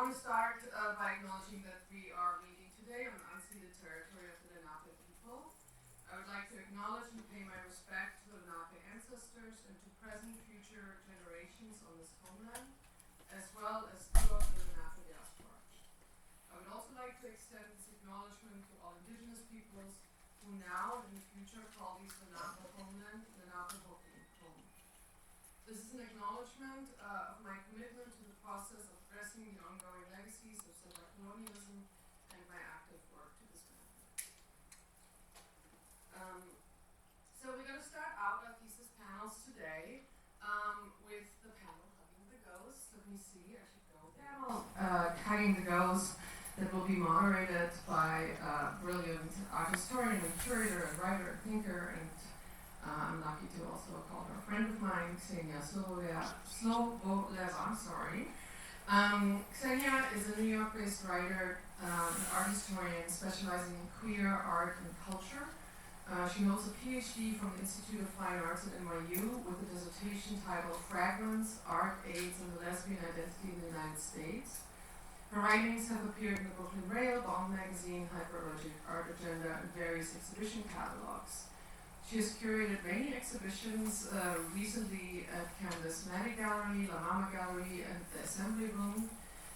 want to start by acknowledging that we are meeting today on unceded territory of the Lenape people. I would like to acknowledge and pay my respect to the Lenape ancestors and to present and future generations on this homeland, as well as throughout the Lenape diaspora. I would also like to extend this acknowledgement to all indigenous peoples who now and in the future call these Lenape homeland Lenape home. This is an acknowledgement of my commitment to the process of addressing the ongoing legacies of settler colonialism and my active work to this end. So we're going to start out our thesis panels today with the panel Hugging the Ghost. Let me see, I should go panel. Hugging the Ghost that will be moderated by a brilliant art historian and curator and writer and thinker, and I'm lucky to also call her a friend of mine, Ksenia Soboleva, Ksenia is a New York-based writer and art historian specializing in queer art and culture. She holds a PhD from the Institute of Fine Arts at NYU with a dissertation titled Fragments, Art, AIDS, and the Lesbian Identity in the United States. Her writings have appeared in the Brooklyn Rail, Bomb Magazine, Hyperlogic Art Agenda, and various exhibition catalogs. She has curated many exhibitions, recently at Canvas Maddie Gallery, La Mama Gallery, and the Assembly Room.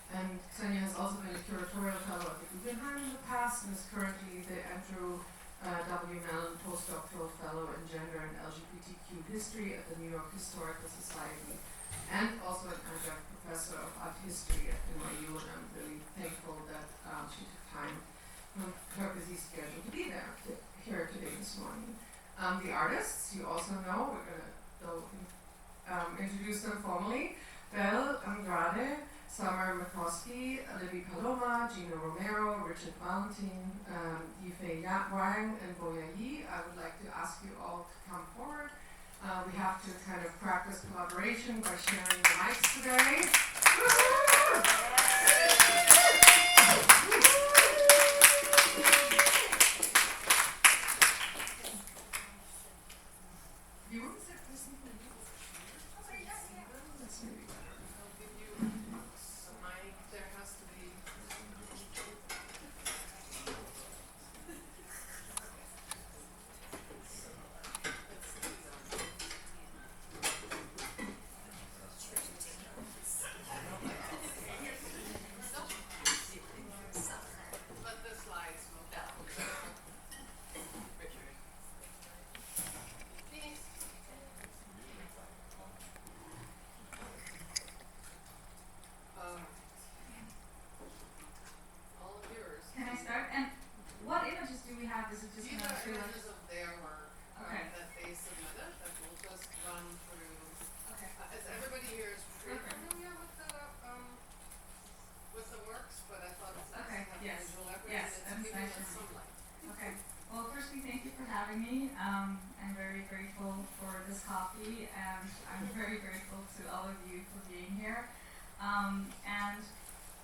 And Ksenia has also been a curatorial fellow at the Guggenheim in the past and is currently the Andrew W. Mellon Postdoctoral Fellow in Gender and LGBTQ History at the New York Historical Society, and also an adjunct professor of art history at NYU. And I'm really thankful that she took time from her busy schedule to be there here today this morning. The artists, you also know, we're going to introduce them formally. Fiel, Andrade, McCroskey, Libby, Paloma, Gino, Romero, Richard, Valentín, Yifei, Wang, and Boya. I would like to ask you all to come forward. We have to kind of practice collaboration by sharing the mics today. I'm very grateful for this coffee, and I'm very grateful to all of you for being here. And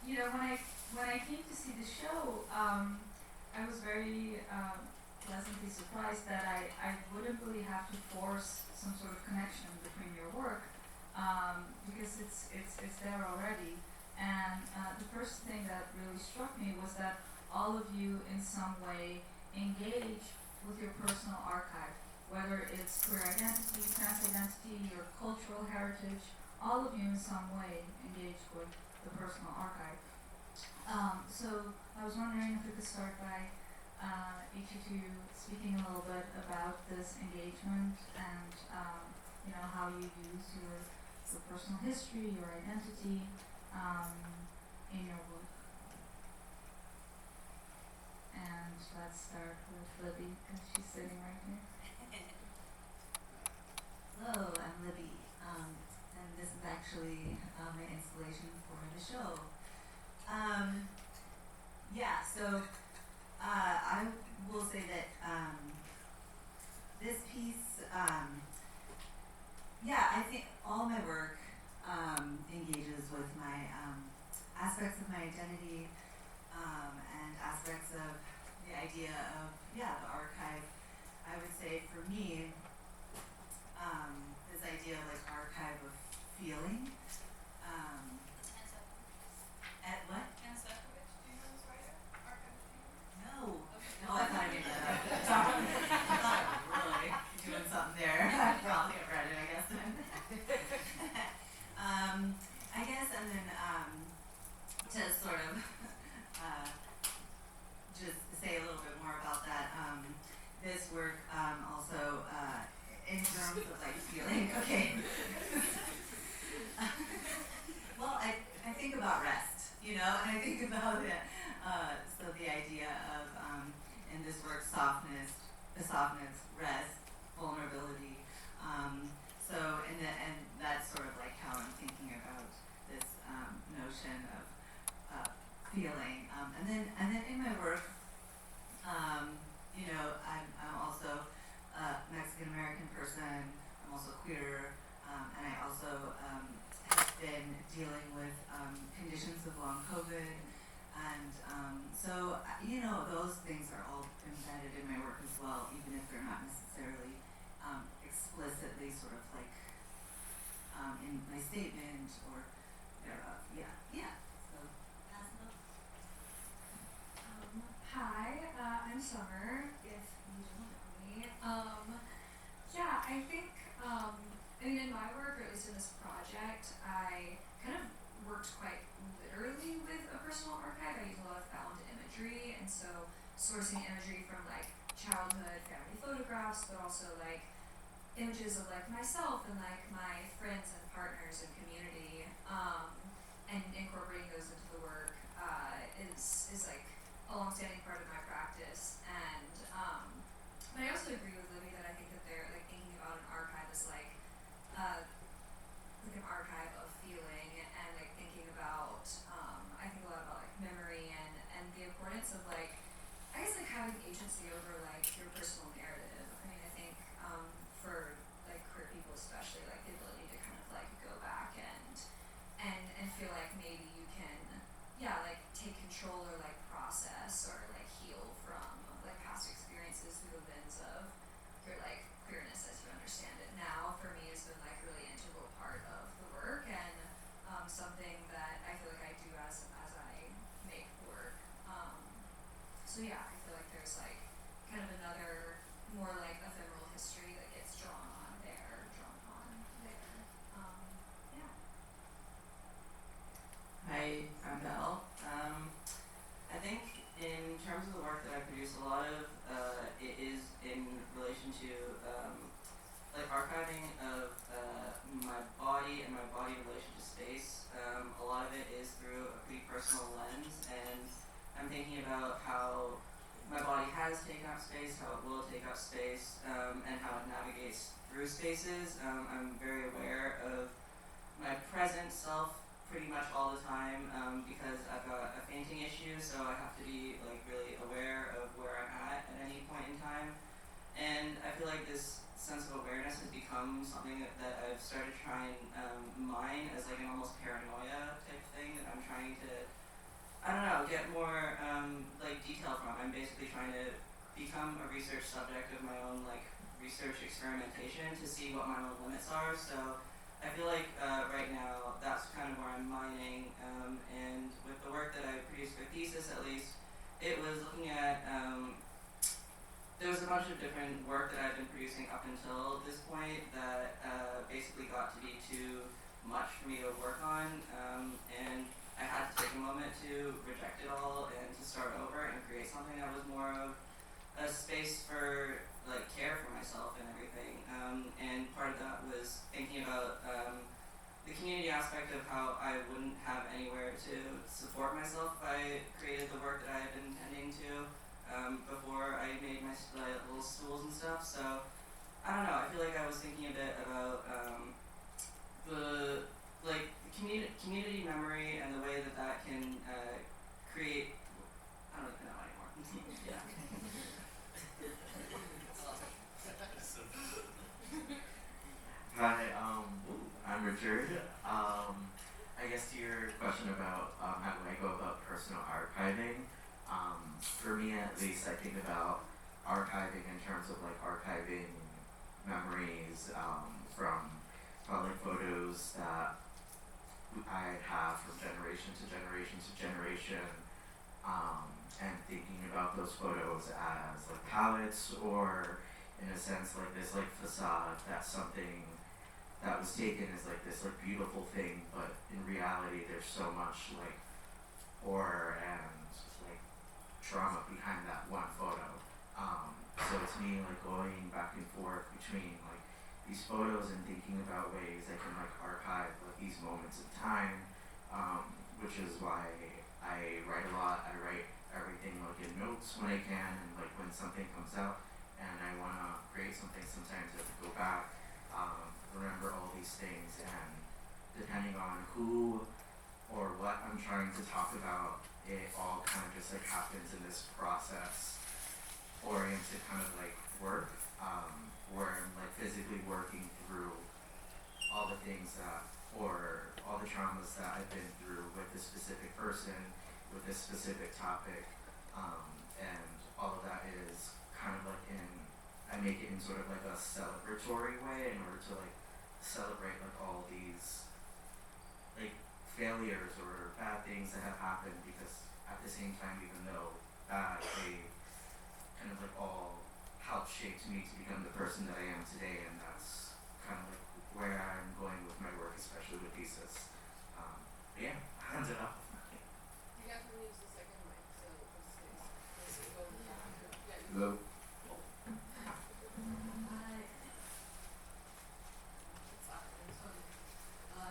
you know, when I came to see the show, I was very pleasantly surprised that I wouldn't really have to force some sort of connection between your work, because it's there already. And the first thing that really struck me was that all of you in some way engage with your personal archive, whether it's queer identity, trans identity, your cultural heritage, all of you in some way engage with the personal archive. So I was wondering if we could start by each of you speaking a little bit about this engagement and you know, how you use your personal history, your identity in your work. And let's start with Libby, because she's sitting right here. Hello, I'm Libby, and this is actually my installation for the show. So I will say that this piece, I think all my work engages with my aspects of my identity and aspects of the idea of, the archive. I would say for me, this idea of like archive of feeling. At what? this work, the softness, rest, vulnerability. And that's sort of like how I'm thinking about this notion of feeling. And then in my work, I'm also a Mexican American person. I'm also queer, and I also have been dealing with conditions of long COVID, and those things are all embedded in my work as well, even if they're not necessarily explicitly sort of like in my statement or thereof. So that's enough. Hi, I'm Summer, if you don't know me. I think, in my work, or at least in this project, I kind of worked quite literally with a personal archive. I use a lot of found imagery, and so sourcing imagery from like childhood family photographs, but also like images of like myself and like my friends and partners and community, and incorporating those into the work is like a long-standing part of my practice. And but I also agree with Libby that I think that they're like thinking about an archive as like an archive of feeling, and like thinking about I think a lot about like memory and the importance of like I guess like having agency over like your personal narrative. I think for like queer people especially, like the ability to kind of like go back and feel like maybe you can like take control or like process or like heal from like past experiences through the lens of your like queerness as you understand it now, for me has been like a really integral part of the work, and something that I feel like I do as I make work. I feel like there's like kind of another more like ephemeral history that gets drawn on there. Hi, I'm Belle. I think in terms of the work that I produce, a lot of it is in relation to like archiving of my body and my body in relation to space. A lot of it is through a pretty personal lens, and I'm thinking about how my body has taken up space, how it will take up space, and how it navigates through spaces. I'm very aware of my present self pretty much all the time, because I've got a fainting issue, so I have to be like really aware of where I'm at any point in time. And I feel like this sense of awareness has become something that I've started to try and mine as like an almost paranoia type thing that I'm trying to, get more like detail from. I'm basically trying to become a research subject of my own like research experimentation to see what my own limits are. So I feel like right now that's kind of where I'm mining, and with the work that I produced for thesis at least, it was looking at, there was a bunch of different work that I've been producing up until this point that basically got to be too much for me to work on, and I had to take a moment to reject it all and to start over and create something that was more of a space for like care for myself and everything, and part of that was thinking about the community aspect of how I wouldn't have anywhere to support myself if I created the work that I had been intending to before I made my little stools and stuff. So I don't know, I feel like I was thinking a bit about the community memory and the way that can create, I don't even know anymore. Yeah. Hi, I'm Richard. I guess to your question about how do I go about personal archiving, for me at least, I think about archiving in terms of like archiving memories from probably photos that I have from generation to generation to generation, and thinking about those photos as like palettes, or in a sense like this like facade that's something that was taken as like this like beautiful thing, but in reality there's so much like horror and like trauma behind that one photo. So it's me like going back and forth between like these photos and thinking about ways I can like archive like these moments of time, which is why I write a lot. I everything like in notes when I can, and like when something comes out and I want to create something, sometimes I have to go back, remember all these things, and depending on who or what I'm trying to talk about, it all kind of just like happens in this process oriented kind of like work, where I'm like physically working through all the things that, or all the traumas that I've been through with this specific person, with this specific topic, and all of that is kind of like I make it in sort of like a celebratory way in order to like celebrate like all these like failures or bad things that have happened, because at the same time, even though that they kind of like all helped shape me to become the person that I am today, and that's kind of like where I'm going with my work, especially with thesis. But yeah, hands it up. You have to use the second mic, so this is go back. Hello.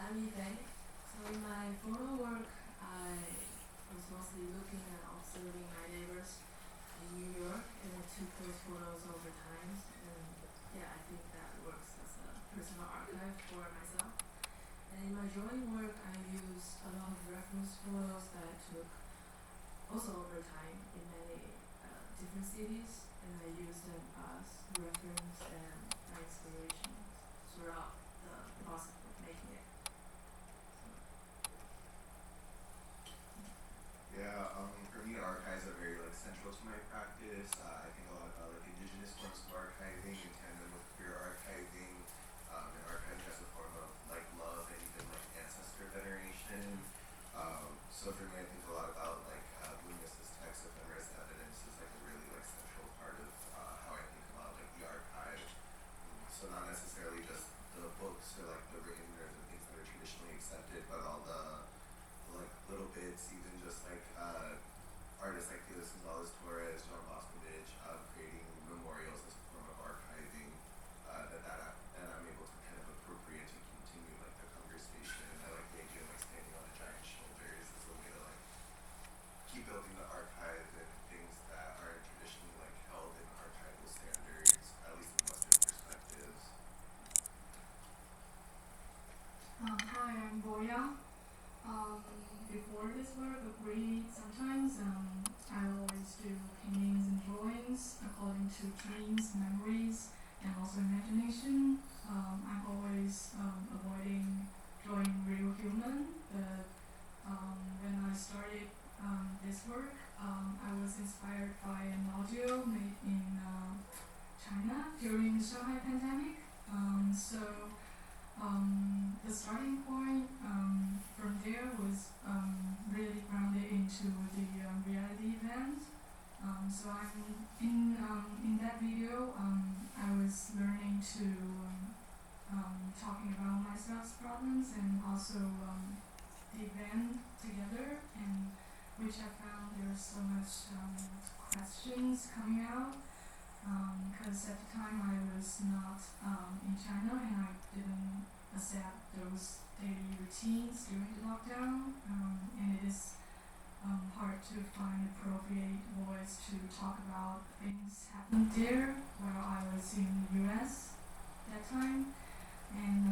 I'm Yifei. So in my photo work, I was mostly looking and observing my neighbors in New York, and I took those photos over time. And yeah, I think that works as a personal archive for myself. And in my drawing work, I used a lot of reference photos that I took also over time in many different cities, and I used them as reference and inspiration throughout the process of making it. Yeah, for me, archives are very like central to my practice. I think a lot about like indigenous forms of archiving in tandem with queer archiving, and archiving as a form of like love and even like ancestor veneration. So for me, I think a lot about like Lumis's text of unrest evidence is like a really like central part of how I think about like the archive. So not necessarily just the books or like the written or the things that are traditionally accepted, but all the like little bits, even just like artists like Fiel, Torres, John Boscovich, creating memorials as a form of archiving that I'm able to kind of appropriate to continue like the conversation. And I like the idea of like standing on a giant shoulders as a way to like keep building the archive and things that aren't traditionally like held in archival standards, at least in Western perspectives. Hi, I'm Boya. Before this work of reading, sometimes I always do paintings and drawings according to dreams, memories, and also imagination. I'm always avoiding drawing real human, but when I started this work, I was inspired by an audio made in China during the Shanghai pandemic. The starting point from there was really grounded into the reality event. So I'm in that video, I was learning to talking about myself's problems and also the event together, and which I found there's so much questions coming out. Because at the time I was not in China, and I didn't accept those daily routines during the lockdown, and it is hard to find appropriate voice to talk about things happened there while I was in the US that time. And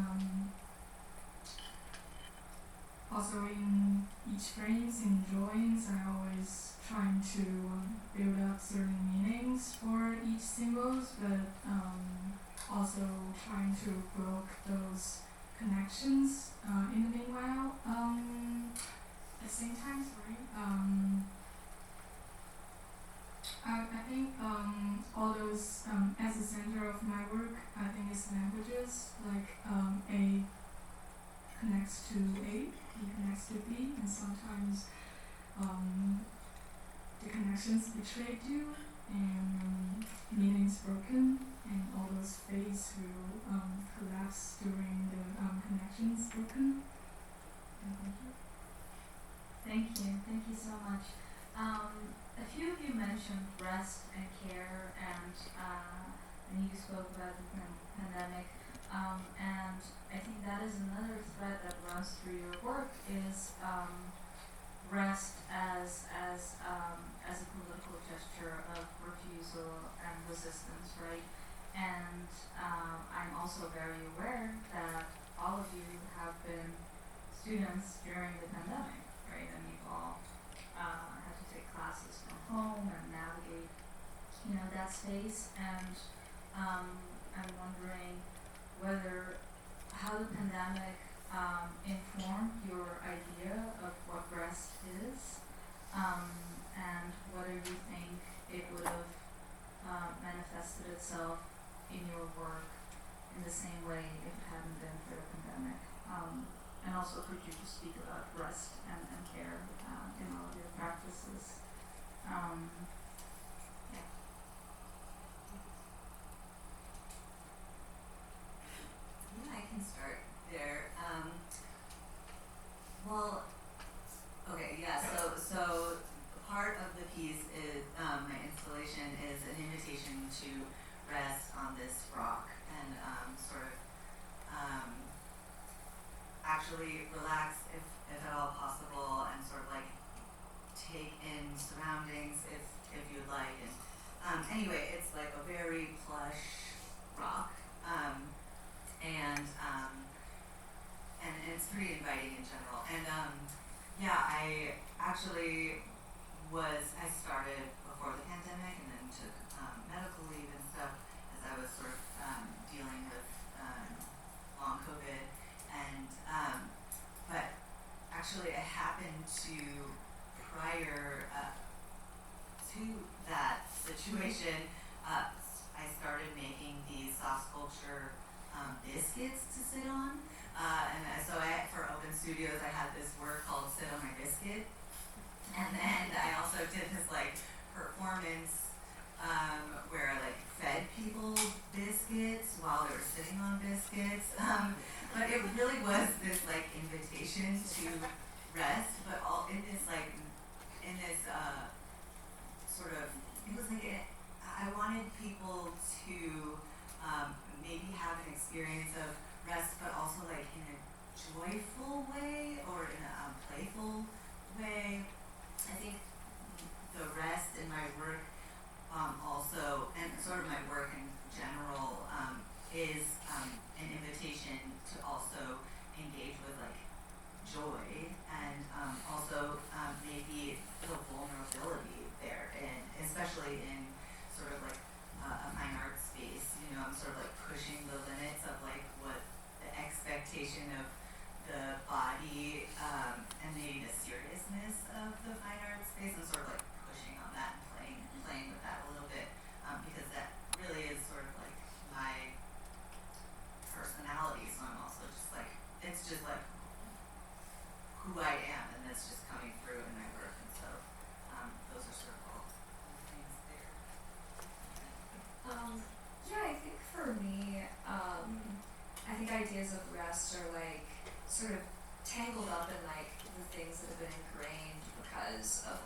also in each frames in drawings, I always trying to build up certain meanings for each symbols, but also trying to broke those connections in the meanwhile. At the same time, I think all those as the center of my work, I think it's languages, like A connects to A, B connects to B, and sometimes the connections betrayed you, and meanings broken, and all those phase will collapse during the connections broken. And Thank you so much. A few of you mentioned rest and care, and you spoke about the pandemic, and I think that is another thread that runs through your work, is rest as a political gesture of refusal and resistance, right? And I'm also very aware that all of you have been students during the pandemic, right? And you've all had to take classes from home and navigate, that space. And I'm wondering how the pandemic informed your idea of what rest is, and whether you think it would have manifested itself in your work in the same way if it hadn't been for the pandemic. And also, could you just speak about rest and care in all of your practices? Yeah, I can start there. Well, okay, yeah. So part of the piece is my installation is an invitation to rest on this rock and actually relax if at all possible, and sort of like take in surroundings if you'd like. And anyway, it's like a very plush rock. And it's pretty inviting in general. And I actually I started before the pandemic and then took medical leave and stuff as I was sort of dealing with long COVID. And but actually I happened to, prior to that situation, I started making these soft sculpture biscuits to sit on. So for Open Studios, I had this work called Sit on My Biscuit. And then I also did this performance where I fed people biscuits while they were sitting on biscuits. But it really was this invitation to rest, but all in this sort of, it was I wanted people to maybe have an experience of rest, but also in a joyful way or in a playful way. I think the rest in my work also, and sort of my work in general, is an invitation to also engage with joy and also maybe the vulnerability there, and especially in sort of a fine art space. I'm sort of pushing the limits of what the expectation of the body and maybe the seriousness of the fine art space. I'm sort of pushing on that and playing with that a little bit, because that really is sort of my personality. So I'm also just it's just who I am, and that's just coming through in my work. And so those are sort of all the things there. I think for me, I think ideas of rest are sort of tangled up in the things that have been ingrained because of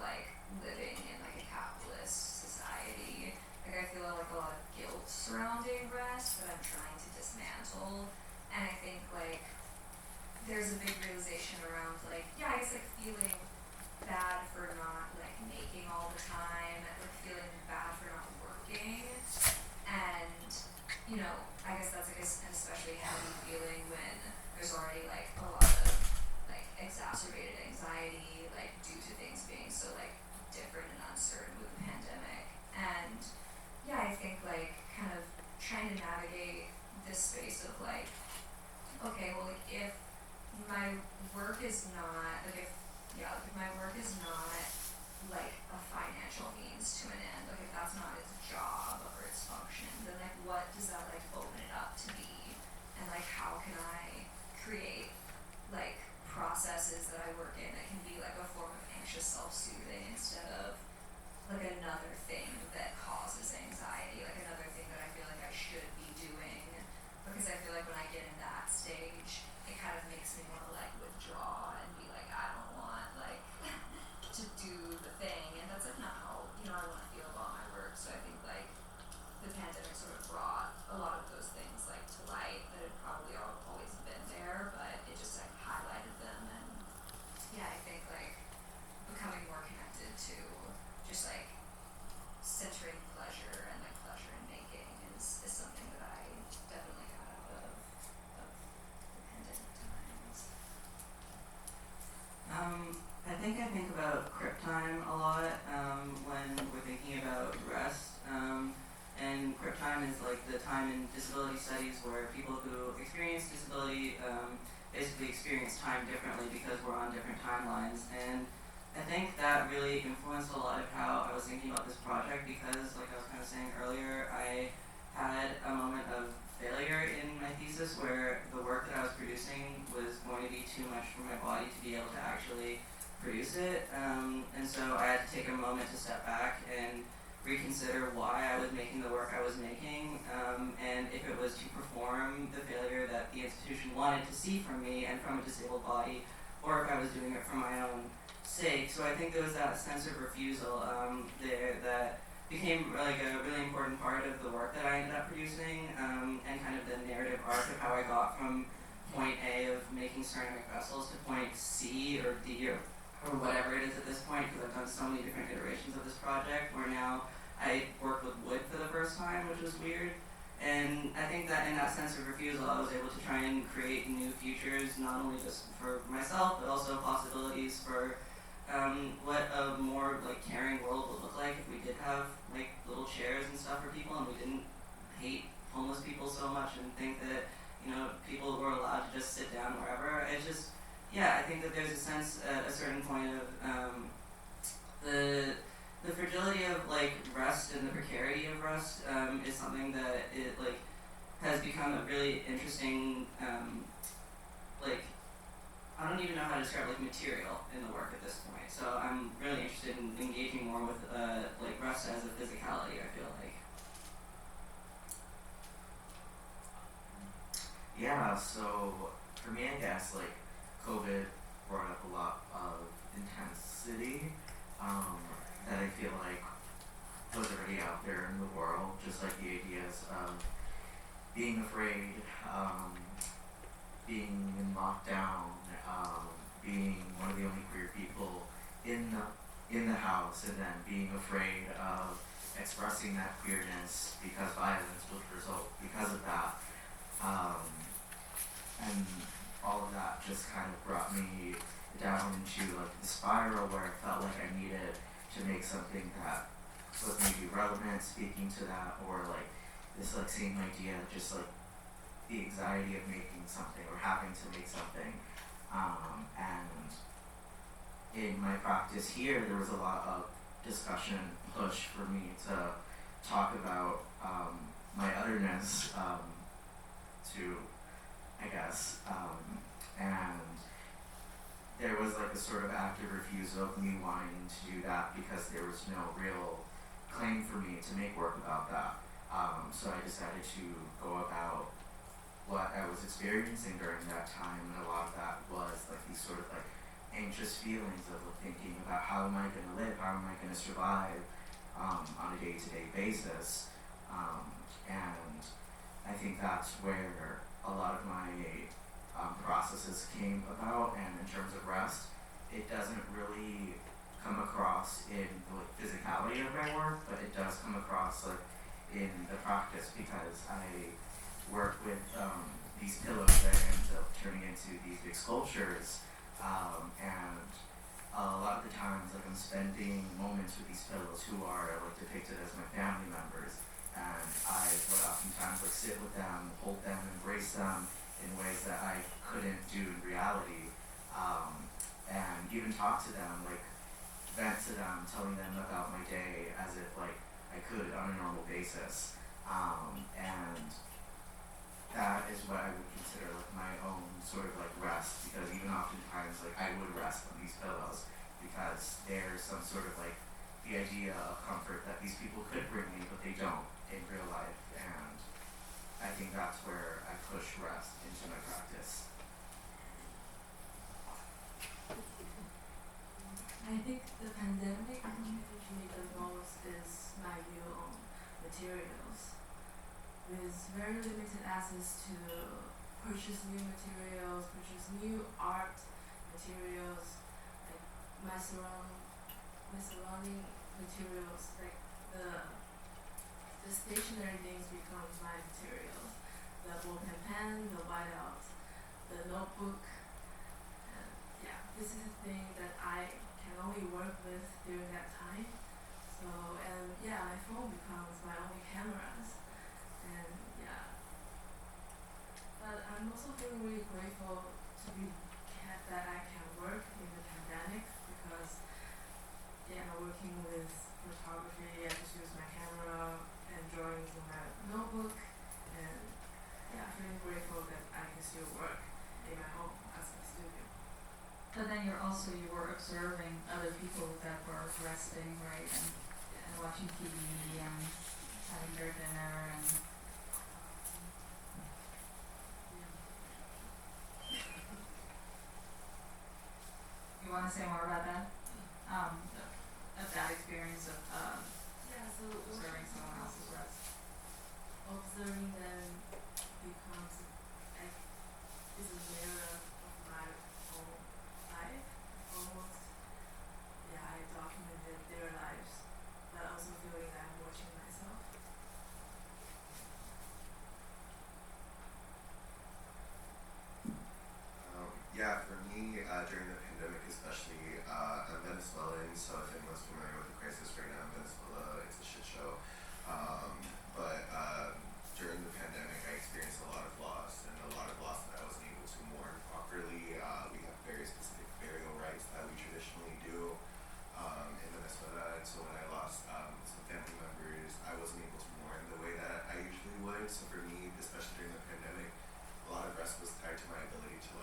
living in a capitalist society. I feel a lot of guilt surrounding rest that I'm trying to dismantle. And I think there's a big realization around I guess feeling bad for not making all the time, feeling bad for not working. And I guess that's an especially heavy feeling when there's already a lot of exacerbated anxiety due to things being so different and uncertain with the pandemic. And I think kind of trying to navigate this space of okay, well if my work is not if my work is not a financial means to an end, if that's not its job or its function, then what does that open it up to be? And how can I create processes that I work in that can be a form of anxious self-soothing instead of another thing that causes anxiety, another thing that I feel I should be doing, because I feel when I get in that stage, it kind of makes me want to withdraw and be I don't want to do the thing, and that's not how I want to feel about my work. So I think time in disability studies where people who experience disability basically experience time differently because we're on different timelines. And I think that really influenced a lot of how I was thinking about this project because, like I was kind of saying earlier, I had a moment of failure in my thesis where the work that I was producing was going to be too much for my body to be able to actually produce it. And so I had to take a moment to step back and reconsider why I was making the work I was making, and if it was to perform the failure that the institution wanted to see from me and from a disabled body, or if I was doing it for my own sake. So I think there was that sense of refusal there that became like a really important part of the work that I ended up producing, and kind of the narrative arc of how I got from point A of making ceramic vessels to point C or D or whatever it is at this point, because I've done so many different iterations of this project where now I work with wood for the first time, which was weird. And I think that in that sense of refusal, I was able to try and create new futures, not only just for myself, but also possibilities for what a more like caring world would look like if we did have like little chairs and stuff for people and we didn't hate homeless people so much and think that, you know, people were allowed to just sit down wherever. It's just, yeah, I think that there's a sense at a certain point of the fragility of like rest and the precarity of rest is something that it like has become a really interesting like, I don't even know how to describe like material in the work at this point. So I'm really interested in engaging more with like rest as a physicality, I feel like. Yeah, so for me, I guess like COVID brought up a lot of intensity that I feel like was already out there in the world, just like the ideas of being afraid, being in lockdown, being one of the only queer people in the house, and then being afraid of expressing that queerness because violence would result because of that. And all of that just kind of brought me down into like the spiral where I felt like I needed to make something that was maybe relevant, speaking to that, or like this like same idea, just like the anxiety of making something or having to make something. And in my practice here, there was a lot of discussion, push for me to talk about my otherness to, I guess, and there was like a sort of active refusal of me wanting to do that because there was no real claim for me to make work about that. So I decided to go about what I was experiencing during that time, and a lot of that was like these sort of like anxious feelings of like, thinking about how am I going to live, how am I going to survive on a day-to-day basis, and I think that's where a lot of my processes came about. And in terms of rest, it doesn't really come across in the like, physicality of my work, but it does come across like in the practice because I work with these pillows that end up turning into these big sculptures, and a lot of the times like I'm spending moments with these pillows who are like depicted as my family members, and I would oftentimes like sit with them, hold them, embrace them in ways that I couldn't do in reality, and even talk to them, like vent to them, telling them about my day as if like I could on a normal basis, and that is what I would consider like my own sort of like rest, because even oftentimes like I would rest on these pillows because there's some sort of like the idea of comfort that these people could bring me but they don't in real life, and I think that's where I push rest into my practice. I think the pandemic changed me the most is my view on materials. With very limited access to purchase new materials, purchase new art materials, like my surrounding materials, like the stationary things becomes my materials. The ballpen pen, the whiteout, the notebook. Yeah, this is a thing that I can only work with during that time. So, and yeah, my phone becomes my only cameras. And really grateful that I can work in the pandemic because working with photography, I just use my camera and drawings in my notebook, and I'm really grateful that I can still work in my home as a studio. But then you were observing other people that were resting, right, and watching TV and having their dinner and. You want to say more about that? Of that experience of observing someone else's rest. Observing them becomes is a mirror of my own life. Almost, I documented their lives, but also feeling that I'm watching myself. For me, during the pandemic especially, I'm Venezuelan, so if anyone's familiar with the crisis right now in Venezuela, it's a shit show. But during the pandemic, I experienced a lot of loss, and a lot of loss that I wasn't able to mourn properly. We have very specific burial rites that we traditionally do in Venezuela, and so when I lost some family members, I wasn't able to mourn the way that I usually would. So for me, especially during the pandemic, a lot of rest was tied to my ability to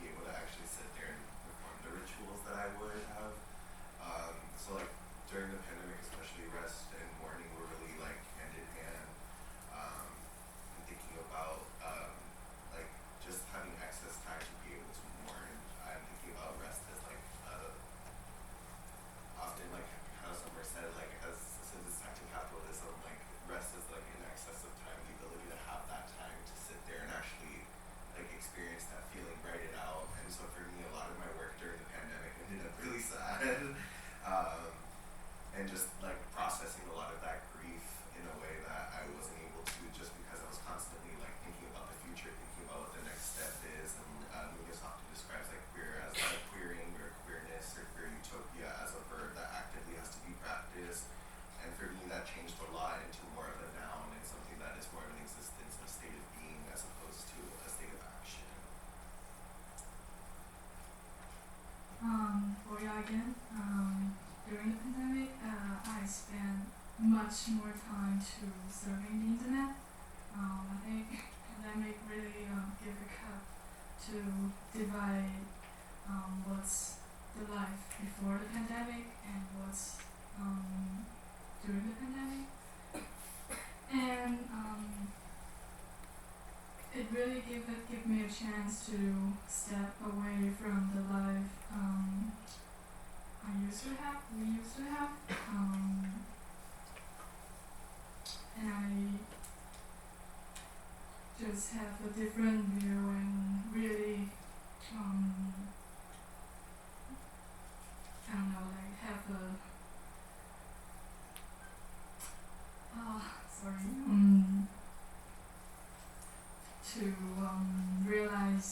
be able to actually sit there and perform the rituals that I would have. So during the pandemic, especially rest and mourning were really hand in hand. And thinking about just having excess time to be able to mourn. I'm thinking about rest as often how somewhere said since it's tied to capitalism, rest is in excess of time, the ability to have that time to sit there and actually experience that feeling, write it out. And so for me, a lot of my work during the pandemic ended up really sad. And just processing a lot of that grief in a way that I wasn't able to, just because I was constantly thinking about the future, thinking about what the next step is. And Lucas often describes queer as queering or queerness or queer utopia as a verb that actively has to be practiced. And for me, that changed a lot into more of a noun and something that is more of an existence, a state of being, as opposed to a state of action. Boya again. During the pandemic, I spent much more time to surfing the internet. I think pandemic really gave a cut to divide what's the life before the pandemic and what's during the pandemic. And it really gave me a chance to step away from the life we used to have, and I just have a different view and really, have a, to realize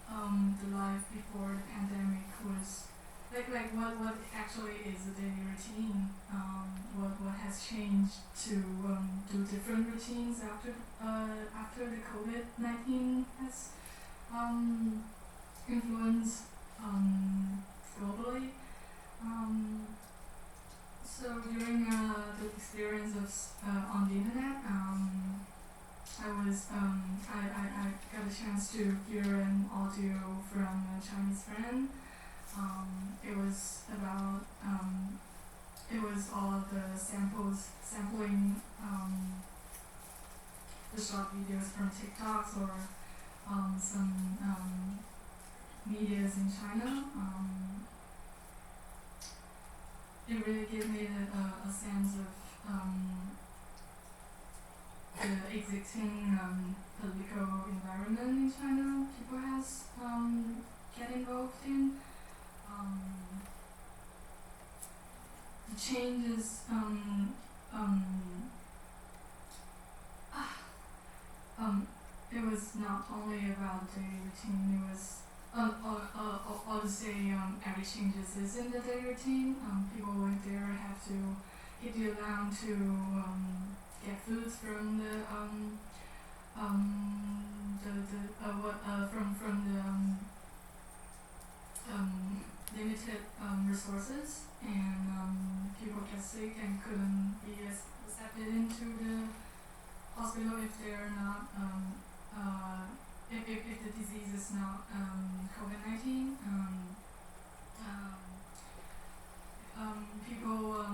the life before the pandemic was what actually is a daily routine, what has changed to do different routines after the COVID-19 has influenced globally. So during the experience on the internet, I got a chance to hear an audio from a Chinese friend. It was all of the sampling the short videos from TikToks or some medias in China. It really gave me a sense of the existing political environment in China people has get involved in. The changes it was not only about the daily routine, it was obviously every changes is in the daily routine. People went there have to hit the alarm to get foods from from sick and couldn't be accepted into the hospital if they're not if the disease is not COVID-19. People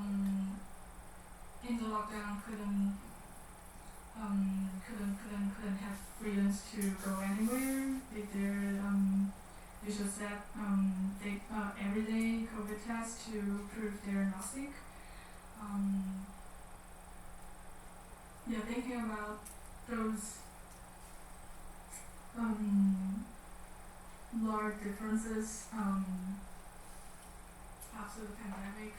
in the lockdown couldn't have freedoms to go anywhere. They just said they everyday COVID test to prove they're not sick. Thinking about those large differences after the pandemic.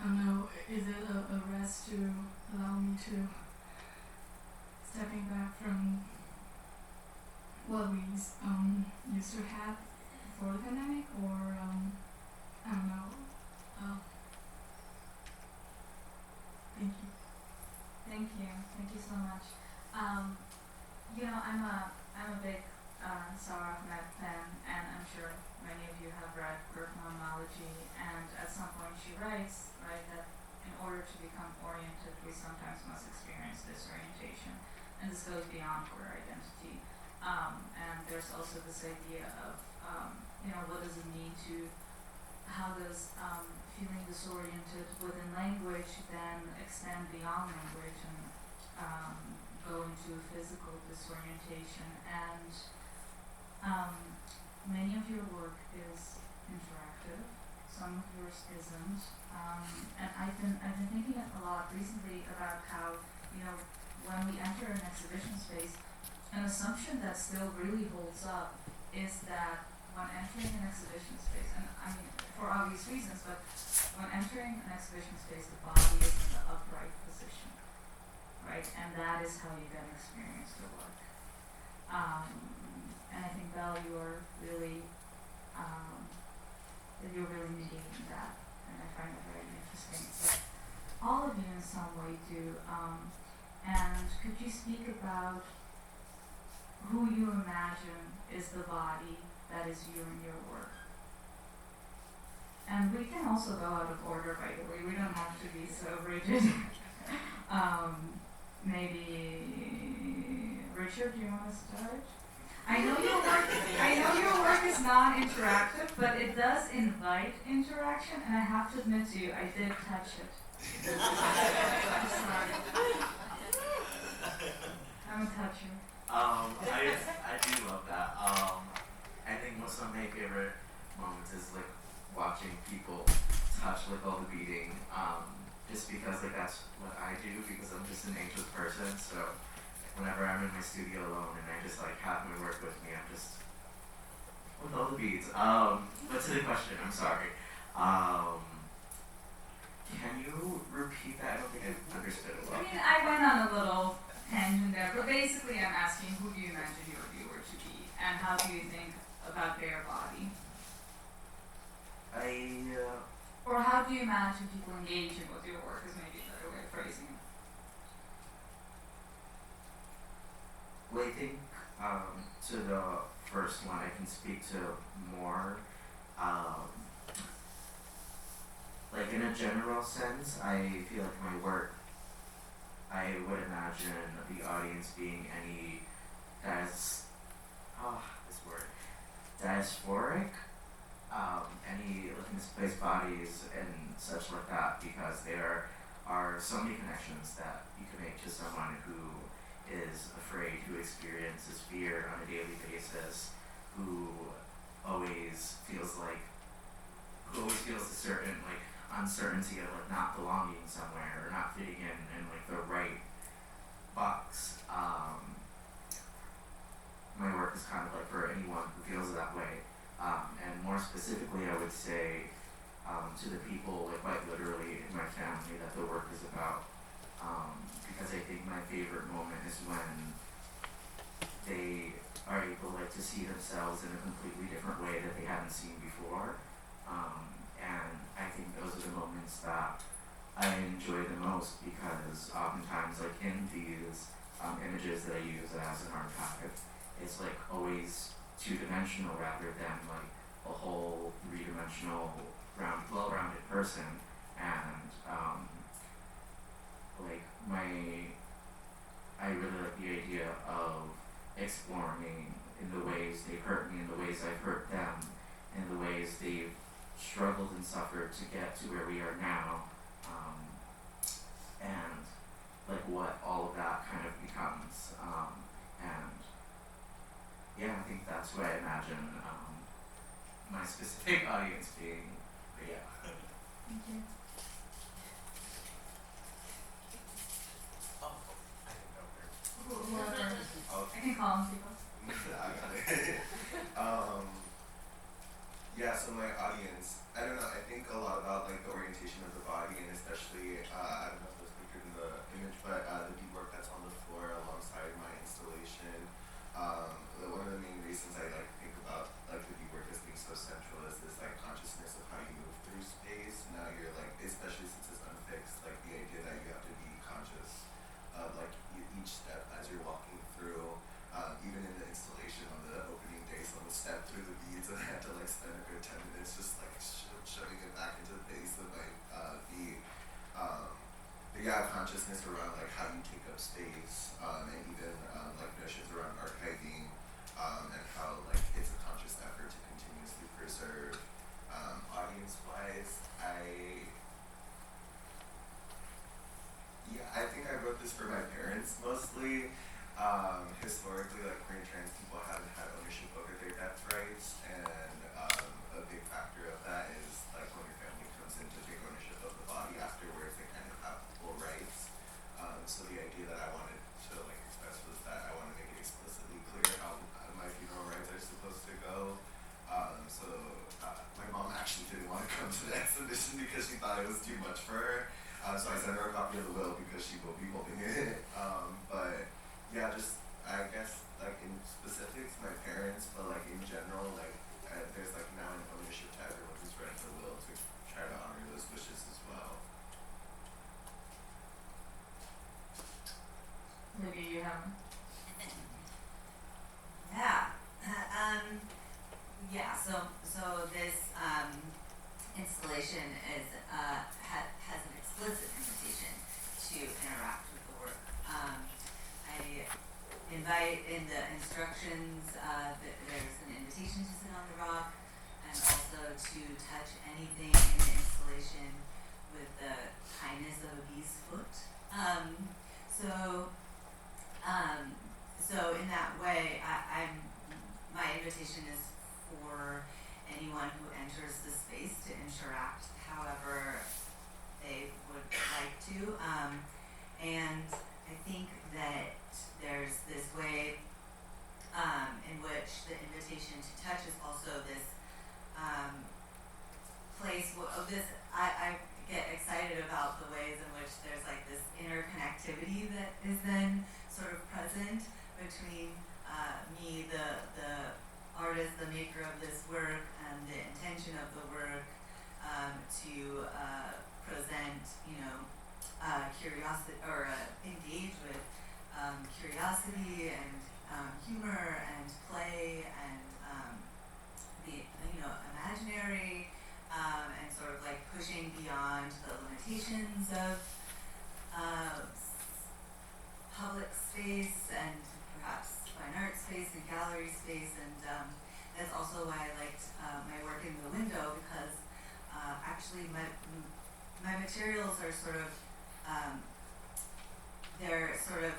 I don't know, is it a rest to allow me to stepping back from what we used to have before the pandemic, or I don't know. Thank you. Thank you so much. I'm a big Sarah Ahmed fan, and I'm sure many of you have read her phenomenology, and at some point she writes, right, that in order to become oriented, we sometimes must experience disorientation, and this goes beyond queer identity. And there's also this idea of, what does it mean how does feeling disoriented within language then extend beyond language and go into physical disorientation. And many of your work is interactive, some of yours isn't. And I've been thinking a lot recently about how, when we enter an exhibition space, an assumption that still really holds up is that when entering an exhibition space, and I mean for obvious reasons, but when entering an exhibition space, the body is in the upright position, right? And that is how you then experience the work. And I think, Belle, you're really negating that, and I find it very interesting. But all of you in some way do. And could you speak about who you imagine is the body that is you in your work? And we can also go out of order, by the way. We don't have to be so rigid. Maybe Richard, do you want to start? I know your work is not interactive, but it does invite interaction, and I have to admit to you, I did touch it. I'm sorry. I'm a toucher. I do love that. I think most of my favorite moments is like watching people touch like all the beading. Just because like that's what I do, because I'm just an anxious person. So whenever I'm in my studio alone and I just like have my work with me, I'm just with all the beads. But to the question, I'm sorry. Can you repeat that? I don't think I understood it well. I mean, I went on a little tangent there, but basically I'm asking, who do you imagine your viewer to be, and how do you think about their body? Or how do you imagine people engaging with your work is maybe a better way of phrasing it. Well, I think to the first one, I can speak to more, like in a general sense, I feel like my work, I would imagine the audience being any diasporic, any like misplaced bodies and such like that, because there are so many connections that you can make to someone who is afraid, who experiences fear on a daily basis, who always feels a certain like uncertainty of like not belonging somewhere or not fitting in like the right box. My work is kind of like for anyone who feels that way. And more specifically, I would say to the people, like quite literally in my family, that the work is about. Because I think my favorite moment is when they are able like to see themselves in a completely different way that they haven't seen before. And I think those are the moments that I enjoy the most, because oftentimes like in these images that I use as an archive, it's like always two-dimensional rather than like a whole three-dimensional well-rounded person. and like I really like the idea of exploring in the ways they've hurt me, in the ways I've hurt them, in the ways they've struggled and suffered to get to where we are now, and like what all of that kind of becomes. And yeah, I think that's what I imagine my specific audience being. But yeah. Thank you. Oh, I can go there. Whoever. Oh, I can call on people. I got it. Yeah, so my audience, I don't know, I think a lot about like the orientation of the body, and especially, I don't know if it was pictured in the image, but the bead work that's on the floor alongside my installation. One of the main reasons I like think about like the bead work as being so central is this like consciousness of how you move through space. Now you're like, especially since it's unfixed, like the idea that you have to be conscious of like each step as you're walking through. Even in the installation on the opening day, someone stepped through the beads and I had to like spend a good 10 minutes just like shoving it back into the base of my bead. But yeah, consciousness around like how you take up space, and even like notions around archiving, and how like it's a conscious effort to continuously preserve. Audience-wise, I think I wrote this for my parents mostly. Historically, like queer and trans people haven't had ownership over their death rights, and a big factor of that is like when your family comes in to take ownership of the body afterwards, they kind of have full rights. So the idea that I wanted to like express was that I want to make it explicitly clear how my funeral rights are supposed to go. My mom actually didn't want to come to the exhibition because she thought it was too much for her. So I sent her a copy of the will because she will be holding it. But yeah, just I guess like in specifics, my parents, but like in general, like there's like now an ownership to everyone who's read the will to try to honor those wishes as well. Libby, you have. Yeah. Yeah. So this installation is has an explicit invitation to interact with the work. I invite in the instructions that there's an invitation to sit on the rock, and also to touch anything in the installation with the kindness of a bee's foot. So in that way, my invitation is for anyone who enters the space to interact however they would like to. And I think that there's this way in which the invitation to touch is also this place of this. I get excited about the ways in which there's like this interconnectivity that is then sort of present between me, the artist, the maker of this work, and the intention of the work to present, curiosity or engage with curiosity and humor and play and the imaginary, and sort of like pushing beyond the limitations of public space and perhaps fine art space and gallery space, and that's also why I liked my work in the window, because actually my materials are sort of they're sort of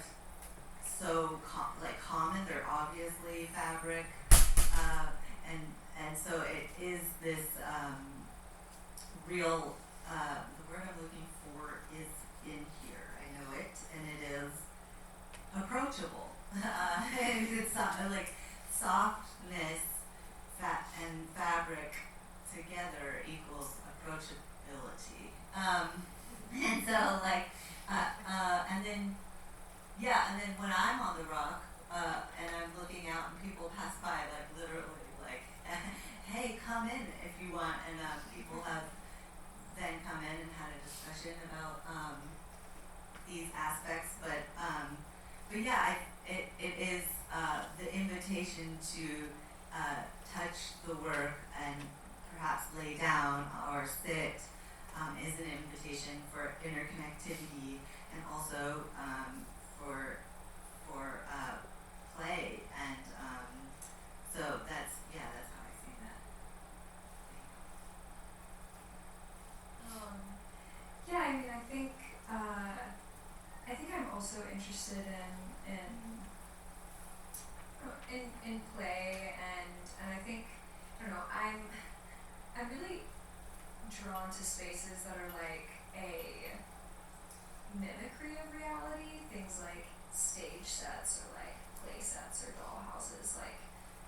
so common. They're obviously fabric, and so it is this real. The word I'm looking for is in here. I know it, and it is approachable. And it's like softness, and fabric together equals approachability. And so like, and then when I'm on the rock, and I'm looking out and people pass by, like literally like, hey, come in if you want, and people have then come in and had a discussion about these aspects, but yeah, it is the invitation to touch the work and perhaps lay down or sit is an invitation for interconnectivity and also for play, and so that's how I see that. Yeah, I mean, I think I'm also interested in play, and I think, I don't know, I'm really drawn to spaces that are like a mimicry of reality, things like stage sets or like play sets or doll houses. Like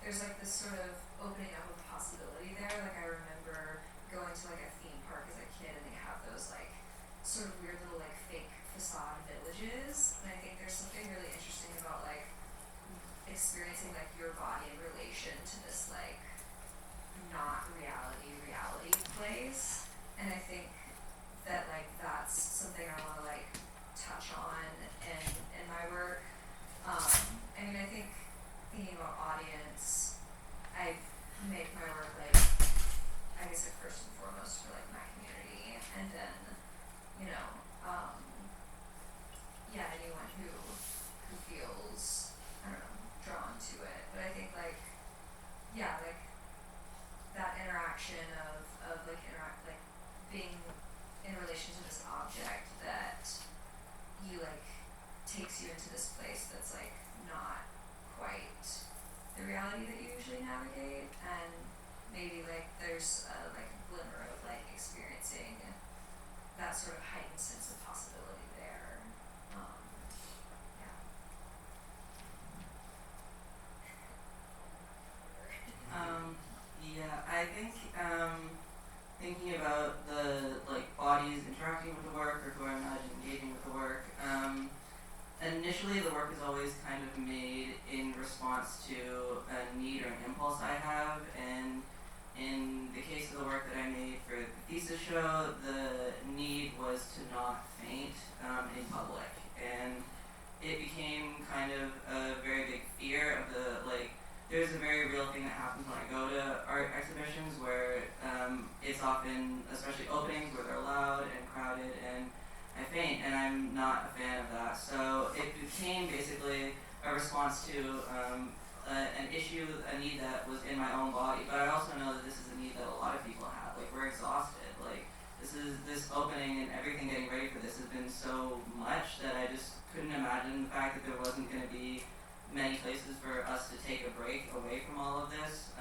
there's like this sort of opening up of possibility there. Like I remember going to like a theme park as a kid, and they have those like sort of weird little like fake facade villages, and I think there's something really interesting about like experiencing like your body in relation to this like not reality place. And I think that like that's something I want to like touch on in my work. I mean, I think thinking about audience, I make my work like, I guess like first and foremost for like my community, and then, you know, anyone who feels, I don't know, drawn to it. But I think like, like that interaction of like being in relation to this object that you like takes you into this place that's like not quite the reality that you usually navigate, and maybe like there's a like glimmer of like experiencing that sort of heightened sense of possibility there. I think thinking about the like bodies interacting with the work, or who I imagine engaging with the work. Initially, the work is always kind of made in response to a need or an impulse I have, and in the case of the work that I made for the thesis show, the need was to not faint in public, and it became kind of a very big fear of the like. There's a very real thing that happens when I go to art exhibitions where it's often, especially openings, where they're loud and crowded, and I faint, and I'm not a fan of that. So it became basically a response to an issue, a need that was in my own body. But I also know that this is a need that a lot of people have. Like, we're exhausted. Like, this opening and everything getting ready for this has been so much that I just couldn't imagine the fact that there wasn't going to be many places for us to take a break away from all of this.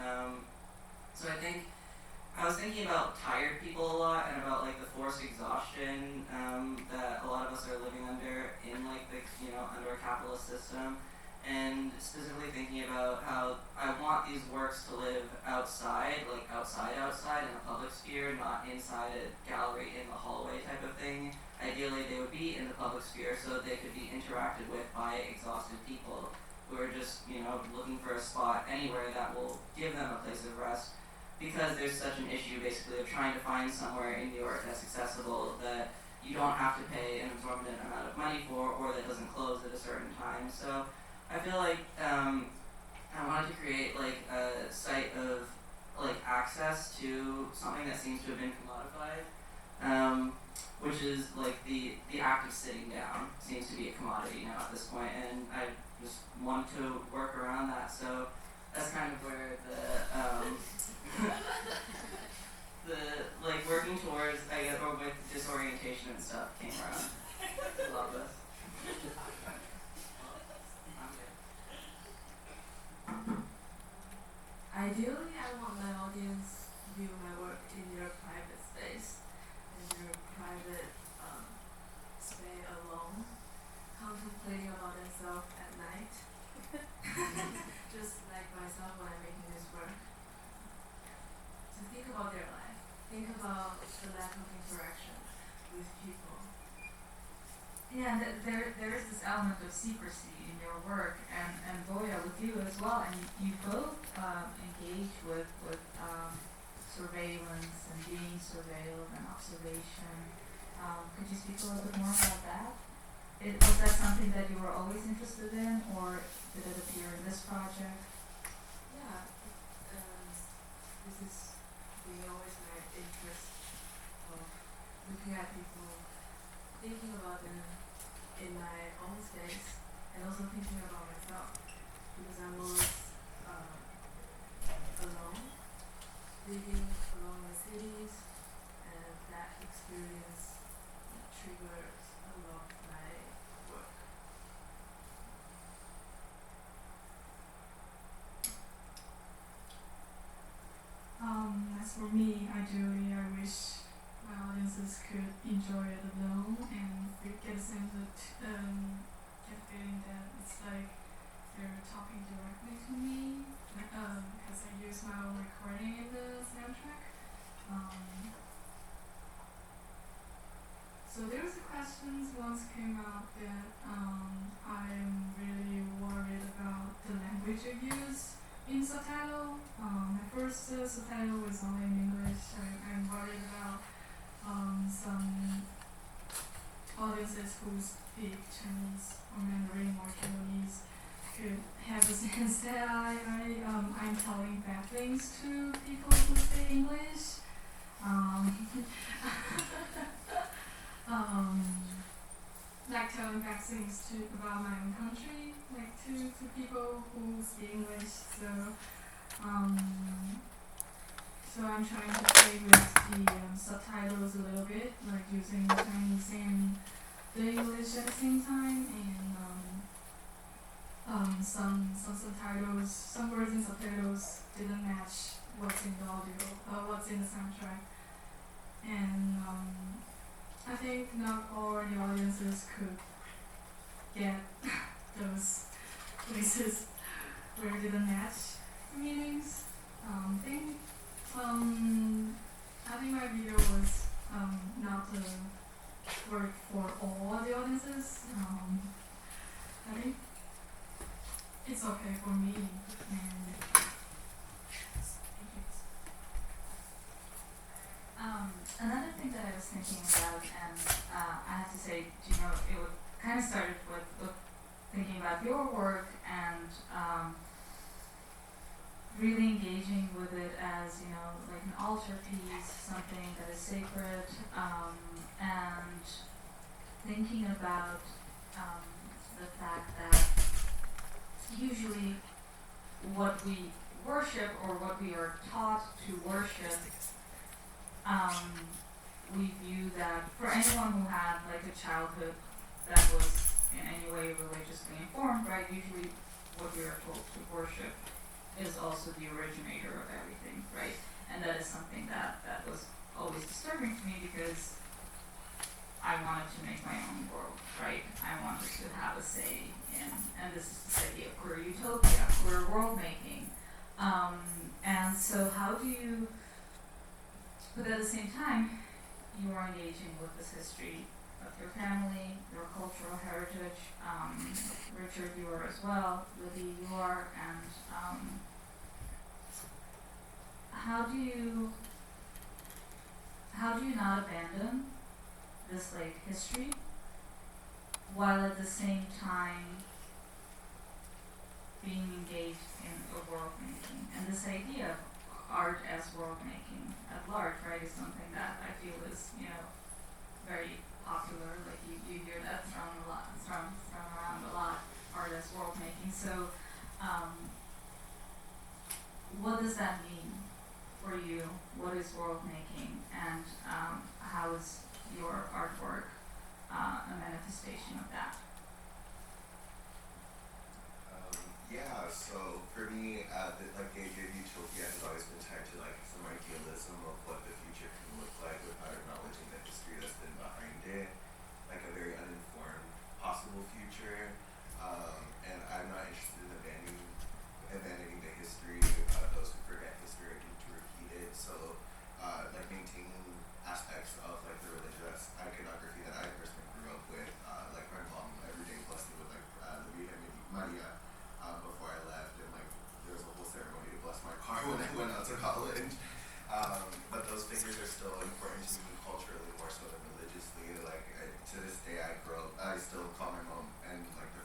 So I think I was thinking about tired people a lot, and about like the forced exhaustion that a lot of us are living under in like the under a capitalist system, and specifically thinking about how I want these works to live outside, like outside in a public sphere, not inside a gallery in the hallway type of thing. Ideally, they would be in the public sphere so that they could be interacted with by exhausted people who are just, looking for a spot anywhere that will give them a place of rest, because there's such an issue basically of trying to find somewhere in New York that's accessible, that you don't have to pay an exorbitant amount of money for, or that doesn't close at a certain time. So I feel like I wanted to create like a site of like access to something that seems to have been commodified, which is like the act of sitting down seems to be a commodity now at this point, and I just want to work around that. So that's kind of where the like working towards, I guess, or with disorientation and stuff came around. I love this. Ideally, I want my audience to view my work in your private space, in your private stay alone, contemplating about themselves at night, just like myself when I'm making this work. To think about their life, think about the lack of interaction with people. Yeah, there is this element of secrecy in your work, and Boya with you as well, and you both engage with surveillance and being surveilled and observation. Could you speak a little bit more about that? Was that something that you were always interested in, or did it appear in this project? Yeah, this is being always my interest of looking at people, thinking about them in my own space, and also thinking about myself, because I'm always alone, living alone in cities, and that experience triggers a lot of my work. As for me, ideally, I wish my audiences could enjoy it alone and get a sense of, get a feeling that it's like they're talking directly to me, because I use my own recording in the soundtrack. So there's a question once came up that I'm really worried about the language I use in subtitle. My first subtitle was only in English. I'm worried about some audiences who speak Chinese or Mandarin or Cantonese could have a sense that I'm telling bad things to people who speak English. Like telling bad things about my own country, like to people who speak English. So I'm trying to play with the subtitles a little bit, like using Chinese and the English at the same time, and some subtitles, some words in subtitles didn't match what's in the audio, what's in the soundtrack, and I think not all the audiences could get those places where it didn't match the meanings. I think my video was not work for all the audiences. I think it's okay for me. And another thing that I was thinking about, and I have to say, Gino, it kind of started with thinking about your work and really engaging with it as, like an altarpiece, something that is sacred, and thinking about the fact that usually what we worship or what we are taught to worship, we view that for anyone who had like a childhood that was in any way religiously informed, right, usually what we are told to worship is also the originator of everything, right? And that is something that was always disturbing to me because I wanted to make my own world, right? I wanted to have a say in, and this is this idea of queer utopia, queer world making. And so how do you, but at the same time, you are engaging with this history of your family, your cultural heritage. Richard, you are as well. Libby, you are. And how do you not abandon this like history while at the same time being engaged in a world making? And this idea of art as world making at large, right, is something that I feel is, very popular. Like you hear that thrown around a lot, art as world making. So what does that mean for you? What is world making, and how is your artwork a manifestation of that? So for me, like the idea of utopia has always been tied to like some idealism of what the future can look like without acknowledging the history that's been behind it, like a very uninformed possible future. And I'm not interested in abandoning the history. Those who forget history are doomed to repeat it. So, like maintaining aspects of like the religious iconography that I personally grew up with. Like my mom every day blessed me with like Libby and Maria. Before I left, and like there was a whole ceremony to bless my car when I went out to college. But those figures are still important to me culturally more so than religiously. Like to this day, I still call my mom and like the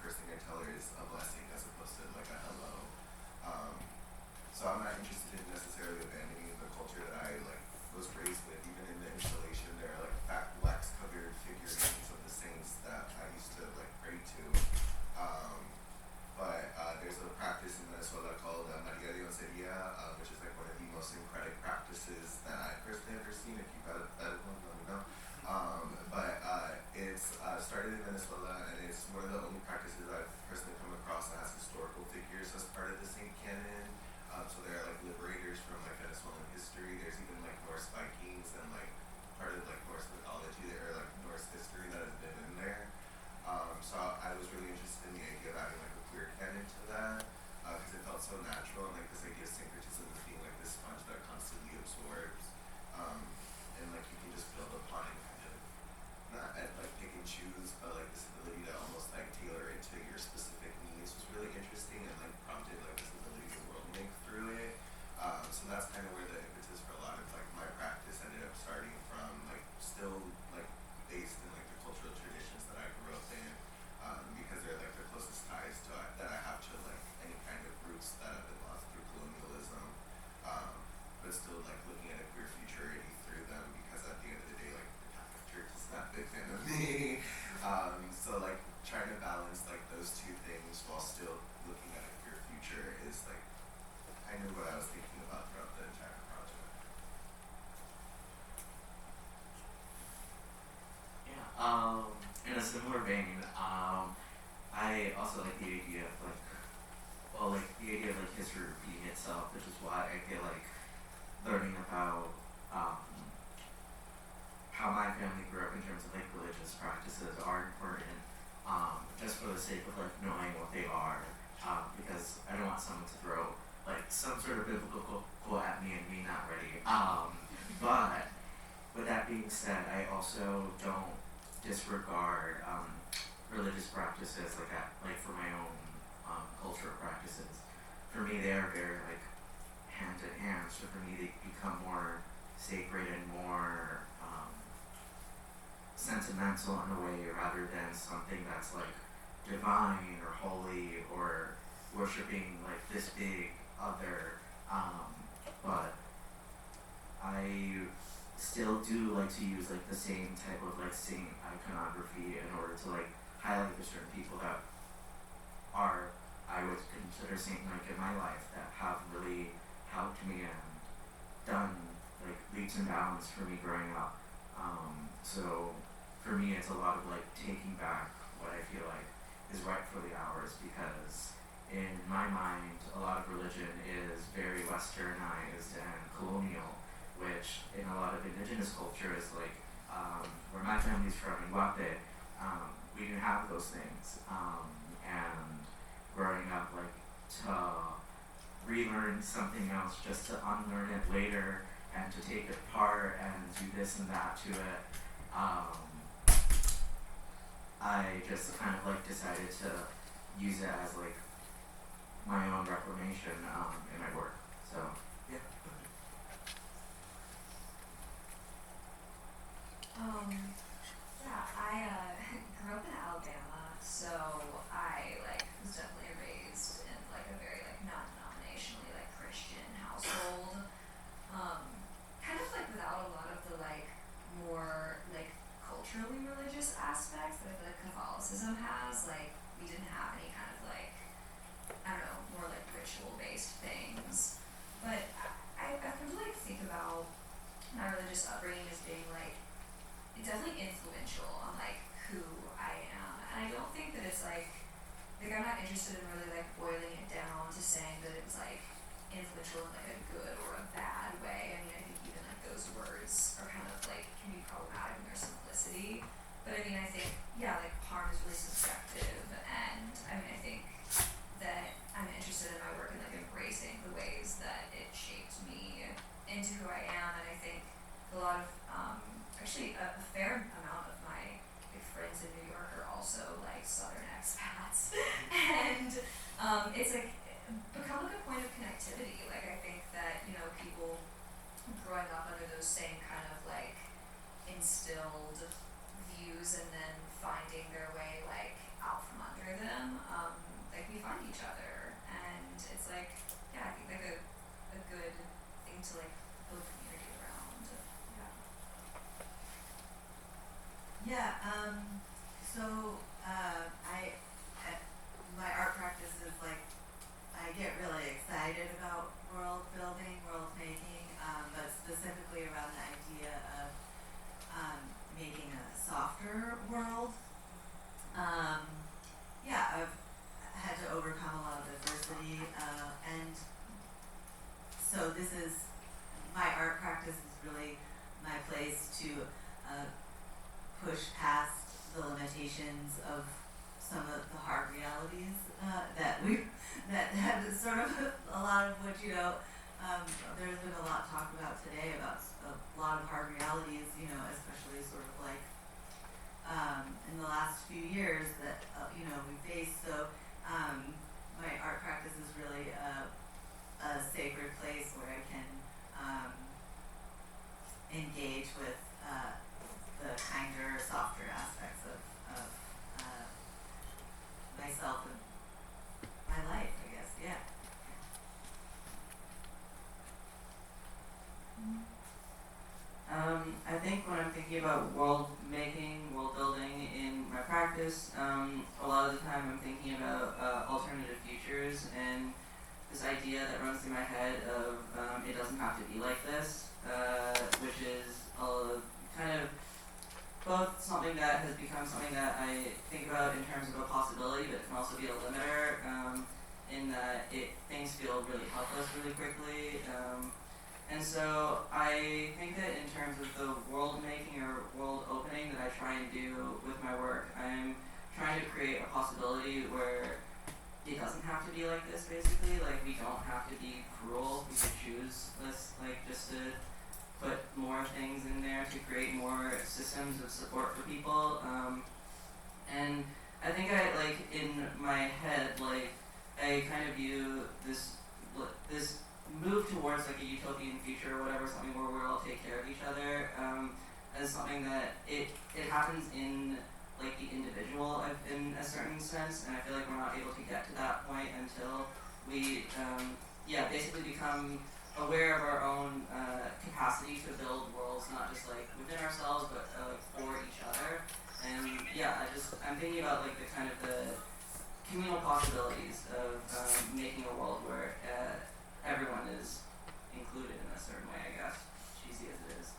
felt so natural, and like this idea of syncretism as being like this sponge that constantly absorbs, and like you can just build upon and kind of not like pick and choose, but like this ability to almost like tailor it to your specific needs was really interesting, and like prompted like this ability to world link through it. So that's kind of where the impetus for a lot of like my practice ended up starting from, like still like based in like the cultural traditions that I grew up in, because they're like the closest ties to that I have to like any kind of roots that have been lost through colonialism, but still like looking at a queer futurity through them, because at the end of the day, like the Catholic Church is not a big fan of me. So like trying to balance like those two things while still looking at a queer future is like kind of what I was thinking about throughout the entire project. Yeah. In a similar vein, I also like the idea of like, well, like the idea of like history repeating itself, which is why I feel like learning about how my family grew up in terms of like religious practices are important, just for the sake of like knowing what they are, because I don't want someone to throw like some sort of biblical quote at me and me not ready. But with that being said, I also don't disregard religious practices like for my own cultural practices. For me, they are very like hand in hand. So for me, they become more sacred and more sentimental in a way, rather than something that's like divine or holy or worshiping like this big other. But I still do like to use like the same type of like saint iconography in order to like highlight the certain people that are, I would consider saint-like in my life, that have really helped me and done like leaps and bounds for me growing up. So for me, it's a lot of like taking back what I feel like is rightfully ours, because in my mind, a lot of religion is very westernized and colonial, which in a lot of indigenous cultures, like where my family's from in Guhit, we didn't have those things. And growing up, like to relearn something else just to unlearn it later and to take it apart and do this and that to it, I just kind of like decided to use it as like my own reclamation in my work. So yeah. Yeah, I grew up in Alabama, so I like was definitely raised in like a very like non-denominationally like Christian household. Kind of like without a lot of the like more like culturally religious aspects that I feel like Catholicism has. Like we didn't have any kind of like, I don't know, more like ritual based things. But I've come to like think about my religious upbringing as being like, it's definitely influential on like who I am, and I don't think that it's like I'm not interested in really like boiling it down to saying that it was like influential in like a good or a bad way. I mean, I think even like those words are kind of like can be problematic in their simplicity, but I mean, I think yeah, like harm is really subjective, and I mean, I think that I'm interested in my work in like embracing the ways that it shaped me into who I am, and I think a lot of actually a fair amount of my like, friends in New York are also like Southern expats, and it's like become like a point of connectivity. Like I think that people growing up under those same kind of like instilled views and then finding their way like out from under them, like we find each other, and it's like yeah, I think like a good thing to like build community around. Yeah, so my art practice is like, I get really excited about world building, world making, but specifically around the idea of making a softer world. Yeah, I've had to overcome a lot of adversity, and so this is, my art practice is really my place to push past the limitations of some of the hard realities that have it's sort of a lot of what, there's been a lot talked about today about a lot of hard realities, especially sort of like in the last few years that, we faced. So my art practice is really a sacred place where I can engage with the kinder, softer aspects of myself and my life, I guess. Yeah. I think when I'm thinking about world making, world building in my practice, a lot of the time I'm thinking about alternative futures and this idea that runs through my head of it doesn't have to be like this, which is kind of both something that has become something that I think about in terms of a possibility, but it can also be a limiter in that things feel really helpless really quickly. And so I think that in terms of the world making or world opening that I try and do with my work, I'm trying to create a possibility where it doesn't have to be like this, basically. Like, we don't have to be cruel. We could choose this, just to put more things in there to create more systems of support for people. And I think in my head, I kind of view this move towards a utopian future or whatever, something where we'll all take care of each other, as something that it happens in the individual in a certain sense, and I feel like we're not able to get to that point until we basically become aware of our own capacity to build worlds, not just within ourselves, but for each other. And I'm thinking about the kind of the communal possibilities of making a world where everyone is included in a certain way, I guess, cheesy as it is.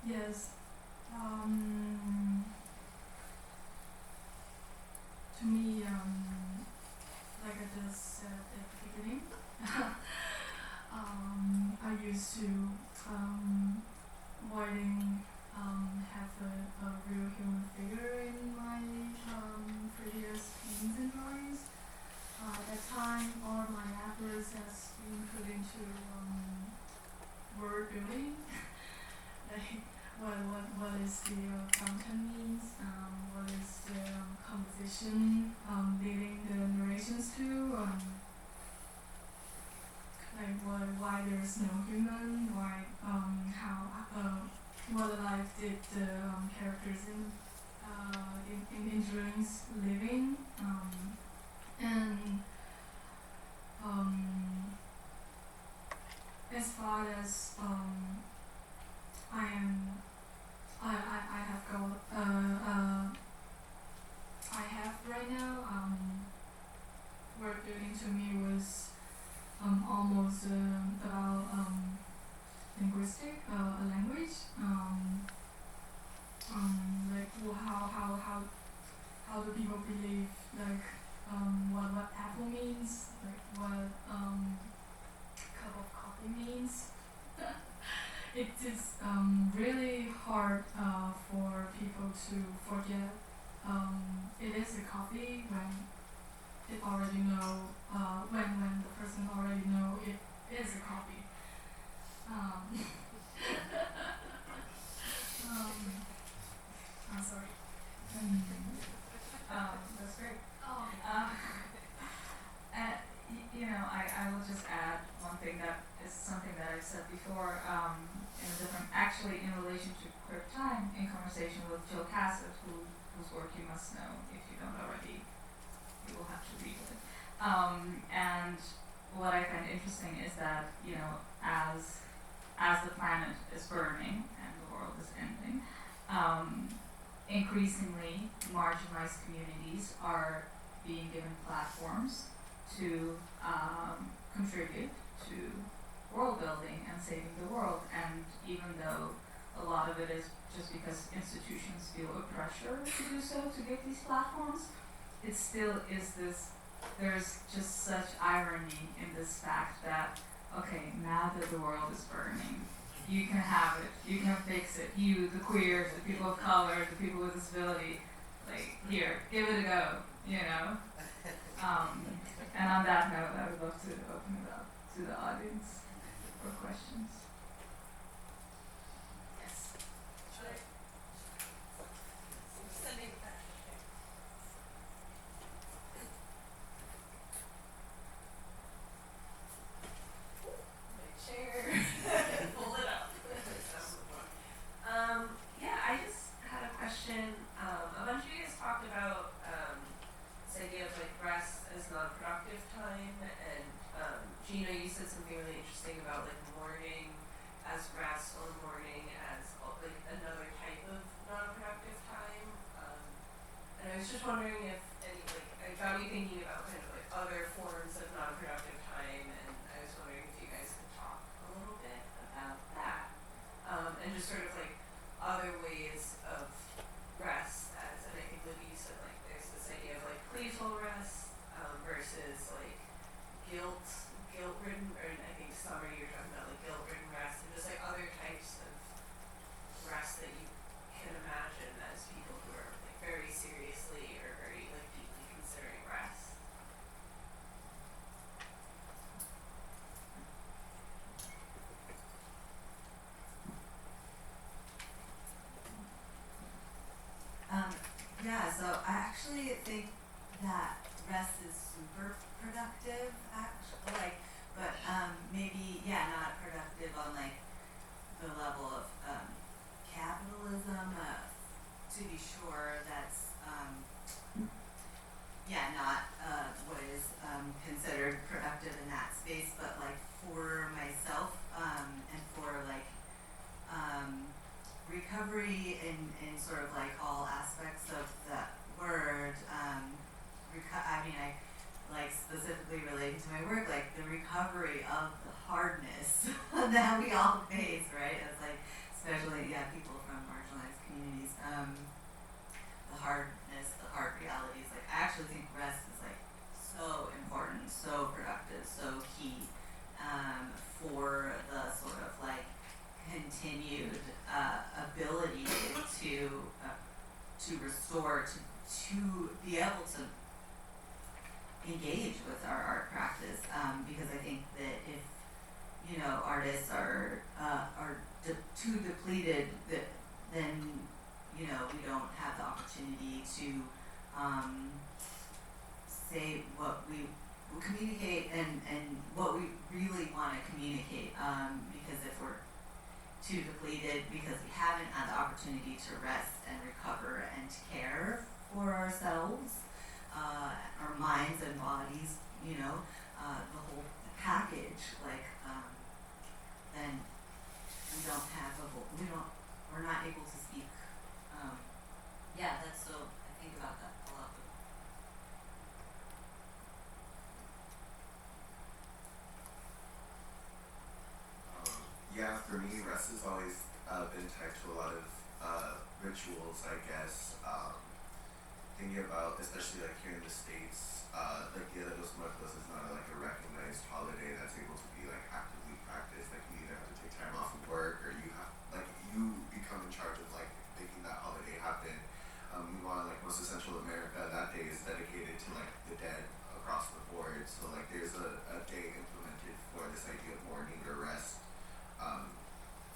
Yes. To me, like I just said at the beginning, I used to writing have a real human figure in my previous paintings and drawings. At that time, all my efforts has been put into word building. What is the content means, what is the composition leading the narrations to, why there's no human, why what life did the characters in drawings living, and as far as I have right now, word building to me was almost about linguistic, a language, how do people believe, what apple means, what cup of coffee means. It is really hard for people to forget it is a coffee when it already know when the person already know it is a coffee. I'm sorry. That's great. I will just add one thing that is something that I've said before, in relation to Quick Time, in conversation with Jill Cassett, whose work you must know if you don't already. You will have to read it. And what I find interesting is that, as the planet is burning and the world is ending, increasingly marginalized communities are being given platforms to contribute to world building and saving the world. And even though a lot of it is just because institutions feel a pressure to do so, to get these platforms, it still is there's just such irony in this fact that, okay, now that the world is burning, you can have it, you can fix it. You, the queers, the people of color, the people with disability, like, here, give it a go, you know? And on that note, I would love to open it up to the audience for questions. Yes. Should I? Sending that. My chair. Pull it up. Yeah, I just had a question. A bunch of you guys talked about this idea of like rest as non-productive time, and Gino, you said something really interesting about like mourning as rest or mourning as like another type of non-productive time. And I was just wondering if any it got me thinking about kind of like other forms of non-productive time, and I was wondering if you guys could talk a little bit about that, and just sort of like other ways of rest as, and I think Libby said like there's this idea of like playful rest versus like guilt-ridden, or I think Summer you were talking about like guilt-ridden rest, and just like other types of rest that you can imagine as people who are like very seriously or very like deeply considering rest. Yeah, so I actually think that rest is super productive, but maybe, not productive on like the level of capitalism, to be sure. That's not what is considered productive in that space, but like for myself, and for like recovery in sort of like all aspects of that word, I like specifically relating to my work, like the recovery of the hardness that we all face, right? As like, especially, people from marginalized communities, the hardness, the hard realities. Like, I actually think rest is like so important, so productive, so key, for the sort of like continued ability to restore, to be able to engage with our art practice, because I think that if artists are too depleted, then we don't have the opportunity to say what we communicate and what we really want to communicate, because if we're too depleted because we haven't had the opportunity to rest and recover and to care for ourselves, our minds and bodies, the whole package, then we don't have we're not able to speak. That's so, I think about that a lot. For me, rest has always been tied to a lot of rituals, I guess. Thinking about, especially like here in the States, like Dia de los Muertos is not like a recognized holiday that's able to be like actively practiced. Like you either have to take time off of work, or you become in charge of like making that holiday happen. Meanwhile, like most of Central America, that day is dedicated to like the dead across the board. So like there's a day implemented for this idea of mourning or rest,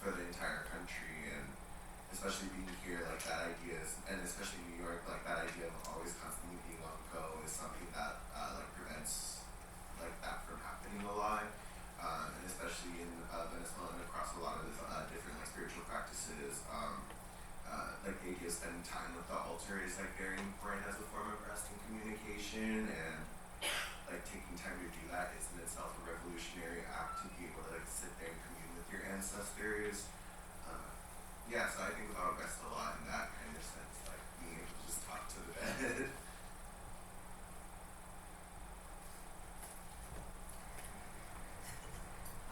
for the entire country, and especially being here, like that idea is, and especially in New York, like that idea of always constantly being on go is something that like prevents like that from happening a lot, and especially in Venezuela and across a lot of different like spiritual practices, like the idea of spending time with the altar is like very important as a form of rest and communication, and like taking time to do that is in itself a revolutionary act to be able to like sit there and commune with your ancestors. So I think about rest a lot in that kind of sense, like being able to just talk to the dead.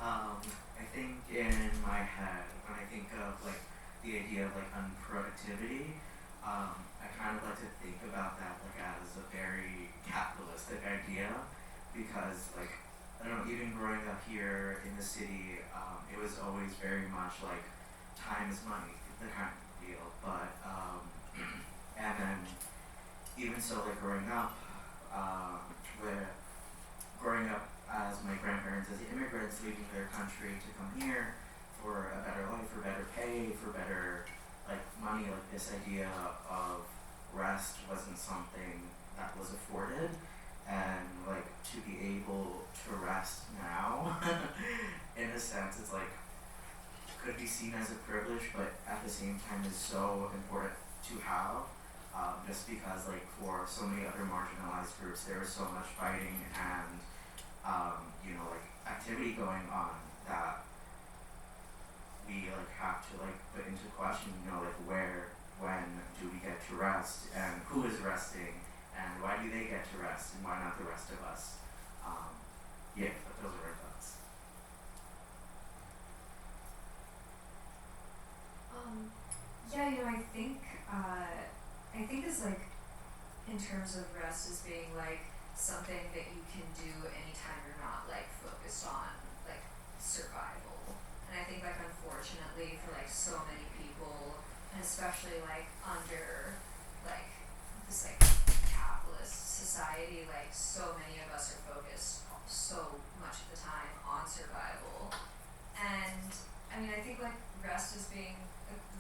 I think in my head, when I think of like the idea of like unproductivity, I kind of like to think about that like as a very capitalistic idea, because like I don't know, even growing up here in the city, it was always very much like time is money, the kind of deal. But and then even so, like growing up as my grandparents as immigrants leaving their country to come here for a better life, for better pay, for better like money, like this idea of rest wasn't something that was afforded, and like to be able to rest now in a sense it's like could be seen as a privilege, but at the same time is so important to have, just because like for so many other marginalized groups there is so much fighting and you know, like activity going on that we like have to like put into question, you know, like where, when do we get to rest, and who is resting, and why do they get to rest, and why not the rest of us? Yeah, but those are our thoughts. Yeah, you know, I think it's like in terms of rest as being like something that you can do anytime you're not like focused on like survival. And I think like unfortunately for like so many people, and especially like under like this like capitalist society, like so many of us are focused so much of the time on survival. And I mean, I think like rest is being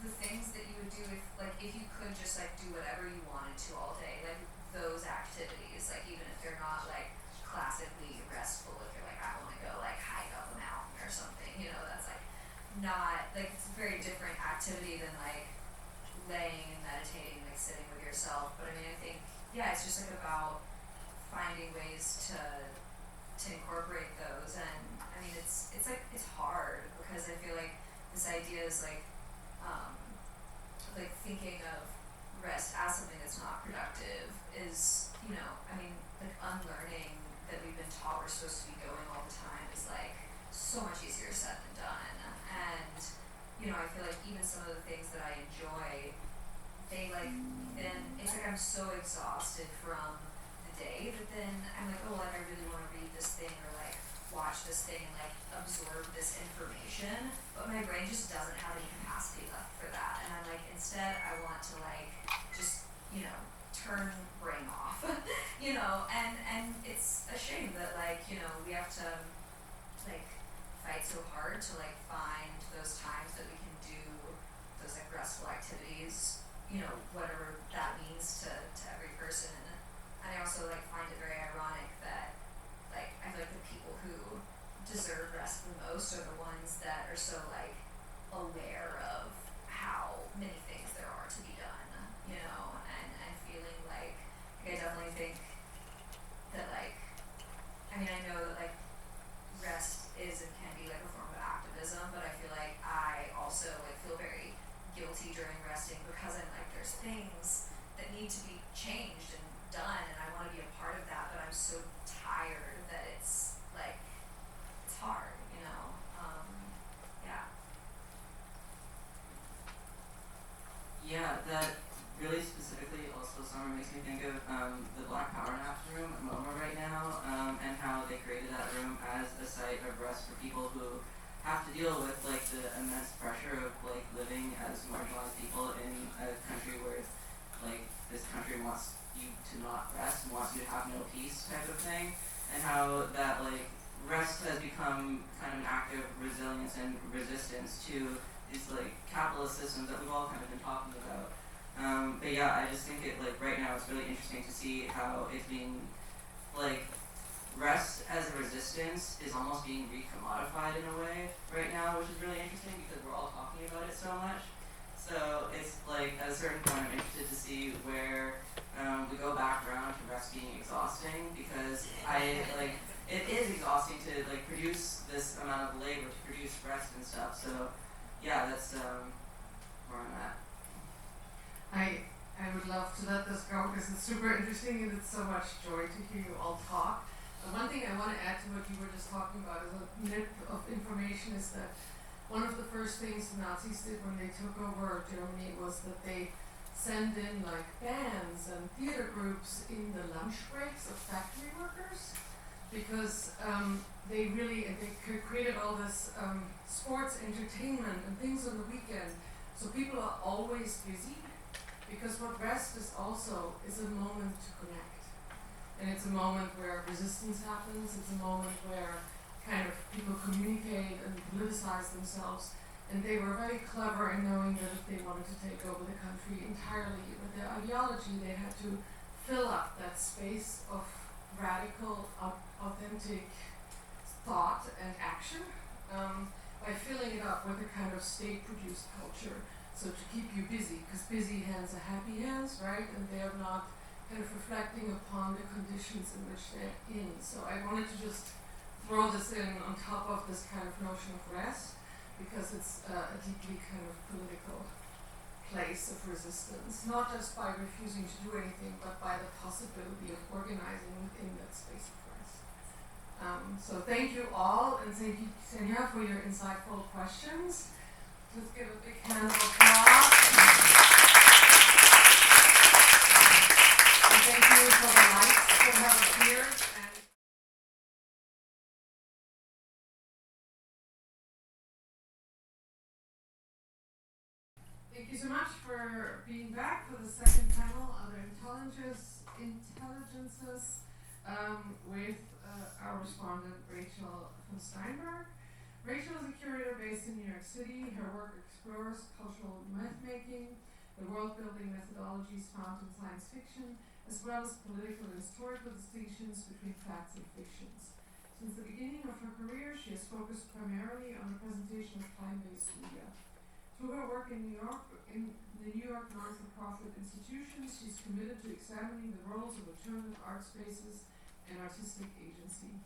the things that you would do if you could just like do whatever you wanted to all day, like those activities, like even if they're not like classically restful, if you're like I want to go like hike up a mountain or something, you know, that's like not like it's a very different activity than like laying and meditating, like sitting with yourself. But I mean, I think yeah, it's just like about finding ways to incorporate those. And I mean, it's like it's hard because I feel like this idea is like thinking of rest as something that's not productive is, you know, I mean, like unlearning that we've been taught we're supposed to be going all the time is like so much easier said than done. And, you know, I feel like even some of the things that I enjoy, they like, then it's like I'm so exhausted from the day that then I'm like, oh, like I really want to read this thing or like watch this thing and like absorb this information, but my brain just doesn't have any capacity left for that. And I'm like, instead I want to like just, you know, turn brain off, you know, and it's a shame that like, you know, we have to like fight so hard to like find those times that we can do those like restful activities, you know, whatever that means to every person. And I also like find it very ironic that like I feel like the people who deserve rest the most are the ones that are so like aware of how many things there are to be done, you know, and feeling like I definitely think that like I mean I know that like rest is and can be like a form of activism, but I feel like I also like feel very guilty during resting because I'm like there's things that need to be changed and done and I want to be a part of that, but I'm so tired that it's like it's hard, you know. Yeah, that really specifically also summer makes me think of the Black Power Naps room at MoMA right now, and how they created that room as a site of rest for people who have to deal with like the immense pressure of like living as marginalized people in a country where like this country wants you to not rest and wants you to have no peace type of thing, and how that like rest has become kind of an act of resilience and resistance to these like capitalist systems that we've all kind of been talking about. But yeah, I just think it like right now it's really interesting to see how it's being like rest as a resistance is almost being recommodified in a way right now, which is really interesting because we're all talking about it so much. So it's like at a certain point I'm interested to see where we go back around to rest being exhausting, because I like it is exhausting to like produce this amount of labor to produce rest and stuff. So yeah, that's where I'm at. I would love to let this go because it's super interesting and it's so much joy to hear you all talk. One thing I want to add to what you were just talking about as a nip of information is that one of the first things the Nazis did when they took over Germany was that they send in like bands and theater groups in the lunch breaks of factory workers because they created all this sports entertainment and things on the weekend. So people are always busy, because what rest is also is a moment to connect. And it's a moment where resistance happens, it's a moment where kind of people communicate and politicize themselves. And they were very clever in knowing that if they wanted to take over the country entirely with their ideology, they had to fill up that space of radical, authentic thought and action by filling it up with a kind of state-produced culture. So to keep you busy, because busy hands are happy hands, right? And they are not kind of reflecting upon the conditions in which they're in. So I wanted to just throw this in on top of this kind of notion of rest, because it's a deeply kind of political place of resistance, not just by refusing to do anything, but by the possibility of organizing within that space of rest. So thank you all, and thank you, Ksenia, for your insightful questions. Let's give a big hand of applause. And thank you for the lights that have appeared. Thank you so much for being back for the second panel, Other Intelligences, with our respondent, Rachel from Steinberg. Rachel is a curator based in New York City. Her work explores cultural myth-making, the world-building methodologies found in science fiction, as well as political and historical distinctions between facts and fictions. Since the beginning of her career, she has focused primarily on the presentation of time-based media. Through her work in New York, in the New York non-for-profit institutions, she's committed to examining the roles of alternative art spaces and artistic agency.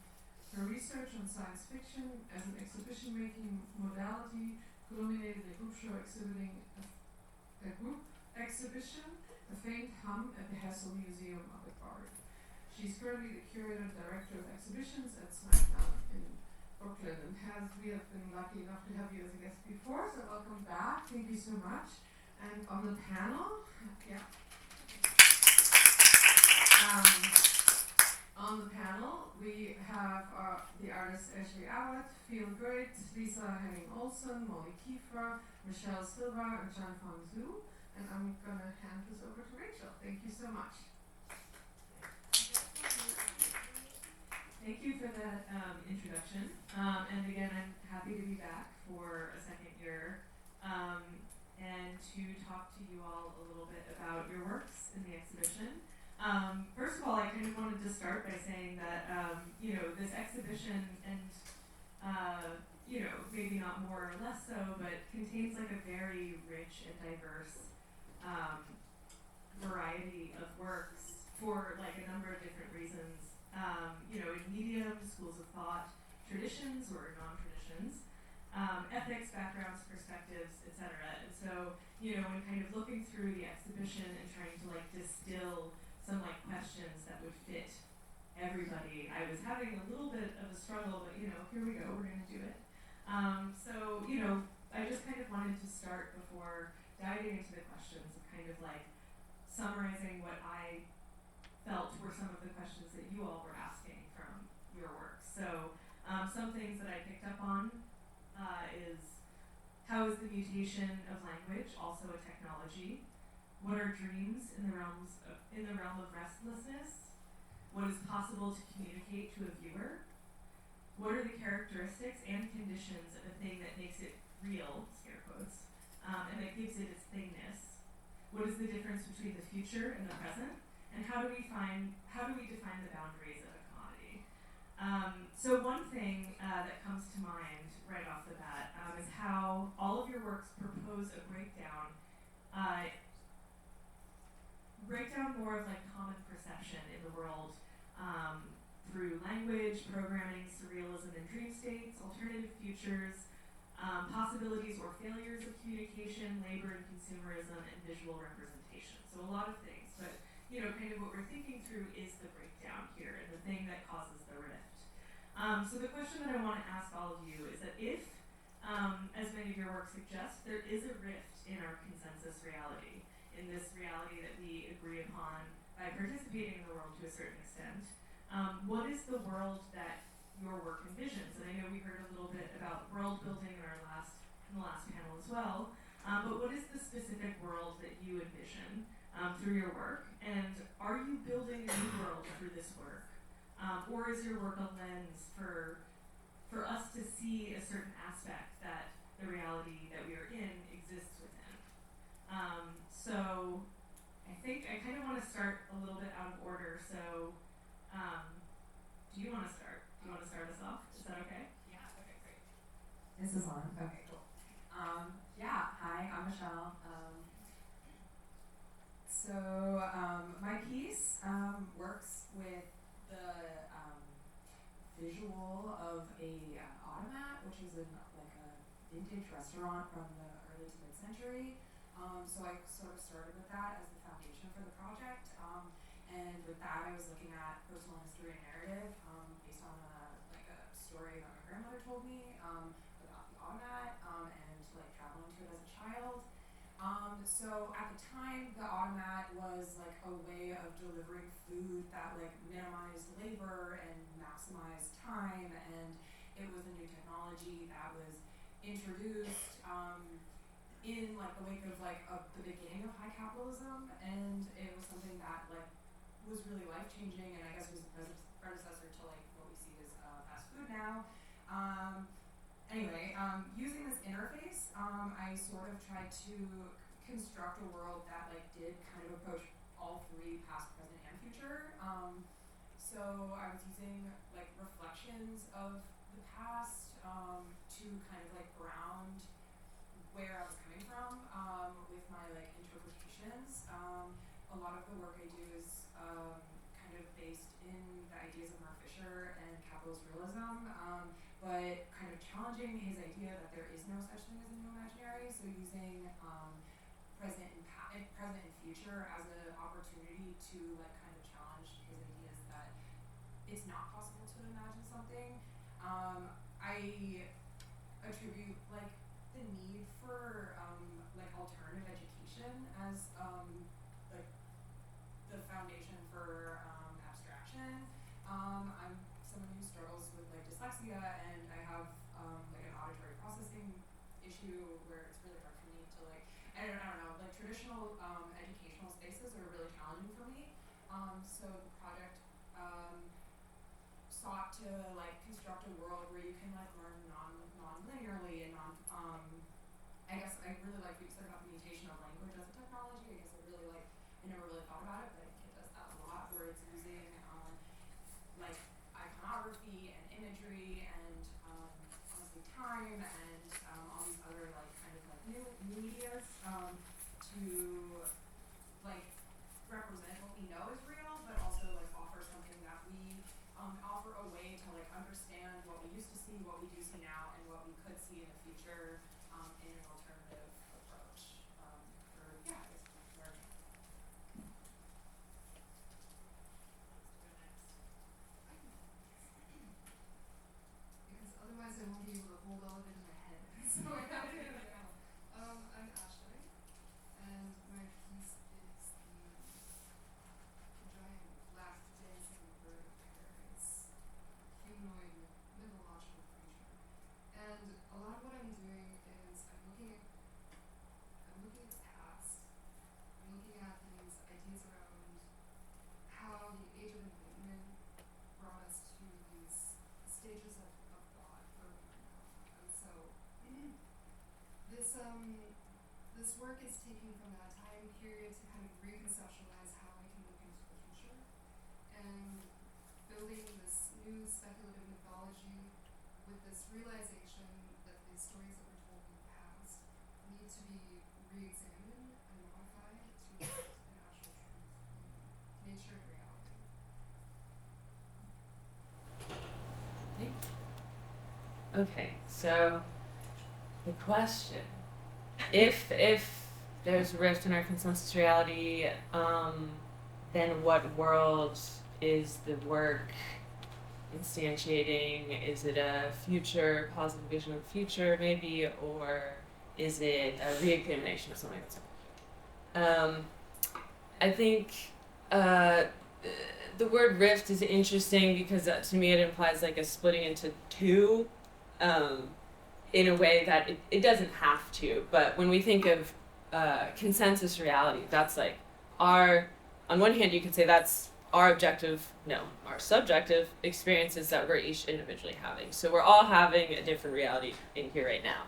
Her research on science fiction as an exhibition-making modality culminated in a group exhibition, A Faint Hum, at the Hessel Museum of Art. She's currently the curator and director of exhibitions at Smithtown in Brooklyn, and we have been lucky enough to have you as a guest before, so welcome back. Thank you so much. And on the panel, on the panel, we have the artists Ashleigh, Fiel, Lisa Henning-Olsen, Molly Kiefer, Michelle Silva, and Xianfan. And I'm going to hand this over to Rachel. Thank you so much. Thank you for that introduction. And again, I'm happy to be back for a second year and to talk to you all a little bit about your works in the exhibition. First of all, I kind of wanted to start by saying that, this exhibition and, maybe not more or less so, but contains like a very rich and diverse variety of works for like a number of different reasons. In mediums, schools of thought, traditions or non-traditions, ethics, backgrounds, perspectives, etc. And so, when kind of looking through the exhibition and trying to like distill some like questions that would fit everybody, I was having a little bit of a struggle, but here we go, we're gonna do it. I just kind of wanted to start before diving into the questions of kind of like summarizing what I felt were some of the questions that you all were asking from your work. So some things that I picked up on is how is the mutation of language also a technology? What are dreams in the realm of restlessness? What is possible to communicate to a viewer? What are the characteristics and conditions of a thing that makes it real, scare quotes, and that gives it its thingness? What is the difference between the future and the present? And how do we define the boundaries of a commodity? So one thing that comes to mind right off the bat is how all of your works propose a breakdown more of like common perception in the world through language, programming, surrealism and dream states, alternative futures, possibilities or failures of communication, labor and consumerism, and visual representation. So a lot of things, but kind of what we're thinking through is the breakdown here and the thing that causes the rift. So the question that I want to ask all of you is that if, as many of your work suggests, there is a rift in our consensus reality, in this reality that we agree upon by participating in the world to a certain extent, what is the world that your work envisions? And I know we heard a little bit about world building in the last panel as well, but what is the specific world that you envision through your work? And are you building a new world through this work? Or is your work a lens for us to see a certain aspect that the reality that we are in exists within? So I think I kind of want to start a little bit out of order. So do you want to start? Do you want to start us off? Is that okay? Yeah, okay, great. This is on. Okay, cool. Yeah, hi, I'm Michelle. My piece works with the visual of a automat, which is in like a vintage restaurant from the early to mid-century. So I sort of started with that as the foundation for the project. And with that, I was looking at personal history and narrative based on a story that my grandmother told me about the automat and like traveling to it as a child. So at the time, the automat was like a way of delivering food that like minimized labor and maximized time, and it was a new technology that was introduced in like the wake of the beginning of high capitalism, and it was something that like was really life changing, and I guess was a predecessor to like what we see as fast food now. Anyway, using this interface, I sort of tried to construct a world that like did kind of approach all three, past, present, and future. So I was using like reflections of the past to kind of like ground where I was coming from with my like interpretations. A lot of the work I do is kind of based in the ideas of Mark Fisher and capitalist realism, but kind of challenging his idea that there is no such thing as a new imaginary. So using present and future as an opportunity to like kind of challenge his ideas that it's not possible to imagine something. I attribute like the need for like alternative education as like the foundation for abstraction. I'm someone who struggles with like dyslexia, and I have like an auditory processing issue where it's really hard for me to like I don't know, like traditional educational spaces are really challenging for me. So the project sought to like construct a world where you can like learn non-linearly and I guess I really like what you said about the mutation of language as a technology. I never really thought about it, but I think it does that a lot, where it's using like iconography and imagery and honestly time and all these other like kind of like new medias to like represent what we know is real, but also like offer something that we offer a way to like understand what we used to see, what we do see now, and what we could see in the future in an alternative approach for I guess learning. Because otherwise I won't be able to hold all of it in my head. So I have to do it now. I'm Ashleigh, and my piece is the giant black dancing bird parrots, humanoid mythological creature. And a lot of what I'm doing is I'm looking at the past. I'm looking at these ideas around how the Age of Enlightenment brought us to these stages of thought where we are now. And so this work is taking from that time period to kind of reconceptualize how we can look into the future and building this new speculative mythology with this realization that the stories that were told in the past need to be re-examined and modified to reflect an actual truth in nature and reality. Okay, so the question: if there's a rift in our consensus reality, then what world is the work instantiating? Is it a future, positive vision of the future, maybe, or is it a re-examination of something that's I think the word rift is interesting because to me it implies like a splitting into two, in a way that it doesn't have to. But when we think of consensus reality, that's like on one hand you could say that's our subjective experiences that we're each individually having. So we're all having a different reality in here right now.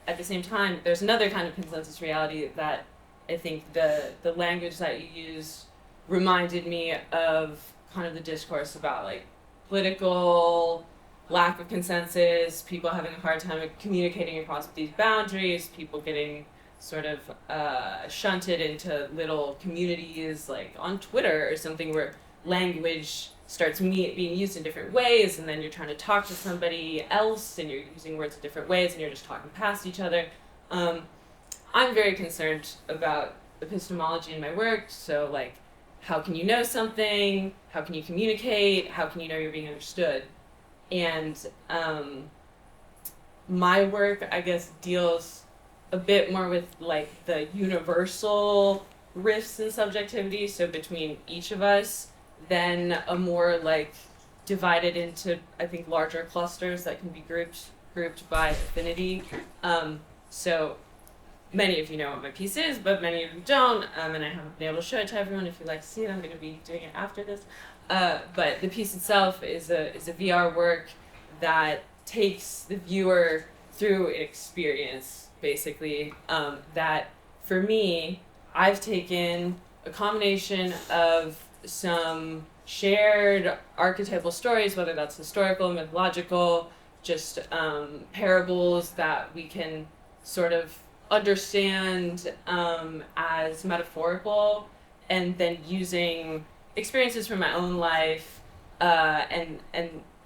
At the same time, there's another kind of consensus reality that I think the language that you used reminded me of kind of the discourse about like political lack of consensus, people having a hard time communicating across these boundaries, people getting sort of shunted into little communities like on Twitter or something where language starts being used in different ways, and then you're trying to talk to somebody else and you're using words in different ways and you're just talking past each other. I'm very concerned about epistemology in my work, so like how can you know something, how can you communicate, how can you know you're being understood? And my work, I guess, deals a bit more with like the universal rifts in subjectivity, so between each of us, than a more like divided into, I think, larger clusters that can be grouped by affinity. So many of you know what my piece is, but many of you don't, and I haven't been able to show it to everyone. If you'd like to see it, I'm going to be doing it after this. But the piece itself is a VR work that takes the viewer through an experience, basically, that for me, I've taken a combination of some shared archetypal stories, whether that's historical, mythological, just parables that we can sort of understand as metaphorical, and then using experiences from my own life, and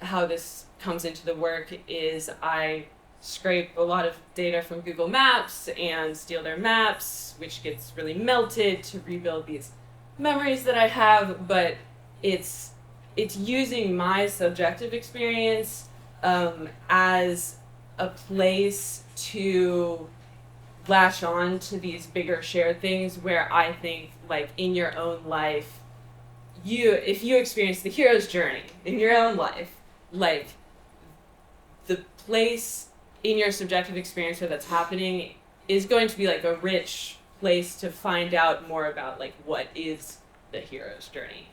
how this comes into the work is I scrape a lot of data from Google Maps and steal their maps, which gets really melted to rebuild these memories that I have, but it's using my subjective experience as a place to latch on to these bigger shared things where I think, like, in your own life, if you experience the hero's journey in your own life, like, the place in your subjective experience where that's happening is going to be like a rich place to find out more about like what is the hero's journey.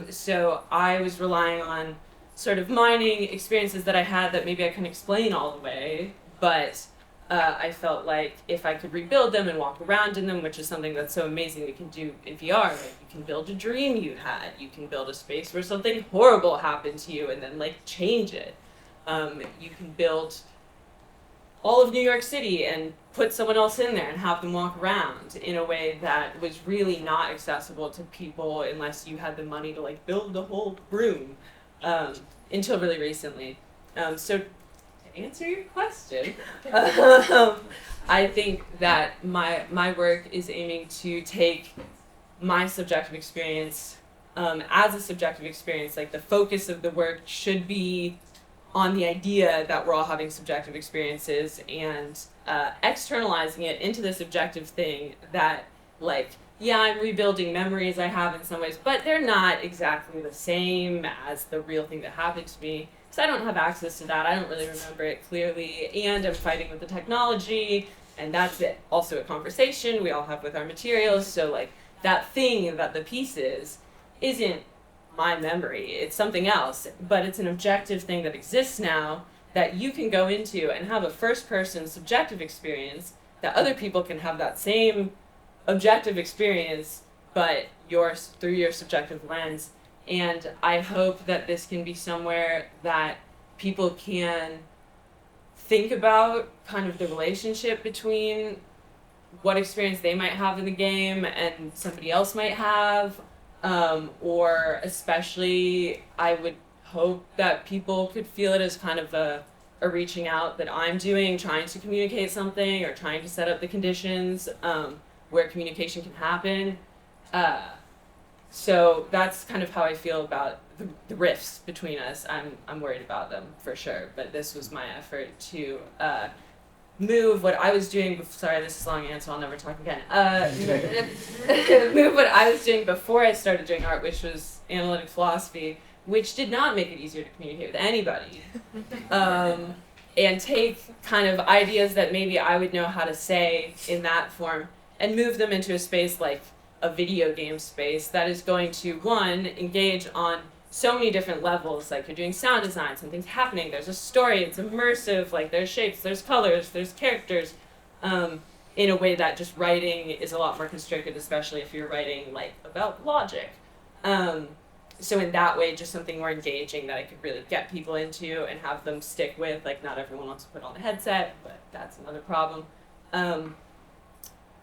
So I was relying on sort of mining experiences that I had that maybe I couldn't explain all the way, but I felt like if I could rebuild them and walk around in them, which is something that's so amazing we can do in VR, like you can build a dream you had, you can build a space where something horrible happened to you and then like change it. You can build all of New York City and put someone else in there and have them walk around in a way that was really not accessible to people unless you had the money to like build the whole room, until really recently. So to answer your question, I think that my work is aiming to take my subjective experience as a subjective experience. Like the focus of the work should be on the idea that we're all having subjective experiences and externalizing it into this objective thing that, like, yeah, I'm rebuilding memories I have in some ways, but they're not exactly the same as the real thing that happened to me. So I don't have access to that. I don't really remember it clearly, and I'm fighting with the technology, and that's also a conversation we all have with our materials. So, like, that thing that the piece isn't my memory, it's something else, but it's an objective thing that exists now that you can go into and have a first-person subjective experience that other people can have that same objective experience, but through your subjective lens. And I hope that this can be somewhere that people can think about kind of the relationship between what experience they might have in the game and somebody else might have. Or especially, I would hope that people could feel it as kind of a reaching out that I'm doing, trying to communicate something or trying to set up the conditions where communication can happen. So that's kind of how I feel about the rifts between us. I'm worried about them for sure, but this was my effort to move what I was doing. Sorry, this is a long answer. I'll never talk again. Move what I was doing before I started doing art, which was analytic philosophy, which did not make it easier to communicate with anybody. And take kind of ideas that maybe I would know how to say in that form and move them into a space like a video game space that is going to, one, engage on so many different levels. Like you're doing sound design, something's happening, there's a story, it's immersive, like there's shapes, there's colors, there's characters, in a way that just writing is a lot more constricted, especially if you're writing like about logic. So in that way, just something more engaging that I could really get people into and have them stick with. Like not everyone wants to put on a headset, but that's another problem.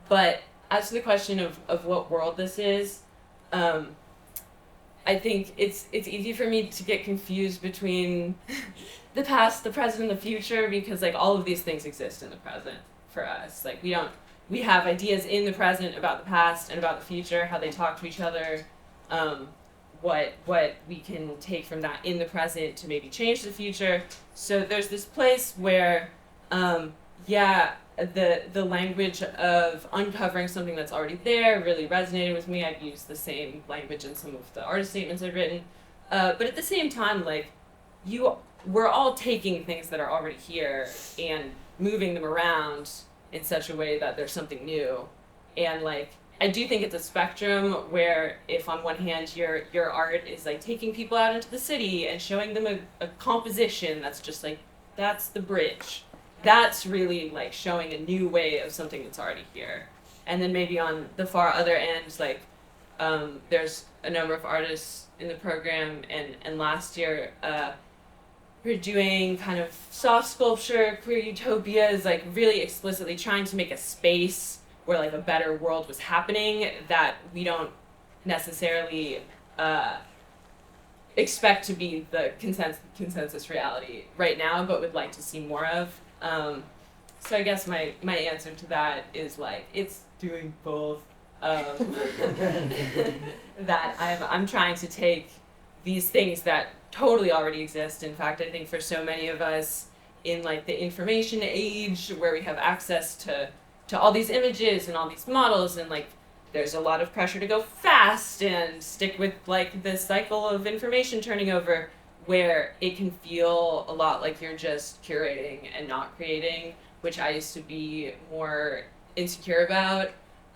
But as to the question of what world this is, I think it's easy for me to get confused between the past, the present, and the future, because like all of these things exist in the present for us. Like we have ideas in the present about the past and about the future, how they talk to each other, what we can take from that in the present to maybe change the future. So there's this place where, the language of uncovering something that's already there really resonated with me. I've used the same language in some of the artist statements I've written. But at the same time, like, we're all taking things that are already here and moving them around in such a way that there's something new. And, like, I do think it's a spectrum where if on one hand your art is, like, taking people out into the city and showing them a composition that's just, like, that's the bridge. That's really like showing a new way of something that's already here. And then maybe on the far other end, like there's a number of artists in the program, and last year we're doing kind of soft sculpture, queer utopias, like really explicitly trying to make a space where like a better world was happening that we don't necessarily expect to be the consensus reality right now, but would like to see more of. So I guess my answer to that is like it's doing both. That I'm trying to take these things that totally already exist. In fact, I think for so many of us in like the information age where we have access to all these images and all these models, and like there's a lot of pressure to go fast and stick with like the cycle of information turning over, where it can feel a lot like you're just curating and not creating, which I used to be more insecure about.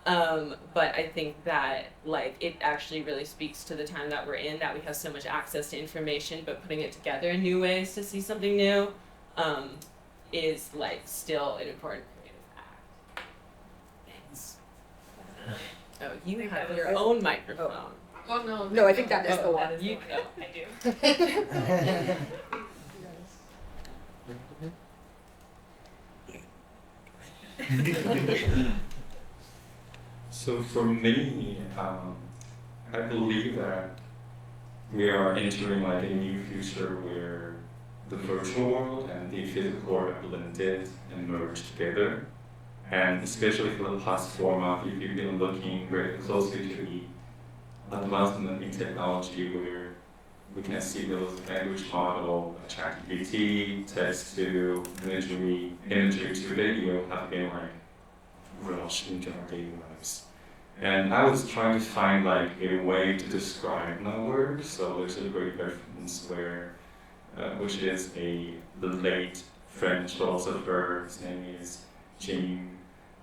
But I think that like it actually really speaks to the time that we're in, that we have so much access to information, but putting it together in new ways to see something new is like still an important creative act. Thanks. Oh, you have your own microphone. Oh, no. No, I think that is the one. You know, I do. So for me, I believe that we are entering like a new future where the virtual world and the physical world are blended and merged together. And especially for the past 4 months, if you've been looking very closely to the advancement in technology, where we can see those language model, ChatGPT, text to imagery to video have been like rushed into our daily lives. And I was trying to find like a way to describe my work. So there's a great reference where, which is the late French philosopher. His name is Jean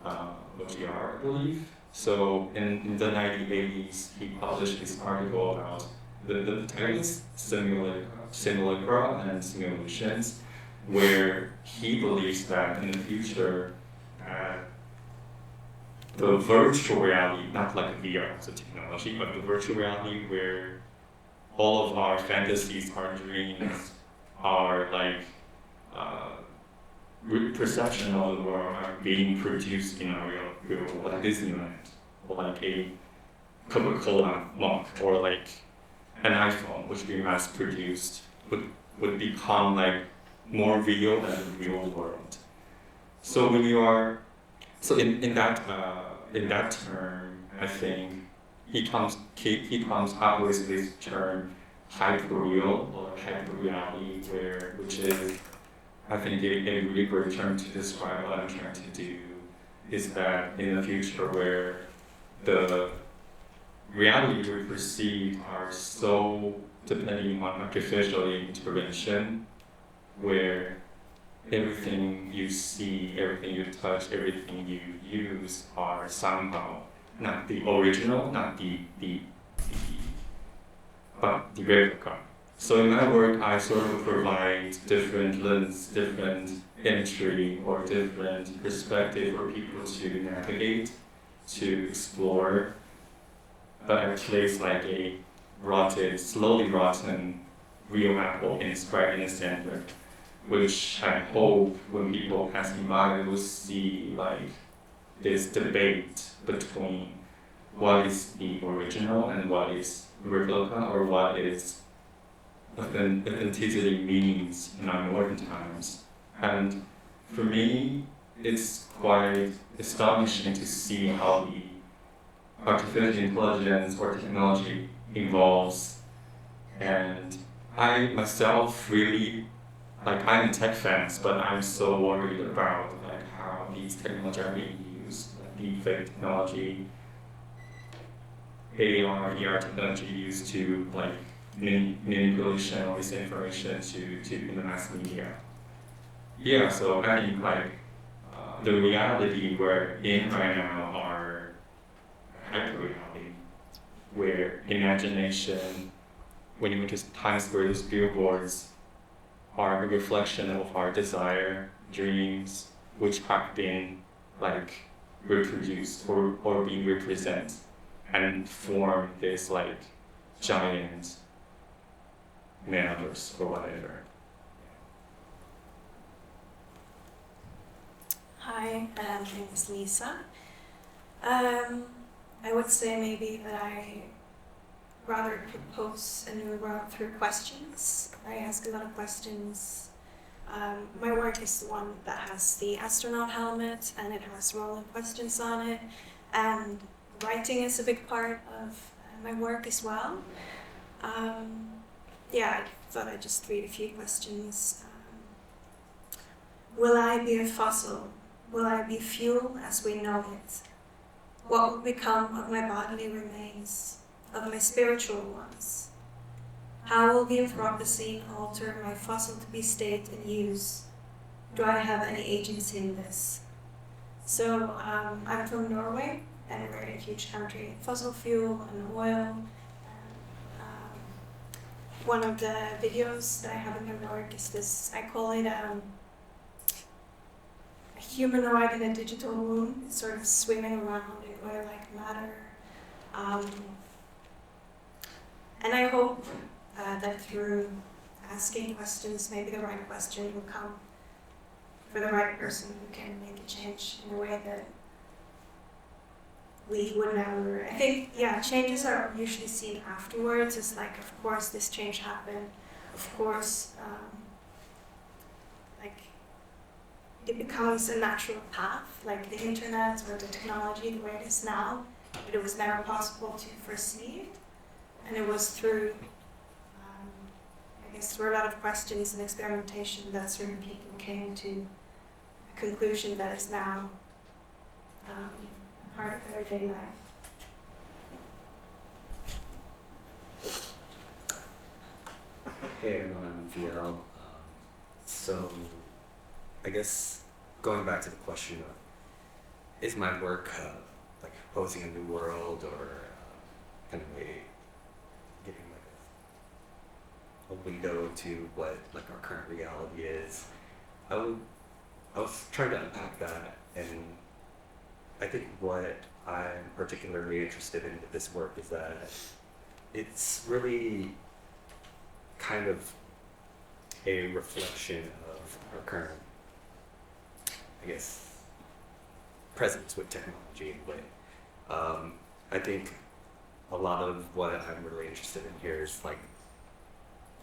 Baudrillard, I believe. So in the 1980s, he published this article about the times simulacra and simulations, where he believes that in the future, the virtual reality, not like VR as a technology, but the virtual reality where all of our fantasies, our dreams, our like perception of the world are being produced in our real world, like Disneyland, or like a Coca-Cola mug, or like an iPhone, which we mass-produced, would become like more real than the real world. So when you are, so in that term, I think he comes up with this term hyperreal or hyperreality, which is I think a really great term to describe what I'm trying to do is that in the future where the reality we perceive are so depending on artificial intervention, where everything you see, everything you touch, everything you use are somehow not the original, not but the replica. So in my work, I sort of provide different lens, different imagery, or different perspective for people to navigate, to explore. But I place like a rotted, slowly rotten real apple in the center, which I hope when people passing by will see like this debate between what is the original and what is replica, or what is authenticity means in our modern times. And for me, it's quite astonishing to see how the artificial intelligence or technology evolves. And I myself really, like, I'm a tech fan, but I'm so worried about like how these technologies are being used, like deepfake technology, AR, VR technology used to like manipulation or misinformation to in the mass media. Yeah, so I think like the reality we're in right now are hyper-reality, where imagination, when you went to Times Square, those billboards are a reflection of our desire, dreams, which have been like reproduced or being represented and form this like giant metaverse or whatever. Hi, my name is Lisa. I would say maybe that I rather propose a new route through questions. I ask a lot of questions. My work is the one that has the astronaut helmet, and it has rolling questions on it. And writing is a big part of my work as well. Yeah, I thought I'd just read a few questions. Will I be a fossil? Will I be fuel as we know it? What will become of my bodily remains, of my spiritual ones? How will the Anthropocene alter my fossil-to-be state and use? Do I have any agency in this? So I'm from Norway, and we're a huge country. Fossil fuel and oil. One of the videos that I have in my work is this, I call it a humanoid in a digital room. It's sort of swimming around in oil-like matter. And I hope that through asking questions, maybe the right question will come for the right person who can make a change in a way that we would never. I think, yeah, changes are usually seen afterwards. It's like, of course, this change happened. Of course, like, it becomes a natural path, like the internet or the technology the way it is now, but it was never possible to foresee it. And it was through, I guess, through a lot of questions and experimentation that certain people came to a conclusion that is now part of everyday life. Hey everyone, I'm Fiel. So, I guess going back to the question of, is my work like posing a new world or kind of giving like a window to what like our current reality is? I was trying to unpack that, and I think what I'm particularly interested in with this work is that it's really kind of a reflection of our current, I guess, presence with technology in a way. I think a lot of what I'm really interested in here is like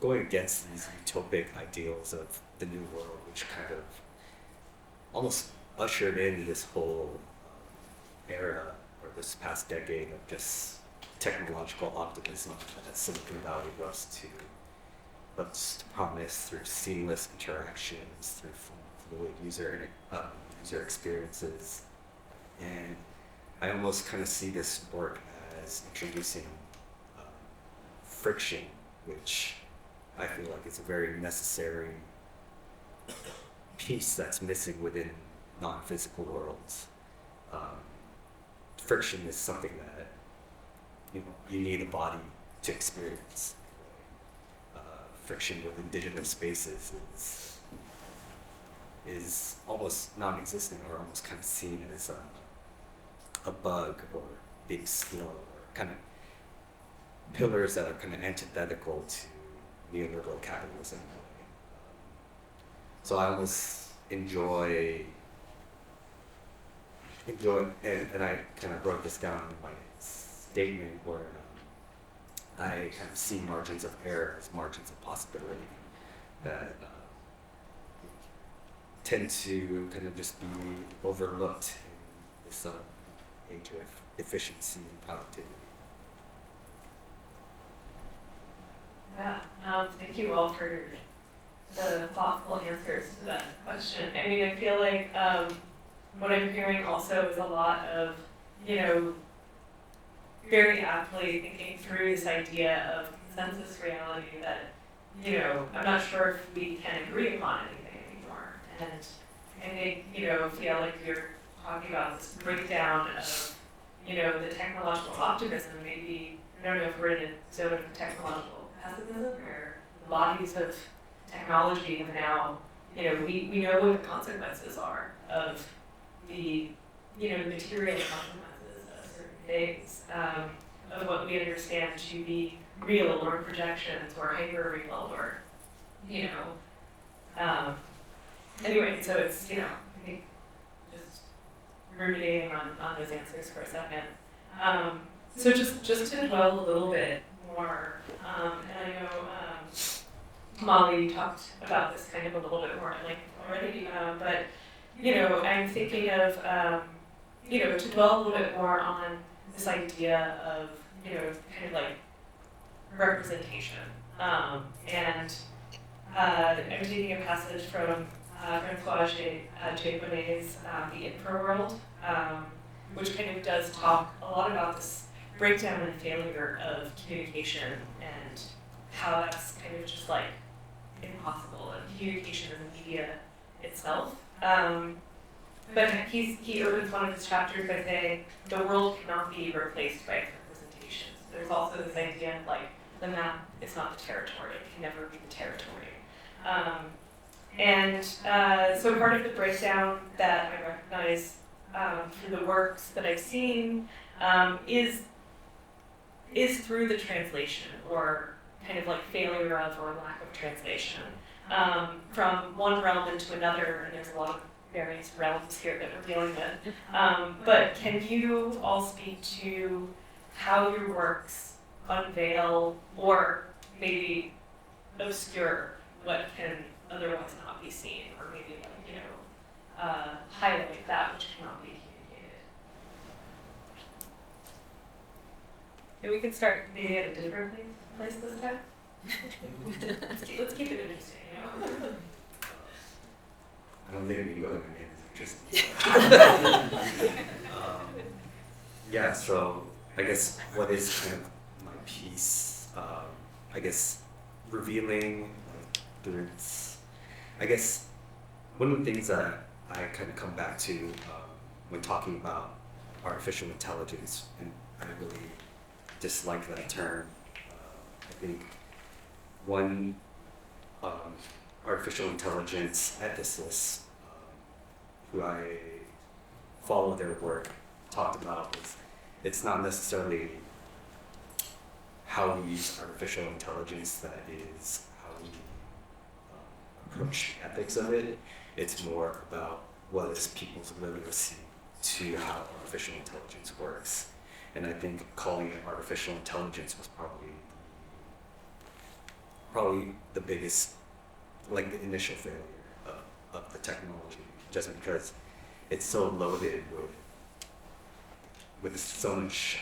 going against these utopic ideals of the new world, which kind of almost ushered in this whole era, or this past decade of just technological optimism that Silicon Valley was to but promise through seamless interactions, through fluid user experiences. And I almost kind of see this work as introducing friction, which I feel like is a very necessary piece that's missing within non-physical worlds. Friction is something that you need a body to experience. Friction with indigenous spaces is almost non-existent, or almost kind of seen as a bug or big skill, or kind of pillars that are kind of antithetical to neoliberal capitalism. So I almost enjoy, and I kind of wrote this down in my statement where I kind of see margins of error as margins of possibility that tend to kind of just be overlooked in this age of efficiency and productivity. Yeah, thank you all for the thoughtful answers to that question. I mean, I feel like what I'm hearing also is a lot of, very aptly thinking through this idea of consensus reality that, I'm not sure if we can agree upon anything anymore. And I think, feel like you're talking about this breakdown of, the technological optimism, maybe, I don't know if we're in a zone of technological pessimism or the bodies of technology have now, we know what the consequences are of the, material consequences of certain things, of what we understand to be real or projections or hyper real or, anyway, so it's, I think just ruminating on those answers for a second. So just to dwell a little bit more, and I know Molly, you talked about this kind of a little bit more at length already, but I'm thinking of to dwell a little bit more on this idea of kind of like representation, and I'm taking a passage from Francois Japonais' The Infraworld, which kind of does talk a lot about this breakdown and failure of communication and how that's kind of just like impossible, and communication in the media itself. But he opens one of his chapters by saying the world cannot be replaced by representations. There's also this idea of like the map is not the territory; it can never be the territory. So part of the breakdown that I recognize through the works that I've seen is through the translation, or kind of like failure of or lack of translation, from one realm into another, and there's a lot of various realms here that we're dealing with. But can you all speak to how your works unveil or maybe obscure what can otherwise not be seen, or maybe highlight that which cannot be communicated? And we can start maybe at a different place this time. Let's keep it interesting, I don't think we can go to my name is interesting. Yeah, so I guess what is kind of my piece, I guess revealing I guess one of the things that I kind of come back to when talking about artificial intelligence, and I really dislike that term. I think one artificial intelligence ethicist who I follow their work talked about was it's not necessarily how we use artificial intelligence that is how we approach the ethics of it. It's more about what is people's literacy to how artificial intelligence works. And I think calling it artificial intelligence was probably the biggest, like the initial failure of the technology, just because it's so loaded with so much,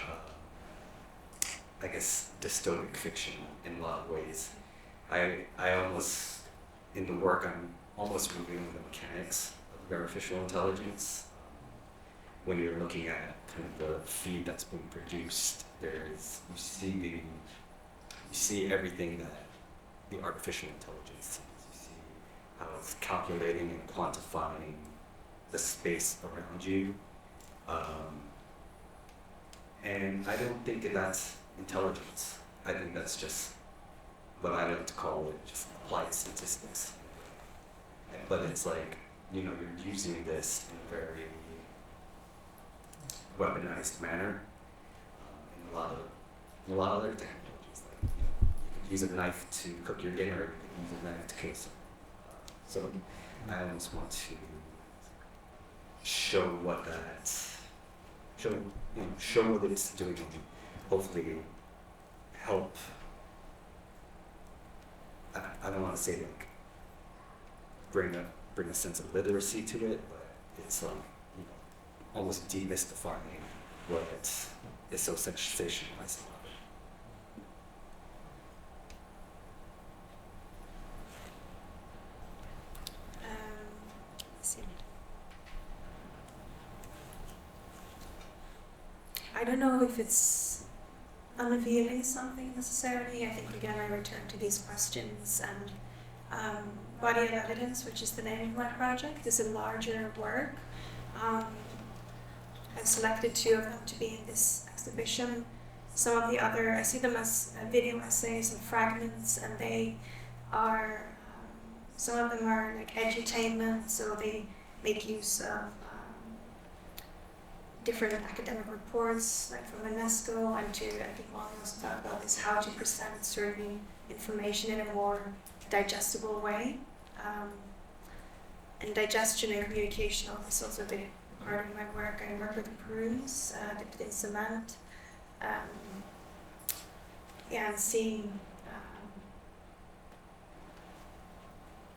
I guess, dystopic fiction in a lot of ways. I almost, in the work, I'm almost reviewing the mechanics of artificial intelligence. When you're looking at kind of the feed that's being produced, you see everything that the artificial intelligence sees. You see how it's calculating and quantifying the space around you. And I don't think that's intelligence. I think that's just what I like to call it, just applied statistics. But it's like, you're using this in a very weaponized manner in a lot of other technologies. Like, you could use a knife to cook your dinner, you could use a knife to kill someone. So I almost want to show what it's doing, and hopefully help. I don't want to say like bring a sense of literacy to it, but it's like almost demystifying what is so sensationalized about it. I don't know if it's unveiling something necessarily. I think again I return to these questions, and Body of Evidence, which is the name of my project, is a larger work. I've selected 2 of them to be in this exhibition. Some of the other, I see them as video essays and fragments, and they are, some of them are like edutainment, so they make use of different academic reports, like from UNESCO, and I think Wang also talked about this, how to present certain information in a more digestible way. And digestion and communication is also a big part of my work. I work with prunes dipped in cement. And seeing,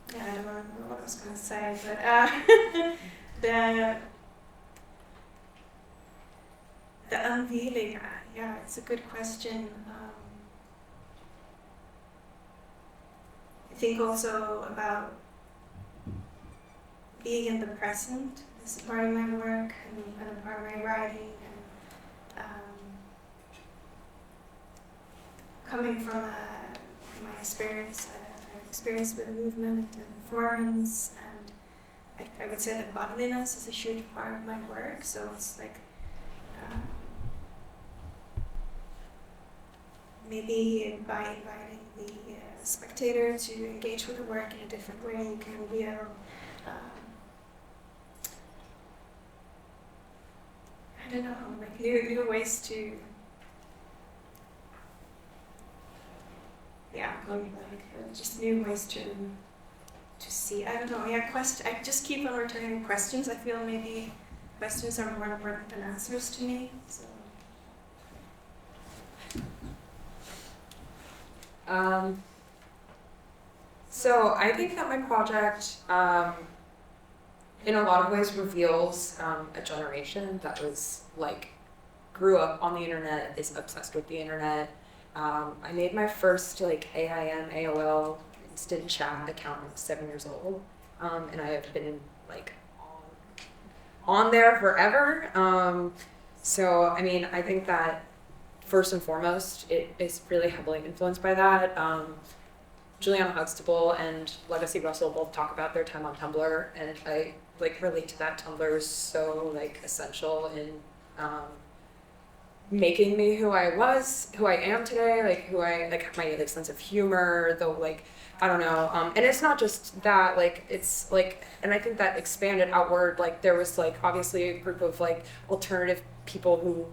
I don't remember what I was going to say, but the unveiling, it's a good question. I think also about being in the present is a part of my work and a part of my writing. And coming from my experience, I've experienced with movement and performance, and I would say that bodyliness is a huge part of my work. So it's like maybe by inviting the spectator to engage with the work in a different way, you can reveal I don't know, like new ways to just new ways to see. I don't know. I just keep on returning questions. I feel maybe questions are more important than answers to me. So I think that my project, in a lot of ways, reveals a generation that was grew up on the internet, is obsessed with the internet. I made my first AIM, AOL instant chat account when I was 7 years old, and I have been on there forever. So I mean, I think that first and foremost, it is really heavily influenced by that. Juliana Huxtable and Legacy Russell both talk about their time on Tumblr, and I relate to that. Tumblr is so essential in making me who I am today, who I my sense of humor, though I don't know. And it's not just that, it's and I think that expanded outward. There was obviously a group of alternative people who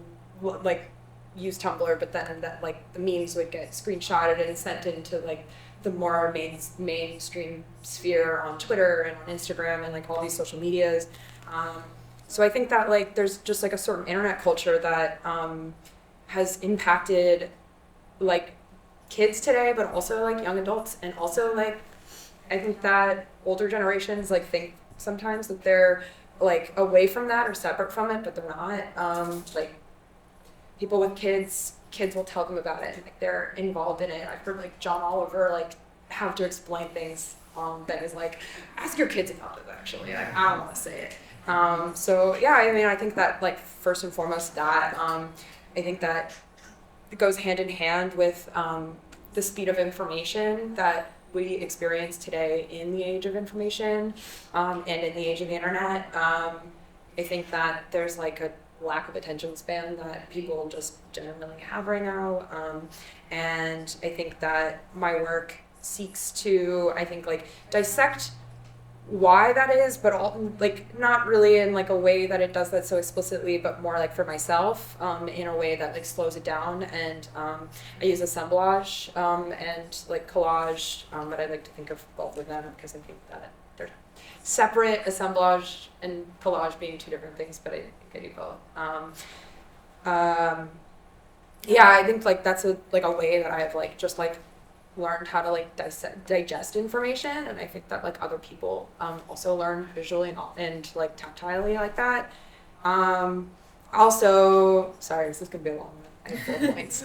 use Tumblr, but then that the memes would get screenshotted and sent into the more mainstream sphere on Twitter and on Instagram and all these social medias. So I think that there's just a certain internet culture that has impacted kids today, but also young adults, and also I think that older generations think sometimes that they're away from that or separate from it, but they're not. People with kids will tell them about it, and they're involved in it. I've heard John Oliver have to explain things that is like, ask your kids about this actually. Like, I don't want to say it. So yeah, I mean, I think that like first and foremost that I think that it goes hand in hand with the speed of information that we experience today in the age of information and in the age of the internet. I think that there's like a lack of attention span that people just generally have right now. And I think that my work seeks to, I think, like dissect why that is, but all, like not really in like a way that it does that so explicitly, but more like for myself in a way that like slows it down. And I use assemblage and like collage, but I like to think of both of them because I think that they're separate, assemblage and collage being two different things, but I think I do both. Yeah, I think like that's a way that I've like just like learned how to like digest information, and I think that like other people also learn visually and like tactilely like that. Also, sorry, this is gonna be a long one. I have 4 points.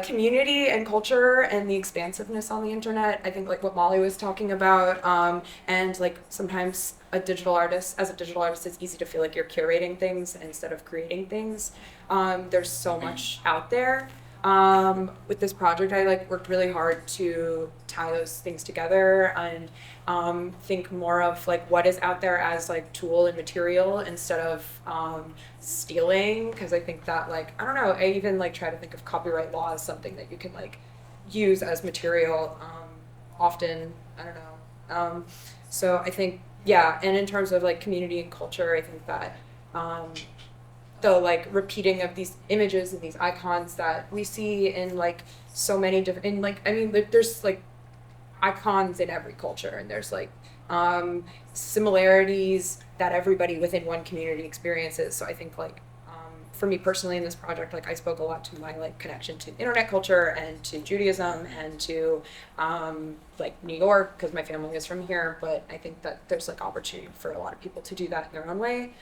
Community and culture and the expansiveness on the internet. I think like what Molly was talking about, and like sometimes as a digital artist, it's easy to feel like you're curating things instead of creating things. There's so much out there. With this project, I like worked really hard to tie those things together and think more of like what is out there as like tool and material instead of stealing, because I think that like I don't know, I even like try to think of copyright law as something that you can like use as material often. I don't know. So I think yeah, and in terms of like community and culture, I think that the like repeating of these images and these icons that we see in like so many different, in like I mean there's like icons in every culture, and there's like similarities that everybody within one community experiences. So I think like for me personally in this project, like I spoke a lot to my like connection to internet culture and to Judaism and to like New York because my family is from here, but I think that there's like opportunity for a lot of people to do that in their own way.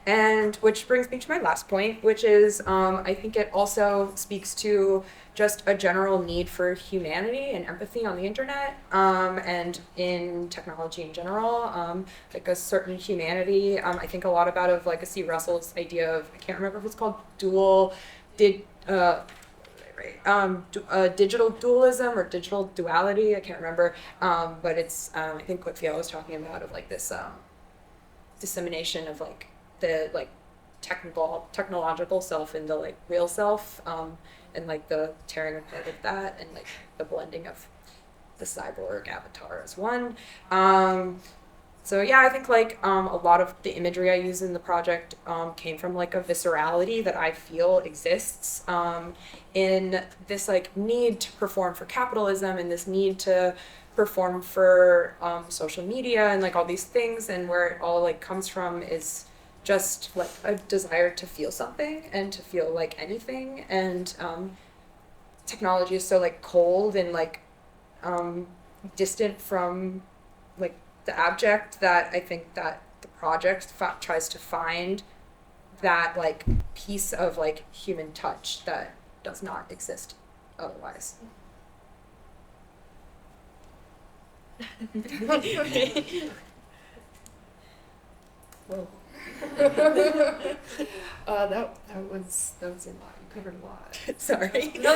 And which brings me to my last point, which is I think it also speaks to just a general need for humanity and empathy on the internet and in technology in general, like a certain humanity. I think a lot about of like a C. Russell's idea of, I can't remember if it's called digital dualism or digital duality, I can't remember, but it's I think what Fiel was talking about of like this dissemination of like the like technological self into like real self, and like the tearing apart of that and like the blending of the cyborg avatar as one. So yeah, I think like a lot of the imagery I use in the project came from like a viscerality that I feel exists in this like need to perform for capitalism and this need to perform for social media and like all these things, and where it all like comes from is just like a desire to feel something and to feel like anything. And technology is so like cold and like distant from like the abject that I think that the project tries to find that like piece of like human touch that does not exist otherwise. Whoa. that was a lot. You covered a lot. Sorry. No.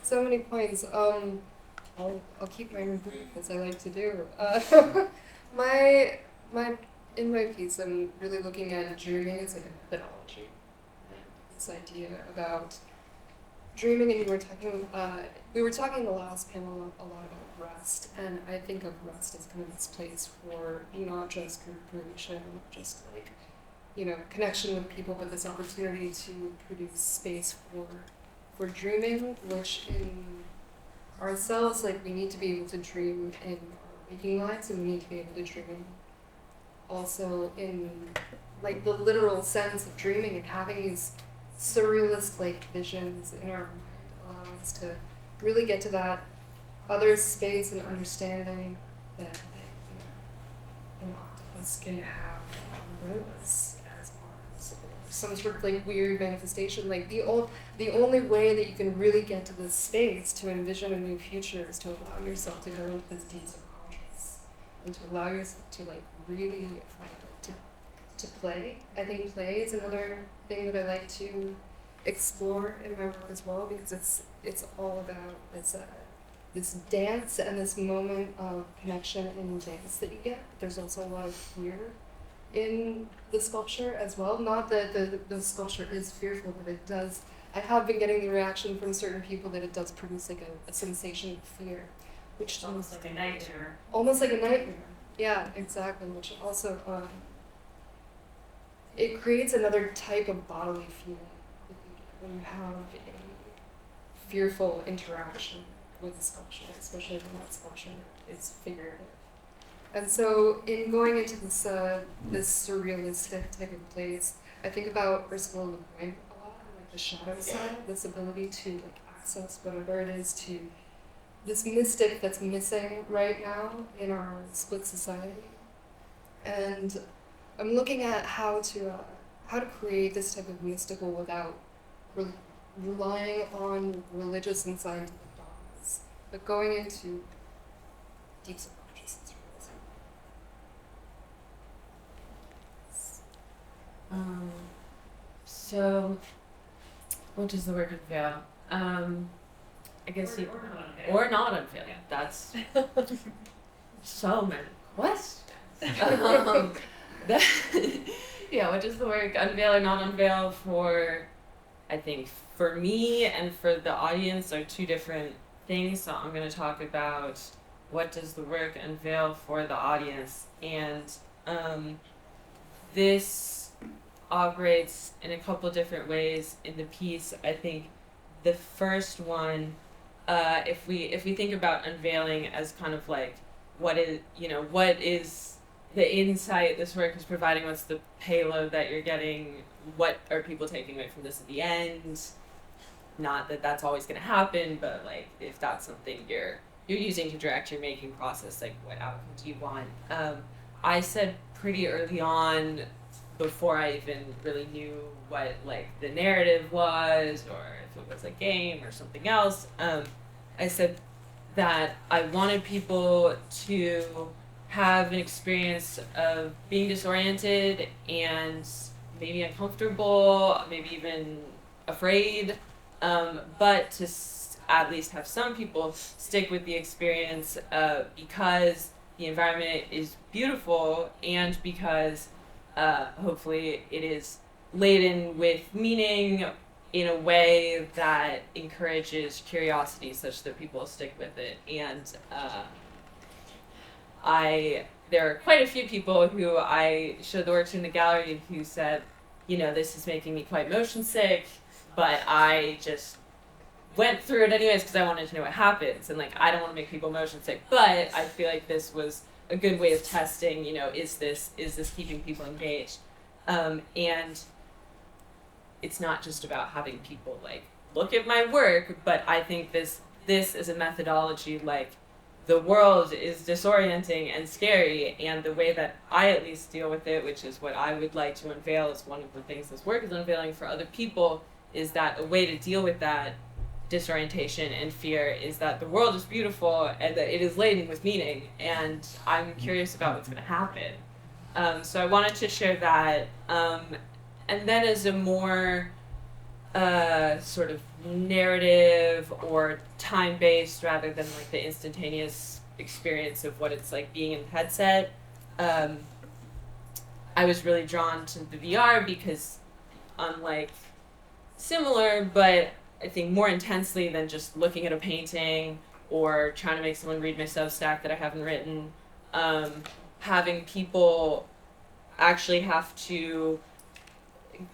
So many points. I'll keep mine brief as I like to do. In my piece, I'm really looking at dreaming as like a methodology. This idea about dreaming, and we were talking in the last panel a lot about rest, and I think of rest as kind of this place for not just creation, not just like, connection with people, but this opportunity to produce space for dreaming, which in ourselves, like, we need to be able to dream in our waking lives, and we need to be able to dream also in like the literal sense of dreaming and having these surrealist like visions in our mind allow us to really get to that other space and understanding that an octopus can have roots as arms, some sort of like weird manifestation. Like the only way that you can really get to this space to envision a new future is to allow yourself to go into this deep subconscious and to allow yourself to like really to play. I think play is another thing that I like to explore in my work as well, because it's all about this dance and this moment of connection and dance that you get. There's also a lot of fear in the sculpture as well. Not that the sculpture is fearful, but it does. I have been getting the reaction from certain people that it does produce like a sensation of fear, which almost like a nightmare. Almost like a nightmare. Yeah, exactly. Which also it creates another type of bodily feeling when you have a fearful interaction with the sculpture, especially when that sculpture is figurative. And so, in going into this this surrealistic type of place, I think about Ursula Le Guin a lot, like the shadow side, this ability to like access whatever it is to this mystic that's missing right now in our split society. And I'm looking at how to create this type of mystical without relying on religious and scientific dogmas, but going into deep subconscious realism. So, what does the work unveil? I guess or not unveil. Yeah. That's so many questions. Yeah, what does the work unveil or not unveil for? I think for me and for the audience are two different things. So I'm going to talk about what does the work unveil for the audience, and this operates in a couple different ways in the piece. I think the first one, if we think about unveiling as kind of like what is the insight this work is providing, what's the payload that you're getting, what are people taking away from this at the end? Not that that's always going to happen, but like if that's something you're using to direct your making process, like what outcome do you want? I said pretty early on, before I even really knew what like the narrative was, or if it was a game or something else, I said that I wanted people to have an experience of being disoriented and maybe uncomfortable, maybe even afraid, but to at least have some people stick with the experience because the environment is beautiful and because hopefully it is laden with meaning in a way that encourages curiosity such that people stick with it. And there are quite a few people who I showed the work to in the gallery who said, this is making me quite motion sick, but I just went through it anyways because I wanted to know what happens, and like I don't want to make people motion sick, but I feel like this was a good way of testing, is this keeping people engaged? And it's not just about having people like look at my work, but I think this is a methodology. Like the world is disorienting and scary, and the way that I at least deal with it, which is what I would like to unveil as one of the things this work is unveiling for other people, is that a way to deal with that disorientation and fear is that the world is beautiful and that it is laden with meaning, and I'm curious about what's going to happen. So I wanted to share that. And then as a more sort of narrative or time-based rather than like the instantaneous experience of what it's like being in the headset, I was really drawn to the VR because unlike similar, but I think more intensely than just looking at a painting or trying to make someone read my Substack that I haven't written, having people actually have to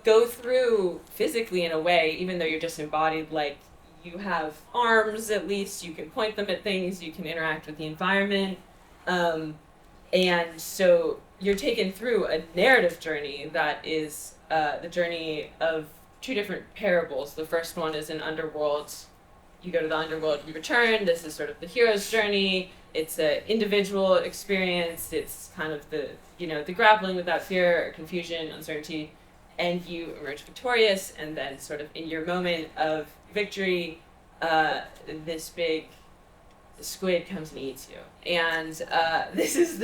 go through physically in a way, even though you're disembodied, like you have arms at least, you can point them at things, you can interact with the environment, and so you're taken through a narrative journey that is the journey of two different parables. The first one is in Underworld. You go to the Underworld, you return. This is sort of the hero's journey. It's an individual experience. It's kind of the grappling with that fear, confusion, uncertainty. and you emerge victorious, and then sort of in your moment of victory, this big squid comes and eats you. And this is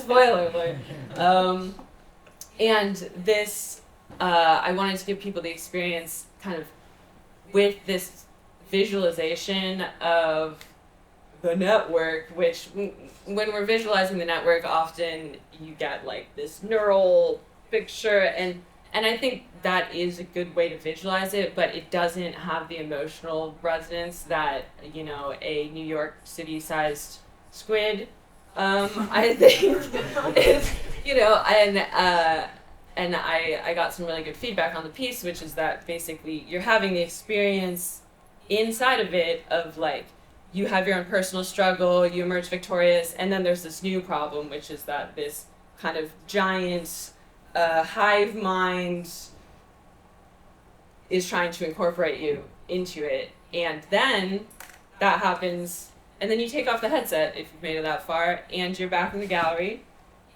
spoiler alert. And this, I wanted to give people the experience kind of with this visualization of the network, which when we're visualizing the network, often you get like this neural picture, and I think that is a good way to visualize it, but it doesn't have the emotional resonance that, you know, a New York City-sized squid, I think, is, you know, and I got some really good feedback on the piece, which is that basically you're having the experience inside of it of like, you have your own personal struggle, you emerge victorious, and then there's this new problem, which is that this kind of giant hive mind is trying to incorporate you into it. And then that happens, and then you take off the headset if you've made it that far, and you're back in the gallery.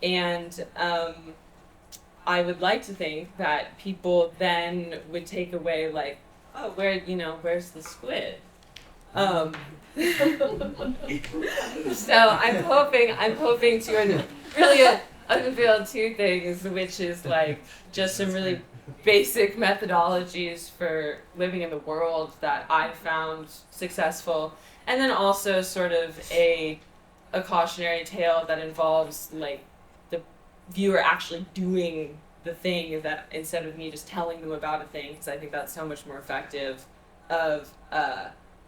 And I would like to think that people then would take away like, oh, where's the squid? So I'm hoping to really unveil two things, which is like just some really basic methodologies for living in the world that I found successful, and then also sort of a cautionary tale that involves like the viewer actually doing the thing, that instead of me just telling them about a thing, because I think that's so much more effective of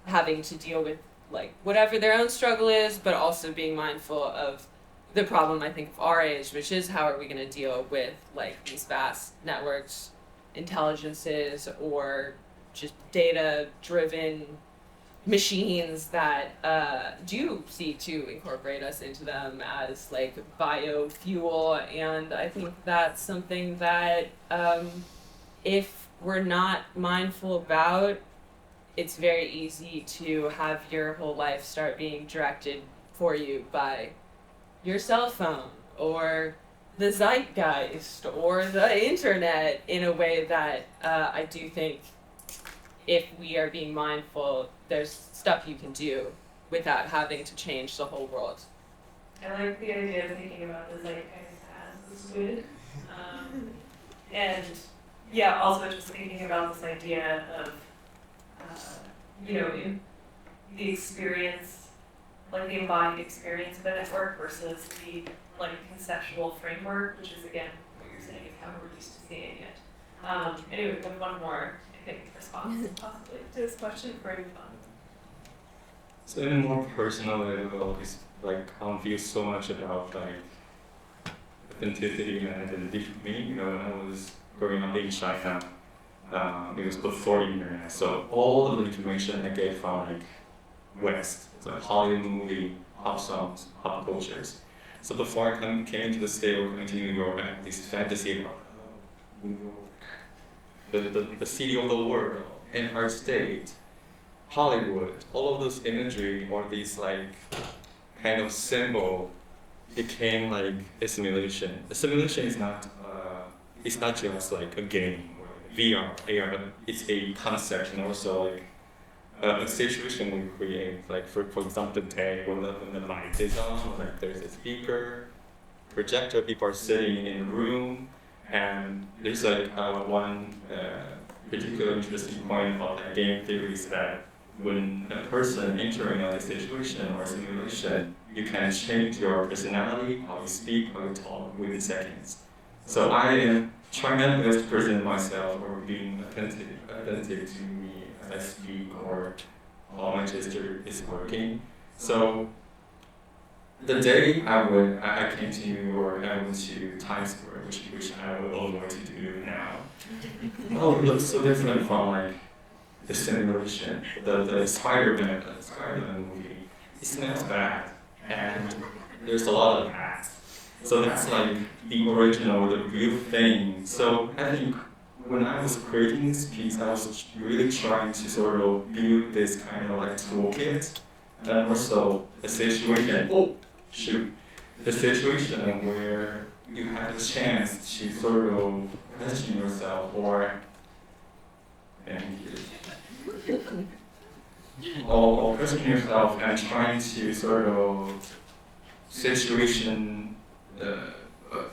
having to deal with like whatever their own struggle is, but also being mindful of the problem, I think, of our age, which is how are we going to deal with like these vast networks, intelligences, or just data-driven machines that do seek to incorporate us into them as like biofuel. And I think that's something that if we're not mindful about, it's very easy to have your whole life start being directed for you by your cell phone or the zeitgeist or the internet, in a way that I do think if we are being mindful, there's stuff you can do without having to change the whole world. I like the idea of thinking about the zeitgeist as the squid. And yeah, also just thinking about this idea of, in the experience, like the embodied experience of the network versus the like conceptual framework, which is again what you're saying is how we're used to seeing it. Anyway, we have one more, I think, response possibly to this question before we move on. So in a more personal level, it's like feels so much about like authenticity and identity for me. When I was growing up in China, it was before internet, so all of the information I get from like West, so Hollywood movie, pop songs, pop cultures. So before I came to the state or coming to New York, I had this fantasy about New York, the city of the world, Empire State, Hollywood, all of those imagery or these like kind of symbol became like a simulation. The simulation is not it's not just like a game or VR, AR. It's a concept and also like a situation we create. Like for example, today when the light is on, like there's a speaker, projector. People are sitting in a room, and there's like one particular interesting point about like game theory is that when a person entering a situation or a simulation, you can change your personality, how you speak, how you talk within seconds. So I am trying my best to present myself or being authentic to me as I speak or how my gesture is working. So the day I came to New York, I went to Times Square, which I would all want to do now. Oh, it looks so different from like the simulation, the Spider-Man movie. It smells bad, and there's a lot of ads. So that's like the original, the real thing. So I think when I was creating this piece, I was really trying to sort of build this kind of like toolkit, and also a situation. The situation where you have a chance to sort of question yourself or question yourself and trying to sort of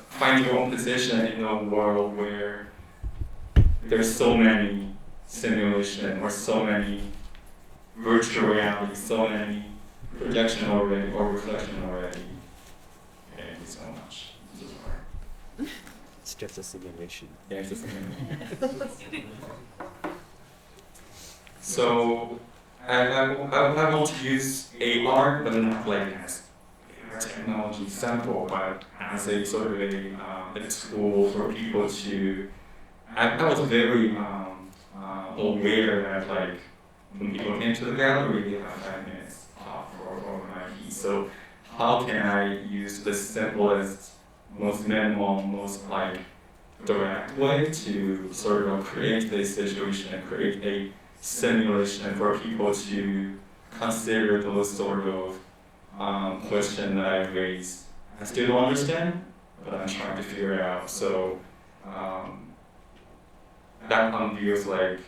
find your own position in a world where there's so many simulation or so many virtual reality, so many projection already or reflection already. Thank you so much. It's just a simulation. Yeah, it's just a simulation. So I want to use AR, but not like as a technology sample, but as a sort of a tool for people to. I was very aware that like when people came to the gallery, they have 5 minutes for my piece. So how can I use the simplest, most minimal, most like direct way to sort of create this situation and create a simulation for people to consider those sort of questions that I raised. I still don't understand, but I'm trying to figure it out. So that one feels like,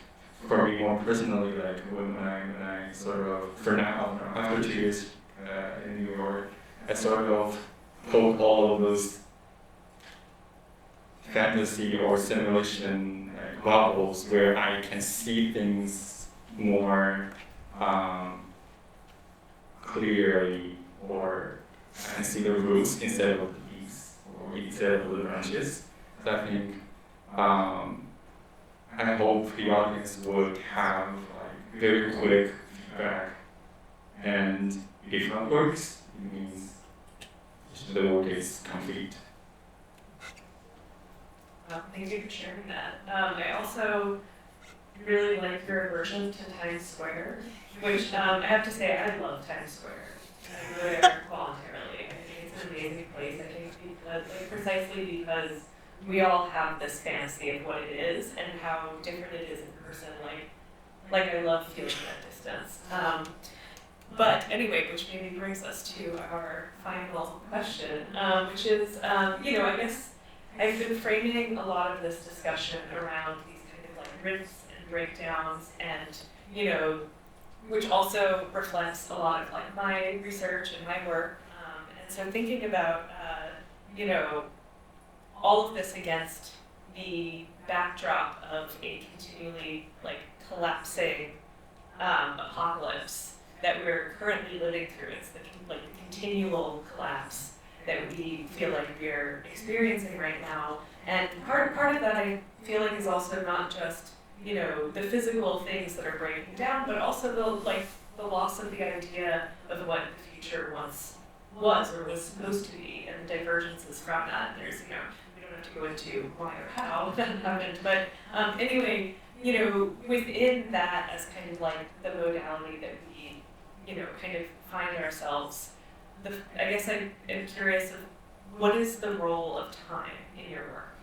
for me more personally, like when I sort of, for now, after 2 years in New York, I sort of poke all of those fantasy or simulation bubbles where I can see things more clearly, or I can see the roots instead of the leaves, or instead of the branches. So I think I hope the audience would have like very quick feedback, and if that works, it means the work is complete. Thank you for sharing that. I also really like your aversion to Times Square, which I have to say I love Times Square. I go there voluntarily. I think it's an amazing place. I think because, precisely because we all have this fantasy of what it is and how different it is in person. Like I love feeling that distance. But anyway, which maybe brings us to our final question, which is, I guess I've been framing a lot of this discussion around these kind of like rifts and breakdowns, and which also reflects a lot of like my research and my work. And so thinking about all of this against the backdrop of a continually like collapsing apocalypse that we're currently living through. It's the continual collapse that we feel like we're experiencing right now. And part of that I feel like is also not just, the physical things that are breaking down, but also the loss of the idea of what the future once was or was supposed to be, and the divergences from that. There's, we don't have to go into why or how that happened, but anyway, within that as kind of like the modality that we, kind of find ourselves, I guess I'm curious of what is the role of time in your work?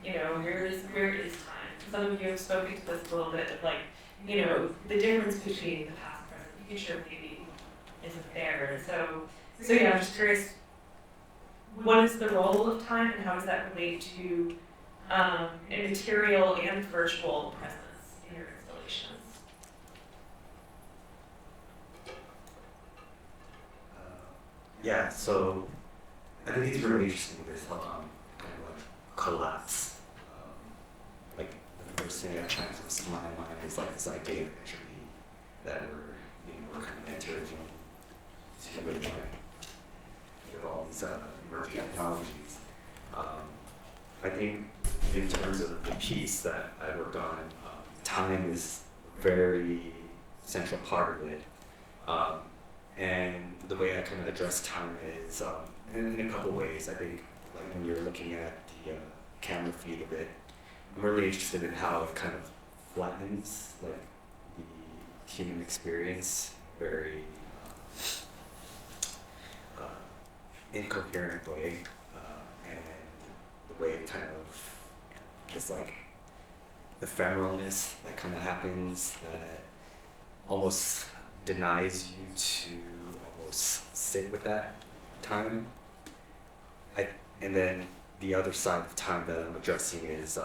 Where is time? Some of you have spoken to this a little bit of the difference between the past, present, future maybe isn't there. And so yeah, I'm just curious, what is the role of time and how does that relate to a material and virtual presence in your installations? Yeah, so I think it's really interesting this kind of like collapse. Like the first thing that comes to my mind is like this idea of entropy that we're kind of entering into with all these emerging technologies. I think in terms of the piece that I worked on, time is a very central part of it. And the way I kind of address time is in a couple ways. I think like when you're looking at the camera feed of it, I'm really interested in how it kind of flattens like the human experience very incoherent way, and the way it kind of just like ephemeralness that kind of happens that almost denies you to almost sit with that time. And then the other side of time that I'm addressing is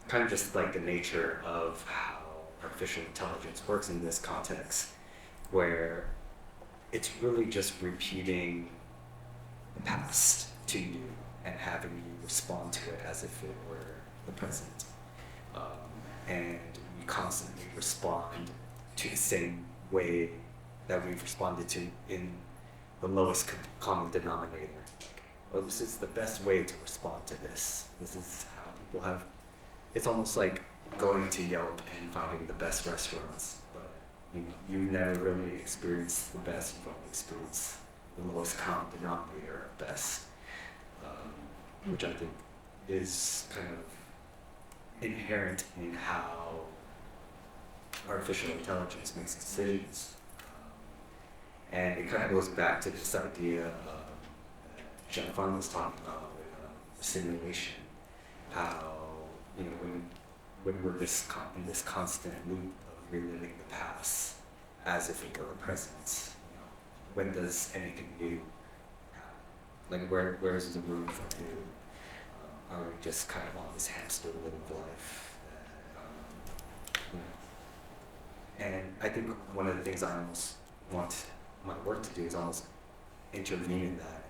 kind of just like the nature of how artificial intelligence works in this context, where it's really just repeating the past to you and having you respond to it as if it were the present. And we constantly respond to the same way that we've responded to in the lowest common denominator. Well, this is the best way to respond to this. This is how people have, it's almost like going to Yelp and finding the best restaurants, but you never really experience the best, you've only experienced the lowest common denominator of best, which I think is kind of inherent in how artificial intelligence makes decisions. And it kind of goes back to this idea of Xianfan was talking about with simulation, how when we're in this constant loop of reliving the past as if it were the present, when does anything new happen? Like where is the room for new? Are we just kind of on this hamster wheel of life? And I think one of the things I almost want my work to do is almost intervene in that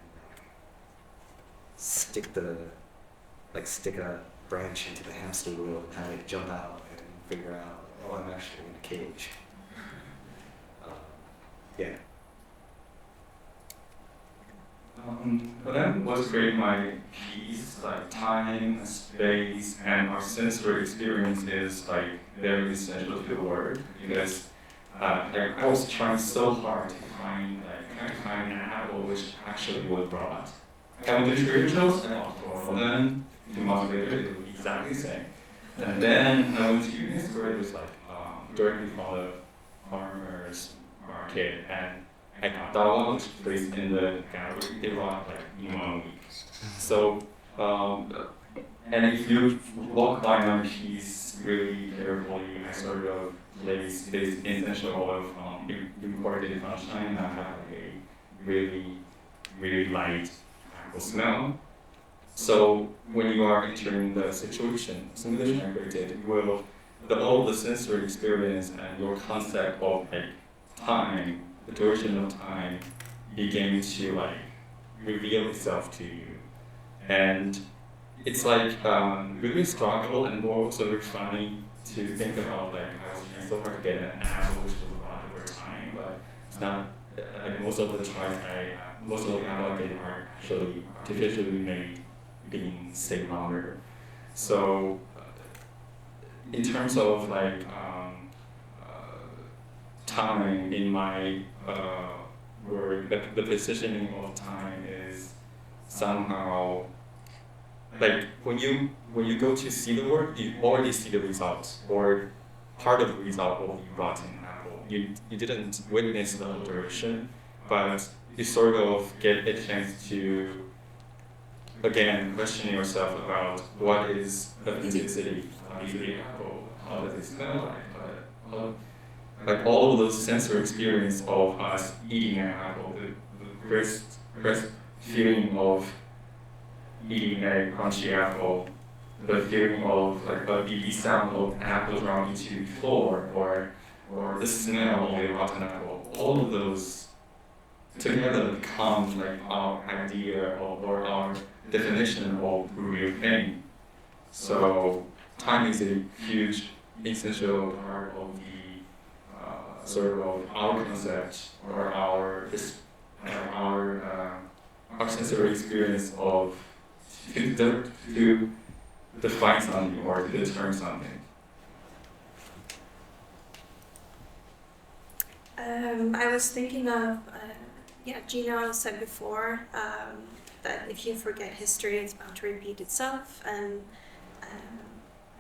and stick a branch into the hamster wheel and have it jump out and figure out, oh, I'm actually in a cage. Yeah. But then what's creating my piece, like time, space, and our sensory experience is like very essential to the work, because I was trying so hard to find an apple which actually was brought. And with the traditionals, and for them, the moderator, it was exactly the same. And then I went to units where it was like directly from the farmer's market, and I got that one, which is placed in the gallery. They brought like in 1 week. So, and if you walk by my piece really carefully, I sort of place this essential oil from imported from China, have a really, really light apple smell. So when you are entering the situation, simulation I created, you will, all the sensory experience and your concept of like time, the duration of time, begin to like reveal itself to you. And it's like really struggle and more also very funny to think about like how it's so hard to get an apple which will run over time, but it's not, like most of the time most of the apple I get are actually artificially made being stay longer. So in terms of like time in my work, the positioning of time is somehow like when you go to see the work, you already see the results or part of the result of the rotten apple. You didn't witness the whole duration, but you sort of get a chance to again question yourself about what is authenticity of the apple, how does it smell like, like all of those sensory experience of us eating an apple, the first feeling of eating a crunchy apple, the feeling of like the sound of apple dropping to the floor, or the smell of a rotten apple, all of those together become like our idea or our definition of real pain. So time is a huge essential part of the sort of our concept or our sensory experience of to define something or to determine something. I was thinking of, Gino said before that if you forget history, it's bound to repeat itself, and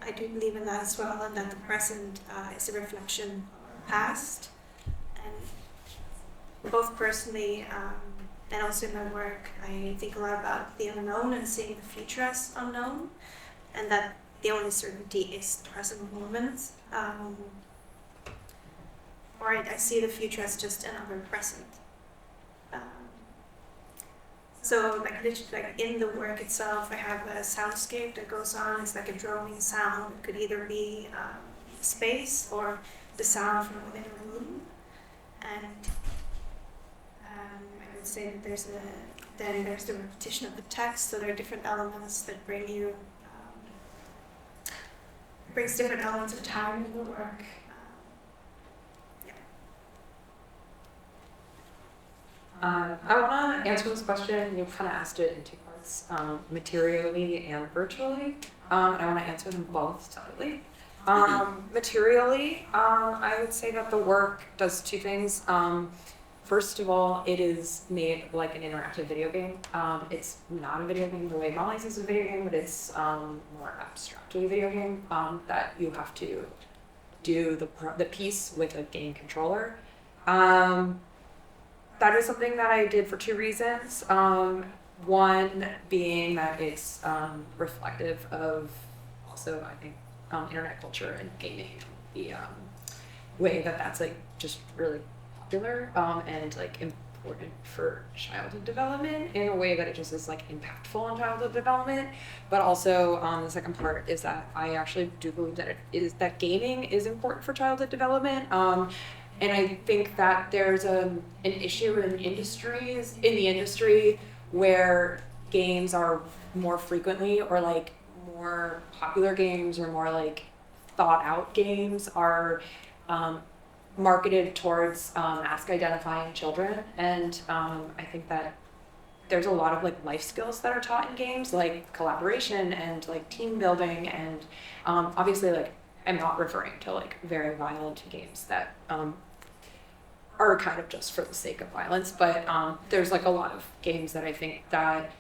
I do believe in that as well, and that the present is a reflection of the past. And both personally and also in my work, I think a lot about the unknown and seeing the future as unknown, and that the only certainty is the present moment. Or I see the future as just another present. So like in the work itself, I have a soundscape that goes on. It's like a droning sound. It could either be space or the sound from within a room. And I would say that there's the repetition of the text. So there are different elements that brings different elements of time in the work. I want to answer this question. You kind of asked it in two parts, materially and virtually. And I want to answer them both separately. Materially, I would say that the work does two things. First of all, it is made like an interactive video game. It's not a video game the way Molly's is a video game, but it's more abstractly a video game that you have to do the piece with a game controller. That is something that I did for two reasons. One being that it's reflective of also, I think, internet culture and gaming, the way that that's like just really popular and like important for childhood development in a way that it just is like impactful on childhood development. But also the second part is that I actually do believe that gaming is important for childhood development. And I think that there's an issue in the industry where games are more frequently, or like more popular games or more like thought out games are marketed towards mask identifying children. And I think that there's a lot of like life skills that are taught in games, like collaboration and like team building. And obviously like I'm not referring to like very violent games that are kind of just for the sake of violence, but there's like a lot of games that I think that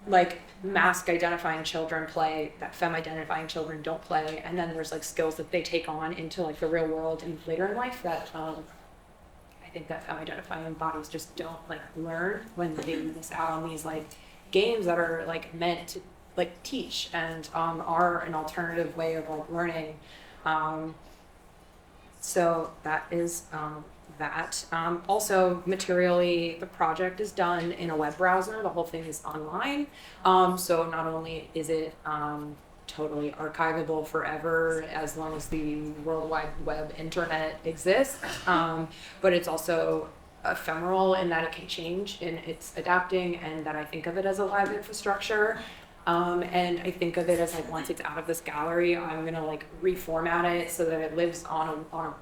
like mask identifying children play that femme identifying children don't play, and then there's like skills that they take on into like the real world and later in life that I think that femme identifying bodies just don't like learn when they miss out on these like games that are like meant to like teach and are an alternative way of like learning. So that is that. Also, materially, the project is done in a web browser. The whole thing is online. So not only is it totally archivable forever as long as the World Wide Web internet exists, but it's also ephemeral in that it can change and it's adapting, and that I think of it as a live infrastructure. And I think of it as like once it's out of this gallery, I'm gonna like reformat it so that it lives on a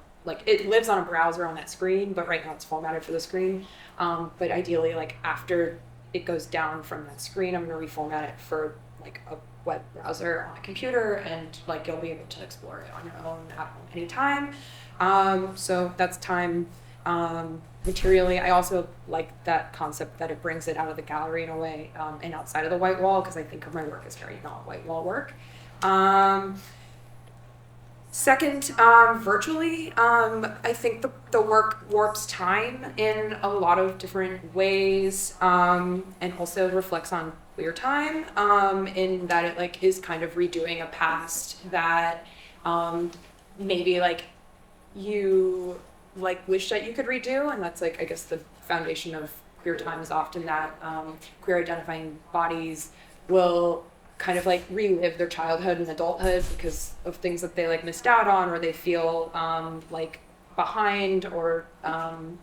it lives on a browser on that screen, but right now it's formatted for the screen. But ideally, like after it goes down from that screen, I'm gonna reformat it for like a web browser on a computer, and like you'll be able to explore it on your own at any time. So that's time. Materially, I also like that concept that it brings it out of the gallery in a way and outside of the white wall, because I think of my work as very not white wall work. Second, virtually, I think the work warps time in a lot of different ways, and also reflects on queer time, in that it like is kind of redoing a past that maybe like you like wish that you could redo, and that's like I guess the foundation of queer time is often that queer identifying bodies will kind of like relive their childhood and adulthood because of things that they like missed out on, or they feel like behind, or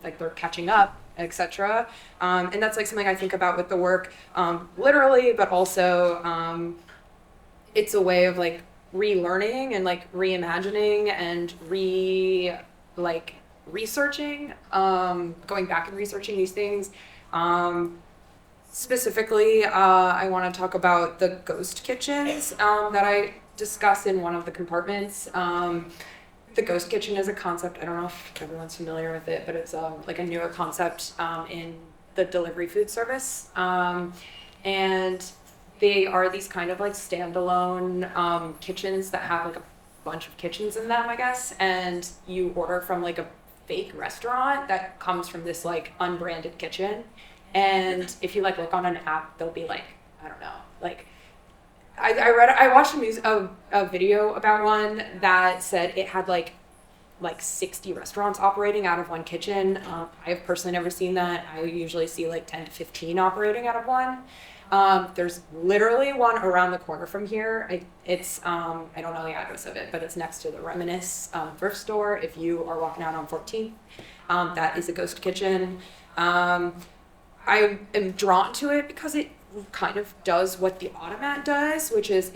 like they're catching up, etc. And that's like something I think about with the work, literally, but also it's a way of like relearning and like reimagining and researching, going back and researching these things. Specifically, I want to talk about the ghost kitchens that I discuss in one of the compartments. The ghost kitchen is a concept, I don't know if everyone's familiar with it, but it's like a newer concept in the delivery food service. And they are these kind of like standalone kitchens that have like a bunch of kitchens in them, I guess. And you order from like a fake restaurant that comes from this like unbranded kitchen. And if you like look on an app, they'll be like, I don't know, like I watched a video about one that said it had like like 60 restaurants operating out of one kitchen. I've personally never seen that. I usually see like 10 to 15 operating out of one. There's literally one around the corner from here. I don't know the address of it, but it's next to the Reminisce thrift store. If you are walking out on 14th, that is a ghost kitchen. I am drawn to it because it kind of does what the automat does, which is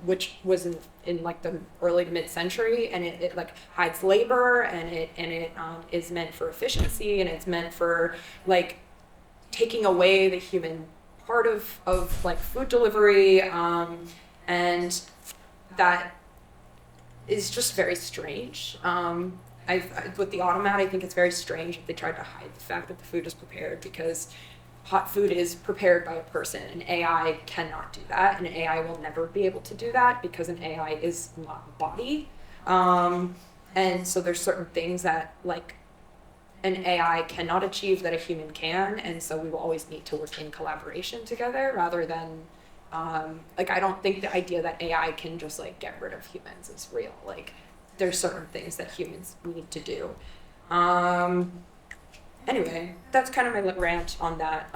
which was in like the early to mid-century, and it like hides labor, and it is meant for efficiency, and it's meant for like taking away the human part of like food delivery, and that is just very strange. With the automat, I think it's very strange if they tried to hide the fact that the food is prepared, because hot food is prepared by a person, and AI cannot do that, and AI will never be able to do that because an AI is not a body. And so there's certain things that like an AI cannot achieve that a human can, and so we will always need to work in collaboration together rather than like I don't think the idea that AI can just like get rid of humans is real. Like there's certain things that humans need to do. Anyway, that's kind of my rant on that.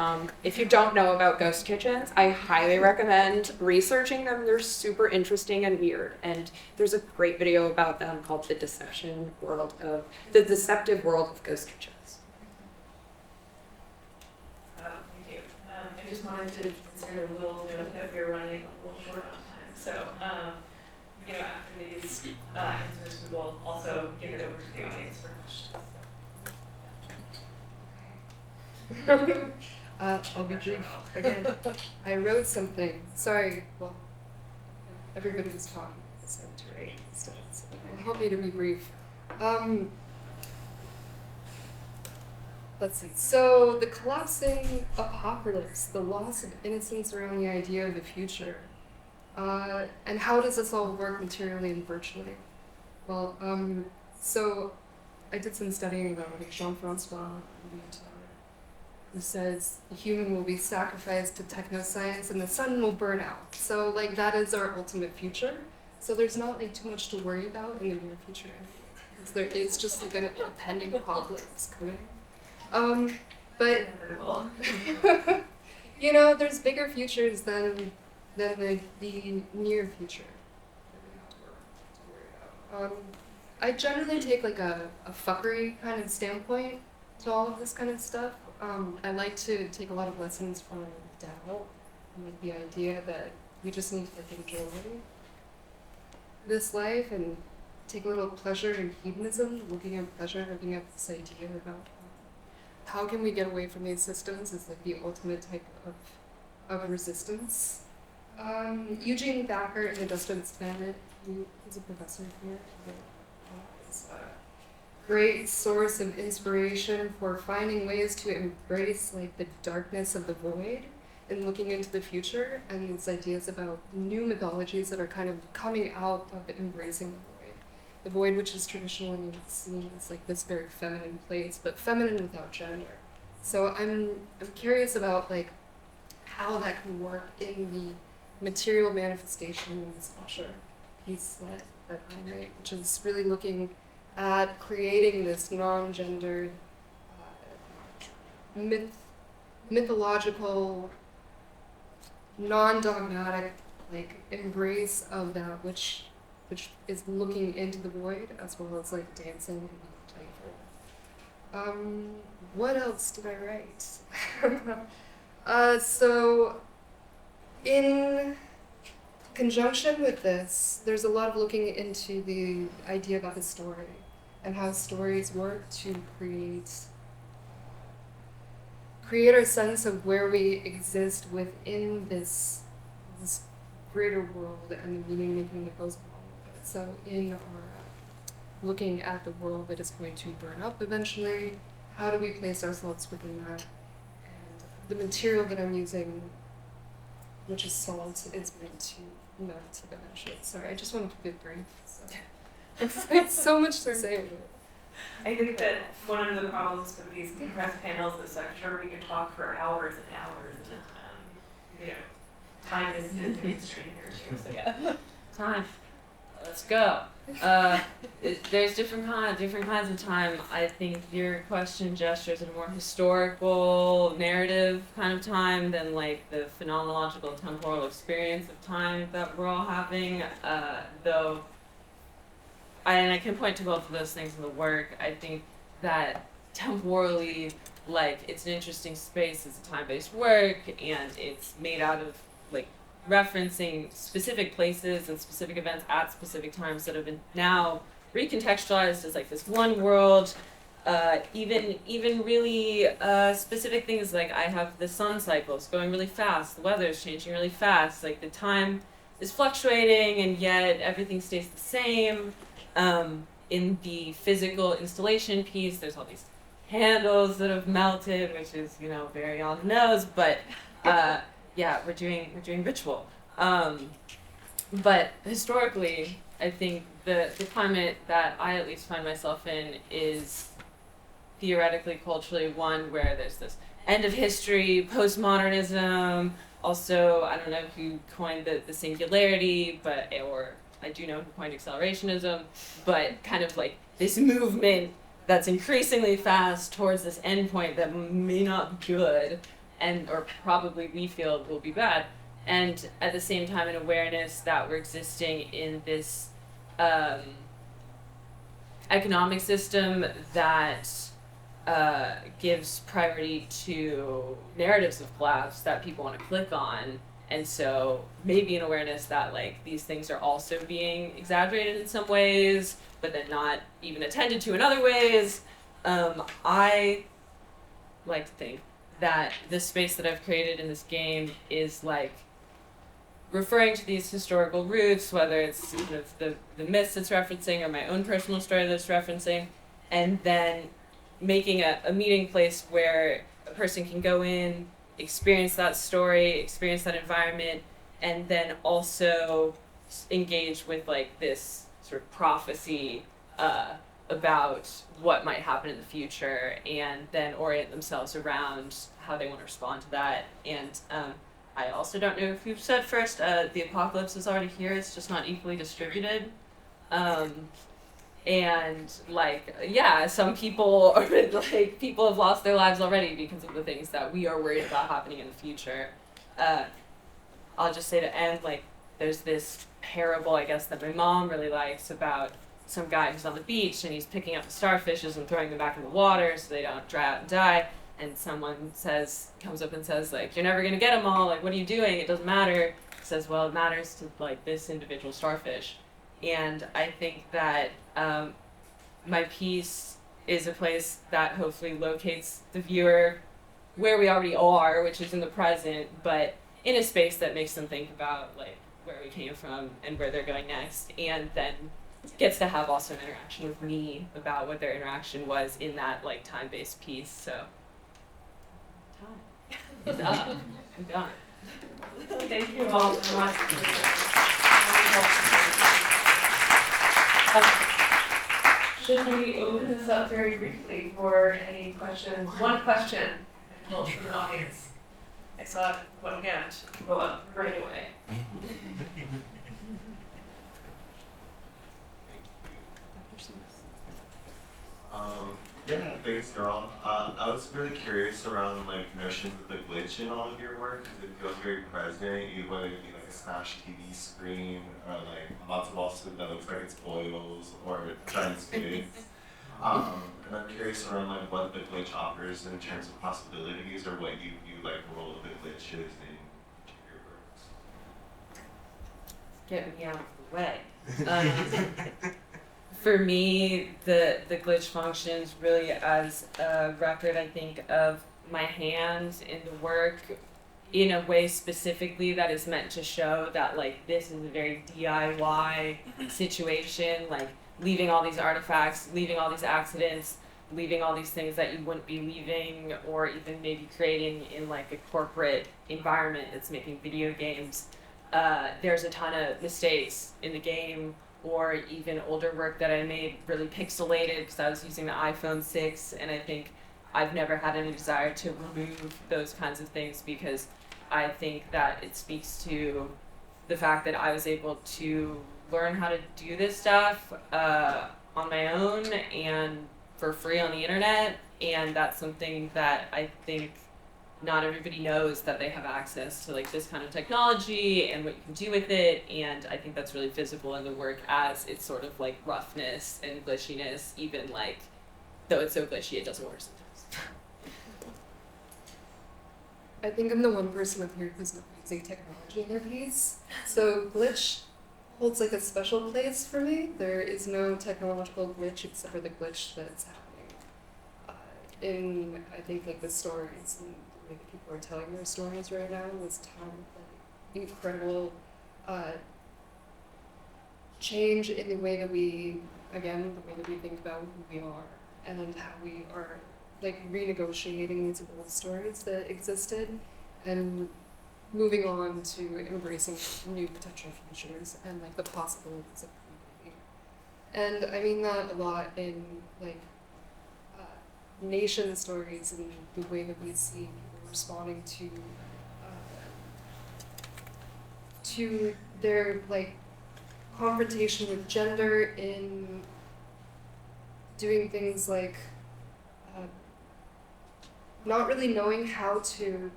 If you don't know about ghost kitchens, I highly recommend researching them. They're super interesting and weird. And there's a great video about them called The Deceptive World of Ghost Kitchens. Thank you. I just wanted to consider a little note that we're running a little short on time. So, after these answers, we will also give it over to the audience for questions. I'll be brief again. I wrote something. Sorry, well, everybody was talking at the same time, so help me to be brief. Let's see. So the collapsing apocalypse, the loss of innocence around the idea of the future, and how does this all work materially and virtually? Well, so I did some studying about Xianfan, who says the human will be sacrificed to technoscience and the sun will burn out. So like that is our ultimate future. So there's not like too much to worry about in the near future. There is just like a pending apocalypse coming. But there's bigger futures than the near future. I generally take like a fuckery kind of standpoint to all of this kind of stuff. I like to take a lot of lessons from Tao, like the idea that we just need to enjoy this life and take a little pleasure in hedonism, looking at pleasure, looking at this idea about how can we get away from these systems is like the ultimate type of a resistance. Eugene Thacker in The Dust of Its Planet, he's a professor here. Great source of inspiration for finding ways to embrace like the darkness of the void and looking into the future, and these ideas about new mythologies that are kind of coming out of embracing the void which is traditionally seen as like this very feminine place, but feminine without gender. So I'm curious about like how that can work in the material manifestation in this sculpture piece that I write, which is really looking at creating this non-gendered, mythological, non-dogmatic, like embrace of that which is looking into the void, as well as like dancing and being playful. What else did I write? So in conjunction with this, there's a lot of looking into the idea about the story and how stories work to create our sense of where we exist within this greater world and the meaning making that goes along with it. So in our looking at the world that is going to burn up eventually, how do we place ourselves within that? And the material that I'm using, which is salt, is meant to melt eventually. Sorry, I just wanted to be brief. So. It's so much to say. I think that one of the problems with these compressed panels is I'm sure we could talk for hours and hours, and time is a constraint here too. So yeah, time. let's go. There's different kinds of time. I think your question gestures at a more historical, narrative kind of time than like the phenomenological, temporal experience of time that we're all having. Though, and I can point to both of those things in the work. I think that temporally, like, it's an interesting space. It's a time-based work, and it's made out of like referencing specific places and specific events at specific times that have been now recontextualized as like this one world. Even really specific things like I have the sun cycles going really fast, the weather is changing really fast, like the time is fluctuating and yet everything stays the same. In the physical installation piece, there's all these handles that have melted, which is, you know, very on the nose, but yeah, we're doing ritual. But historically, I think the climate that I at least find myself in is theoretically, culturally one where there's this end of history, postmodernism. Also, I don't know who coined the singularity, but or I do know who coined accelerationism, but kind of like this movement that's increasingly fast towards this endpoint that may not be good, and or probably we feel will be bad, and at the same time an awareness that we're existing in this economic system that gives priority to narratives of collapse that people want to click on, and so maybe an awareness that like these things are also being exaggerated in some ways, but then not even attended to in other ways. I like to think that the space that I've created in this game is like referring to these historical roots, whether it's sort of the myths it's referencing or my own personal story that's referencing, and then making a meeting place where a person can go in, experience that story, experience that environment, and then also engage with like this sort of prophecy about what might happen in the future, and then orient themselves around how they want to respond to that. And I also don't know if you've said first, the apocalypse is already here, it's just not equally distributed. And like, yeah, some people are like, people have lost their lives already because of the things that we are worried about happening in the future. I'll just say to end, like, there's this parable, I guess, that my mom really likes about some guy who's on the beach and he's picking up the starfishes and throwing them back in the water so they don't dry out and die. And someone comes up and says, like, you're never gonna get them all, like, what are you doing? It doesn't matter. He says, well, it matters to, like, this individual starfish. And I think that my piece is a place that hopefully locates the viewer where we already are, which is in the present, but in a space that makes them think about, like, where we came from and where they're going next, and then gets to have also an interaction with me about what their interaction was in that, like, time-based piece. So time is up. I'm done. Thank you all so much. Should we open this up very briefly for any questions? One question from the audience. I saw one hand go up right away. Yeah, thanks, girl. I was really curious around like notions of the glitch in all of your work because it feels very present, whether it be like a smashed TV screen or like a matzo ball soup that looks like it's boils or giant spirits. And I'm curious around like what the glitch offers in terms of possibilities or what you view like the role of the glitch is in your works. Get me out of the way. For me, the glitch functions really as a record, I think, of my hands in the work in a way specifically that is meant to show that, like, this is a very DIY situation, like, leaving all these artifacts, leaving all these accidents, leaving all these things that you wouldn't be leaving or even maybe creating in, like, a corporate environment that's making video games. There's a ton of mistakes in the game, or even older work that I made really pixelated because I was using the iPhone 6, and I think I've never had any desire to remove those kinds of things because I think that it speaks to the fact that I was able to learn how to do this stuff on my own and for free on the internet, and that's something that I think not everybody knows, that they have access to like this kind of technology and what you can do with it, and I think that's really visible in the work as it's sort of like roughness and glitchiness, even like though it's so glitchy it doesn't work sometimes. I think I'm the one person up here who's not using technology in their piece. So glitch holds like a special place for me. There is no technological glitch except for the glitch that's happening in, I think, like the stories and the way that people are telling their stories right now. This time of like incredible change in the way that we, again, the way that we think about who we are and how we are like renegotiating these old stories that existed and moving on to embracing new potential futures and like the possibilities of community. And I mean that a lot in like nation stories and the way that we see people responding to their like confrontation with gender in doing things like not really knowing how to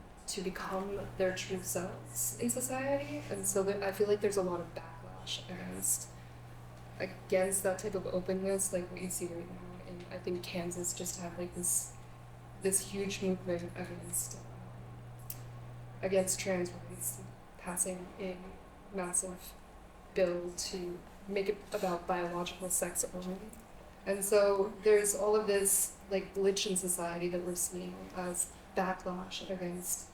become their true selves in society, and so I feel like there's a lot of backlash against that type of openness, like what you see right now. And I think Kansas just had like this huge movement against trans rights, passing a massive bill to make it about biological sex only. And so there's all of this like glitch in society that we're seeing as backlash against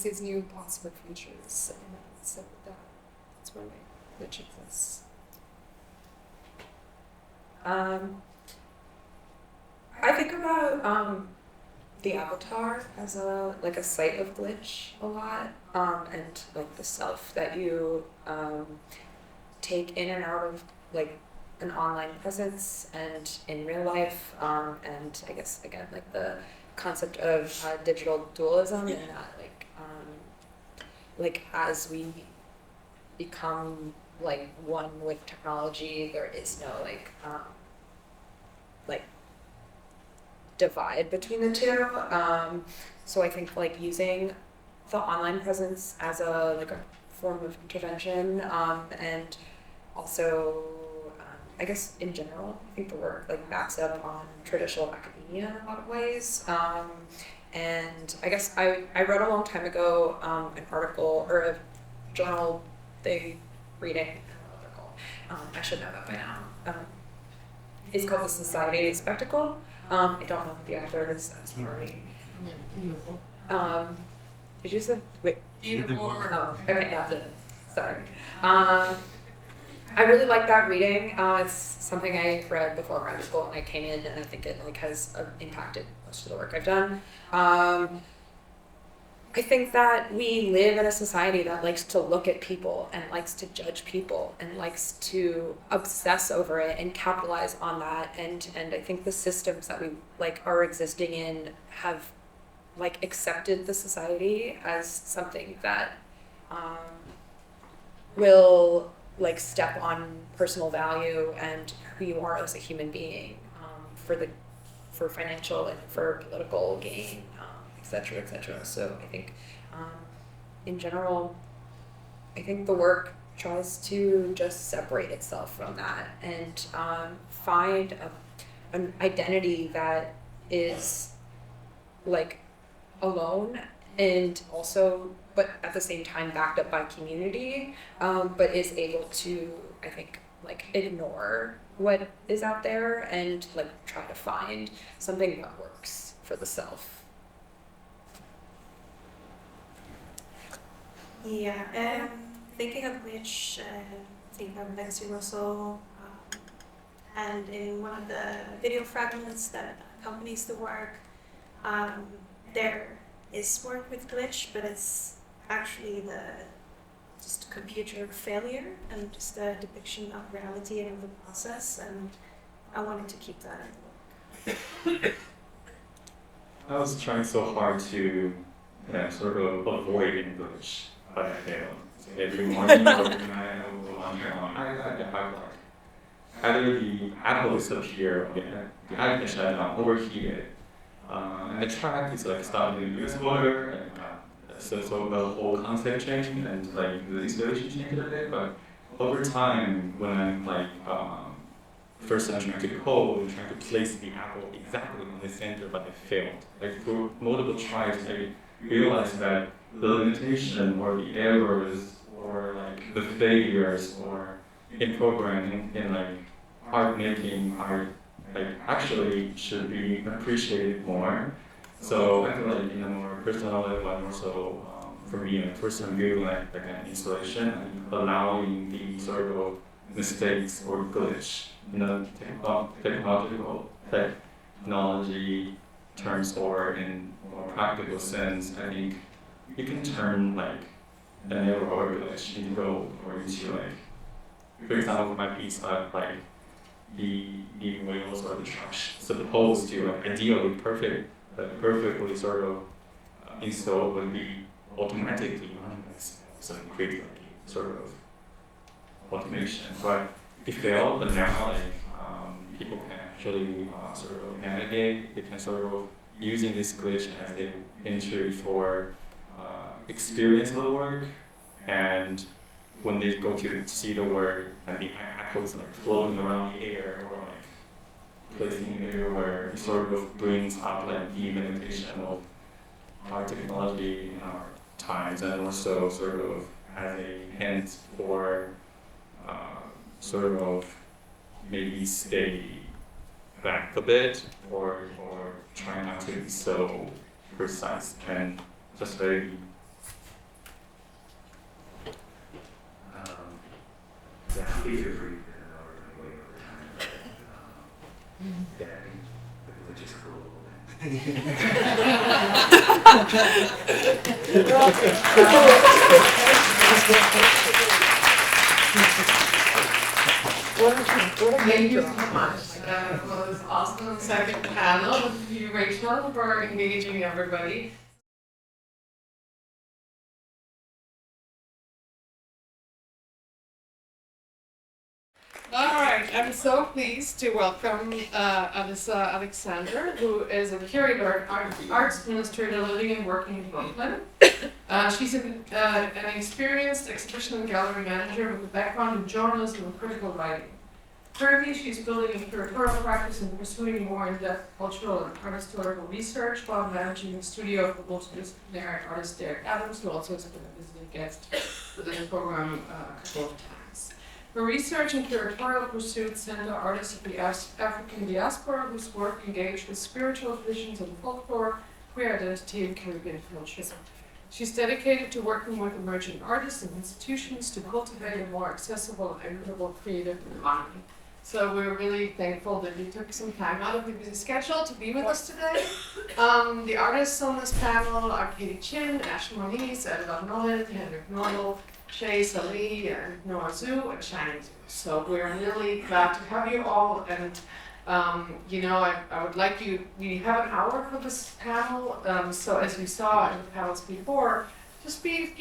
these new possible futures. And so that's where my glitch exists. I think about the avatar as a site of glitch a lot, and like the self that you take in and out of like an online presence and in real life, and I guess again like the concept of digital dualism, and that like as we become like one with technology, there is no like divide between the two. So I think like using the online presence as a form of intervention, and also I guess in general, I think the work like backs up on traditional academia in a lot of ways. And I guess I wrote a long time ago an article or a journal reading article. I should know that by now. It's called The Society of Spectacle. I don't know if the author is sorry. Beautiful. Did you say wait? Beautiful. Oh, okay, that's it. Sorry. I really like that reading. It's something I read before grad school, and I came in, and I think it like has impacted most of the work I've done. I think that we live in a society that likes to look at people and likes to judge people and likes to obsess over it and capitalize on that. And I think the systems that we like are existing in have like accepted the society as something that will like step on personal value and who you are as a human being, for financial and for political gain, et cetera, et cetera. So I think in general, I think the work tries to just separate itself from that and find an identity that is like alone and also, but at the same time backed up by community, but is able to, I think, like ignore what is out there and like try to find something that works for the self. Yeah, thinking of which, thinking of Legacy Russell, and in one of the video fragments that accompanies the work, there is work with glitch, but it's actually just computer failure and just a depiction of reality and of the process, and I wanted to keep that in the work. I was trying so hard to sort of avoid English, but I failed. every morning or every night I will launch on my iPad. I have like either the apples appear or the iPad shut down, overheated. And the track is like starting to use water, and so the whole concept changed and like the installation changed a bit. But over time, when I'm like first I'm trying to code, trying to place the apple exactly in the center, but it failed. Like through multiple tries, I realized that the limitation or the errors or like the failures or in programming in like art making are like actually should be appreciated more. So I feel like in a more personal level and also for me, like first time viewing like an installation and allowing the sort of mistakes or glitch in the technology terms or in more practical sense. I think you can turn like an error or glitch into gold or into like, for example, my piece of like the wheels or the trash supposed to like ideally perfectly sort of installed would be automatically randomized. So create like sort of automation. But it failed, but now like people can actually sort of navigate. They can sort of using this glitch as an entry for experience of the work, and when they go to see the work and the apples like floating around the air or like placing everywhere, it sort of brings up like the limitation of our technology in our times, and also sort of as a hint for sort of maybe stay back a bit or try not to be so precise and just very yeah, please feel free to way over time. Yeah, I think the logistical Thank you so much. That was awesome. Second panel. Thank you, Rachel, for engaging everybody. All right, I'm so pleased to welcome Alyssa Alexander, who is a curator and arts administrator living and working in Brooklyn. She's an experienced exhibition and gallery manager with a background in journalism and critical writing. Currently, she's building a curatorial practice and pursuing more in-depth cultural and art historical research while managing the studio of the multidisciplinary artist Derek Adams, who also has been a visiting guest within the program a couple of times. Her research and curatorial pursuits center artists of the African diaspora whose work engage with spiritual visions and folklore, queer identity, and Caribbean culture. She's dedicated to working with emerging artists and institutions to cultivate a more accessible and equitable creative economy. So we're really thankful that you took some time out of your busy schedule to be with us today. The artists on this panel are Katie Chin, Ash Moniz, Edward Nolan, Henrik Nordel, Shay Salih, and Noah Zhu, and Shining Zhu. So we're really glad to have you all, and I would like you, we have an hour for this panel, so as we saw in the panels before, just be,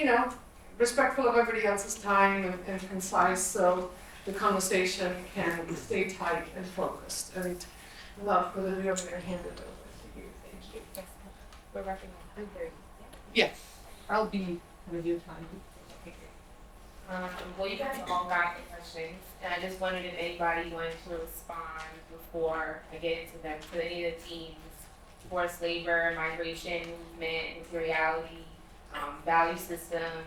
respectful of everybody else's time and concise, so the conversation can stay tight and focused. And without further ado, I'm going to hand it over to you. Thank you. We're wrapping up. Yes, I'll be with you time. Well, you guys all got the questions, and I just wondered if anybody wanted to respond before I get into them. So any of the themes: forced labor, migration, movement, materiality, value systems,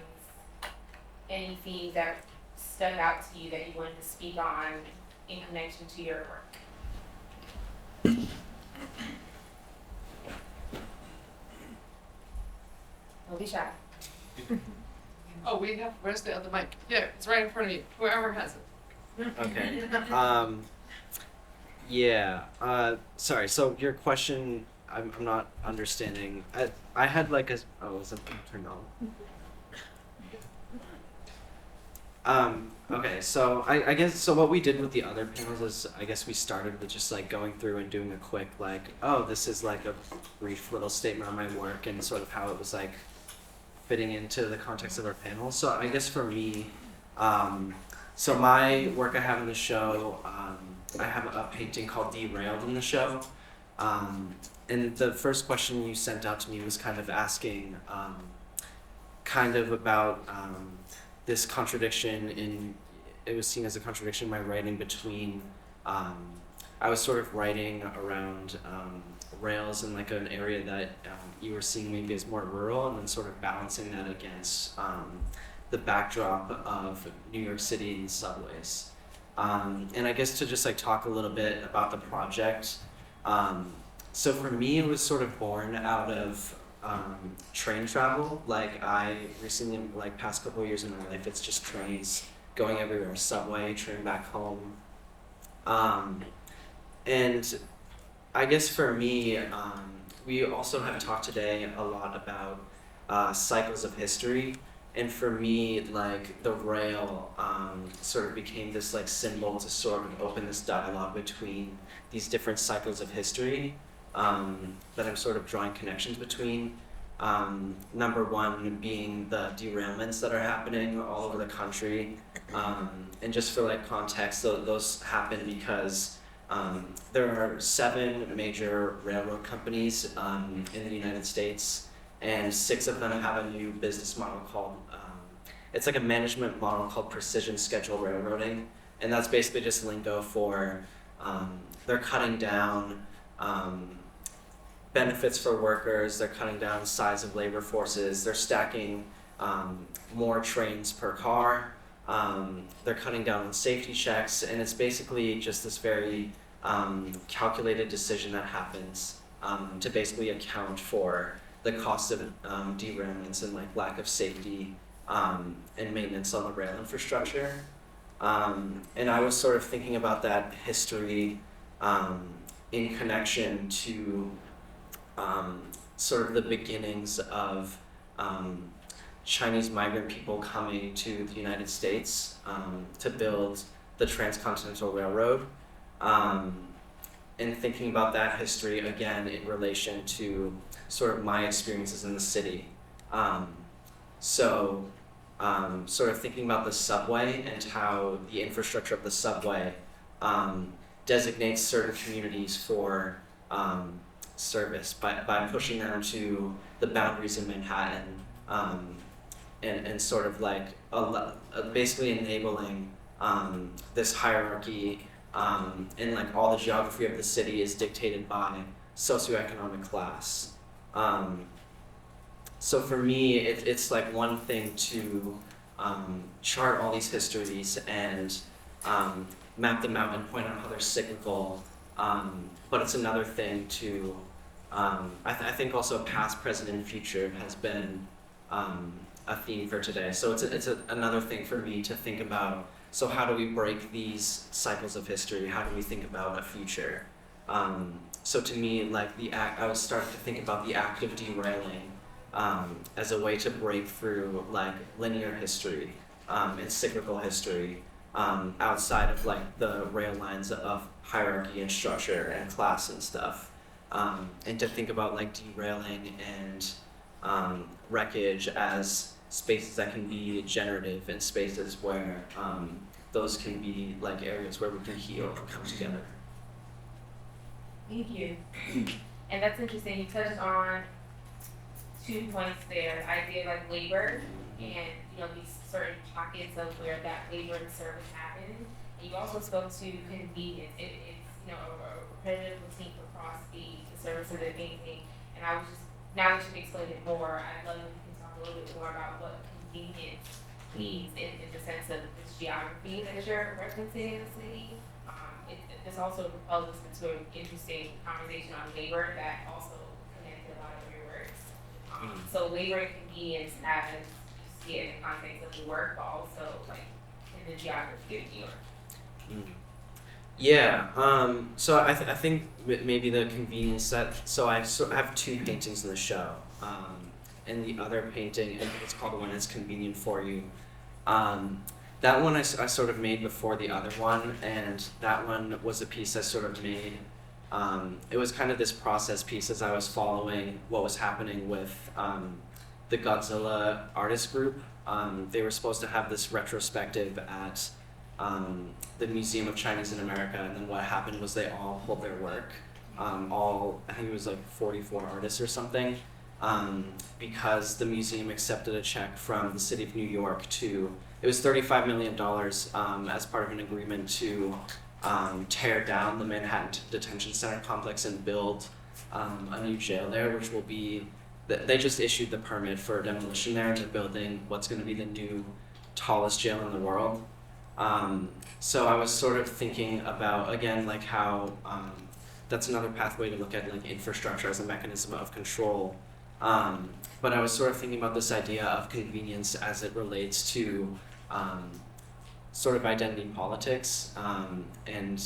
any themes that stuck out to you that you wanted to speak on in connection to your work. Don't be shy. Oh, where's the other mic? Yeah, it's right in front of you, whoever has it. Okay. Sorry, so your question, I'm not understanding. I had like is it turned on? Okay, so I guess, so what we did with the other panels is, I guess we started with just like going through and doing a quick like, this is like a brief little statement on my work and sort of how it was like fitting into the context of our panel. So I guess for me, so my work I have in the show, I have a painting called Derailed in the show. And the first question you sent out to me was kind of asking kind of about this contradiction it was seen as a contradiction in my writing between, I was sort of writing around rails in like an area that you were seeing maybe as more rural, and then sort of balancing that against the backdrop of New York City and subways. And I guess to just like talk a little bit about the project. So for me, it was sort of born out of train travel. Like I recently, like past couple of years in my life, it's just trains going everywhere, subway, train back home. And I guess for me, we also have talked today a lot about cycles of history. And for me, like the rail sort of became this like symbol to sort of open this dialogue between these different cycles of history that I'm sort of drawing connections between. Number one being the derailments that are happening all over the country. And just for like context, those happen because there are 7 major railroad companies in the United States, and 6 of them have a new business model called, it's like a management model called precision schedule railroading. And that's basically just lingo for, they're cutting down benefits for workers, they're cutting down size of labor forces, they're stacking more trains per car, they're cutting down on safety checks, and it's basically just this very calculated decision that happens to basically account for the cost of derailments and like lack of safety and maintenance on the rail infrastructure. And I was sort of thinking about that history in connection to sort of the beginnings of Chinese migrant people coming to the United States to build the Transcontinental Railroad. And thinking about that history again in relation to sort of my experiences in the city. So sort of thinking about the subway and how the infrastructure of the subway designates certain communities for service by pushing them to the boundaries of Manhattan and sort of like basically enabling this hierarchy and like all the geography of the city is dictated by socioeconomic class. So for me, it's like one thing to chart all these histories and map them out and point out how they're cyclical, but it's another thing to, I think also past, present, and future has been a theme for today. So it's another thing for me to think about. So how do we break these cycles of history? How do we think about a future? So to me, like I was starting to think about the act of derailing as a way to break through like linear history and cyclical history outside of like the rail lines of hierarchy and structure and class and stuff. And to think about like derailing and wreckage as spaces that can be generative and spaces where those can be like areas where we can heal and come together. Thank you. And that's interesting. You touched on 2 points there. The idea of like labor and these certain pockets of where that labor and service happens. And you also spoke to convenience. It's a repetitive routine across the service of the painting. And I was just, now that you've explained it more, I'd love if you can talk a little bit more about what convenience means in the sense of this geography that you're referencing in the city. This also propels us into an interesting conversation on labor that also connects to a lot of your works. So labor and convenience as you see it in the context of the work, but also like in the geography of New York. Yeah, so I think maybe the convenience so I have 2 paintings in the show. And the other painting, it's called When It's Convenient For You. That one I sort of made before the other one, and that one was a piece I sort of made. It was kind of this process piece as I was following what was happening with the Godzilla artist group. They were supposed to have this retrospective at the Museum of Chinese in America, and then what happened was they all pulled their work. I think it was like 44 artists or something, because the museum accepted a check from the city of New York it was $35 million as part of an agreement to tear down the Manhattan Detention Center complex and build a new jail there, which will be, they just issued the permit for demolition there, and they're building what's going to be the new tallest jail in the world. So I was sort of thinking about, again, like how that's another pathway to look at like infrastructure as a mechanism of control. But I was sort of thinking about this idea of convenience as it relates to sort of identity politics, and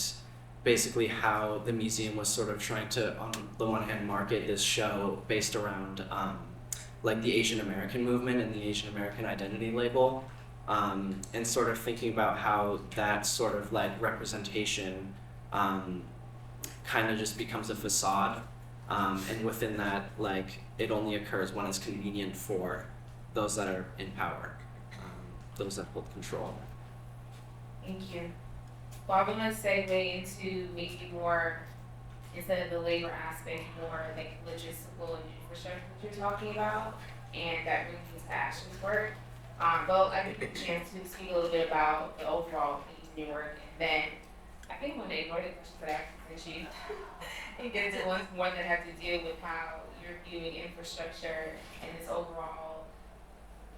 basically how the museum was sort of trying to, on the one hand, market this show based around like the Asian American movement and the Asian American identity label, and sort of thinking about how that sort of like representation kind of just becomes a facade, and within that, like, it only occurs when it's convenient for those that are in power, those that hold control. Thank you. Well, I'm gonna segue into maybe more, instead of the labor aspect, more like logistical and infrastructure that you're talking about, and that brings us to Ashley's work. But I did get a chance to speak a little bit about the overall piece of your work, and then I think one of the important questions that I asked you, and get into ones more that have to deal with how you're viewing infrastructure and this overall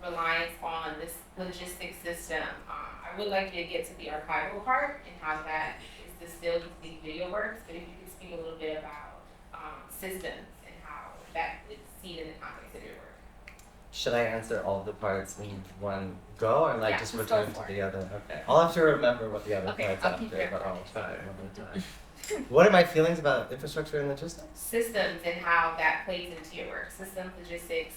reliance on this logistics system. I would like you to get to the archival part and how that is distilled into these video works, but if you could speak a little bit about systems and how that is seen in the context of your work. Should I answer all the parts in one go, or like Yeah, just just return go to for the other? Okay, I'll have to remember what the other Okay, parts I'll are, keep but track. I'll try one at a time. What are my feelings about infrastructure and logistics? Systems and how that plays into your work. Systems, logistics.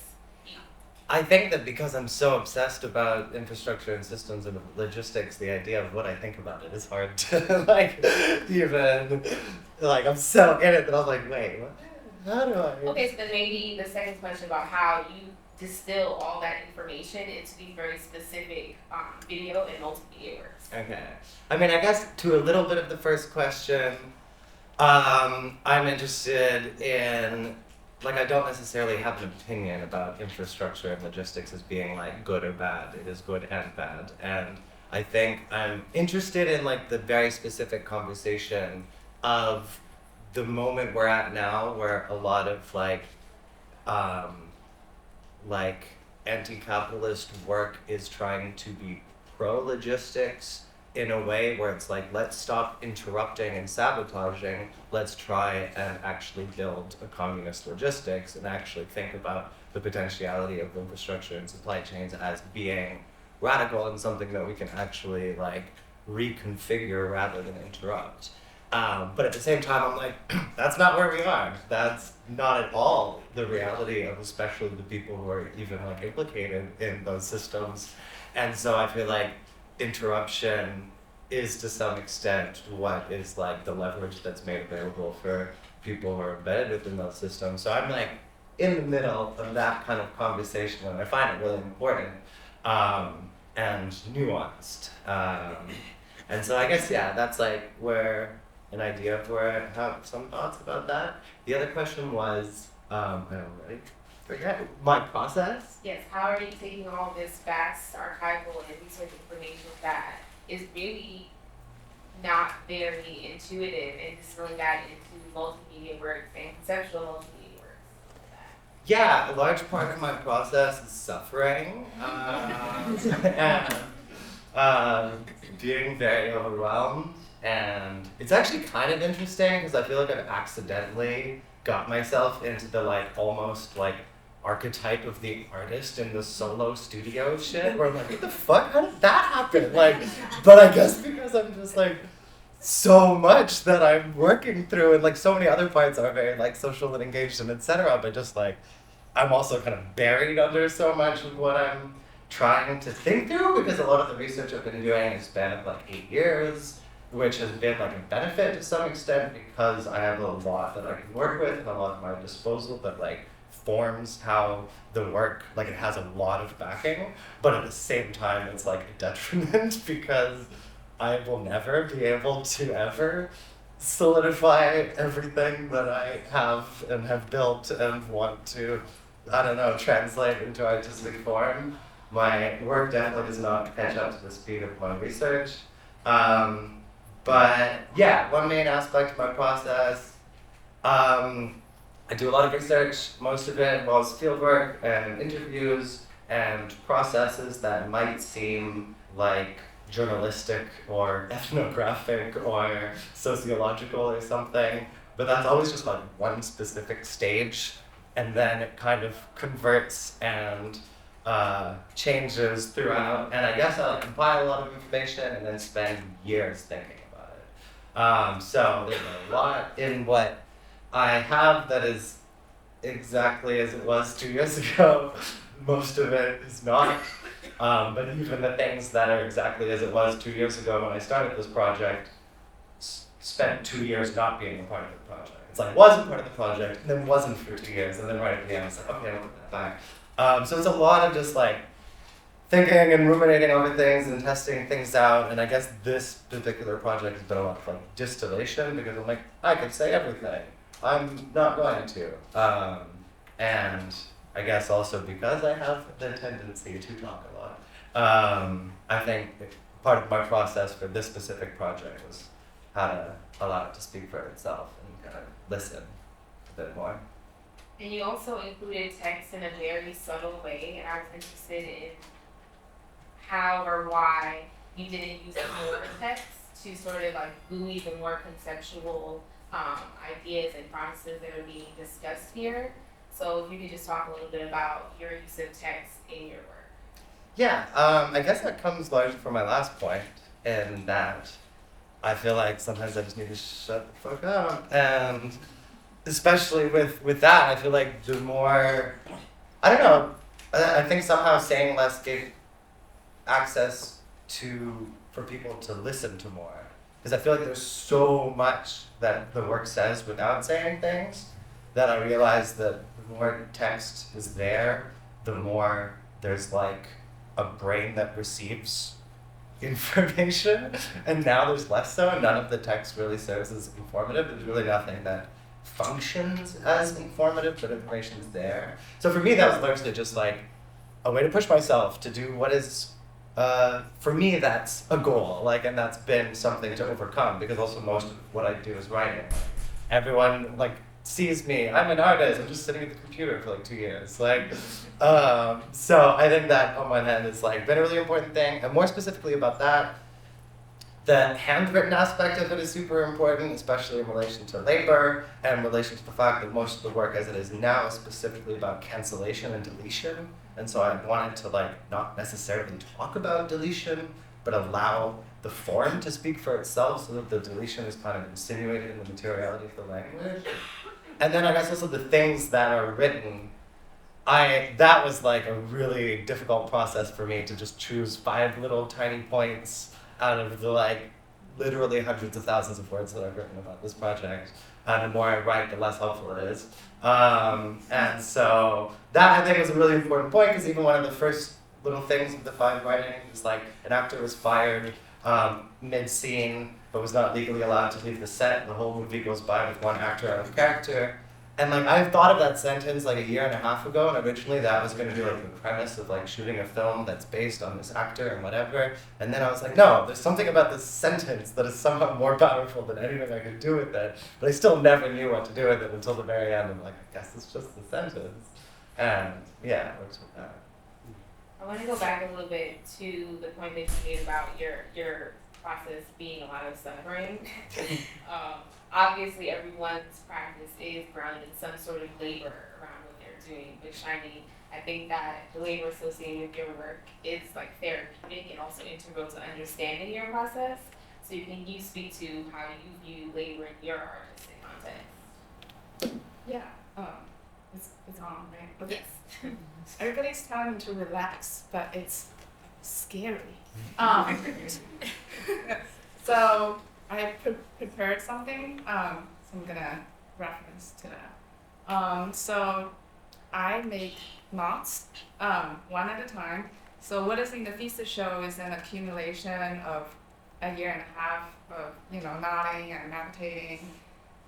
I think that because I'm so obsessed about infrastructure and systems and logistics, the idea of what I think about it is hard to like even like I'm so in it that I was like, wait, what? How do I? Okay, so then maybe the second question about how you distill all that information into these very specific video and multimedia works. Okay. I mean, I guess to a little bit of the first question, I'm interested in, like, I don't necessarily have an opinion about infrastructure and logistics as being like good or bad. It is good and bad. And I think I'm interested in like the very specific conversation of the moment we're at now, where a lot of like anti-capitalist work is trying to be pro-logistics in a way where it's like, let's stop interrupting and sabotaging, let's try and actually build a communist logistics and actually think about the potentiality of infrastructure and supply chains as being radical and something that we can actually like reconfigure rather than interrupt. But at the same time, I'm like, that's not where we are. That's not at all the reality of especially the people who are even like implicated in those systems. And so I feel like interruption is to some extent what is like the leverage that's made available for people who are embedded within those systems. So I'm like in the middle of that kind of conversation, and I find it really important and nuanced. And so I guess, yeah, that's like where an idea of where I have some thoughts about that. The other question was, I already forget, my process? Yes, how are you taking all this vast archival and research information that is really not very intuitive and distilling that into multimedia works and conceptual multimedia works? Yeah, a large part of my process is suffering and being very overwhelmed. And it's actually kind of interesting because I feel like I've accidentally got myself into the like almost like archetype of the artist in the solo studio shit where I'm like, what the fuck? How did that happen? Like, but I guess because I'm just like so much that I'm working through and like so many other parts are very like social and engaged and etc. But just like I'm also kind of buried under so much of what I'm trying to think through because a lot of the research I've been doing has been like 8 years, which has been like a benefit to some extent because I have a lot that I can work with and a lot at my disposal that like forms how the work, like it has a lot of backing, but at the same time it's like a detriment because I will never be able to ever solidify everything that I have and have built and want to, I don't know, translate into artistic form. My work definitely does not catch up to the speed of my research. But yeah, one main aspect of my process, I do a lot of research. Most of it involves fieldwork and interviews and processes that might seem like journalistic or ethnographic or sociological or something, but that's always just like one specific stage, and then it kind of converts and changes throughout, and I guess I like compile a lot of information and then spend years thinking about it. So there's a lot in what I have that is exactly as it was 2 years ago. Most of it is not. But even the things that are exactly as it was 2 years ago when I started this project, spent 2 years not being a part of the project. It's like, wasn't part of the project, and then wasn't for 2 years, and then right at the end, it's like, okay, I'll put that back. So it's a lot of just like thinking and ruminating over things and testing things out, and I guess this particular project has been a lot of like distillation, because I'm like, I could say everything. I'm not going to. And I guess also because I have the tendency to talk a lot. I think part of my process for this specific project was how to allow it to speak for itself and kind of listen a bit more. And you also included text in a very subtle way, and I was interested in how or why you didn't use more text to sort of like buoy the more conceptual ideas and processes that are being discussed here. So if you could just talk a little bit about your use of text in your work. Yeah, I guess that comes largely from my last point, in that I feel like sometimes I just need to shut the fuck up. And especially with that, I feel like the more, I don't know, I think somehow saying less gave access for people to listen to more. Because I feel like there's so much that the work says without saying things, that I realized that the more text is there, the more there's like a brain that receives information, and now there's less so, and none of the text really serves as informative. There's really nothing that functions as informative, but information is there. So for me, that was largely just like a way to push myself to do what is, for me, that's a goal, like, and that's been something to overcome, because also most of what I do is writing. Everyone like sees me, I'm an artist, I'm just sitting at the computer for like 2 years. Like, so I think that on one hand is like been a really important thing, and more specifically about that, the handwritten aspect of it is super important, especially in relation to labor and in relation to the fact that most of the work as it is now is specifically about cancellation and deletion. And so I wanted to like not necessarily talk about deletion, but allow the form to speak for itself, so that the deletion is kind of insinuated in the materiality of the language. And then I guess also the things that are written, that was like a really difficult process for me to just choose 5 little tiny points out of the like literally hundreds of thousands of words that I've written about this project. The more I write, the less helpful it is. And so that I think was a really important point, because even one of the first little things with the fine writing was like an actor was fired mid-scene, but was not legally allowed to leave the set. The whole movie goes by with one actor out of character. And like I thought of that sentence like 1.5 years ago, and originally that was going to be like the premise of like shooting a film that's based on this actor and whatever. And then I was like, no, there's something about this sentence that is somehow more powerful than anything I could do with it. But I still never knew what to do with it until the very end. I'm like, I guess it's just the sentence. And yeah, it works with that. I want to go back a little bit to the point that you made about your process being a lot of suffering. Obviously, everyone's practice is grounded in some sort of labor around what they're doing. But Shiny, I think that the labor associated with your work is like therapeutic and also integral to understanding your process. So can you speak to how you view labor in your artistic context? Yeah, it's on, right? But yes. Everybody's telling me to relax, but it's scary. So I prepared something, so I'm gonna reference to that. So I make knots, one at a time. So what is in the thesis show is an accumulation of a year and a half of, knotting and meditating.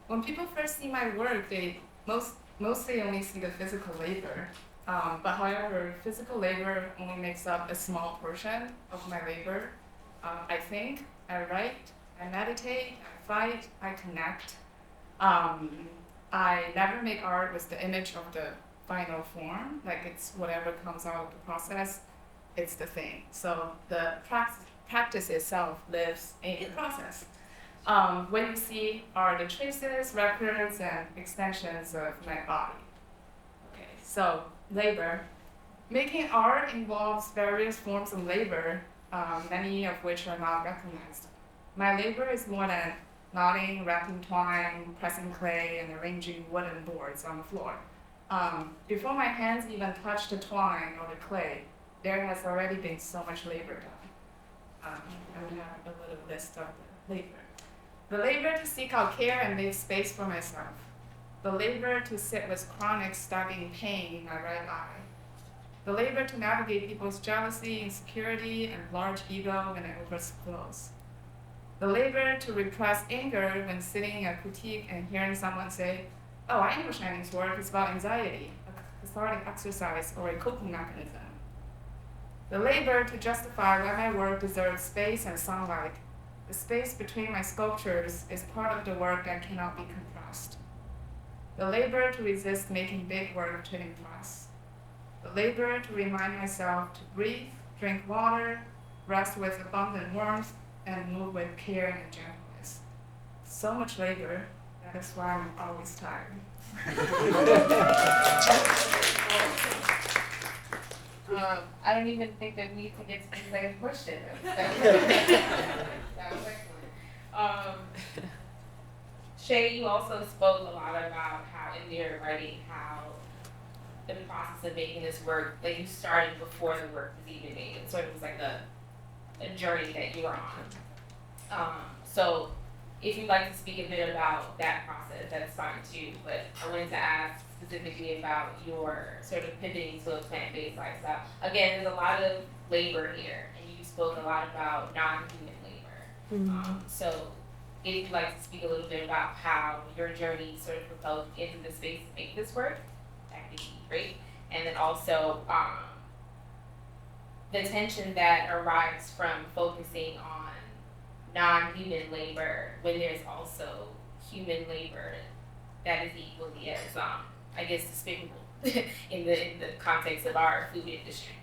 When people first see my work, they mostly only see the physical labor. But however, physical labor only makes up a small portion of my labor. I think, I write, I meditate, I fight, I connect. I never make art with the image of the final form, like it's whatever comes out of the process, it's the thing. So the practice itself lives in the process. What you see are the traces, records, and extensions of my body. Okay, so labor. Making art involves various forms of labor, many of which are not recognized. My labor is more than knotting, wrapping twine, pressing clay, and arranging wooden boards on the floor. Before my hands even touch the twine or the clay, there has already been so much labor done. I would have a little list of the labor. The labor to seek out care and make space for myself. The labor to sit with chronic stabbing pain in my right eye. The labor to navigate people's jealousy, insecurity, and large ego when it overflows. The labor to repress anger when sitting at critique and hearing someone say, "Oh, I know Shanning's work is about anxiety, a cathartic exercise, or a coping mechanism." The labor to justify why my work deserves space and sunlight. The space between my sculptures is part of the work that cannot be compressed. The labor to resist making big work to impress. The labor to remind myself to breathe, drink water, rest with abundant warmth, and move with care and gentleness. So much labor, that's why I'm always tired. I don't even think that we need to get to the second question. That was excellent. Shay, you also spoke a lot about how in your writing, how the process of making this work, that you started before the work was even made. It sort of was like a journey that you were on. So if you'd like to speak a bit about that process, that's fine too. But I wanted to ask specifically about your sort of pivoting to a plant-based lifestyle. Again, there's a lot of labor here, and you spoke a lot about non-human labor. So if you'd like to speak a little bit about how your journey sort of propelled into the space to make this work, that would be great. And then also the tension that arises from focusing on non-human labor when there's also human labor that is equally as, I guess, despicable in the context of our food industry.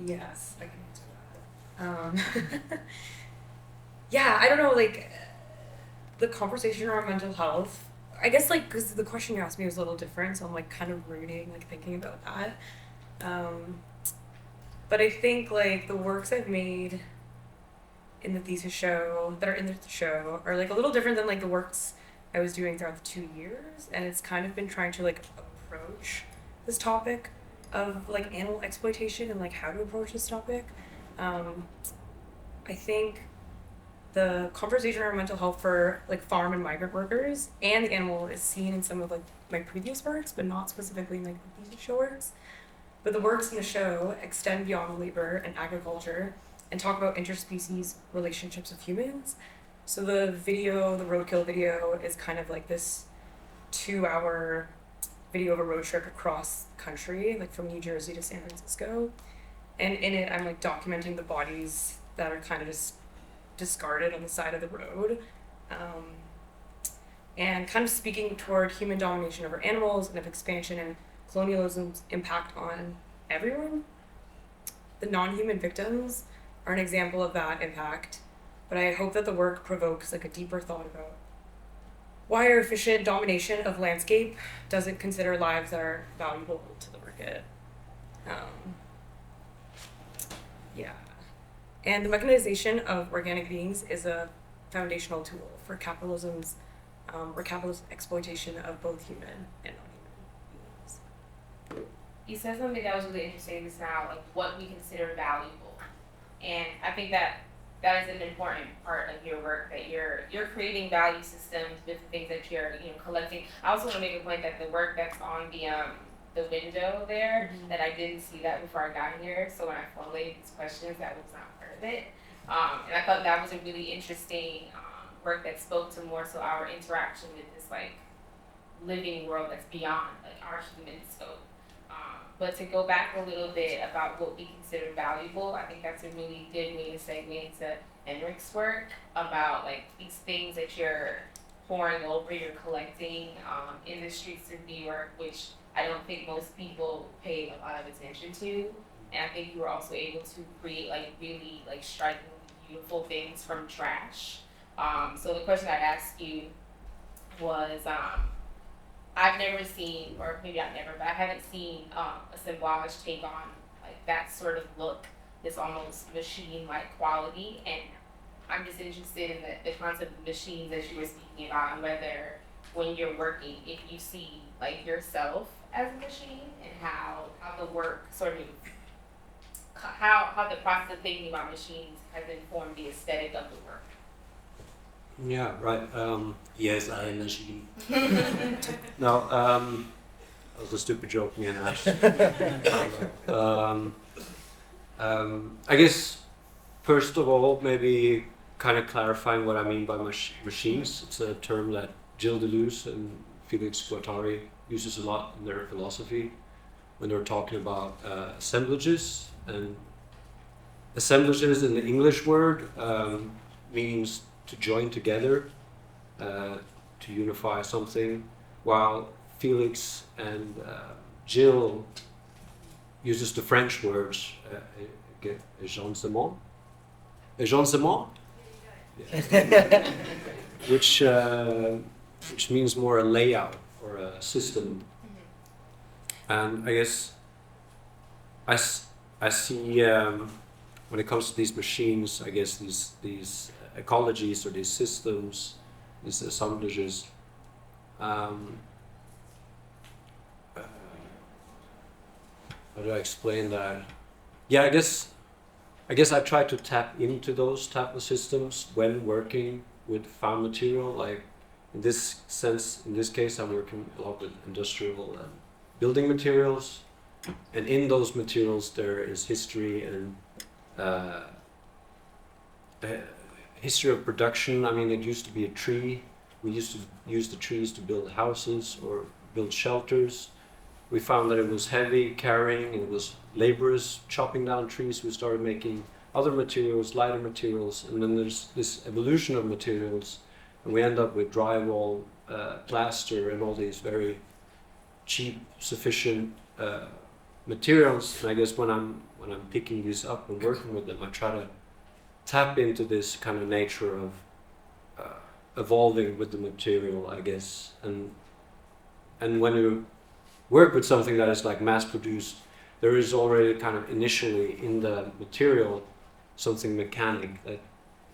Yes, I can answer that. Yeah, I don't know, like, the conversation around mental health, I guess, like, because the question you asked me was a little different, so I'm, like, kind of rooting, like, thinking about that. But I think, like, the works I've made in the thesis show, that are in the show, are, like, a little different than, like, the works I was doing throughout the 2 years, and it's kind of been trying to, like, approach this topic of, like, animal exploitation and, like, how to approach this topic. I think the conversation around mental health for, like, farm and migrant workers and the animal is seen in some of, like, my previous works, but not specifically in, like, the thesis show works. But the works in the show extend beyond labor and agriculture and talk about interspecies relationships of humans. So the video, the roadkill video, is kind of like this 2-hour video of a road trip across the country, like from New Jersey to San Francisco. And in it, I'm like documenting the bodies that are kind of just discarded on the side of the road. And kind of speaking toward human domination over animals and of expansion and colonialism's impact on everyone. The non-human victims are an example of that impact, but I hope that the work provokes like a deeper thought about why our efficient domination of landscape doesn't consider lives that are valuable to the market. Yeah. And the mechanization of organic beings is a foundational tool for capitalism's or capitalist exploitation of both human and non-human. You said something that was really interesting just now, like what we consider valuable. And I think that that is an important part of your work, that you're creating value systems with things that you're collecting. I also want to make a point that the work that's on the window there, that I didn't see that before I got here. So when I formulated these questions, that was not part of it. And I thought that was a really interesting work that spoke to more so our interaction with this like living world that's beyond like our human scope. But to go back a little bit about what we consider valuable, I think that's a really good way to segue into Enric's work about like these things that you're pouring over, you're collecting in the streets of New York, which I don't think most people pay a lot of attention to. And I think you were also able to create like really like striking, beautiful things from trash. So the question I asked you was, I've never seen, or maybe I've never, but I haven't seen assemblage take on like that sort of look, this almost machine-like quality. And I'm just interested in the concept of machines that you were speaking about, and whether when you're working, if you see like yourself as a machine, and how the work sort of, how the process of thinking about machines has informed the aesthetic of the work. Yeah, right. Yes, I am a machine. No, that was a stupid joke, me and Ash. I guess, first of all, maybe kind of clarifying what I mean by machines. It's a term that Gilles Deleuze and Felix Guattari uses a lot in their philosophy when they're talking about assemblages. And assemblages in the English word means to join together, to unify something, while Felix and Gilles uses the French words agencement, which means more a layout or a system. And I guess I see when it comes to these machines, I guess these ecologies or these systems, these assemblages, how do I explain that? Yeah, I guess I try to tap into those type of systems when working with found material. Like in this sense, in this case, I'm working a lot with industrial and building materials, and in those materials there is history and history of production. I mean, it used to be a tree. We used to use the trees to build houses or build shelters. We found that it was heavy carrying, it was laborious chopping down trees. We started making other materials, lighter materials, and then there's this evolution of materials, and we end up with drywall, plaster, and all these very cheap, sufficient materials. And I guess when I'm picking these up and working with them, I try to tap into this kind of nature of evolving with the material, I guess. And when you work with something that is like mass produced, there is already kind of initially in the material something mechanic that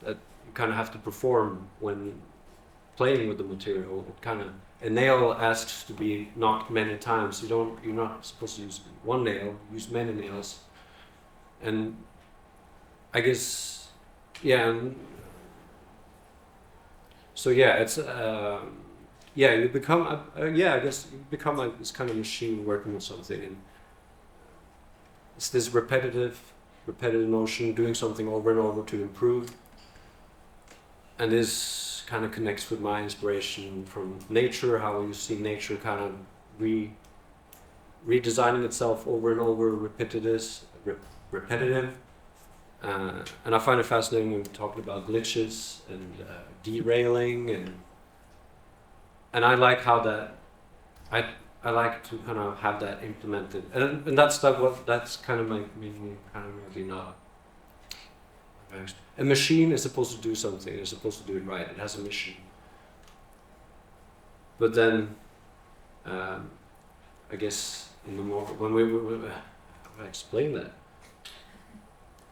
you kind of have to perform when playing with the material. It kind of, a nail asks to be knocked many times. You're not supposed to use one nail, use many nails. And I guess, yeah, so yeah, it's you become I guess you become like this kind of machine working with something, and it's this repetitive motion, doing something over and over to improve. And this kind of connects with my inspiration from nature, how you see nature kind of redesigning itself over and over, repetitive. And I find it fascinating when we're talking about glitches and derailing, and I like how that I like to kind of have that implemented, and that's kind of made me kind of maybe not. A machine is supposed to do something. It's supposed to do it right. It has a mission. But then, I guess in the more when we how do I explain that?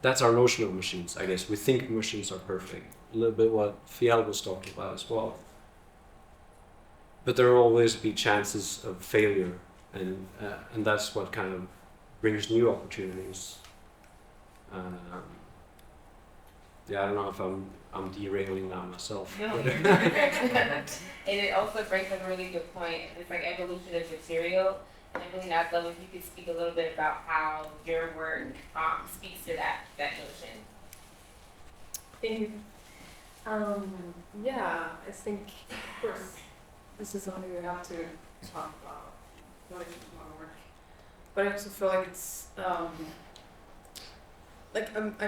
That's our notion of machines, I guess. We think machines are perfect. A little bit what Fiel was talking about as well. But there will always be chances of failure, and that's what kind of brings new opportunities. Yeah, I don't know if I'm derailing now myself. No. but- And it also brings up a really good point. It's like evolution of material. And I really not love if you could speak a little bit about how your work speaks to that notion. Yeah, I think, of course, this is something we have to talk about related to my work. But I also feel like it's, I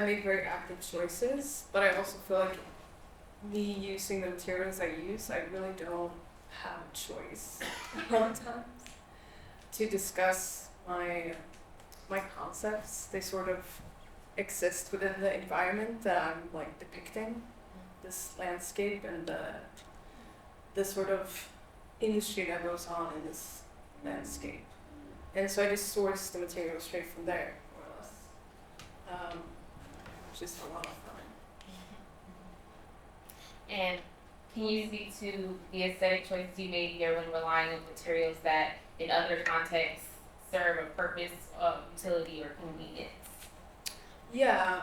make very active choices, but I also feel like me using the materials I use, I really don't have a choice a lot of times to discuss my concepts. They sort of exist within the environment that I'm like depicting, this landscape and the sort of industry that goes on in this landscape. And so I just source the material straight from there, more or less. Which is a lot of fun. And can you speak to the aesthetic choices you made here when relying on materials that in other contexts serve a purpose of utility or convenience? Yeah,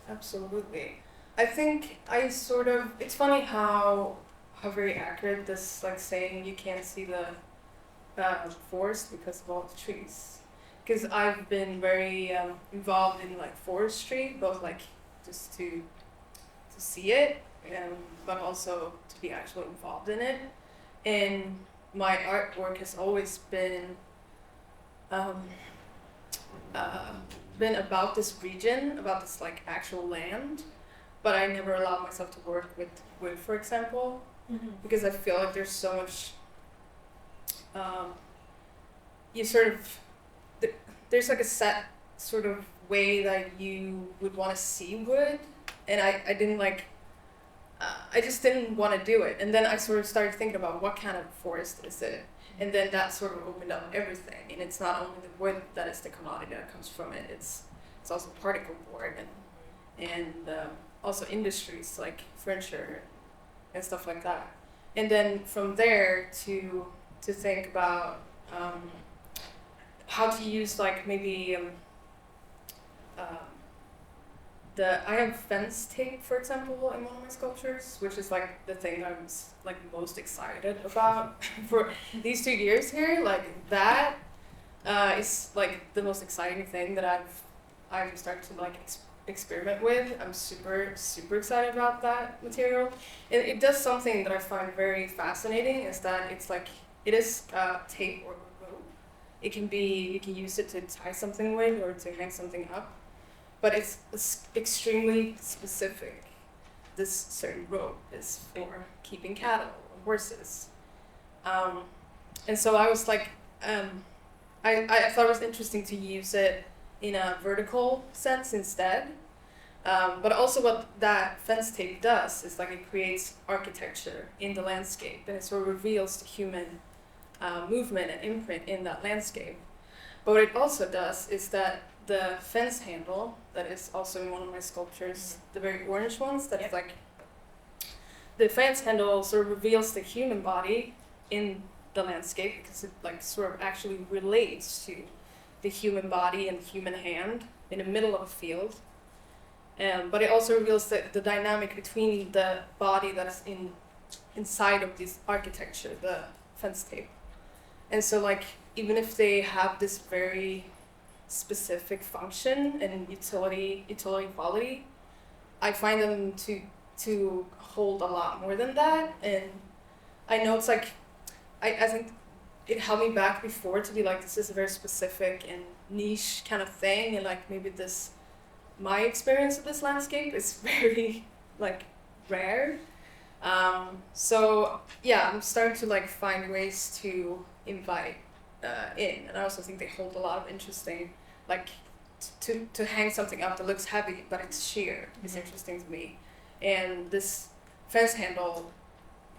absolutely. I think I sort of, it's funny how very accurate this like saying you can't see the forest because of all the trees. Because I've been very involved in like forestry, both like just to see it, but also to be actually involved in it. And my artwork has always been about this region, about this like actual land, but I never allowed myself to work with wood, for example, because I feel like there's so much. There's like a set sort of way that you would want to see wood, and I didn't like. I just didn't want to do it, and then I sort of started thinking about what kind of forest is it, and then that sort of opened up everything. And it's not only the wood that is the commodity that comes from it; it's also particle board and also industries like furniture and stuff like that. And then from there to think about how to use like maybe I have fence tape, for example, in one of my sculptures, which is like the thing I'm like most excited about for these 2 years here. Like that is like the most exciting thing that I've started to like experiment with. I'm super excited about that material. It does something that I find very fascinating, is that it's like it is tape or rope. You can use it to tie something with or to hang something up. But it's extremely specific. This certain rope is for keeping cattle or horses. And so I was like, I thought it was interesting to use it in a vertical sense instead. But also what that fence tape does is like it creates architecture in the landscape, and it sort of reveals the human movement and imprint in that landscape. But what it also does is that the fence handle that is also in one of my sculptures, the very orange ones, that is like the fence handle sort of reveals the human body in the landscape, because it like sort of actually relates to the human body and human hand in the middle of a field. But it also reveals the dynamic between the body that's inside of this architecture, the fence tape. And so like even if they have this very specific function and utility quality, I find them to hold a lot more than that. And I know it's like I think it held me back before to be like, this is a very specific and niche kind of thing, and like maybe my experience of this landscape is very like rare. So yeah, I'm starting to like find ways to invite in, and I also think they hold a lot of interesting, like to hang something up that looks heavy but it's sheer is interesting to me. And this fence handle,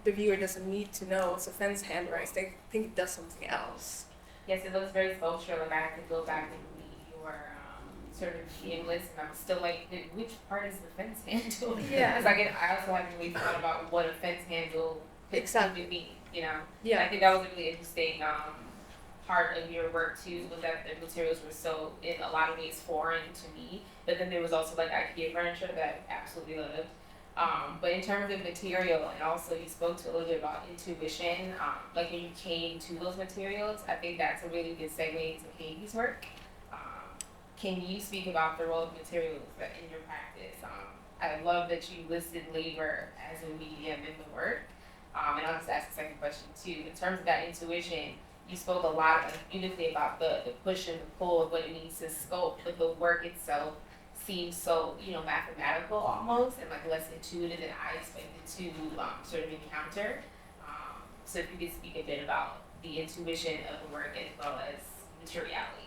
the viewer doesn't need to know it's a fence handle, right? They think it does something else. Yes, it looks very sculptural. Like I have to go back and read your sort of GM list, and I'm still like, which part is the fence handle? Yeah. Because I also haven't really thought about what a fence handle could Exactly mean, you know? Yeah. I think that was a really interesting part of your work too was that the materials were so, in a lot of ways, foreign to me. But then there was also like IKEA furniture that I absolutely loved. But in terms of material, and also you spoke to a little bit about intuition, like when you came to those materials, I think that's a really good segue into Katie's work. Can you speak about the role of materials in your practice? I love that you listed labor as a medium in the work. And I'll just ask the second question too. In terms of that intuition, you spoke a lot beautifully about the push and the pull of what it means to sculpt, but the work itself seems so, mathematical almost, and like less intuitive than I expected to sort of encounter. So if you could speak a bit about the intuition of the work as well as materiality.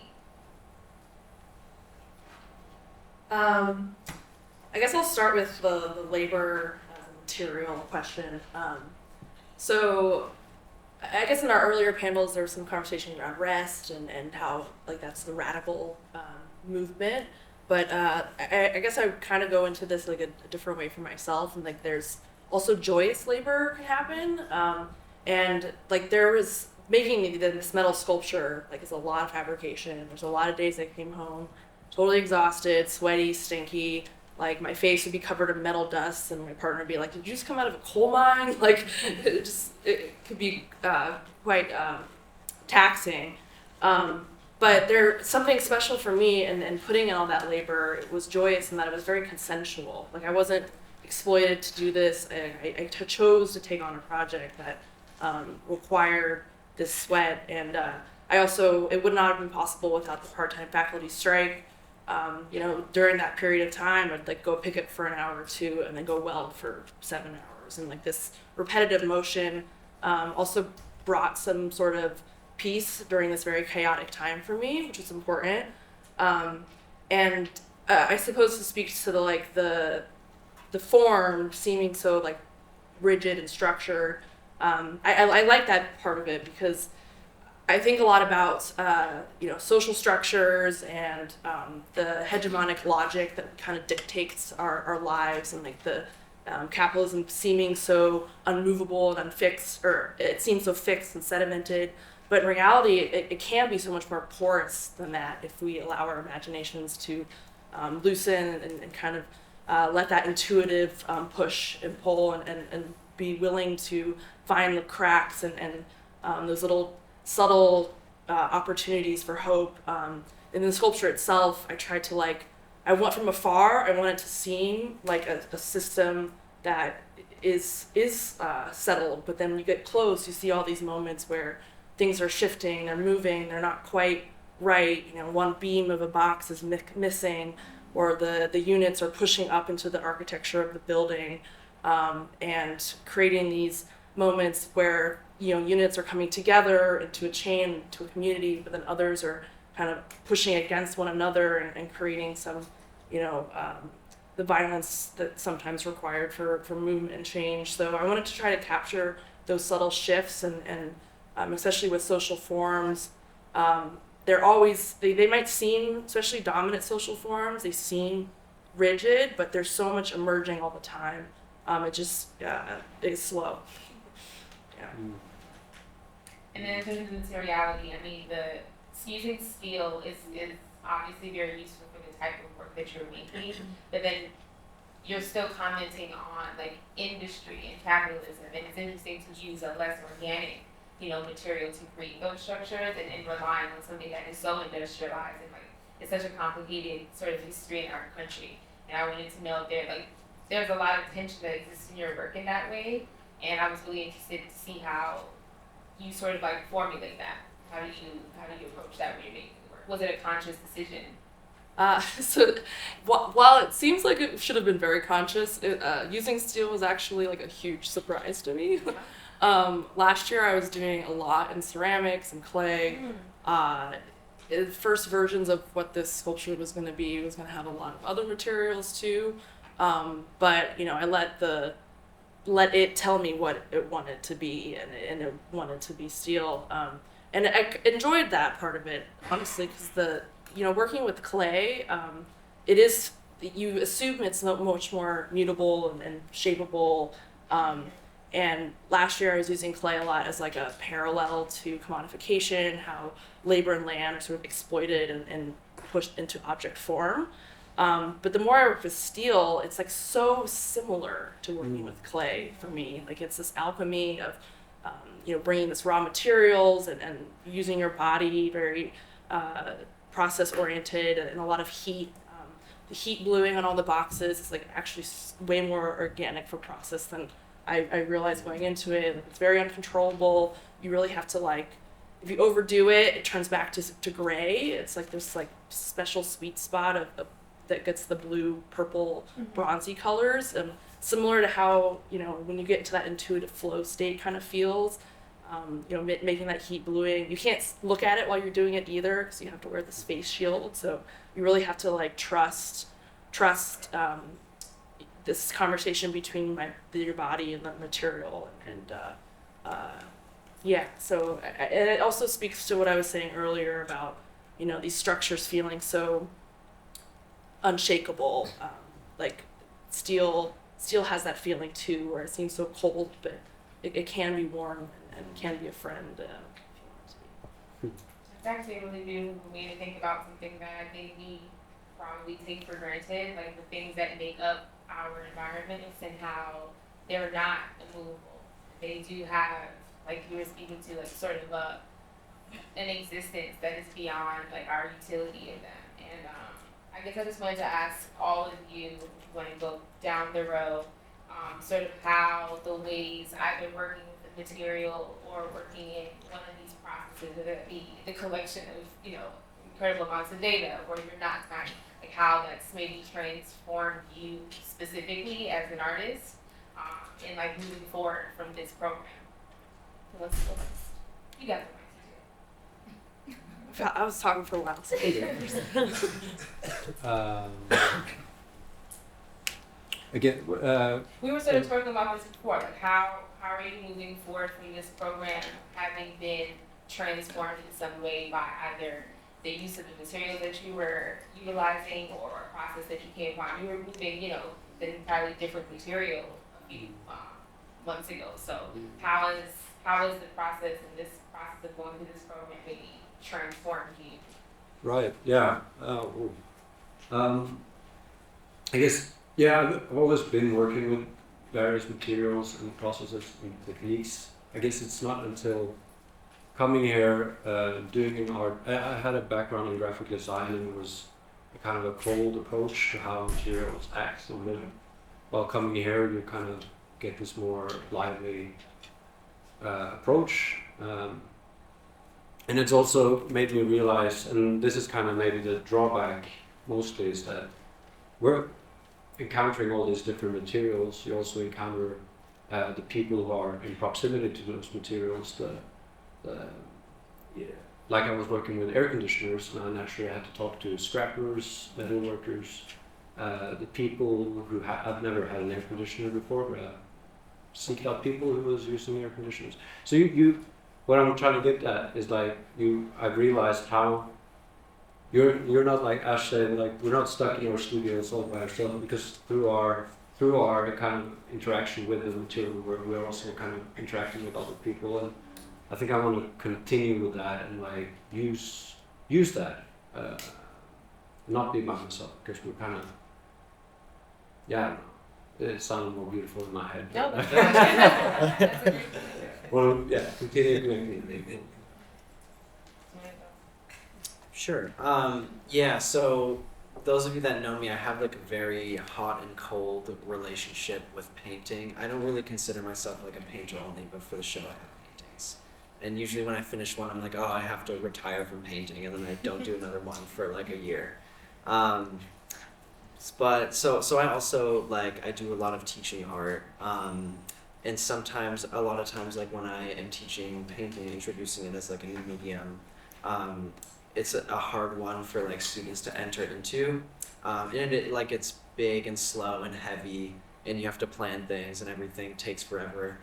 I guess I'll start with the labor material question. So I guess in our earlier panels there was some conversation around rest and how like that's the radical movement. But I guess I kind of go into this like a different way for myself, and like there's also joyous labor can happen. And like there was making this metal sculpture, like it's a lot of fabrication. There's a lot of days I came home totally exhausted, sweaty, stinky. Like my face would be covered in metal dust, and my partner would be like, "Did you just come out of a coal mine?" Like it could be quite taxing. But there's something special for me in putting in all that labor. It was joyous in that it was very consensual. Like I wasn't exploited to do this. I chose to take on a project that required this sweat. And it would not have been possible without the part-time faculty strike. During that period of time, I'd like go pick it for an hour or two and then go weld for 7 hours. And like this repetitive motion also brought some sort of peace during this very chaotic time for me, which is important. And I suppose to speak to the form seeming so like rigid and structured. I like that part of it because I think a lot about social structures and the hegemonic logic that kind of dictates our lives, and like the capitalism seeming so unmovable and unfixed, or it seems so fixed and sedimented. But in reality, it can be so much more porous than that if we allow our imaginations to loosen and kind of let that intuitive push and pull and be willing to find the cracks and those little subtle opportunities for hope. In the sculpture itself, I tried to I want from afar, I want it to seem like a system that is settled, but then when you get close, you see all these moments where things are shifting, they're moving, they're not quite right. One beam of a box is missing, or the units are pushing up into the architecture of the building, and creating these moments where units are coming together into a chain, to a community, but then others are kind of pushing against one another and creating some, the violence that's sometimes required for movement and change. So I wanted to try to capture those subtle shifts and especially with social forms. They're always, they might seem, especially dominant social forms, they seem rigid, but there's so much emerging all the time. It just is slow. Yeah. And then in terms of materiality, using steel is obviously very useful for the type of work that you're making, but then you're still commenting on industry and capitalism, and it's interesting to use a less organic material to create those structures and relying on something that is so industrialized and it's such a complicated sort of history in our country. And I wanted to know if there's a lot of tension that exists in your work in that way, and I was really interested to see how you sort of formulate that. How do you approach that when you're making the work? Was it a conscious decision? So while it seems like it should have been very conscious, using steel was actually a huge surprise to me. Last year I was doing a lot in ceramics and clay. The first versions of what this sculpture was going to be was going to have a lot of other materials too. But I let it tell me what it wanted to be, and it wanted to be steel. And I enjoyed that part of it, honestly, because working with clay, you assume it's much more mutable and shapeable. And last year I was using clay a lot as like a parallel to commodification, how labor and land are sort of exploited and pushed into object form. But the more I work with steel, it's like so similar to working with clay for me. Like it's this alchemy of, bringing this raw materials and using your body very process oriented and a lot of heat. The heat bluing on all the boxes is like actually way more organic for process than I realized going into it. Like, it's very uncontrollable. You really have to if you overdo it, it turns back to gray. It's like this special sweet spot of that gets the blue, purple, bronzy colors. And similar to how, when you get into that intuitive flow state kind of feels, making that heat bluing. You can't look at it while you're doing it either because you have to wear this face shield. So you really have to trust this conversation between your body and the material, and so and it also speaks to what I was saying earlier about these structures feeling so unshakable. Like steel has that feeling too, where it seems so cold, but it can be warm and can be a friend. If you want it to be. It's actually a really beautiful way to think about something that I think we probably take for granted, like the things that make up our environments and how they're not immovable. They do have, like you were speaking to, sort of an existence that is beyond our utility in them. And I guess I just wanted to ask all of you, when you go down the road, sort of how the ways either working with the material or working in one of these processes, whether it be the collection of incredible amounts of data, or you're not trying, how that's maybe transformed you specifically as an artist, and moving forward from this program. So let's go next. You got the mic. I was talking for a while, so Again, we were sort of talking about this before, how are you moving forward from this program, having been transformed in some way by either the use of the materials that you were utilizing or a process that you came upon? You were moving, an entirely different material a few months ago. So how is the process and this process of going through this program maybe transformed you? Right. Yeah. I guess. Yeah, I've always been working with various materials and processes and techniques. I guess it's not until coming here, doing an art. I had a background in graphic design, and it was a kind of a cold approach to how materials act. And then, while coming here, you kind of get this more lively approach. And it's also made me realize, and this is kind of maybe the drawback mostly, is that we're encountering all these different materials. You also encounter the people who are in proximity to those materials. Like I was working with air conditioners, and I naturally had to talk to scrappers, metal workers, the people who I've never had an air conditioner before, but I seeked out people who was using air conditioners. So what I'm trying to get at is I've realized how you're not like Ashleigh, we're not stuck in our studios all by ourselves, because through our kind of interaction with the material, we're also kind of interacting with other people, and I think I want to continue with that and use that, not be by myself, because we're kind of, I don't know, it sounded more beautiful in my head. No, that's a great well, continue connecting. Sure. So those of you that know me, I have a very hot and cold relationship with painting. I don't really consider myself a painter only, but for the show I have paintings. And usually when I finish one, I'm oh, I have to retire from painting, and then I don't do another one for a year. But so I also I do a lot of teaching art. And sometimes, a lot of times, when I am teaching painting and introducing it as a new medium, it's a hard one for students to enter into, and it's big and slow and heavy, and you have to plan things, and everything takes forever.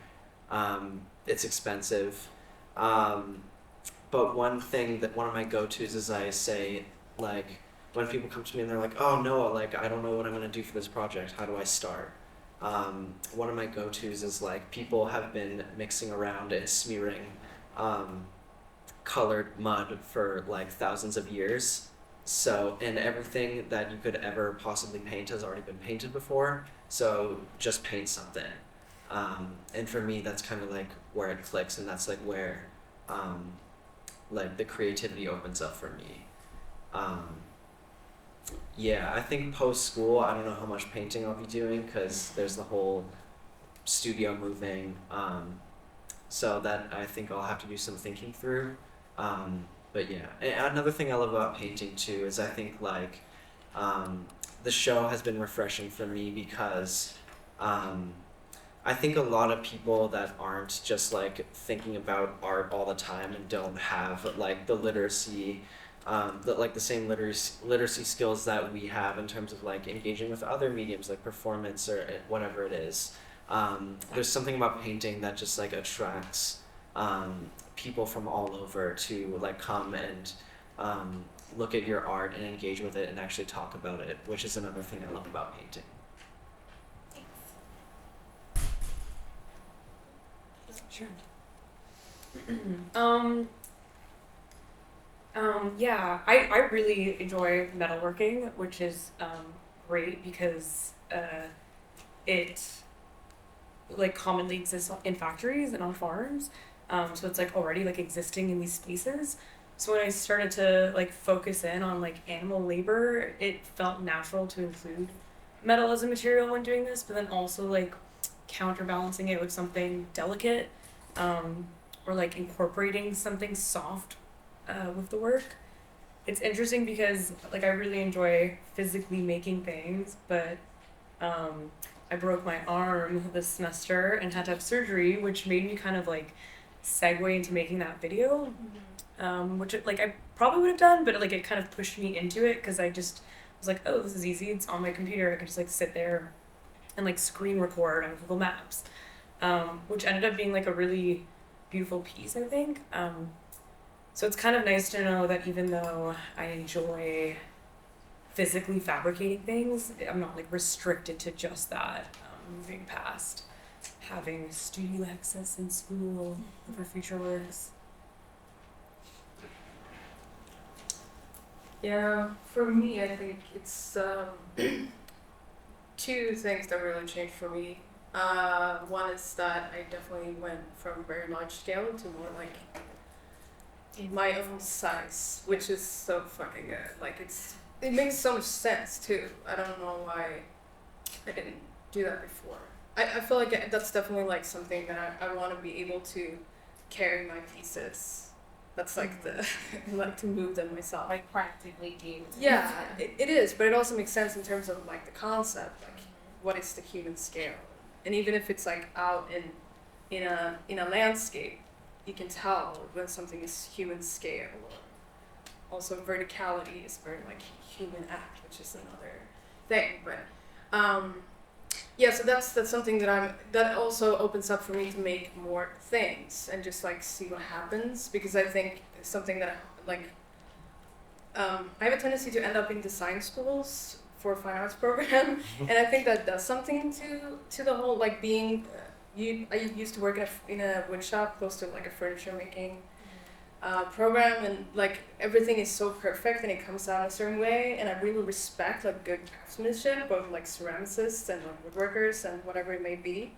It's expensive, but one of my go-tos is I say when people come to me and they're oh no, I don't know what I'm gonna do for this project. How do I start? One of my go-tos is like people have been mixing around and smearing colored mud for like thousands of years. So, and everything that you could ever possibly paint has already been painted before. So just paint something. And for me, that's kind of like where it clicks, and that's like where like the creativity opens up for me. Yeah, I think post-school, I don't know how much painting I'll be doing because there's the whole studio moving. So that I think I'll have to do some thinking through. But yeah, and another thing I love about painting too is I think like the show has been refreshing for me because I think a lot of people that aren't just like thinking about art all the time and don't have like the literacy, the same literacy skills that we have in terms of like engaging with other mediums like performance or whatever it is. There's something about painting that just like attracts people from all over to like come and look at your art and engage with it and actually talk about it, which is another thing I love about painting. Sure. Yeah, I really enjoy metalworking, which is great because it like commonly exists in factories and on farms. So it's like already like existing in these spaces. So when I started to like focus in on like animal labor, it felt natural to include metal as a material when doing this, but then also like counterbalancing it with something delicate, or like incorporating something soft with the work. It's interesting because like I really enjoy physically making things, but I broke my arm this semester and had to have surgery, which made me kind of like segue into making that video, which like I probably would have done, but like it kind of pushed me into it because I just was like, oh, this is easy. It's on my computer. I could just like sit there and like screen record on Google Maps, which ended up being like a really beautiful piece, I think. So it's kind of nice to know that even though I enjoy physically fabricating things, I'm not like restricted to just that, moving past having studio access in school for future works. Yeah, for me, I think it's two things that really changed for me. One is that I definitely went from very large scale to more like my own size, which is so fucking good. Like it makes so much sense too. I don't know why I didn't do that before. I feel like that's definitely like something that I want to be able to carry my pieces. That's like the I like to move them myself. Like practically do. Yeah, it is, but it also makes sense in terms of like the concept, like what is the human scale, and even if it's like out in a landscape, you can tell when something is human scale. Also, verticality is very like human act, which is another thing. But yeah, so that's something that also opens up for me to make more things and just like see what happens, because I think it's something that like I have a tendency to end up in design schools for a fine arts program, and I think that does something to the whole like being. I used to work in a wood shop close to like a furniture making program, and like everything is so perfect and it comes out a certain way, and I really respect like good craftsmanship of like ceramicists and like woodworkers and whatever it may be,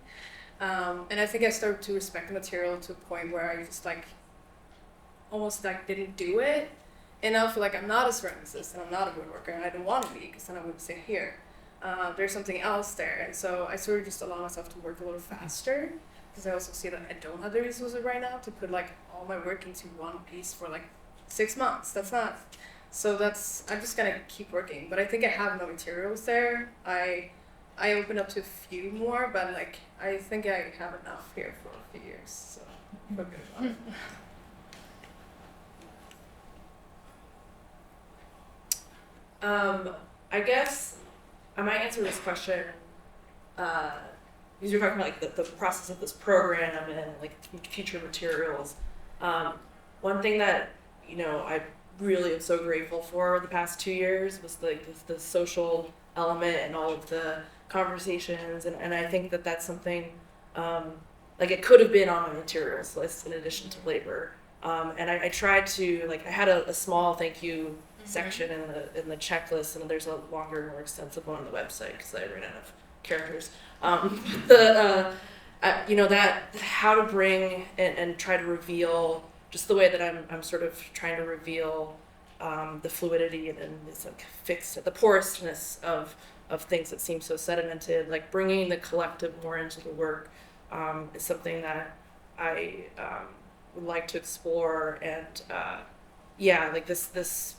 and I think I started to respect the material to a point where I just like almost like didn't do it, and now I feel like I'm not a ceramicist and I'm not a woodworker, and I don't want to be because then I wouldn't sit here. There's something else there, and so I sort of just allow myself to work a little faster, because I also see that I don't have the resources right now to put like all my work into one piece for like 6 months. That's not. So I'm just gonna keep working, but I think I have no materials there. I open up to a few more, but like I think I have enough here for a few years, so I feel good about it. I guess I might answer this question because you're talking about like the process of this program and like future materials. One thing that I really am so grateful for the past 2 years was like the social element and all of the conversations, and I think that that's something, like it could have been on my materials list in addition to labor. And I tried to, like, I had a small thank you section in the checklist, and there's a longer, more extensive one on the website because I ran out of characters. You know, that how to bring and try to reveal just the way that I'm sort of trying to reveal the fluidity and this like fixed, the porousness of things that seem so sedimented, like bringing the collective more into the work is something that I would like to explore. And yeah, like this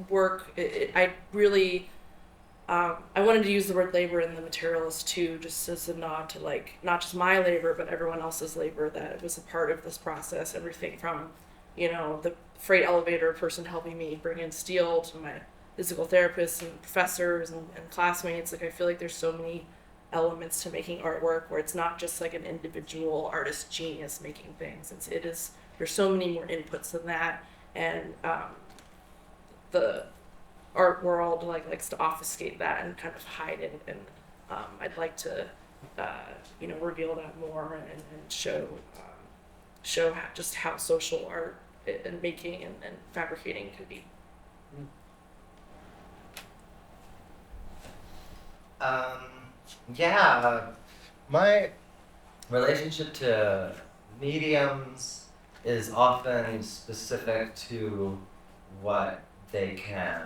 work, I really, I wanted to use the word labor in the materials too, just as a nod to like, not just my labor, but everyone else's labor that was a part of this process. Everything from, you know, the freight elevator person helping me bring in steel to my physical therapists and professors and classmates. Like, I feel like there's so many elements to making artwork where it's not just like an individual artist genius making things. There's so many more inputs than that. And the art world likes to obfuscate that and kind of hide it, and I'd like to you know, reveal that more and show just how social art and making and fabricating could be. Yeah, my relationship to mediums is often specific to what they can,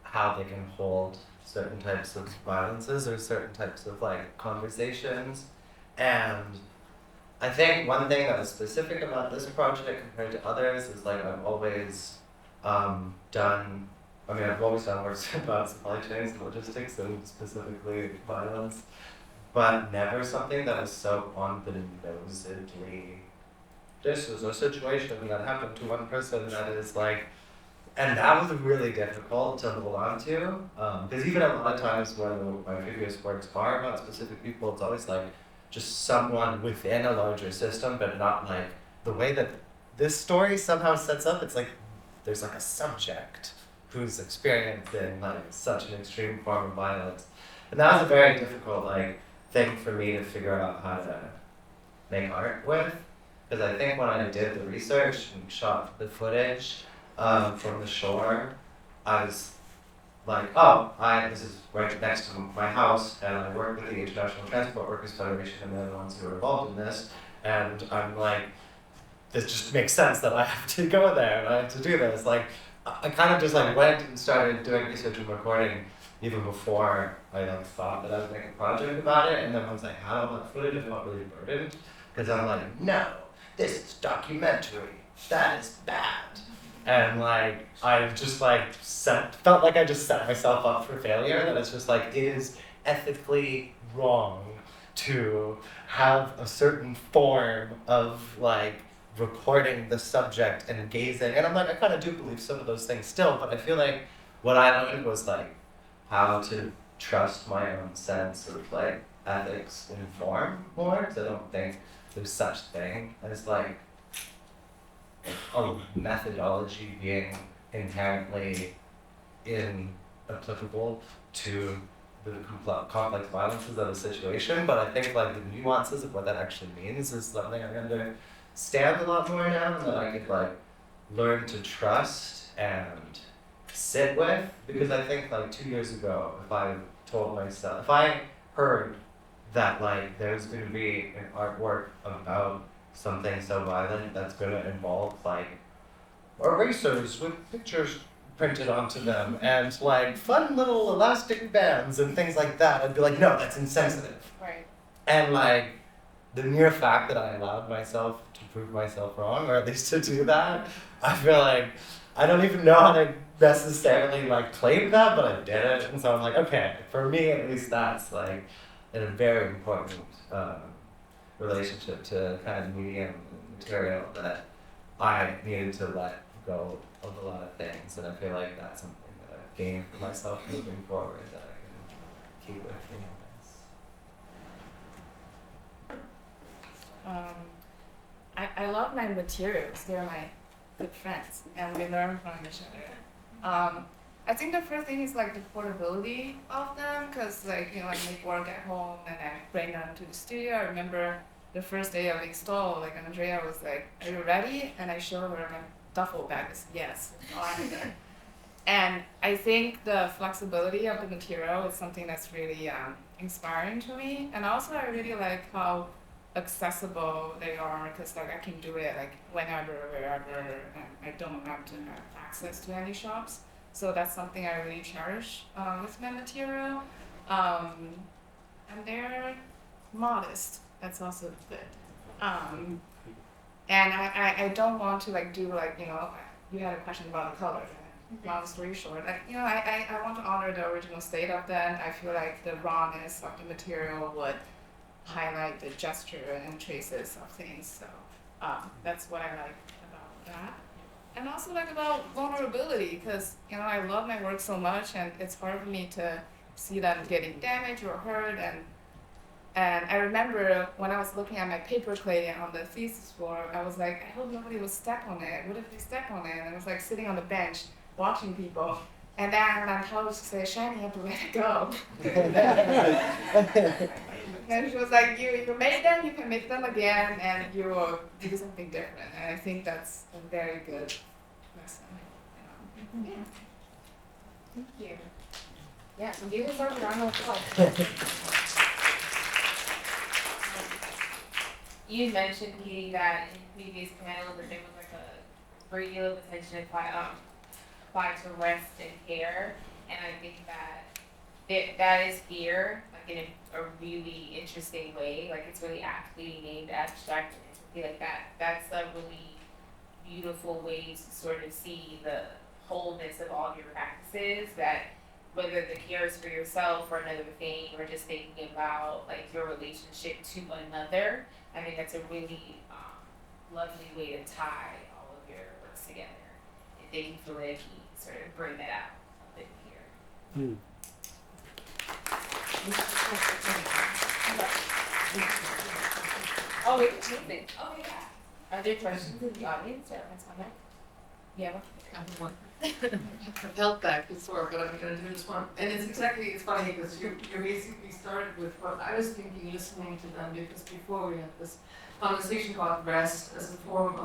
how they can hold certain types of violences or certain types of like conversations. And I think one thing that was specific about this project compared to others is like I've always done works about supply chains and logistics and specifically violence, but never something that was so on the nosedly, this was a situation that happened to one person that is like, and that was really difficult to hold on to, because even a lot of times when my previous works are about specific people, it's always like just someone within a larger system, but not like the way that this story somehow sets up. It's like there's like a subject who's experiencing like such an extreme form of violence, and that was a very difficult like thing for me to figure out how to make art with, because I think when I did the research and shot the footage from the shore, I was like, this is right next to my house, and I work with the International Transport Workers Federation, and they're the ones who are involved in this, and I'm like, this just makes sense that I have to go there and I have to do this. Like, I kind of just like went and started doing research and recording even before I like thought that I would make a project about it, and then once I had all that footage, I felt really burdened, because I'm like, no, this is documentary, that is bad. And like, I just like felt like I just set myself up for failure, that it's just like, it is ethically wrong to have a certain form of like recording the subject and gazing. And I'm like, I kind of do believe some of those things still, but I feel like what I learned was like how to trust my own sense of like ethics in form more, because I don't think there's such thing as like a methodology being inherently inapplicable to the complex violences of a situation. But I think like the nuances of what that actually means is something I'm understand a lot more now, that I could like learn to trust and sit with, because I think like 2 years ago, if I heard that like there's going to be an artwork about something so violent that's going to involve like erasers with pictures printed onto them and like fun little elastic bands and things like that, I'd be like, no, that's insensitive. Right. And like the mere fact that I allowed myself to prove myself wrong, or at least to do that, I feel like I don't even know how to necessarily like claim that, but I did it. And so I'm like, okay, for me at least that's like a very important relationship to kind of medium and material, that I needed to let go of a lot of things, and I feel like that's something that I've gained for myself moving forward that I can keep with me. I love my materials. They're my good friends, and we learn from each other. I think the first thing is like the portability of them, because like like make work at home and I bring them to the studio. I remember the first day of install, like Andrea was like, "Are you ready?" And I showed her my duffel bag. I said, "Yes." And I think the flexibility of the material is something that's really inspiring to me. And also I really like how accessible they are, because like I can do it like whenever, wherever, and I don't have to have access to any shops. So that's something I really cherish with my material. And they're modest. That's also good. And I don't want to like do like, you had a question about the color. Long story short, I want to honor the original state of that. I feel like the rawness of the material would highlight the gesture and traces of things. So that's what I like about that. And also like about vulnerability, because I love my work so much, and it's hard for me to see them getting damaged or hurt. And I remember when I was looking at my paper clay on the thesis floor, I was like, I hope nobody will step on it. What if they step on it? And I was like sitting on the bench watching people. And then I told her to say, Shani, you have to let it go. And she was like, you made them, you can make them again, and you will do something different. And I think that's a very good lesson. Yeah. Thank you. Yeah, so give yourself a round of applause. You mentioned, Katie, that in previous panels that there was like a great deal of attention applied to rest and care, and I think that is here, like in a really interesting way. Like it's really aptly named abstract and something like that. That's a really beautiful way to sort of see the wholeness of all your practices. That whether the care is for yourself or another thing, or just thinking about like your relationship to another. I think that's a really lovely way to tie all of your works together. And thank you for letting me sort of bring that out a bit here. Oh, wait, amazing. Oh, yeah. Are there questions in the audience? Yeah. I have one. I've held back before, but I'm going to do this one. And it's funny because you basically started with what I was thinking listening to them, because before we had this conversation about rest as a form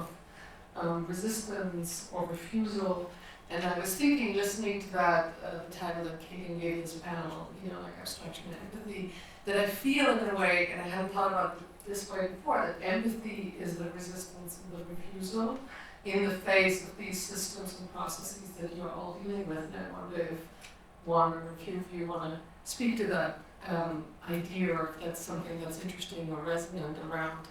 of resistance or refusal. And I was thinking, listening to that, the title that Kaegan gave this panel, like abstraction and empathy, that I feel in a way, and I hadn't thought about it this way before, that empathy is the resistance and the refusal in the face of these systems and processes that you're all dealing with. And I wonder if one or a few of you want to speak to that idea, or if that's something that's interesting or resonant around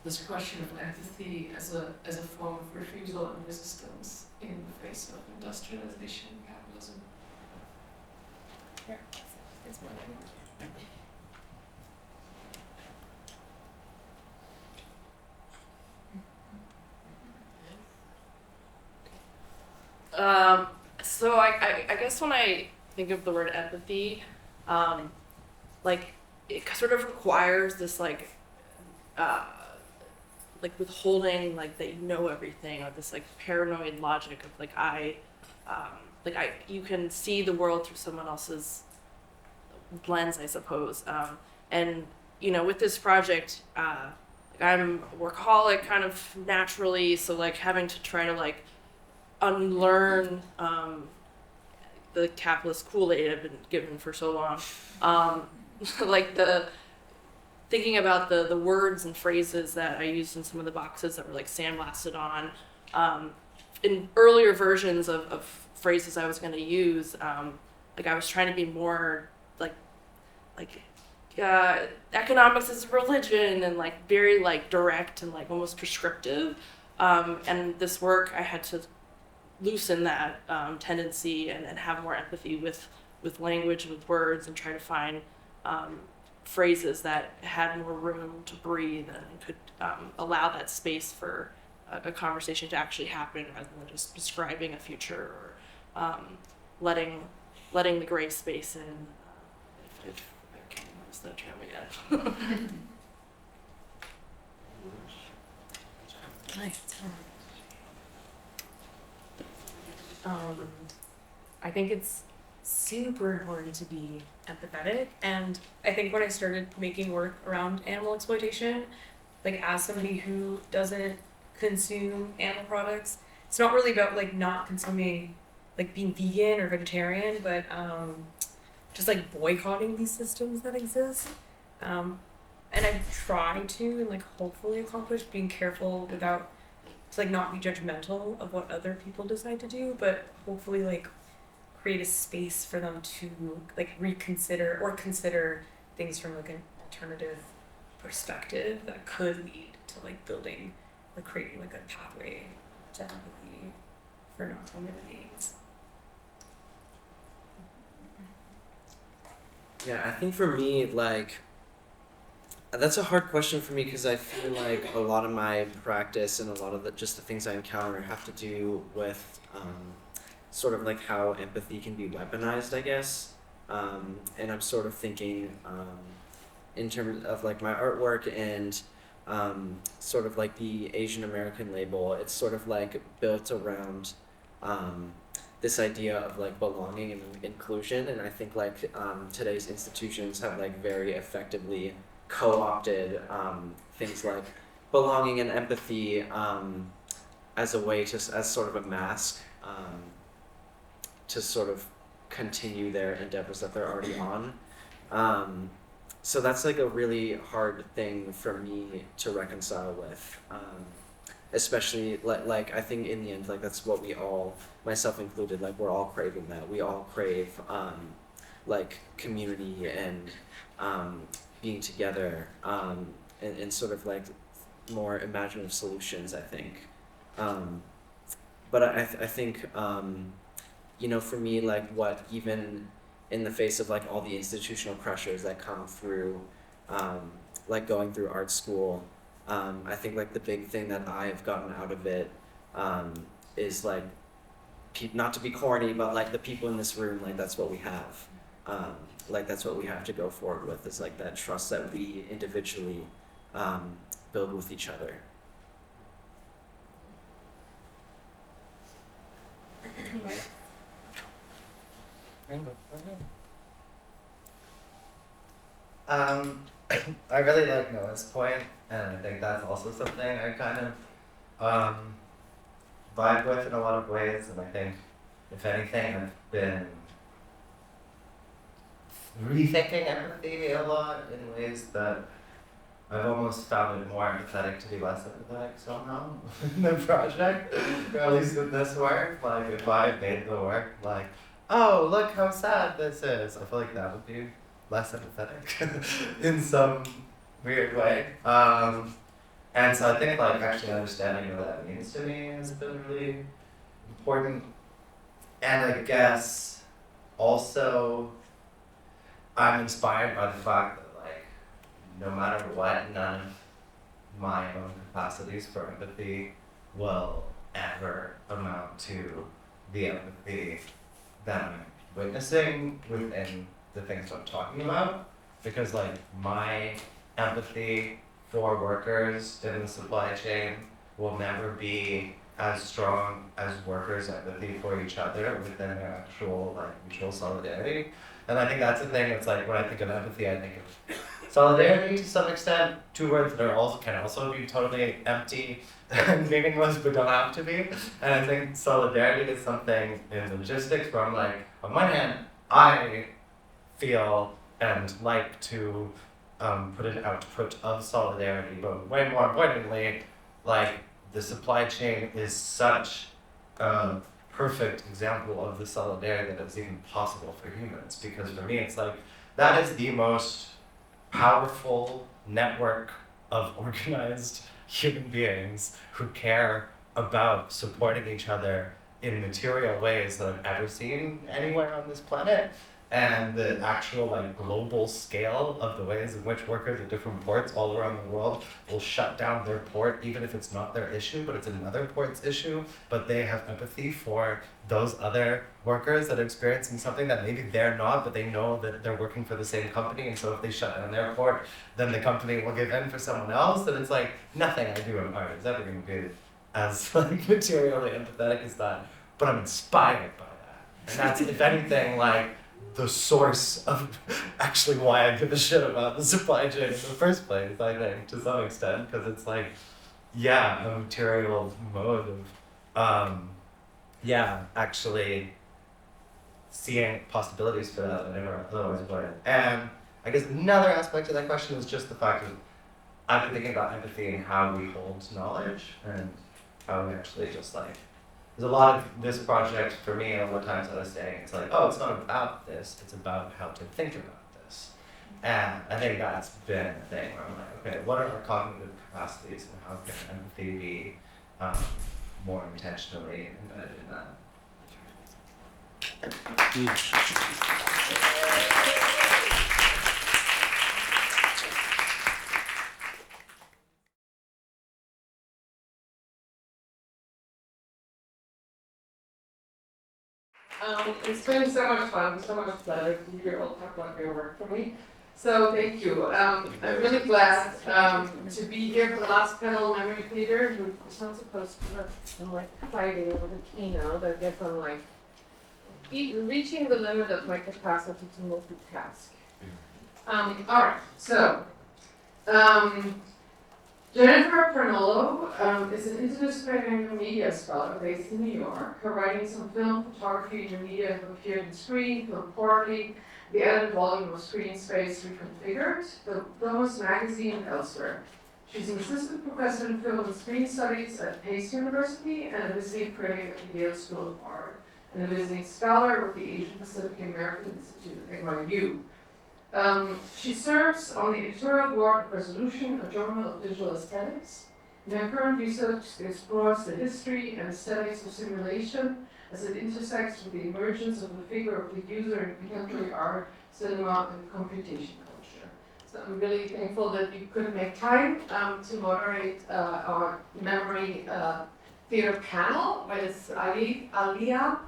this question of empathy as a form of refusal and resistance in the face of industrialization and capitalism. So I guess when I think of the word empathy, like it sort of requires this like withholding, like that you know everything, or this like paranoid logic of you can see the world through someone else's lens, I suppose. And with this project, I'm a workaholic kind of naturally, so like having to try to like unlearn the capitalist Kool-Aid I've been given for so long. Like thinking about the words and phrases that I used in some of the boxes that were like sandblasted on. In earlier versions of phrases I was going to use, like I was trying to be more like economics is religion, and like very like direct and like almost prescriptive. And this work I had to loosen that tendency and have more empathy with language, with words, and try to find phrases that had more room to breathe and could allow that space for a conversation to actually happen, rather than just describing a future or letting the gray space in. If I can use that term again. Nice. I think it's super important to be empathetic. And I think when I started making work around animal exploitation, like as somebody who doesn't consume animal products, it's not really about like not consuming, like being vegan or vegetarian, but just like boycotting these systems that exist. And I try to and like hopefully accomplish being careful without to like not be judgmental of what other people decide to do, but hopefully like create a space for them to like reconsider or consider things from like an alternative perspective that could lead to like building or creating like a pathway to empathy for non-human beings. Yeah, I think for me, like, that's a hard question for me because I feel like a lot of my practice and a lot of just the things I encounter have to do with sort of like how empathy can be weaponized, I guess. And I'm sort of thinking in terms of like my artwork and sort of like the Asian American label, it's sort of like built around this idea of like belonging and inclusion. And I think like today's institutions have like very effectively co-opted things like belonging and empathy as a way to, as sort of a mask to sort of continue their endeavors that they're already on. So that's like a really hard thing for me to reconcile with, especially like I think in the end, like that's what we all, myself included, like we're all craving that. We all crave like community and being together and sort of like more imaginative solutions, I think. But I think, you know, for me, like what even in the face of like all the institutional pressures that come through, like going through art school, I think like the big thing that I've gotten out of it is like, not to be corny, but like the people in this room, like that's what we have. Like that's what we have to go forward with, is like that trust that we individually build with each other. I really like Noah's point, and I think that's also something I kind of vibe with in a lot of ways, and I think, if anything, I've been rethinking empathy a lot in ways that I've almost found it more empathetic to be less empathetic somehow in the project, or at least with this work. Like, if I made the work, like, oh, look how sad this is, I feel like that would be less empathetic in some weird way. And so I think like actually understanding what that means to me has been really important. And I guess also I'm inspired by the fact that like no matter what, none of my own capacities for empathy will ever amount to the empathy that I'm witnessing within the things I'm talking about, because like my empathy for workers in the supply chain will never be as strong as workers' empathy for each other within their actual like mutual solidarity. And I think that's the thing. It's like when I think of empathy, I think of solidarity to some extent. Two words that are also can also be totally empty and meaningless, but don't have to be. And I think solidarity is something in logistics where I'm like, on one hand, I feel and like to put an output of solidarity, but way more importantly, like the supply chain is such a perfect example of the solidarity that is even possible for humans. Because for me, it's like that is the most powerful network of organized human beings who care about supporting each other in material ways that I've ever seen anywhere on this planet. And the actual like global scale of the ways in which workers at different ports all around the world will shut down their port, even if it's not their issue, but it's another port's issue, but they have empathy for those other workers that are experiencing something that maybe they're not, but they know that they're working for the same company, and so if they shut down their port, then the company will give in for someone else, and it's like nothing I do in art is ever going to be as like materially empathetic as that, but I'm inspired by that. And that's, if anything, like the source of actually why I give a shit about the supply chain in the first place, I think, to some extent, because it's like, yeah, a material mode of, actually seeing possibilities for that I never otherwise would. And I guess another aspect of that question is just the fact that I've been thinking about empathy and how we hold knowledge and how we actually just like, there's a lot of this project for me, and what times I was saying, it's like, oh, it's not about this, it's about how to think about this. And I think that's been a thing where I'm like, okay, what are our cognitive capacities and how can empathy be more intentionally embedded in that? It's been so much fun, so much pleasure to hear all talk about your work for me. So thank you. I'm really glad to be here for the last panel, Memory Theater, who is not supposed to like fighting over the keynote. I guess I'm like reaching the limit of my capacity to multitask. All right, so Jennifer Pernolo is an interdisciplinary media scholar based in New York. Her writings on film, photography, and media have appeared in Screen, Film Quarterly, the edited volume of Screen Space Reconfigured, the Filmos magazine, and elsewhere. She's an assistant professor in film and screen studies at Pace University and a visiting critic at the Yale School of Art, and a visiting scholar with the Asian Pacific American Institute at NYU. She serves on the editorial board of Resolution, a journal of digital aesthetics. In her current research explores the history and aesthetics of simulation as it intersects with the emergence of the figure of the user in contemporary art, cinema, and computation culture. So I'm really thankful that you could make time to moderate our memory theater panel with Alia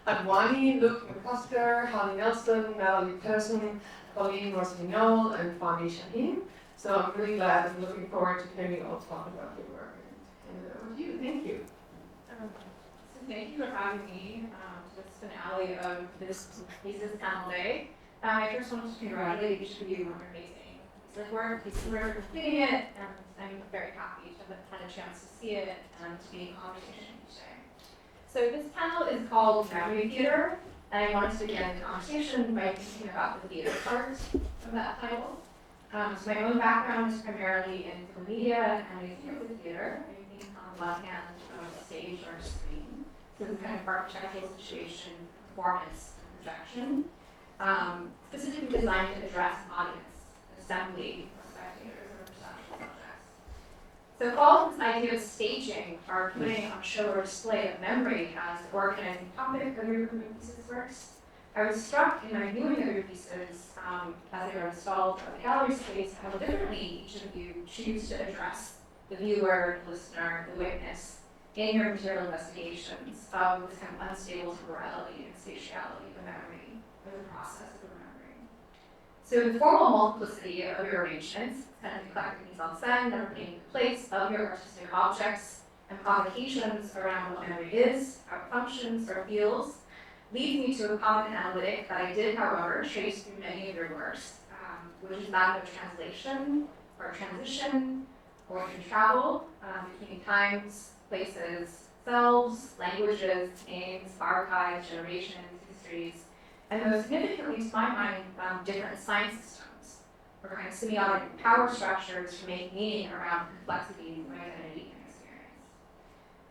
Adwani, Luke McCroskey, Henning-Olsen, Natalie Persson, Pauline Rossignol, and Fani Shaheen. So I'm really glad and looking forward to hearing you all talk about your work. And over to you. Thank you. So thank you for having me to this finale of this thesis panel day. I first want to congratulate each of you on your amazing piece of work. We're completing it, and I'm very happy to have had a chance to see it and to be in conversation today. So this panel is called Memory Theater, and I wanted to begin the conversation by thinking about the theater part of that title. So my own background is primarily in film media and I think of the theater. I think on the left hand of a stage or a screen. So this kind of archetypal situation, performance, and projection, specifically designed to address audience, assembly, or spectators, or perceptual subjects. So all this idea of staging or putting on show or display of memory as the organizing topic of your pieces works, I was struck in my viewing of your pieces as they were installed in the gallery space how differently each of you choose to address the viewer, the listener, the witness in your material investigations of this kind of unstable temporality and spatiality of memory, of the process of remembering. So the formal multiplicity of your arrangements, kind of eclectic mise-en-scène, that are putting in place of your artistic objects and provocations around what memory is, how it functions or feels, leads me to a common analytic that I did, however, trace through many of your works, which is that of translation, or transition, or travel between times, places, selves, languages, names, archives, generations, histories, and most significantly, to my mind, different science systems, or kind of semiotic power structures to make meaning around complexities of identity and experience.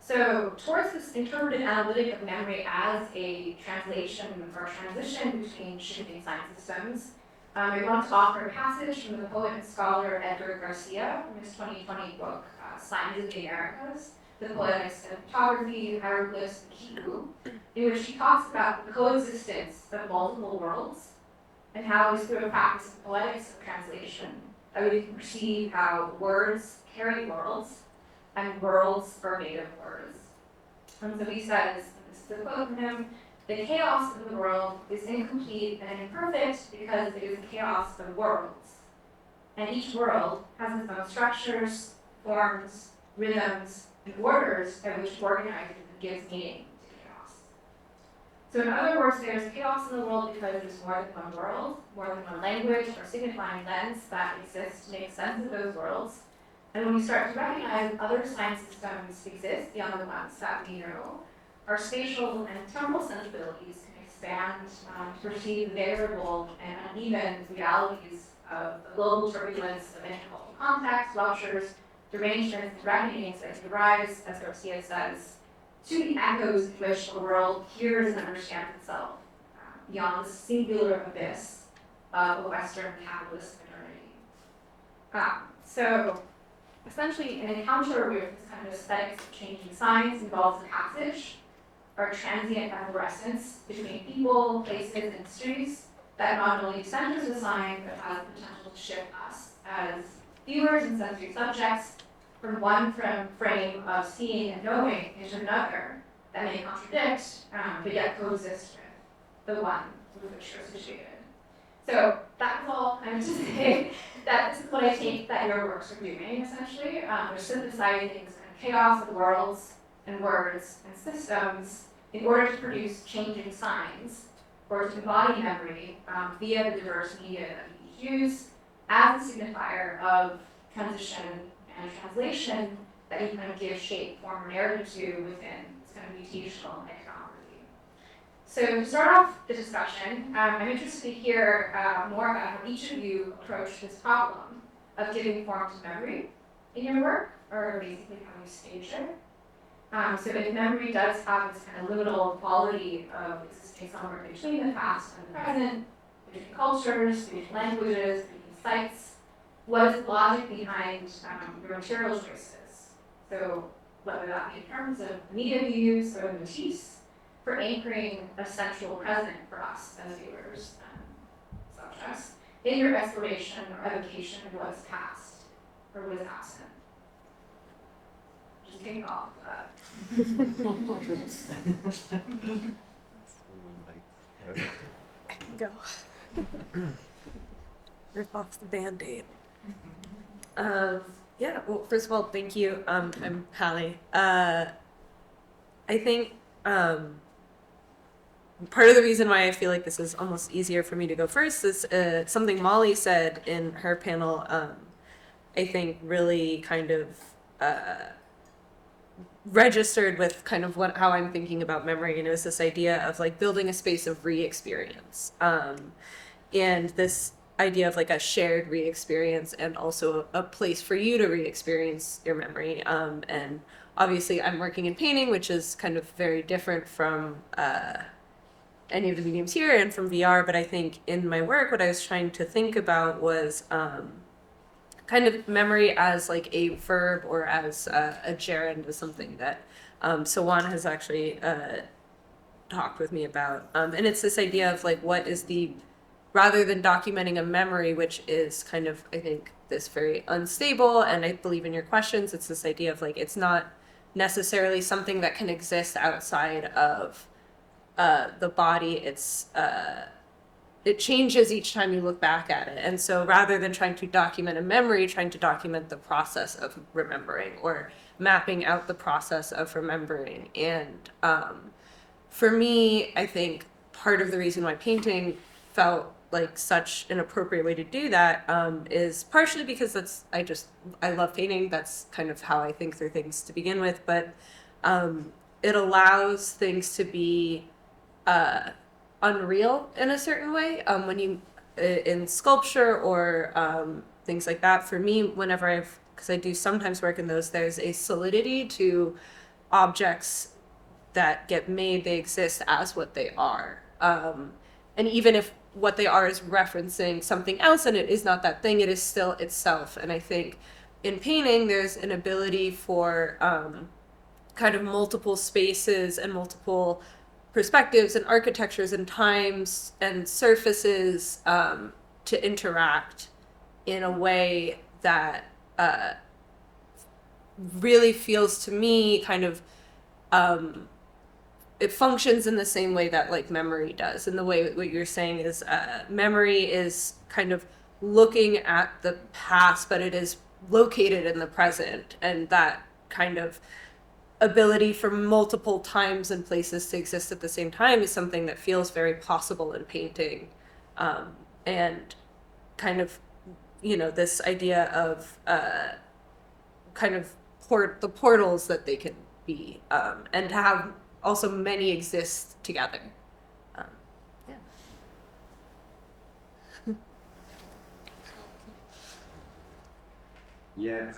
So, towards this interpretive analytic of memory as a translation or transition between shifting science systems, I wanted to offer a passage from the poet and scholar Edgar Garcia from his 2020 book, Signs of the Americas, The Poetics of Photography, Hieroglyphs, and Kiku, in which he talks about the coexistence of multiple worlds and how it is through a practice of poetics of translation that we can perceive how words carry worlds and worlds are made of words. And so he says, and this is a quote from him, "The chaos of the world is incomplete and imperfect because it is the chaos of worlds. And each world has its own structures, forms, rhythms, and orders by which it organizes and gives meaning to chaos." So in other words, there's chaos in the world because there's more than one world, more than one language or signifying lens that exists to make sense of those worlds. And when we start to recognize other science systems exist beyond the ones that we know, our spatial and temporal sensibilities can expand to perceive variable and uneven realities of the global turbulence of intercultural contacts, ruptures, derangements, and reckonings that give rise, as Garcia says, to the echoes in which the world hears and understands itself beyond the singular abyss of a Western capitalist modernity. So essentially, an encounter with this kind of aesthetics of changing signs involves a passage or transient effervescence between people, places, and histories that not only centers the sign, but has the potential to shift us as viewers and sensory subjects from one frame of seeing and knowing into another that may contradict, but yet coexist with the one with which you're situated. So that's all kind of to say that this is what I take that your works are doing, essentially. They're synthesizing this kind of chaos of worlds and words and systems in order to produce changing signs or to embody memory via the diverse media that we use as a signifier of transition and translation that you kind of give shape, form, or narrative to within this kind of mutational iconography. So to start off the discussion, I'm interested to hear more about how each of you approach this problem of giving form to memory in your work, or basically how you stage it. So if memory does have this kind of liminal quality of existing somewhere between the past and the present, between cultures, between languages, between sites, what is the logic behind your material choices? So whether that be in terms of media you use or motifs for anchoring a central present for us as viewers and subjects in your exploration or evocation of what's past or what is absent. Just kicking off that. Go. Rip off the Band-Aid. Yeah, well, first of all, thank you. I'm Hallie. I think part of the reason why I feel like this is almost easier for me to go first is something Molly said in her panel, I think really kind of registered with kind of how I'm thinking about memory, and it was this idea of like building a space of re-experience. And this idea of like a shared re-experience and also a place for you to re-experience your memory. And obviously I'm working in painting, which is kind of very different from any of the mediums here and from VR, but I think in my work, what I was trying to think about was kind of memory as like a verb or as a gerund is something that Sawan has actually talked with me about. And it's this idea of like, what is the, rather than documenting a memory, which is kind of, I think, this very unstable, and I believe in your questions, it's this idea of like, it's not necessarily something that can exist outside of the body. It's it changes each time you look back at it. And so rather than trying to document a memory, trying to document the process of remembering or mapping out the process of remembering. And for me, I think part of the reason why painting felt like such an appropriate way to do that is partially because I love painting. That's kind of how I think through things to begin with. But it allows things to be unreal in a certain way. When you in sculpture or things like that, for me, whenever because I do sometimes work in those, there's a solidity to objects that get made. They exist as what they are, and even if what they are is referencing something else and it is not that thing, it is still itself. And I think in painting there's an ability for kind of multiple spaces and multiple perspectives and architectures and times and surfaces to interact in a way that really feels to me kind of it functions in the same way that like memory does. And the way what you're saying is memory is kind of looking at the past, but it is located in the present, and that kind of ability for multiple times and places to exist at the same time is something that feels very possible in painting. And kind of, this idea of kind of the portals that they can be, and to have also many exist together. Yeah,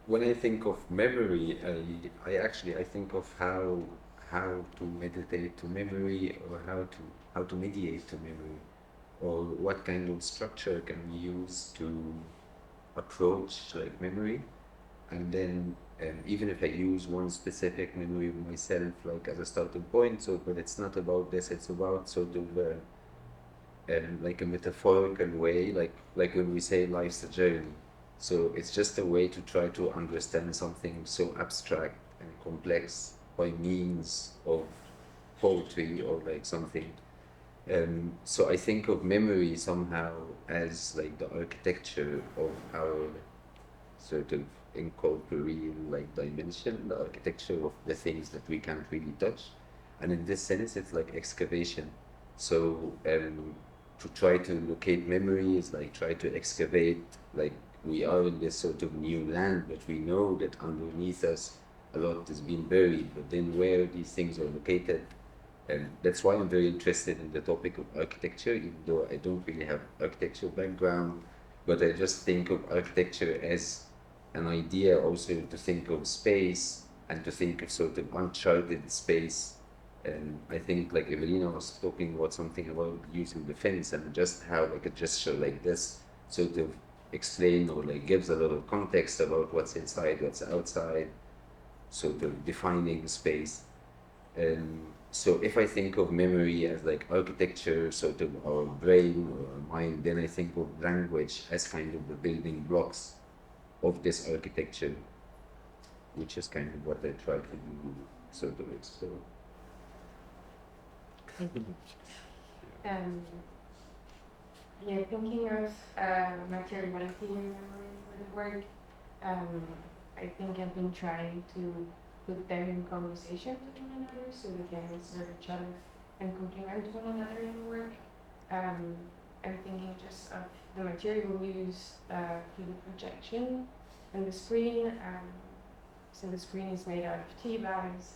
when I think of memory, I think of how to meditate to memory, or how to mediate to memory, or what kind of structure can we use to approach like memory, and then even if I use one specific memory of myself like as a starting point, so but it's not about this, it's about sort of like a metaphorical way, like when we say life's a journey. So it's just a way to try to understand something so abstract and complex by means of poetry or like something. So I think of memory somehow as like the architecture of our sort of incorporeal like dimension, the architecture of the things that we can't really touch. And in this sense, it's like excavation. So to try to locate memory is like try to excavate, like we are in this sort of new land, but we know that underneath us a lot is being buried, but then where these things are located. And that's why I'm very interested in the topic of architecture, even though I don't really have architectural background, but I just think of architecture as an idea also to think of space and to think of sort of uncharted space. And I think like Evelina was talking about something about using the fence, and just how like a gesture like this sort of explain or like gives a lot of context about what's inside, what's outside, sort of defining space. So if I think of memory as like architecture, sort of our brain or our mind, then I think of language as kind of the building blocks of this architecture, which is kind of what I try to do, sort of explore. Yeah, thinking of materiality in memory for the work, I think I've been trying to put them in conversation with one another so we can serve each other and complement one another in the work. I'm thinking just of the material used for the projection and the screen. So the screen is made out of tea bags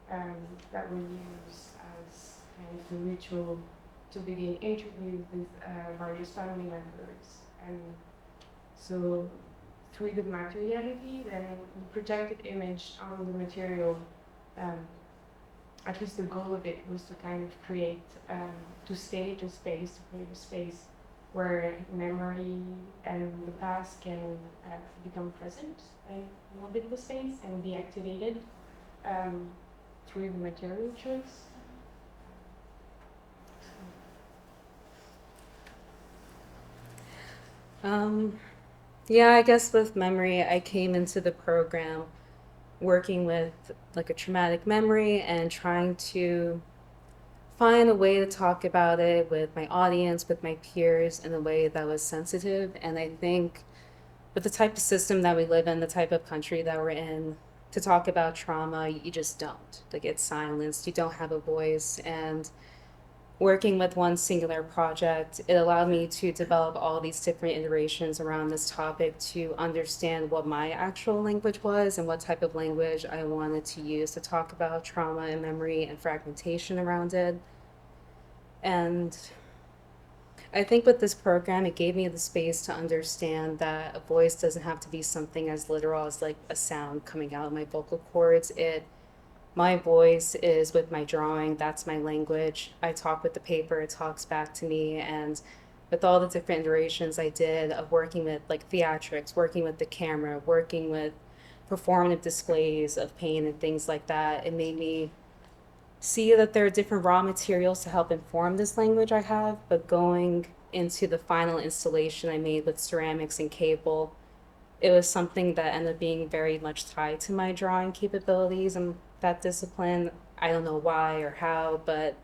that were used as kind of a ritual to begin interviews with various family members. And so through the materiality, then the projected image on the material, at least the goal of it was to kind of create, to stage a space, to create a space where memory and the past can become present within the space and be activated through the material choice. Yeah, I guess with memory, I came into the program working with like a traumatic memory and trying to find a way to talk about it with my audience, with my peers in a way that was sensitive. And I think with the type of system that we live in, the type of country that we're in, to talk about trauma, you just don't. Like, it's silenced, you don't have a voice. And working with one singular project, it allowed me to develop all these different iterations around this topic to understand what my actual language was and what type of language I wanted to use to talk about trauma and memory and fragmentation around it. And I think with this program, it gave me the space to understand that a voice doesn't have to be something as literal as like a sound coming out of my vocal cords. My voice is with my drawing, that's my language. I talk with the paper, it talks back to me. And with all the different iterations I did of working with like theatrics, working with the camera, working with performative displays of pain and things like that, it made me see that there are different raw materials to help inform this language I have. But going into the final installation I made with ceramics and cable, it was something that ended up being very much tied to my drawing capabilities and that discipline. I don't know why or how, but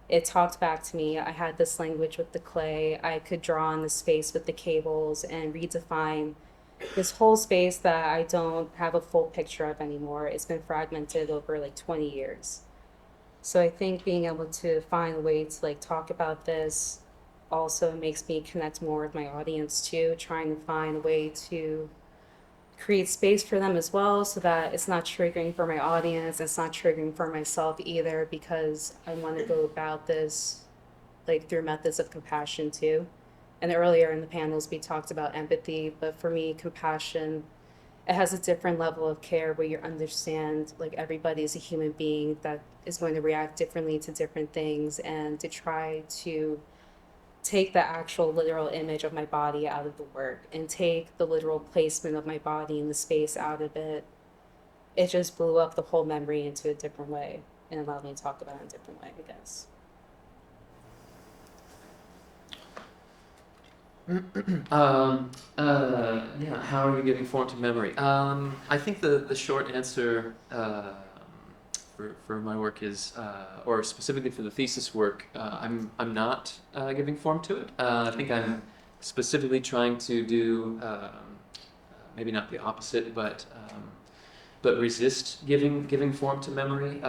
it talked back to me. I had this language with the clay. I could draw in the space with the cables and redefine this whole space that I don't have a full picture of anymore. It's been fragmented over like 20 years. So I think being able to find a way to like talk about this also makes me connect more with my audience too, trying to find a way to create space for them as well so that it's not triggering for my audience, it's not triggering for myself either, because I want to go about this like through methods of compassion too. And earlier in the panels we talked about empathy, but for me compassion, it has a different level of care where you understand like everybody is a human being that is going to react differently to different things, and to try to take the actual literal image of my body out of the work and take the literal placement of my body in the space out of it. It just blew up the whole memory into a different way and allowed me to talk about it in a different way, I guess. Yeah, how are you giving form to memory? I think the short answer for my work is, or specifically for the thesis work, I'm not giving form to it. I think I'm specifically trying to do maybe not the opposite, but resist giving form to memory.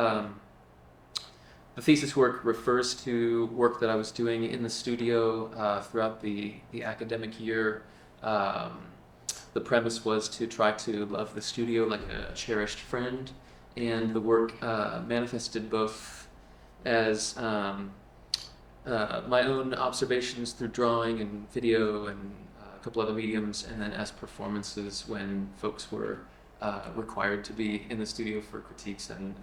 The thesis work refers to work that I was doing in the studio throughout the academic year. The premise was to try to love the studio like a cherished friend, and the work manifested both as my own observations through drawing and video and a couple other mediums, and then as performances when folks were required to be in the studio for critiques and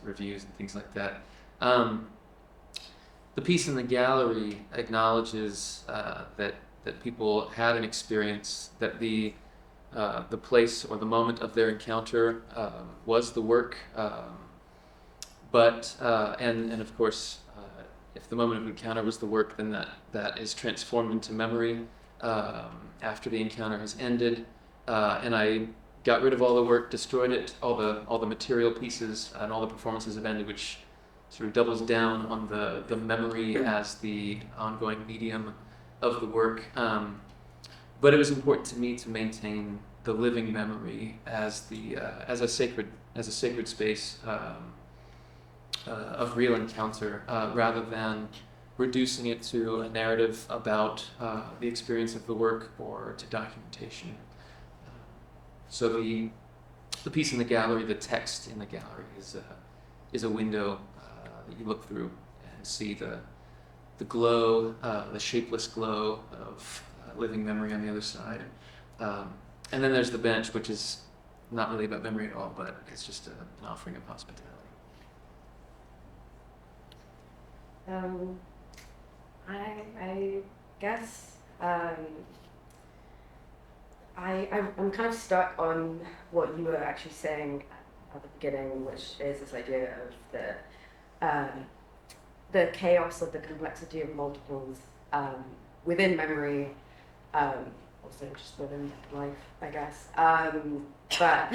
reviews and things like that. The piece in the gallery acknowledges that people had an experience, that the place or the moment of their encounter was the work, but and of course, if the moment of encounter was the work, then that is transformed into memory after the encounter has ended, and I got rid of all the work, destroyed it, all the material pieces, and all the performances have ended, which sort of doubles down on the memory as the ongoing medium of the work. But it was important to me to maintain the living memory as a sacred space of real encounter, rather than reducing it to a narrative about the experience of the work or to documentation. So the piece in the gallery, the text in the gallery, is a window that you look through and see the glow, the shapeless glow of living memory on the other side. And then there's the bench, which is not really about memory at all, but it's just an offering of hospitality. I guess I'm kind of stuck on what you were actually saying at the beginning, which is this idea of the chaos of the complexity of multiples within memory, also just within life, I guess. But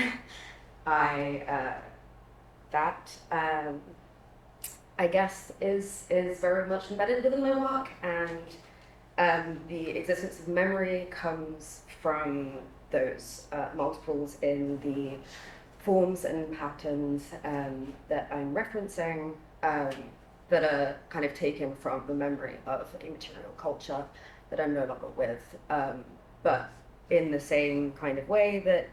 I guess is very much embedded within my work, and the existence of memory comes from those multiples in the forms and patterns that I'm referencing, that are kind of taken from the memory of a material culture that I'm no longer with, but in the same kind of way that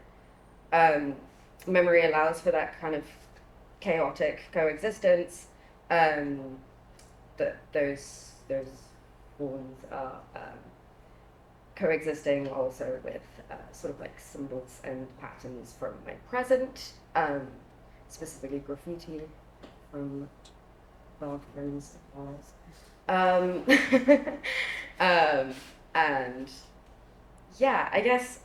memory allows for that kind of chaotic coexistence, that those forms are coexisting also with sort of like symbols and patterns from my present, specifically graffiti from bathrooms and walls. And yeah, I guess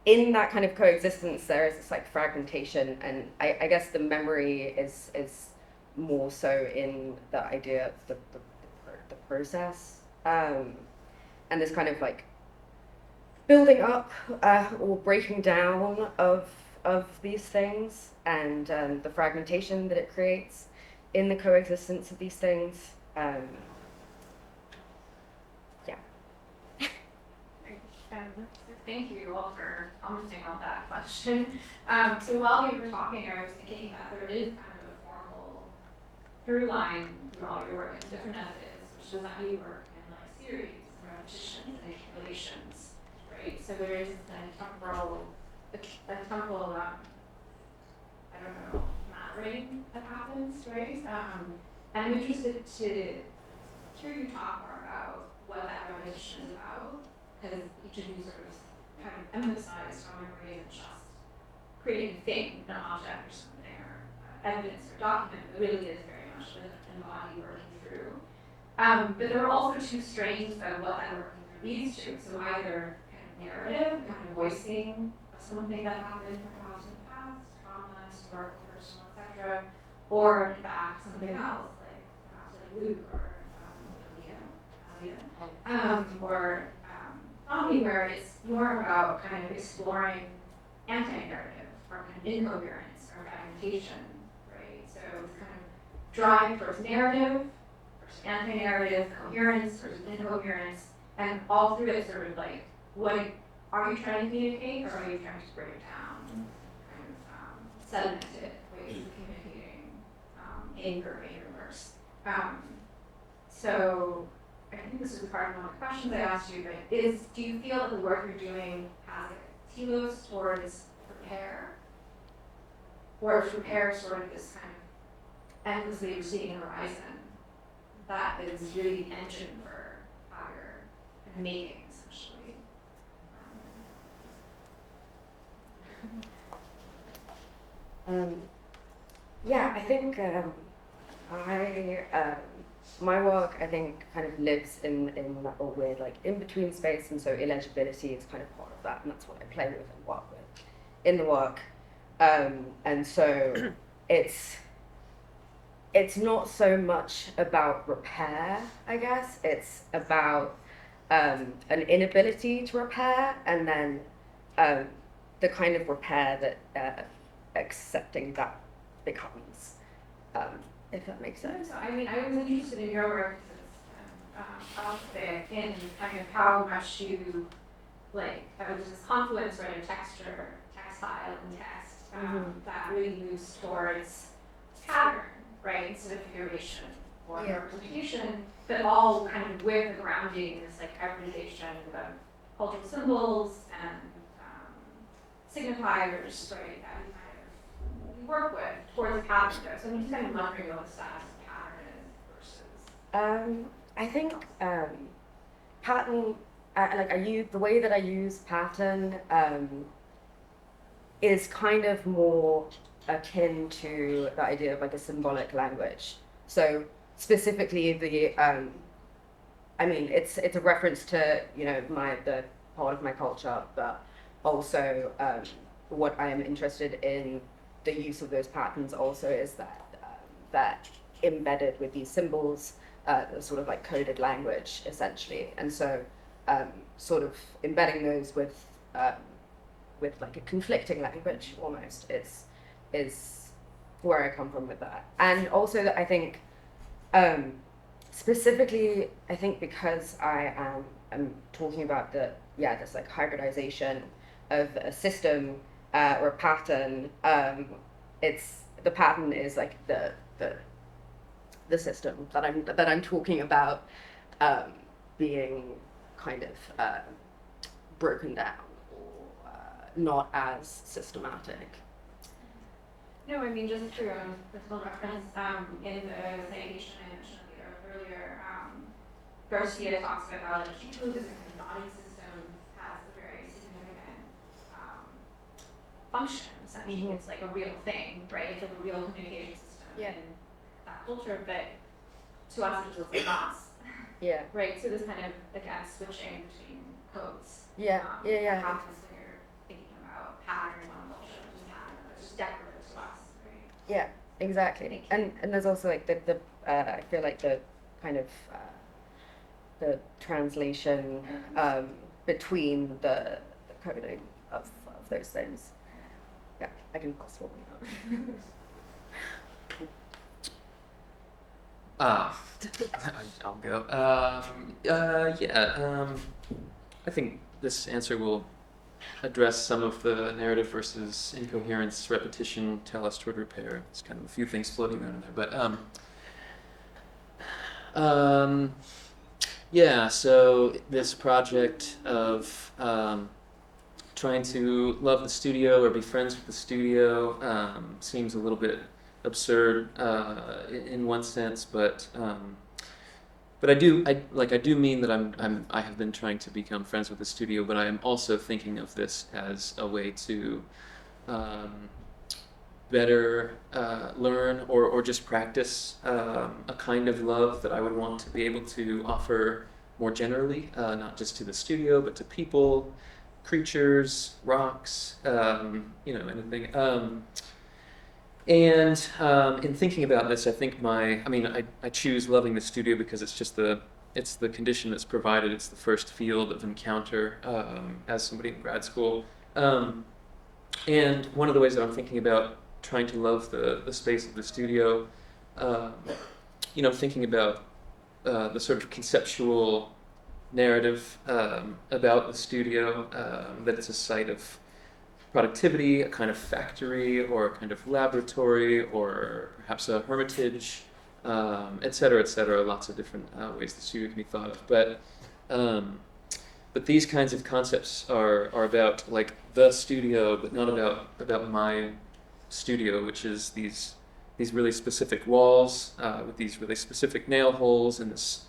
in that kind of coexistence there is this like fragmentation, and I guess the memory is more so in the idea of the process, and this kind of like building up or breaking down of these things, and the fragmentation that it creates in the coexistence of these things. Thank you all for commenting on that question. So while we were talking, I was thinking that there is kind of a formal through line through all your work and different methods, which is how you work in like series and repetitions and accumulations, right? So there is a temporal, I don't know, mattering that happens, right? And I'm interested to hear you talk more about what that repetition is about, because each of you sort of kind of emphasized how memory isn't just creating a thing, an object or something, or evidence or document, but really is very much an embodied working through. But there are also two strains of what that working through leads to. So either kind of narrative, kind of voicing of something that happened perhaps in the past, trauma, historical, personal, etc., or in fact something else, like perhaps like Luke or or comedy, where it's more about kind of exploring anti-narrative or kind of incoherence or fragmentation, right? So it's kind of drive towards narrative, versus anti-narrative, coherence versus incoherence, and all through it sort of like, what are you trying to communicate, or are you trying to break it down, kind of sedimented ways of communicating anger, worse. So I think this is part of one of the questions I asked you, but do you feel that the work you're doing has a telos towards repair? Or is repair sort of this kind of endlessly receding horizon that is really the engine for how you're making, essentially? Yeah, I think my work, I think, kind of lives in that weird, like, in-between space, and so illegibility is kind of part of that, and that's what I play with and work with in the work. And so it's not so much about repair, I guess. It's about an inability to repair, and then the kind of repair that accepting that becomes. If that makes sense. So, I mean, I was interested in your work in kind of how much you, like, there's this confluence, right, of texture, textile, and text that really moves towards pattern, right, instead of figuration or representation, but all kind of with the grounding, this like hybridization of cultural symbols and signifiers, right, that we kind of work with towards pattern. So I'm just kind of wondering what the status of pattern is versus. I think pattern, the way that I use pattern is kind of more akin to the idea of like a symbolic language. So specifically it's a reference to, the part of my culture, but also what I am interested in the use of those patterns also is that embedded with these symbols, sort of like coded language essentially, and so sort of embedding those with like a conflicting language almost is where I come from with that. And also that I think specifically I think because I'm talking about this like hybridization of a system or a pattern, it's the pattern is like the system that I'm talking about being kind of broken down or not as systematic. No, I mean just through personal reference in the citation I mentioned earlier, Garcia talks about how the Buddhism and the audience system has a very significant function. Essentially, it's like a real thing, right? It's like a real communication system in that culture, but to us it just like us. Yeah. Right. So this kind of again switching between codes. Yeah. That happens when you're thinking about pattern in one culture, which is pattern, but it's just decorative to us, right? Yeah, exactly. And there's also like the I feel like the kind of the translation between the coding of those things. Yeah, I can swap it I'll go. I think this answer will address some of the narrative versus incoherence, repetition, tell us toward repair. It's kind of a few things floating around in there, but yeah. So this project of trying to love the studio or be friends with the studio seems a little bit absurd in one sense, but I do mean that I have been trying to become friends with the studio, but I am also thinking of this as a way to better learn or just practice a kind of love that I would want to be able to offer more generally, not just to the studio, but to people, creatures, rocks, anything. And in thinking about this, I think I choose loving the studio because it's just it's the condition that's provided. It's the first field of encounter as somebody in grad school. And one of the ways that I'm thinking about trying to love the space of the studio, thinking about the sort of conceptual narrative about the studio, that it's a site of productivity, a kind of factory, or a kind of laboratory, or perhaps a hermitage, et cetera, lots of different ways the studio can be thought of. But these kinds of concepts are about like the studio, but not about my studio, which is these really specific walls with these really specific nail holes and this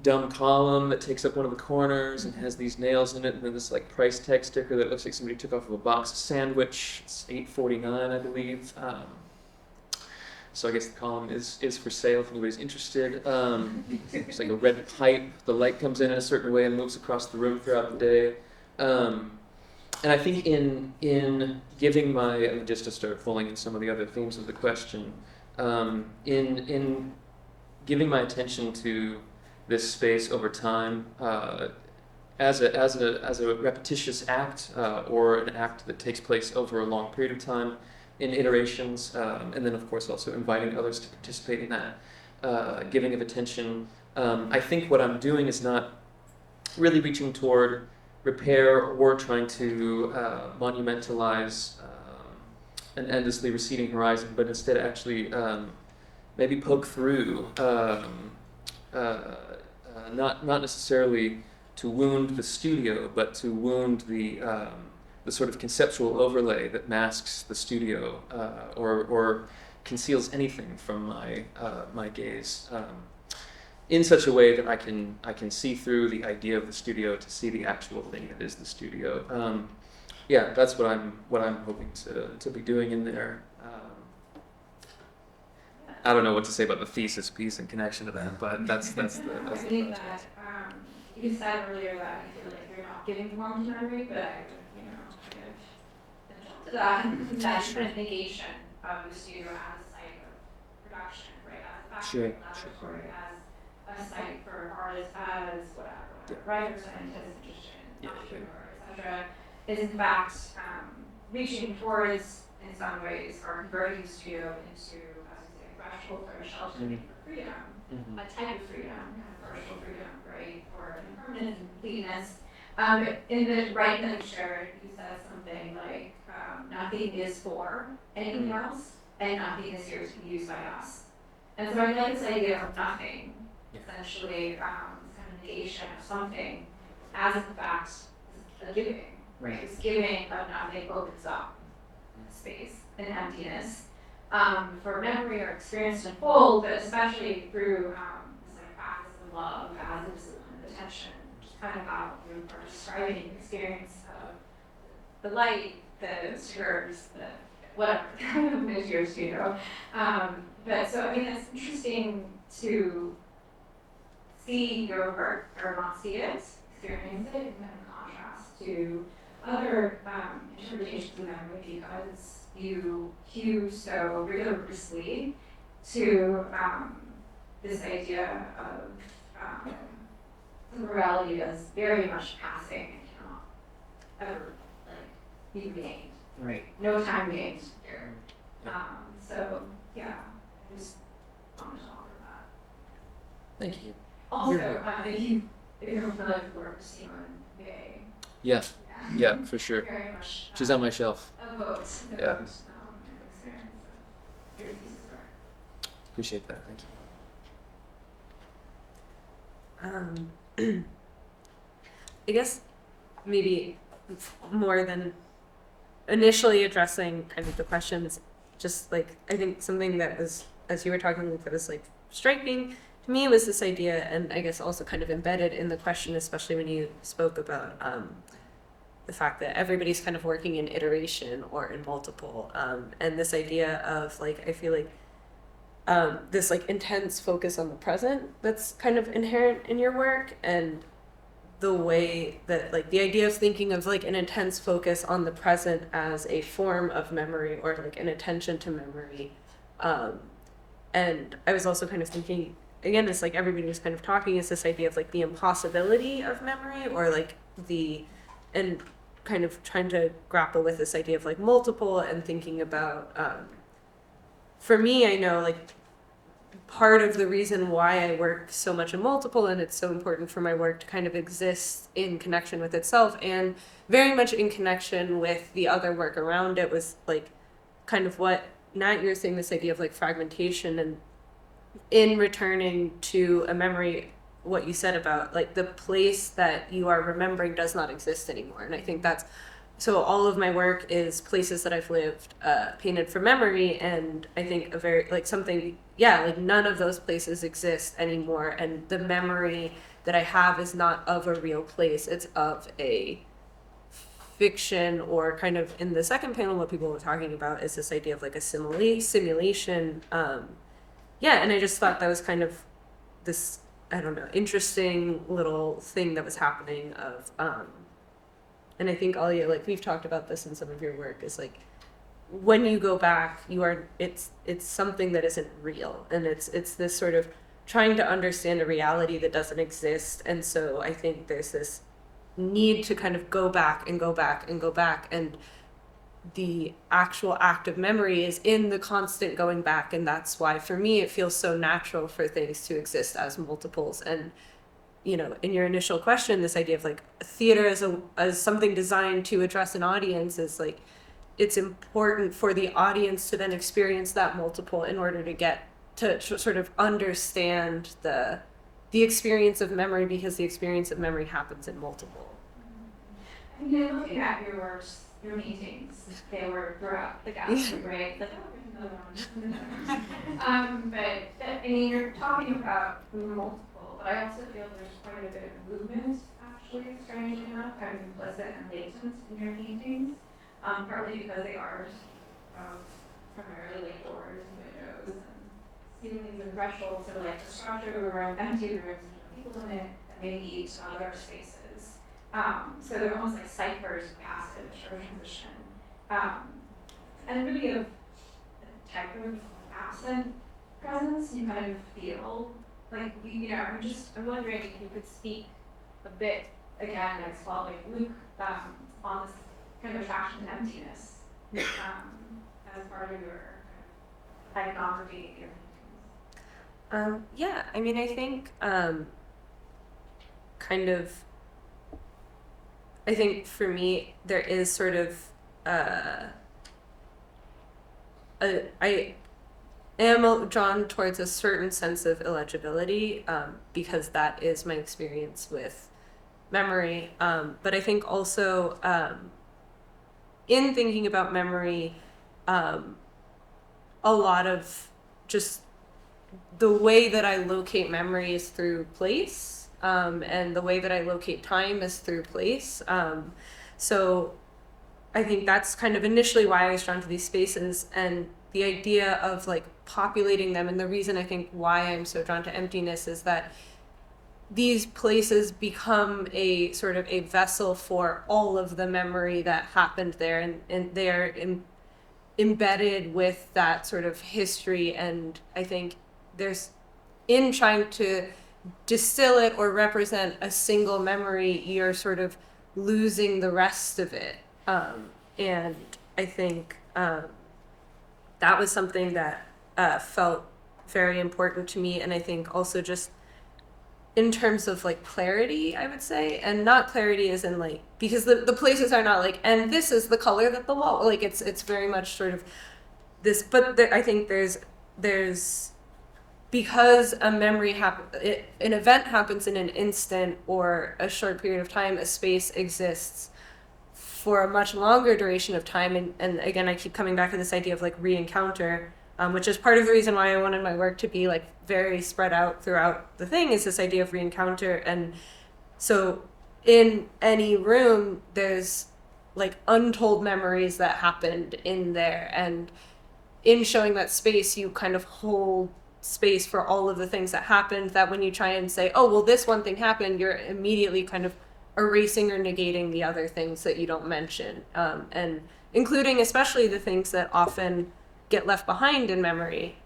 dumb column that takes up one of the corners and has these nails in it, and then this like price tag sticker that looks like somebody took off of a box of sandwich. It's $8.49, I believe. So I guess the column is for sale if anybody's interested. It's like a red pipe. The light comes in a certain way and moves across the room throughout the day. And I think in giving just to start pulling in some of the other themes of the question, in giving my attention to this space over time as a repetitious act or an act that takes place over a long period of time in iterations, and then of course also inviting others to participate in that giving of attention. I think what I'm doing is not really reaching toward repair or trying to monumentalize an endlessly receding horizon, but instead actually maybe poke through, not necessarily to wound the studio, but to wound the sort of conceptual overlay that masks the studio or conceals anything from my gaze. In such a way that I can see through the idea of the studio to see the actual thing that is the studio. Yeah, that's what I'm hoping to be doing in there. I don't know what to say about the thesis piece in connection to that, but that's the. I think that you said earlier that you feel like you're not giving form to memory, but that kind of negation of the studio as a site of production, right? As a factory, laboratory, as a site for artists, as whatever, writers, scientists, magicians, entrepreneurs, etc., is in fact reaching towards, in some ways, or converting the studio into, as we say, threshold or sheltering for freedom, a type of freedom, kind of partial freedom, right, or impermanence and completeness. In the right that you shared, you said something like, nothing is for anything else, and nothing is here to be used by us. And so I like this idea of nothing, essentially, this kind of negation of something, as in fact, a giving, right? This giving of nothing opens up space and emptiness for memory or experience to unfold, but especially through this like practice of love as a discipline of attention, which is kind of how you are describing the experience of the light, the stickers, the whatever, is your studio. But so, I mean, it's interesting to see your work or not see it, experience it, in kind of contrast to other interpretations of memory, because you hew so rigorously to this idea of morality as very much passing and cannot ever be gained. Right. No time gained here. So yeah, I just wanted to offer that. Thank you. Also, if you're familiar with the work of Yifei, Yeah, yeah, for sure. Very much. She's on my shelf. Evoked Yeah. experience of your thesis work. Appreciate that. Thank you. I guess maybe more than initially addressing kind of the questions, just like I think something that was, as you were talking, that was like striking to me was this idea, and I guess also kind of embedded in the question, especially when you spoke about the fact that everybody's kind of working in iteration or in multiple, and this idea of like, I feel like this like intense focus on the present that's kind of inherent in your work, and the way that like the idea of thinking of like an intense focus on the present as a form of memory or like an attention to memory. And I was also kind of thinking, again, it's like everybody was kind of talking, is this idea of like the impossibility of memory, or like and kind of trying to grapple with this idea of like multiple, and thinking about, for me, I know like part of the reason why I work so much in multiple, and it's so important for my work to kind of exist in connection with itself and very much in connection with the other work around it, was like kind of what Nat, you're saying, this idea of like fragmentation, and in returning to a memory, what you said about like the place that you are remembering does not exist anymore. And I think that's, so all of my work is places that I've lived, painted from memory, and I think a very like something, yeah, like none of those places exist anymore, and the memory that I have is not of a real place, it's of a fiction, or kind of in the second panel what people were talking about is this idea of like a simulation. Yeah, and I just thought that was kind of this, I don't know, interesting little thing that was happening of and I think all you, like we've talked about this in some of your work, is like when you go back, you are, it's something that isn't real, and it's this sort of trying to understand a reality that doesn't exist. And so I think there's this need to kind of go back and go back and go back, and the actual act of memory is in the constant going back, and that's why for me it feels so natural for things to exist as multiples. And you know, in your initial question, this idea of like theater as something designed to address an audience is like, it's important for the audience to then experience that multiple in order to get to sort of understand the experience of memory, because the experience of memory happens in multiple. I mean, looking at your works, your paintings, they were throughout the gallery, right? Like, oh, there's another one. But I mean, you're talking about multiple, but I also feel there's quite a bit of movement, actually, strangely enough, kind of implicit and latent in your paintings, partly because they are primarily like doors and windows and ceilings and thresholds, so like the structure of a room, empty rooms, people in it that may lead to other spaces. So they're almost like ciphers of passage or transition. And really of a type of absent presence you kind of feel. Like, you know, I'm wondering if you could speak a bit, again, as well, like Luke, on this kind of attraction to emptiness as part of your iconography. Yeah, I mean, I think I think for me there is sort of I am drawn towards a certain sense of illegibility, because that is my experience with memory. But I think also in thinking about memory, a lot of just the way that I locate memory is through place, and the way that I locate time is through place. So I think that's kind of initially why I was drawn to these spaces, and the idea of like populating them. And the reason I think why I'm so drawn to emptiness is that these places become a sort of a vessel for all of the memory that happened there, and they're embedded with that sort of history. And I think there's, in trying to distill it or represent a single memory, you're sort of losing the rest of it. And I think that was something that felt very important to me. And I think also just in terms of like clarity, I would say, and not clarity as in like, because the places are not like, and this is the color that the wall, like it's very much sort of this, but I think there's because a memory an event happens in an instant or a short period of time, a space exists for a much longer duration of time. And again, I keep coming back to this idea of like re-encounter, which is part of the reason why I wanted my work to be like very spread out throughout the thing, is this idea of re-encounter. And so in any room, there's like untold memories that happened in there. And in showing that space, you kind of hold space for all of the things that happened, that when you try and say, oh, well, this one thing happened, you're immediately kind of erasing or negating the other things that you don't mention, and including especially the things that often get left behind in memory.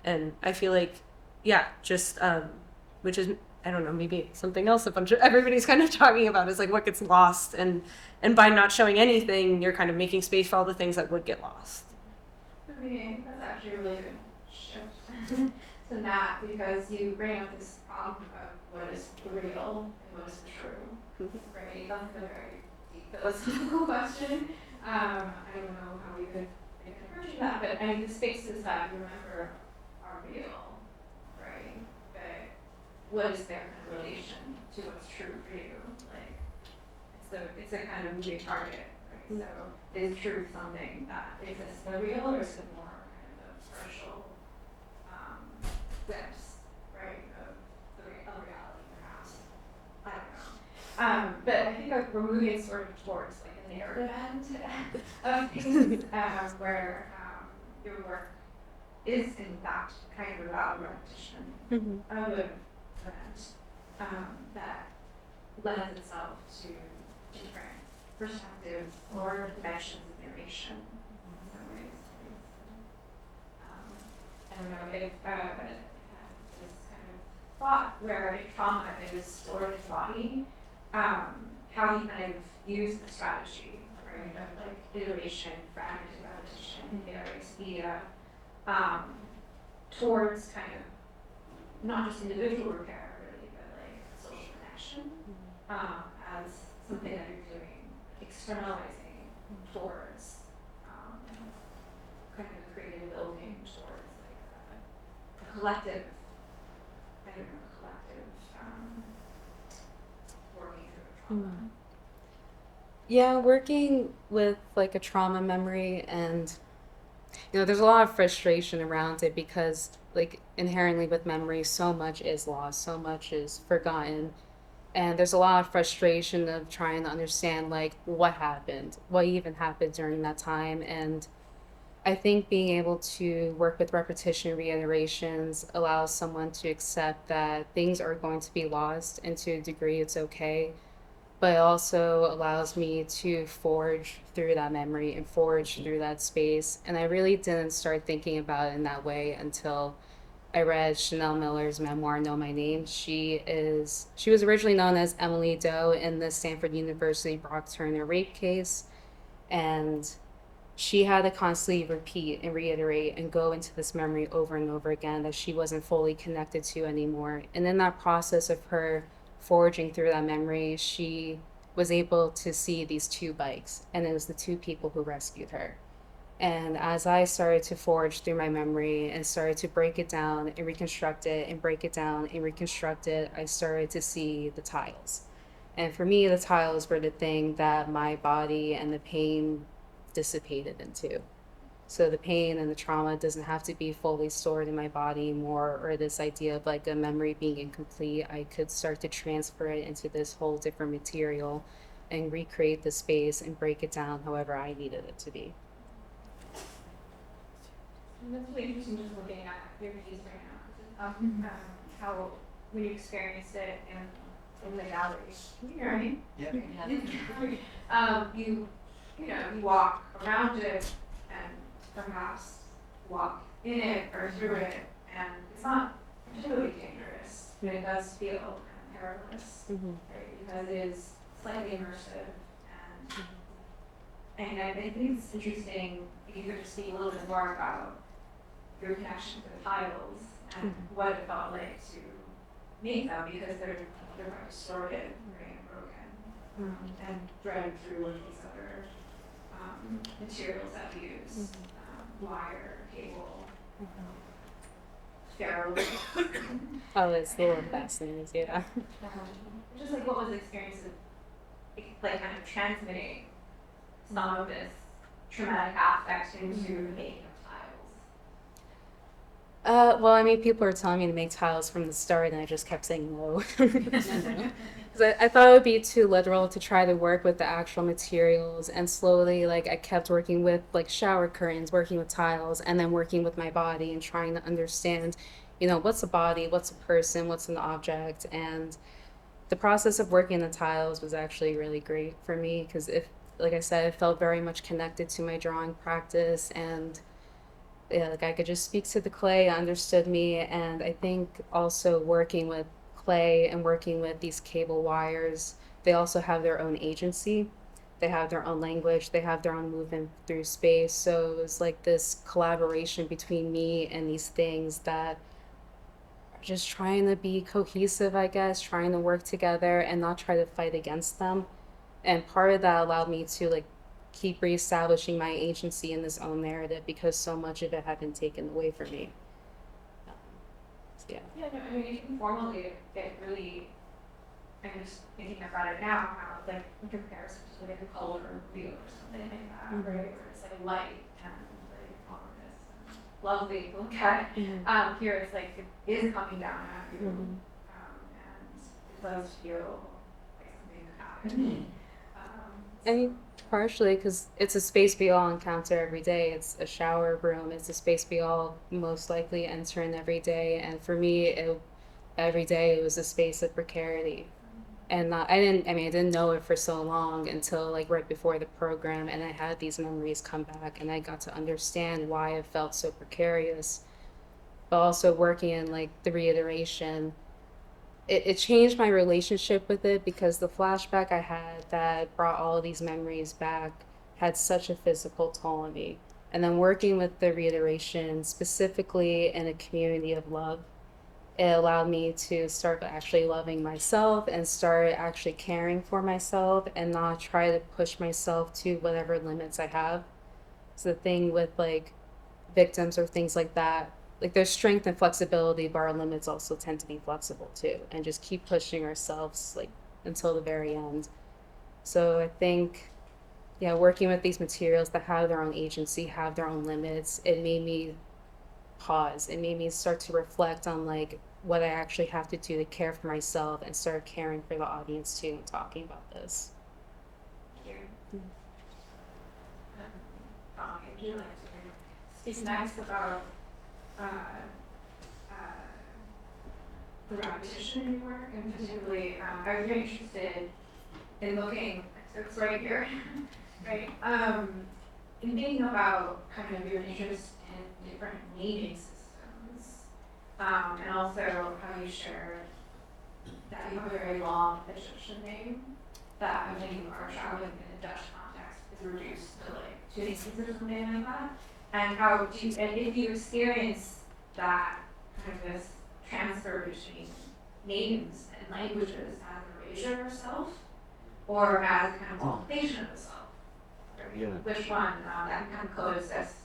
And I feel like, yeah, just, which is, I don't know, maybe something else everybody's kind of talking about is like what gets lost. And by not showing anything, you're kind of making space for all the things that would get lost. For me, that's actually a really good shift to that, because you bring up this problem of what is real and what is true. Right? That's a very deep philosophical question. I don't know how we could make an approach to that, but I mean, the spaces that you remember are real, right? But what is their kind of relation to what's true for you? Like, it's a kind of moving target, right? So is truth something that exists in the real, or is it more kind of partial glimpse, right, of reality, perhaps? I don't know. But I think we're moving sort of towards like a narrative end of things, where your work is in fact kind of about repetition of an event that lends itself to different perspectives or dimensions of narration in some ways. I don't know if this kind of thought where trauma is stored in the body, how you kind of use the strategy, right, of like iteration, fragmented repetition, various media, towards kind of not just individual repair, really, but like social connection, as something that you're doing, externalizing towards kind of creative building towards like a collective, I don't know, working through trauma. Yeah, working with like a trauma memory, and there's a lot of frustration around it, because like inherently with memory, so much is lost, so much is forgotten. And there's a lot of frustration of trying to understand like what happened, what even happened during that time. And I think being able to work with repetition, reiterations allows someone to accept that things are going to be lost, and to a degree it's okay. But it also allows me to forge through that memory and forge through that space. And I really didn't start thinking about it in that way until I read Chanel Miller's memoir, Know My Name. She was originally known as Emily Doe in the Stanford University Brock Turner rape case. And she had to constantly repeat and reiterate and go into this memory over and over again that she wasn't fully connected to anymore. And in that process of her forging through that memory, she was able to see these two bikes, and it was the two people who rescued her. And as I started to forge through my memory and started to break it down and reconstruct it and break it down and reconstruct it, I started to see the tiles. And for me, the tiles were the thing that my body and the pain dissipated into. So the pain and the trauma doesn't have to be fully stored in my body anymore, or this idea of like a memory being incomplete. I could start to transfer it into this whole different material and recreate the space and break it down however I needed it to be. And that's really interesting, just looking at your piece right now, how when you experienced it in the gallery, you know what I mean? Yeah. You walk around it and perhaps walk in it or through it, and it's not particularly dangerous, but it does feel kind of perilous, right? Because it is slightly immersive, and I think it's interesting if you could speak a little bit more about your connection to the tiles and what it felt like to make them because they're quite distorted, right, and broken, and threaded through with these other materials that we use, wire, cable, ferro. Oh, it's the little fasteners, yeah. Just like, what was the experience of like kind of transmitting some of this traumatic aspect into the making of tiles? Well, I mean, people were telling me to make tiles from the start, and I just kept saying no. Because I thought it would be too literal to try to work with the actual materials, and slowly, like, I kept working with, like, shower curtains, working with tiles, and then working with my body and trying to understand, you know, what's a body, what's a person, what's an object, and the process of working the tiles was actually really great for me, because like I said, it felt very much connected to my drawing practice, and yeah, like I could just speak to the clay, it understood me, and I think also working with clay and working with these cable wires, they also have their own agency. They have their own language, they have their own movement through space. So it was like this collaboration between me and these things that are just trying to be cohesive, I guess, trying to work together and not try to fight against them. And part of that allowed me to like keep reestablishing my agency in this own narrative because so much of it had been taken away from me. Yeah. Yeah, no, I mean, you can formally get really, I'm just thinking about it now, how, like, in comparison to like a color wheel or something like that, right? Where it's like light and like ominous and lovely to look at. Here it's like, it is coming down at you, and it does feel like something happening. I mean, partially because it's a space we all encounter every day. It's a shower room. It's a space we all most likely enter in every day. And for me, every day it was a space of precarity. And I didn't know it for so long until like right before the program, and I had these memories come back, and I got to understand why it felt so precarious. But also working in like the reiteration, it changed my relationship with it, because the flashback I had that brought all of these memories back had such a physical toll on me. And then working with the reiteration, specifically in a community of love, it allowed me to start actually loving myself and start actually caring for myself and not try to push myself to whatever limits I have. So the thing with like victims or things like that, like there's strength and flexibility, but our limits also tend to be flexible too, and just keep pushing ourselves like until the very end. So I think, yeah, working with these materials that have their own agency, have their own limits, it made me pause. It made me start to reflect on like what I actually have to do to care for myself and start caring for the audience too and talking about this. It's nice about the repetition in your work, and particularly, I was very interested in looking, so it's right here, right? In thinking about kind of your interest in different naming systems, and also how you share that you have a very long Egyptian name that I'm thinking our traveling in a Dutch context is reduced to like 2 instances or something like that. And how do you, and if you experience that kind of this transfer between names and languages as erasure of self, or as a kind of multiplication of the self, right? Yeah. Which one that kind of coexists,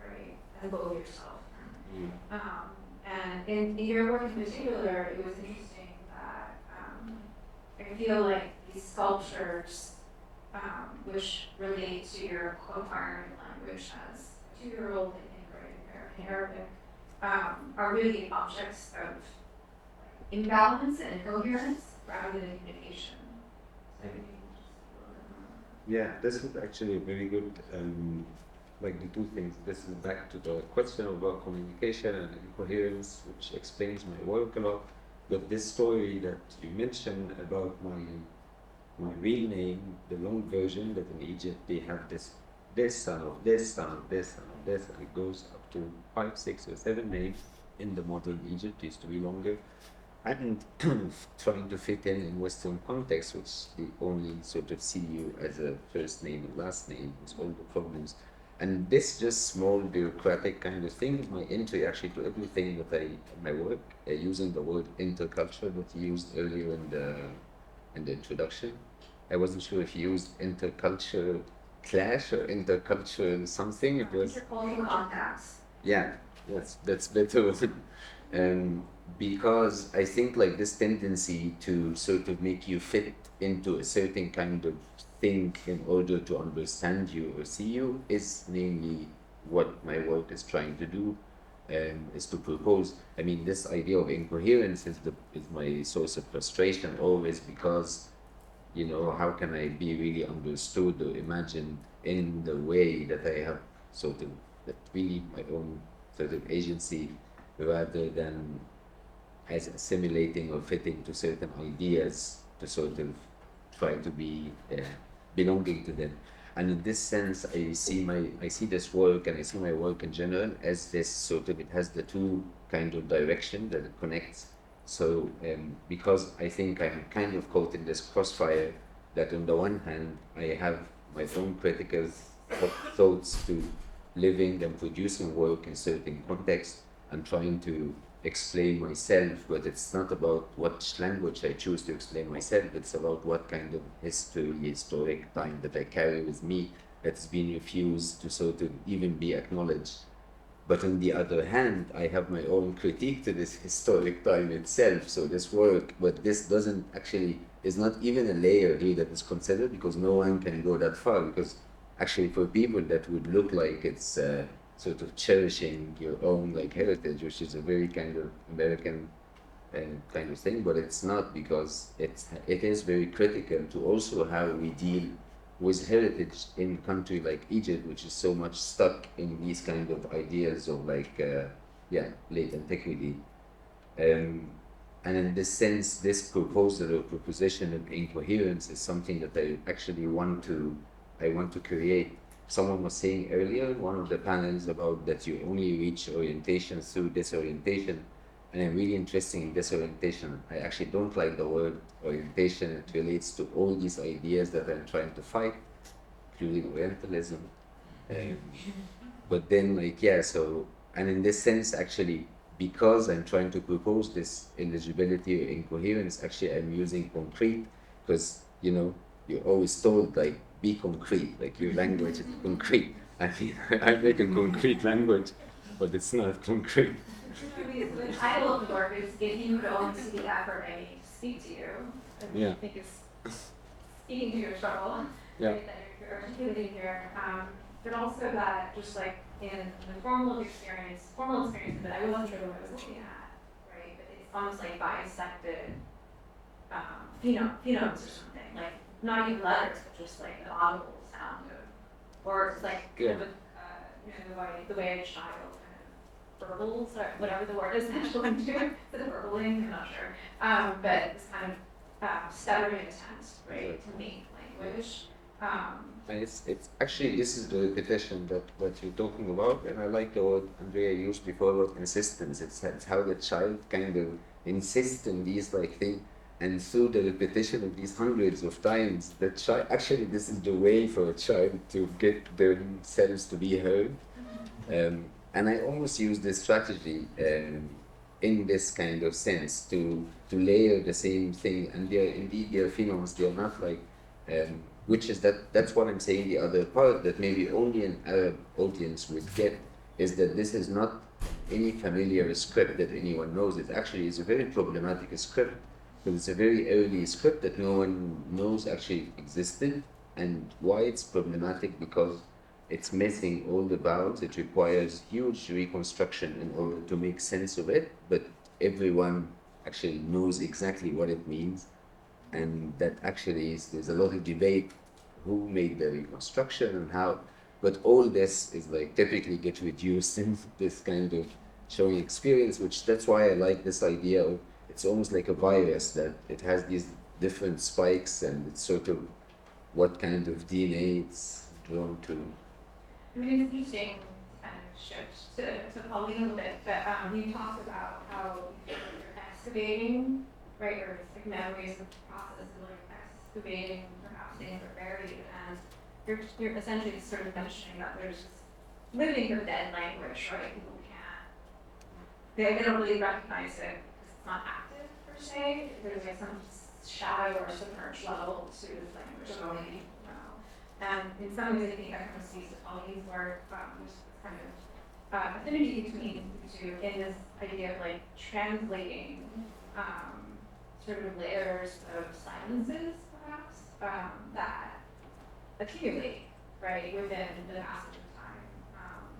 right, as both yourself. And in your work in particular, it was interesting that I feel like these sculptures, which relate to your co-primary language as 2-year-old in Arabic, are really objects of imbalance and incoherence rather than communication. Yeah, this is actually a very good, like the two things. This is back to the question about communication and incoherence, which explains my work a lot. But this story that you mentioned about my real name, the long version, that in Egypt they have this son of this, son of this, son of this, and it goes up to 5, 6, or 7 names. In the modern Egypt, it used to be longer. And trying to fit in Western context, which they only sort of see you as a first name and last name, with all the problems. And this just small bureaucratic kind of thing is my entry actually to everything that in my work, using the word interculture that you used earlier in the introduction. I wasn't sure if you used interculture clash or interculture something. It was Intercultural contacts. yeah, that's better. Because I think like this tendency to sort of make you fit into a certain kind of thing in order to understand you or see you is mainly what my work is trying to do, is to propose. I mean, this idea of incoherence is my source of frustration always, because, you know, how can I be really understood or imagined in the way that I have sort of that really my own sort of agency, rather than as assimilating or fitting to certain ideas to sort of try to be belonging to them. And in this sense, I see this work, and I see my work in general as this sort of, it has the two kind of direction that it connects. So because I think I'm kind of caught in this crossfire that on the one hand, I have my own critical thoughts to living and producing work in certain context and trying to explain myself, but it's not about what language I choose to explain myself, it's about what kind of historic time that I carry with me that's been refused to sort of even be acknowledged. But on the other hand, I have my own critique to this historic time itself, so this work, but this doesn't actually, is not even a layer here that is considered, because no one can go that far, because actually for people that would look like it's sort of cherishing your own like heritage, which is a very kind of American kind of thing, but it's not, because it is very critical to also how we deal with heritage in a country like Egypt, which is so much stuck in these kind of ideas of like late antiquity. And in this sense, this proposal or proposition of incoherence is something that I actually want to create. Someone was saying earlier in one of the panels about that you only reach orientation through disorientation, and I'm really interested in disorientation. I actually don't like the word orientation. It relates to all these ideas that I'm trying to fight, including Orientalism. But then, like, and in this sense, actually, because I'm trying to propose this illegibility or incoherence, actually I'm using concrete, because, you know, you're always told, like, be concrete, like your language is concrete. I mean, I make a concrete language, but it's not concrete. The title of the work is If You Would Only See the Effort I Need to Speak to You. Yeah. I think it's speaking to your struggle, yeah. Right, that you're articulating here. But also that just like in the formal experience that I wasn't sure what I was looking at, right? But it's almost like bisected phenomes or something, like not even letters, but just like the audible sound of, or it's like kind of the way a child kind of burbles, or whatever the word is that I'm doing. Is it burbling? I'm not sure. But it's kind of stuttering attempt, right, to make language. And it's actually, this is the repetition that what you're talking about, and I like the word Andrea used before about insistence. It's how the child kind of insists in these like things, and through the repetition of these hundreds of times, the child, actually this is the way for a child to get themselves to be heard. And I almost use this strategy in this kind of sense to layer the same thing, and they're phenomena, they're not like, which is that's what I'm saying. The other part that maybe only an Arab audience would get is that this is not any familiar script that anyone knows. It actually is a very problematic script, because it's a very early script that no one knows actually existed. And why it's problematic? Because it's missing all the bounds. It requires huge reconstruction in order to make sense of it, but everyone actually knows exactly what it means. And that actually there's a lot of debate who made the reconstruction and how, but all this is like typically get reduced in this kind of showing experience, which that's why I like this idea of, it's almost like a virus, that it has these different spikes, and it's sort of what kind of DNA it's drawn to. I mean, it's interesting kind of shift to Pauline a little bit, but you talked about how you're excavating, right, or it's like memories of the process of like excavating perhaps things are buried, and you're essentially sort of mentioning that there's living with dead language, right? People can't, they don't really recognize it because it's not active per se. There's like some shadow or submerged level to this language that only people know. And in some ways, I think McCroskey's Pauline's work, there's kind of affinity between the two in this idea of like translating sort of layers of silences, perhaps, that accumulate, right, within the passage of time.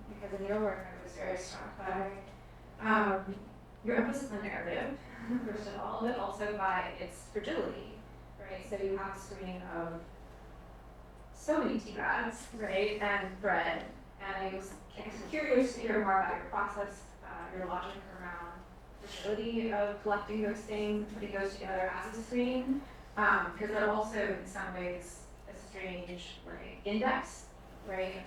Because in your work, I was very struck by your emphasis on narrative, first of all, but also by its fragility, right? So you have a screen of so many tea bags, right, and bread, and I was curious to hear more about your process, your logic around the fragility of collecting those things, putting those together as a screen, because that also, in some ways, a strange like index, right?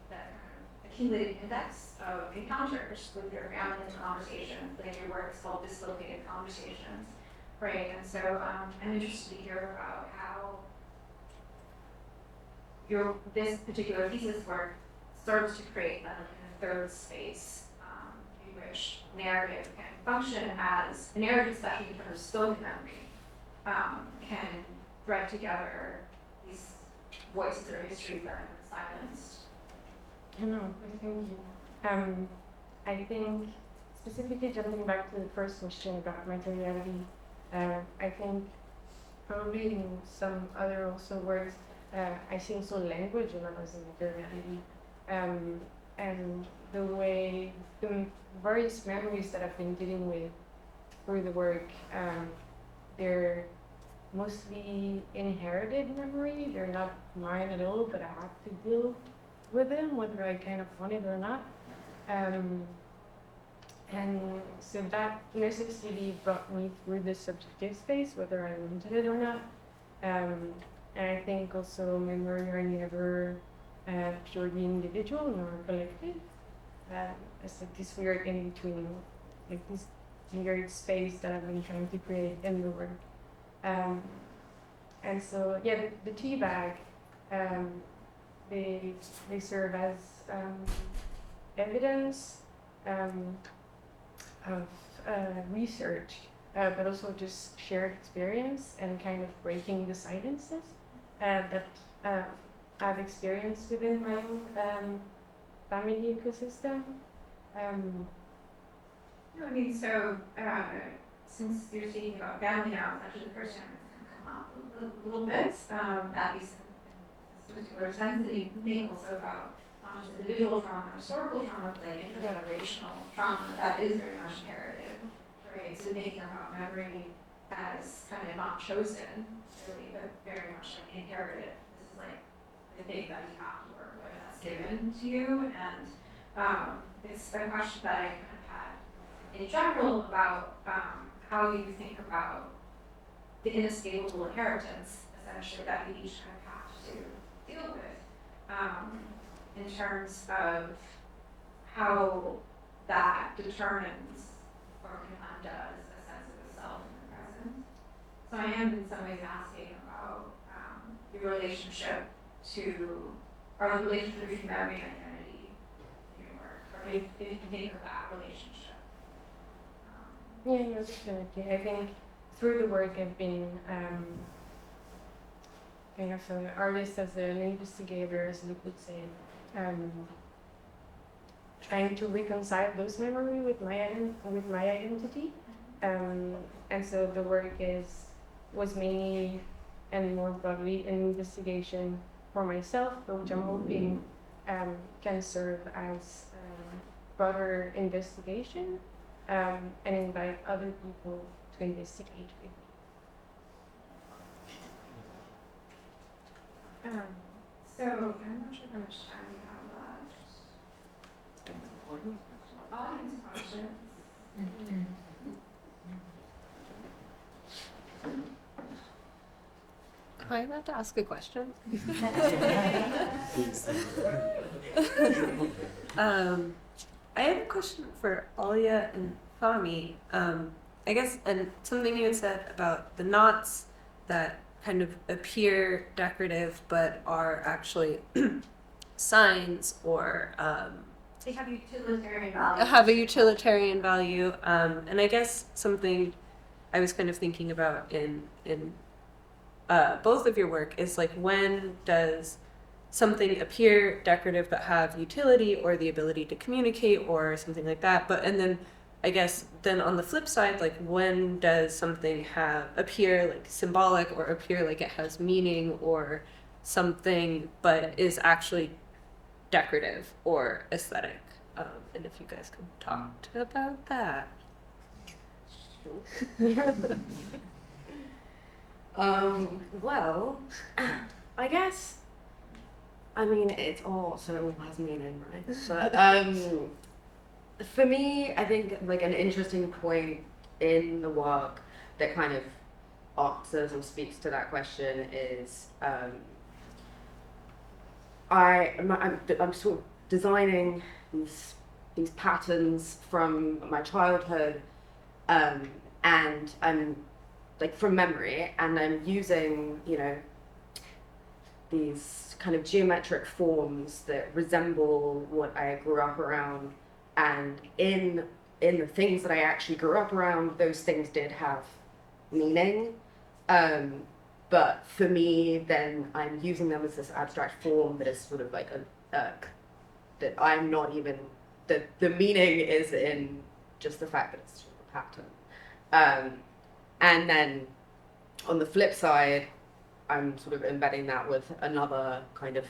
That kind of accumulated index of encounters with your family and conversations. Like your work is called Dislocated Conversations, right? And so I'm interested to hear about how this particular thesis work serves to create that third space in which narrative can function as a narrative, especially in terms of spoken memory, can thread together these voices or histories that have been silenced. I think specifically jumping back to the first question about materiality, I think probably in some other also works, I see also language a lot as a materiality, and the way the various memories that I've been dealing with through the work, they're mostly inherited memory. They're not mine at all, but I have to deal with them, whether I kind of want it or not. And so that necessarily brought me through the subjective space, whether I wanted it or not. And I think also memory are never purely individual nor collective. It's like this weird in between, like this weird space that I've been trying to create in the work. And so, yeah, the tea bag, they serve as evidence of research, but also just shared experience and kind of breaking the silences that I've experienced within my own family ecosystem. I mean, so since you're speaking about family now, it's actually the first time it's come up a little bit, at least in this particular sense, that you think also about not just individual trauma, historical trauma, but like intergenerational trauma that is very much narrative, right? So thinking about memory as kind of not chosen, really, but very much like inherited. This is like the thing that you have to work with, that's given to you, and it's a question that I kind of had in general about how you think about the inescapable inheritance, essentially, that we each kind of have to deal with, in terms of how that determines or undoes a sense of the self in the present. So I am in some ways asking about your relationship to, or the relationship between memory and identity in your work, or if you think of that relationship. Yeah, definitely. I think through the work I've been kind of an artist as an investigator, as you could say, trying to reconcile those memories with my identity, and so the work was mainly and more broadly an investigation for myself, but which I'm hoping can serve as broader investigation, and invite other people to investigate with me. So I'm not sure how much time we have left. Audience questions. Am I allowed to ask a question? I have a question for Alia and Fahmi. I guess, and something you had said about the knots that kind of appear decorative but are actually signs or They have utilitarian value. Have a utilitarian value, and I guess something I was kind of thinking about in both of your work is like, when does something appear decorative but have utility or the ability to communicate or something like that? But and then I guess then on the flip side, like, when does something appear like symbolic or appear like it has meaning or something but is actually decorative or aesthetic? And if you guys can talk about that. Well, I guess, I mean, it all has meaning, right? But for me, I think like an interesting point in the work that kind of answers or speaks to that question is I'm sort of designing these patterns from my childhood, and I'm like from memory, and I'm using, you know, these kind of geometric forms that resemble what I grew up around, and in the things that I actually grew up around, those things did have meaning, but for me, then I'm using them as this abstract form that is sort of like that I'm not even, the meaning is in just the fact that it's sort of a pattern. And then on the flip side, I'm sort of embedding that with another kind of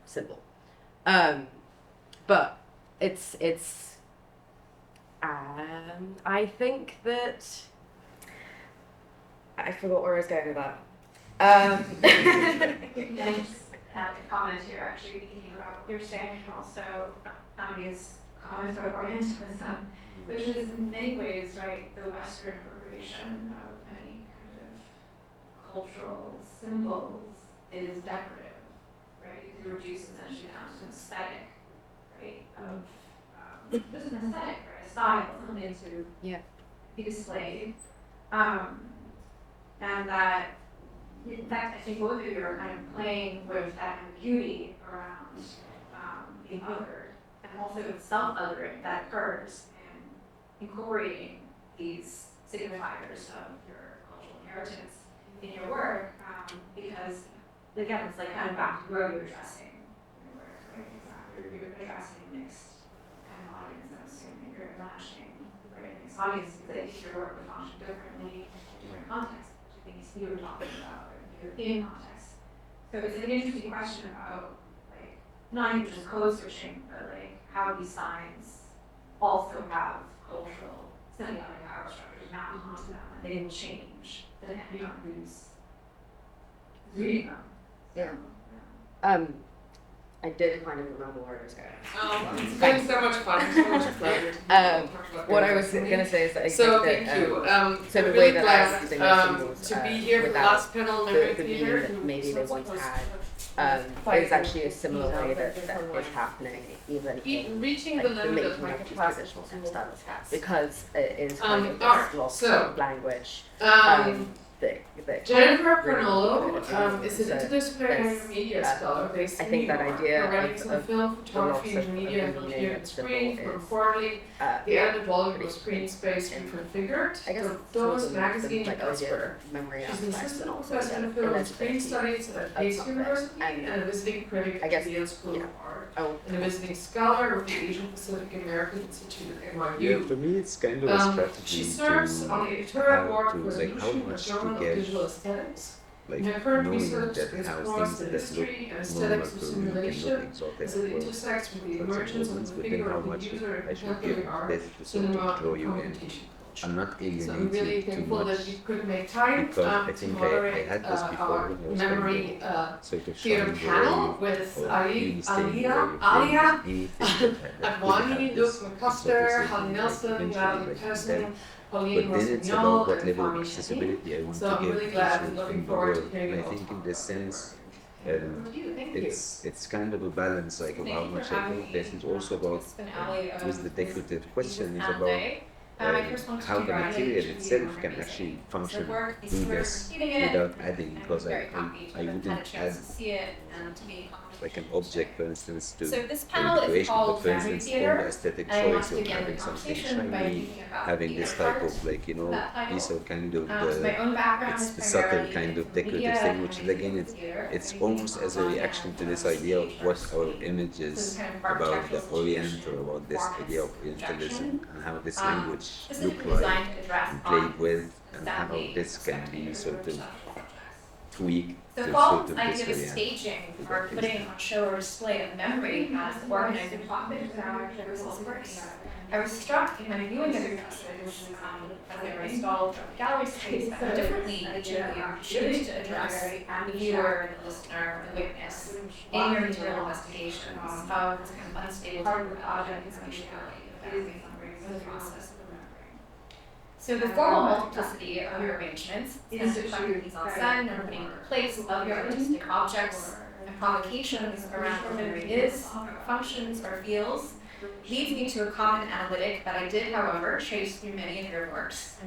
symbol. But it's I think that I forgot where I was going with that. Nice comment here, actually, thinking about your standing and also Navi's comments about Orientalism, which is in many ways, right, the Western appropriation of many kind of cultural symbols is decorative, right? It reduces essentially down to an aesthetic, right, of just an aesthetic, right, a style, something to be displayed. And that, in fact, I think both of you are kind of playing with that ambiguity around being othered, and also with self-othering that occurs in incorporating these signifiers of your cultural inheritance in your work, because, again, it's like kind of back to where you're addressing your work, right? Exactly. You're addressing mixed kind of audience, I'm assuming you're matching, right, mixed audiences that your work would function differently in different contexts. Things you were talking about in European context. So it's an interesting question about, like, not even just code switching, but like how these signs also have cultural semiotic power structures mapped onto them, and they didn't change. Then you don't lose reading them. Yeah. I did kind of remember where I was going. It's been so much fun, so much pleasure. What I was going to say is that I so think thank you. so the really way that glad, I was using those symbols, to be here for the without last panel, the MFA meaning Theater, that maybe they once had, is actually a similar way that is happening even in reaching like, the the limit making of my of these capacity traditional to textiles, multitask. because it is kind of alright, this loss so, of language. That Jennifer really Pernolo is an so interdisciplinary media scholar based I in think New that York. idea Her writings of on film, the photography, loss and of media the have meaning appeared of on the symbol screen from is, quarterly. The edited volume was Screen Space Reconfigured. I guess Those magazine like Elsewhere. memory She's an aspects and assistant also professor in film and screen studies at Pace University and a visiting critic at the Yale School of Art, and a visiting scholar with the Asian Pacific American Institute at NYU. Yeah, for me it's kind of a strategy She serves on the editorial board for like how Resolution of much to Journal of get, Visual Aesthetics. like Her current knowing research that how explores things the that history and look aesthetics of normal to me simulation cannot exotic as it well, intersects with the but emergence sometimes of the within figure how of the much user in I should contemporary give art, that to sort cinema, of draw and you in. computation. I'm not So I'm alienating really too thankful much that you could make time because I to think moderate I had this before our when I was memory sort of theater showing panel very with or Alia, really staying very Alia, anything that could Wang, have Luke this McCroskey, exoticism, Henning-Olsen, eventually Valentín, like Parsons, them. Pauline But then it's Rossignol, about what and level of Kwame accessibility I want So to I'm give really to glad and sort looking of the forward to world. hearing And I your think in this sense, Thank you. it's kind of a balance, like of Thank how you for much I having think me. this is also about Finale of with the decorative this question is Andrade. about I first want to how the congratulate material you itself for can amazing actually function piece of work. Thanks through for this reading it. without adding, because I'm very happy to I have had a wouldn't add chance to see it and to be like an object, for instance, to So this for panel is decoration, called but for Memory instance, Theater, all the aesthetic and I want choice to of begin having the something conversation by shiny, thinking about having the this art type of like, you know, that title. these are kind of So my own background it's is the subtle primarily kind of in decorative media thing, which and is again, it's almost as a reaction to this idea of what our images about the Orient or about this idea of Orientalism and how this language look like and played with and how this can be sort of tweaked So to Paul's sort of idea of this staging or putting on show or display of memory as organizing topics in our universal works, I was struck in my viewing of your pieces as they were installed from the gallery space how differently each of you choose to address the viewer, the listener, the witness in your material investigations of this kind of unstable object and spatiality of the process. So the formal multiplicity of your arrangements is reflected mise en scène and putting the place of your artistic objects and provocations around what memory is, how it functions or feels, leads me to a common analytic that I did, however, trace through many of your works,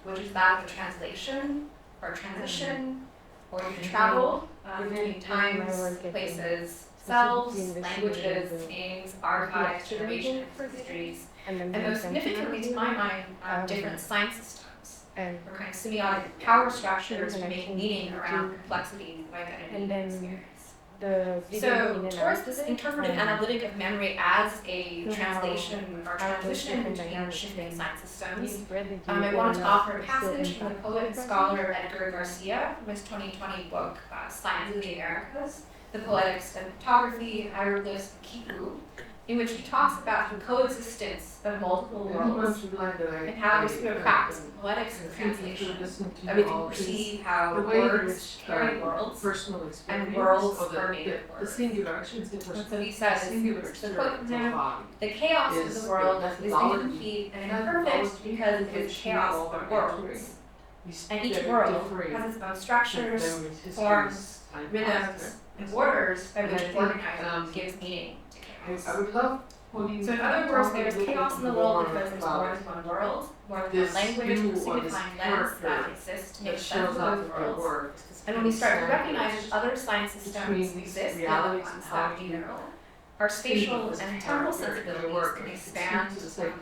which is that of translation or transition or even travel between times, places, selves, languages, names, archives, generations, histories, and those significantly, to my mind, different sign systems, or kind of semiotic power structures to make meaning around complexity of identity and experience. So, towards this interpretive analytic of memory as a translation or transition between shifting sign systems, I wanted to offer a passage from the poet and scholar Edgar Garcia from his 2020 book, Science of the Americas, The Poetics of Photography, Hieroglyphs, and Kipu, in which he talks about the coexistence of multiple worlds and how through a practice of poetics and translation that we can perceive how words carry worlds and worlds are made of words. And so he says, to quote from him, the chaos of the world is incomplete and imperfect because it is chaos of worlds. And each world has its own structures, forms, rhythms, and borders by which organizing gives meaning. So in other words, there's chaos in the world because there's more than one world, more than one language, or signifying lens that exists to make sense of those worlds. And when we start to recognize that other sign systems exist beyond the ones that we know, our spatial and temporal sensibilities can expand, perceive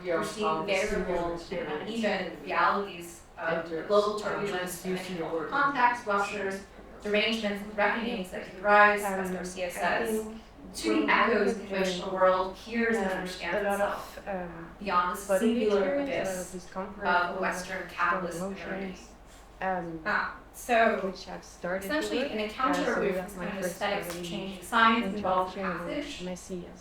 variable and uneven realities of global turbulence and global contacts, ruptures, derangements, and reckonings that can rise, as Garcia says, to the echoes in which the world hears and understands itself beyond the singular abyss of Western capitalist memory. So, essentially, an encounter with this kind of aesthetics of changing signs involves passage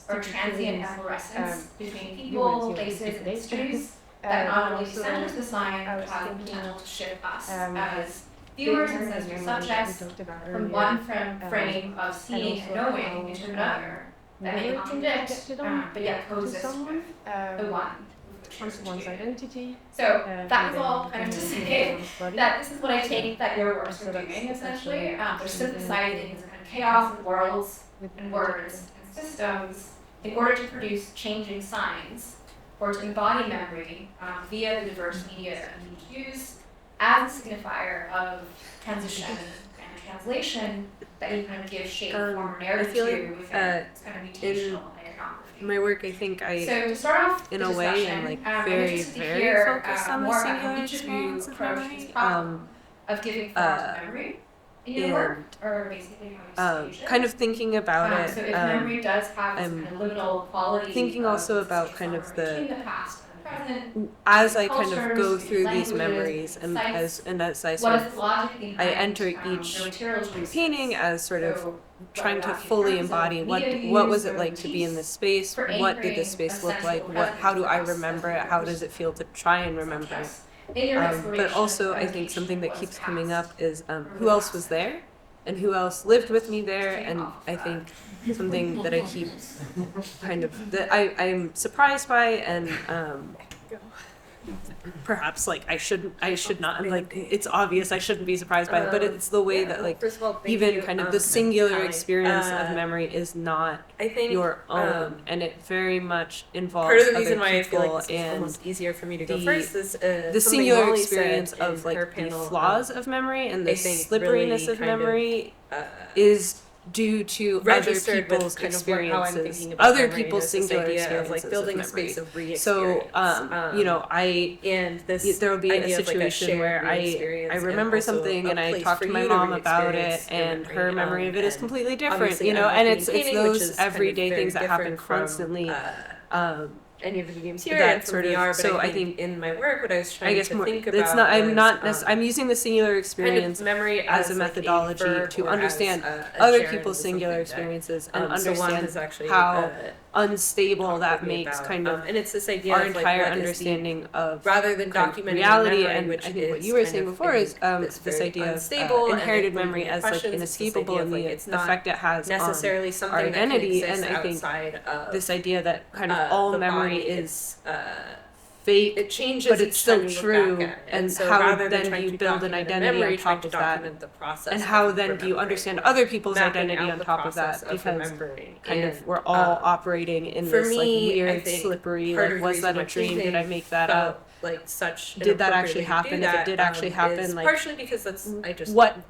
or transient efflorescence between people, places, and histories that not only centers the sign, but has the potential to shift us as viewers and sensory subjects from one frame of seeing and knowing into another that may contradict, but yet coexist with the one. One's identity. So that was all kind of to say that this is what I take that your works are doing, essentially. They're synthesizing this kind of chaos of worlds and words and systems in order to produce changing signs or to embody memory via the diverse media you use as a signifier of transition and translation that you kind of give shape, form, or narrative I feel like, to within this kind of mutational iconography. In my work, I think I, So to start off in the a way, discussion, am like I'm very, interested to very hear, focused on the more about singular how each of you experience of approach memory. this problem of giving form to memory in your work, or basically how you stage it. Kind of thinking about it. So if memory does have this kind of liminal quality, Thinking also about kind of between the the past and the present, as I kind of go cultures, through these languages, memories and sites, as I what sort is the of logic I behind, enter the each material choices. painting as sort of So, trying to whether fully in terms of embody media what was use it or like to be in this space, for what did anchoring this space a look like, sensible how do I presence remember it, how does it feel to try and remember it. in your But exploration also I think something that keeps coming up is who else was there and who else lived with me there, and I think something that I keep kind of that I'm surprised by, and perhaps like I should not, I'm like, it's obvious I shouldn't be surprised by it, but it's the way that like First of all, thank even you, kind of the singular Callie. experience of memory is not I think, your own, and it very much involves part of the other reason why I feel people, like this is and almost easier for me to go the- first is the something singular Molly experience said of in like her the panel, flaws of memory and the I think slipperiness really of kind of, memory is due to other registered with people's kind of what- how I'm experiences, thinking about other memory, people's is this singular idea of, experiences, like, building a memory. space of re-experience. So, you know, and this there will be a idea of, like, a situation shared where I re-experience and remember also something a and I place talk for to my you to mom about it, re-experience your and her memory of it is and completely different, obviously you know, I'm and looking it's at painting, which those is kind of everyday very things that happen different from, constantly. any of the mediums here that and from sort of, VR, but so I think in my work, what I was trying I guess to more, think it's about not. I'm was, not. I'm using the singular experience kind of memory as a as, like, methodology verb to or understand as a other gerund people's is singular something that, experiences so and one understand has actually, how unstable that talked with me makes about, kind of and it's this idea our of, like, entire what is the- understanding of rather than kind of documenting reality. memory, And which I think what is you were kind saying of, before I is think, this very idea of unstable and inherited it memory brings as like questions. It's this inescapable idea and of, the like, it's not effect it has necessarily on something our that can identity. exist And I think outside of, this idea that kind of all the memory body. is fake, it changes but it's each time still you look true. back at it. And so how rather than then do trying you to build an document a identity memory, on trying top to of that? document the process And how of then do you remembering, understand other people's mapping identity out on the top of that? process of Because remembering. kind of And, we're all operating in for this me, like I weird, think slippery, part like of the was reason that a why dream? Did painting I make that felt up? like such an Did that appropriate actually way to do happen? If that, it did actually is happen, like partially because that's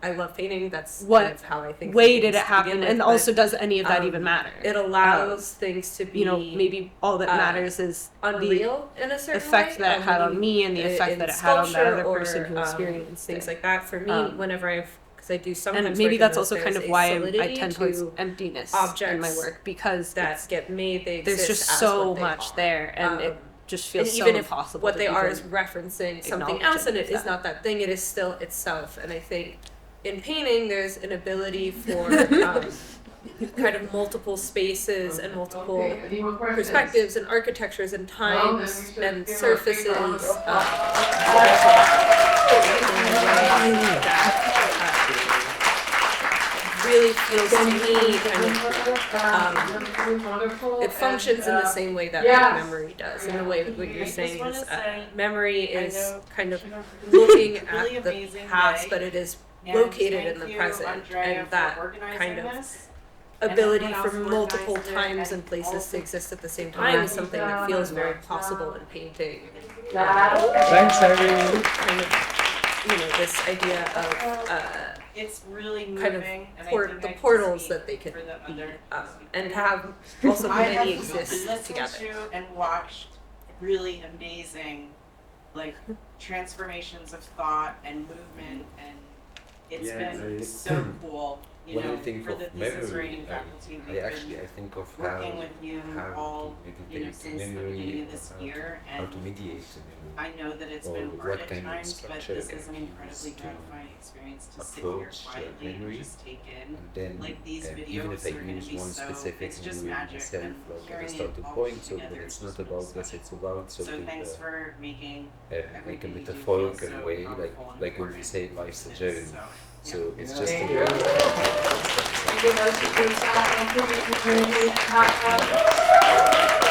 I love painting. That's what kind of how I think. way of did things it to begin happen? with, And but, also, does any of that even matter? It allows things to be, you know, maybe all that matters is unreal the in a certain effect way, that it had on meaning me and the effect in that it had on that sculpture other person or, who experienced things it. like that. For me, whenever because I do sometimes and maybe work in that's those, also kind there's of a why I solidity tend towards to emptiness objects in my work, because that get made. They there's exist just as so what they much are. there, and it just feels and so even if impossible. what to they are even is referencing something acknowledge else, and any it of is that. not that thing. It is still itself. And I think in painting, there's an ability for kind of multiple spaces and multiple perspectives and architectures and times and surfaces. Really feels to me kind of it functions in the same way that memory does, in the way that what you're saying is memory is kind of looking at the past, but it is located in the present, and that kind of ability for multiple times and places to exist at the same time is something that feels very possible in painting. Thanks, Irene. Kind of, you know, this idea of it's really kind of moving, and I port think the I can portals speak that they can for the be, other and have also I have many exist listened together. to and watched really amazing, like, transformations of thought and movement, and it's been so cool. You when know, I think for of the thesis memory, writing faculty, I think of working with you how all, to you know, meditate since the memory, beginning of this year, how and to mediate the memory. I know that it's or been hard what at kind of times, but structure this can is an be incredibly used to gratifying experience to sit here approach quietly and memory, just take in. and then Like, these even videos if I are gonna use be one so, specific it's just memory magic, myself, and like at hearing the it starting all point, so together but it's is not just really about that, special. it's about So something thanks for making like a everything you do metaphorical feel so way, powerful and like when we say life's a journey. So it's just Thank a you. journey. Thank you.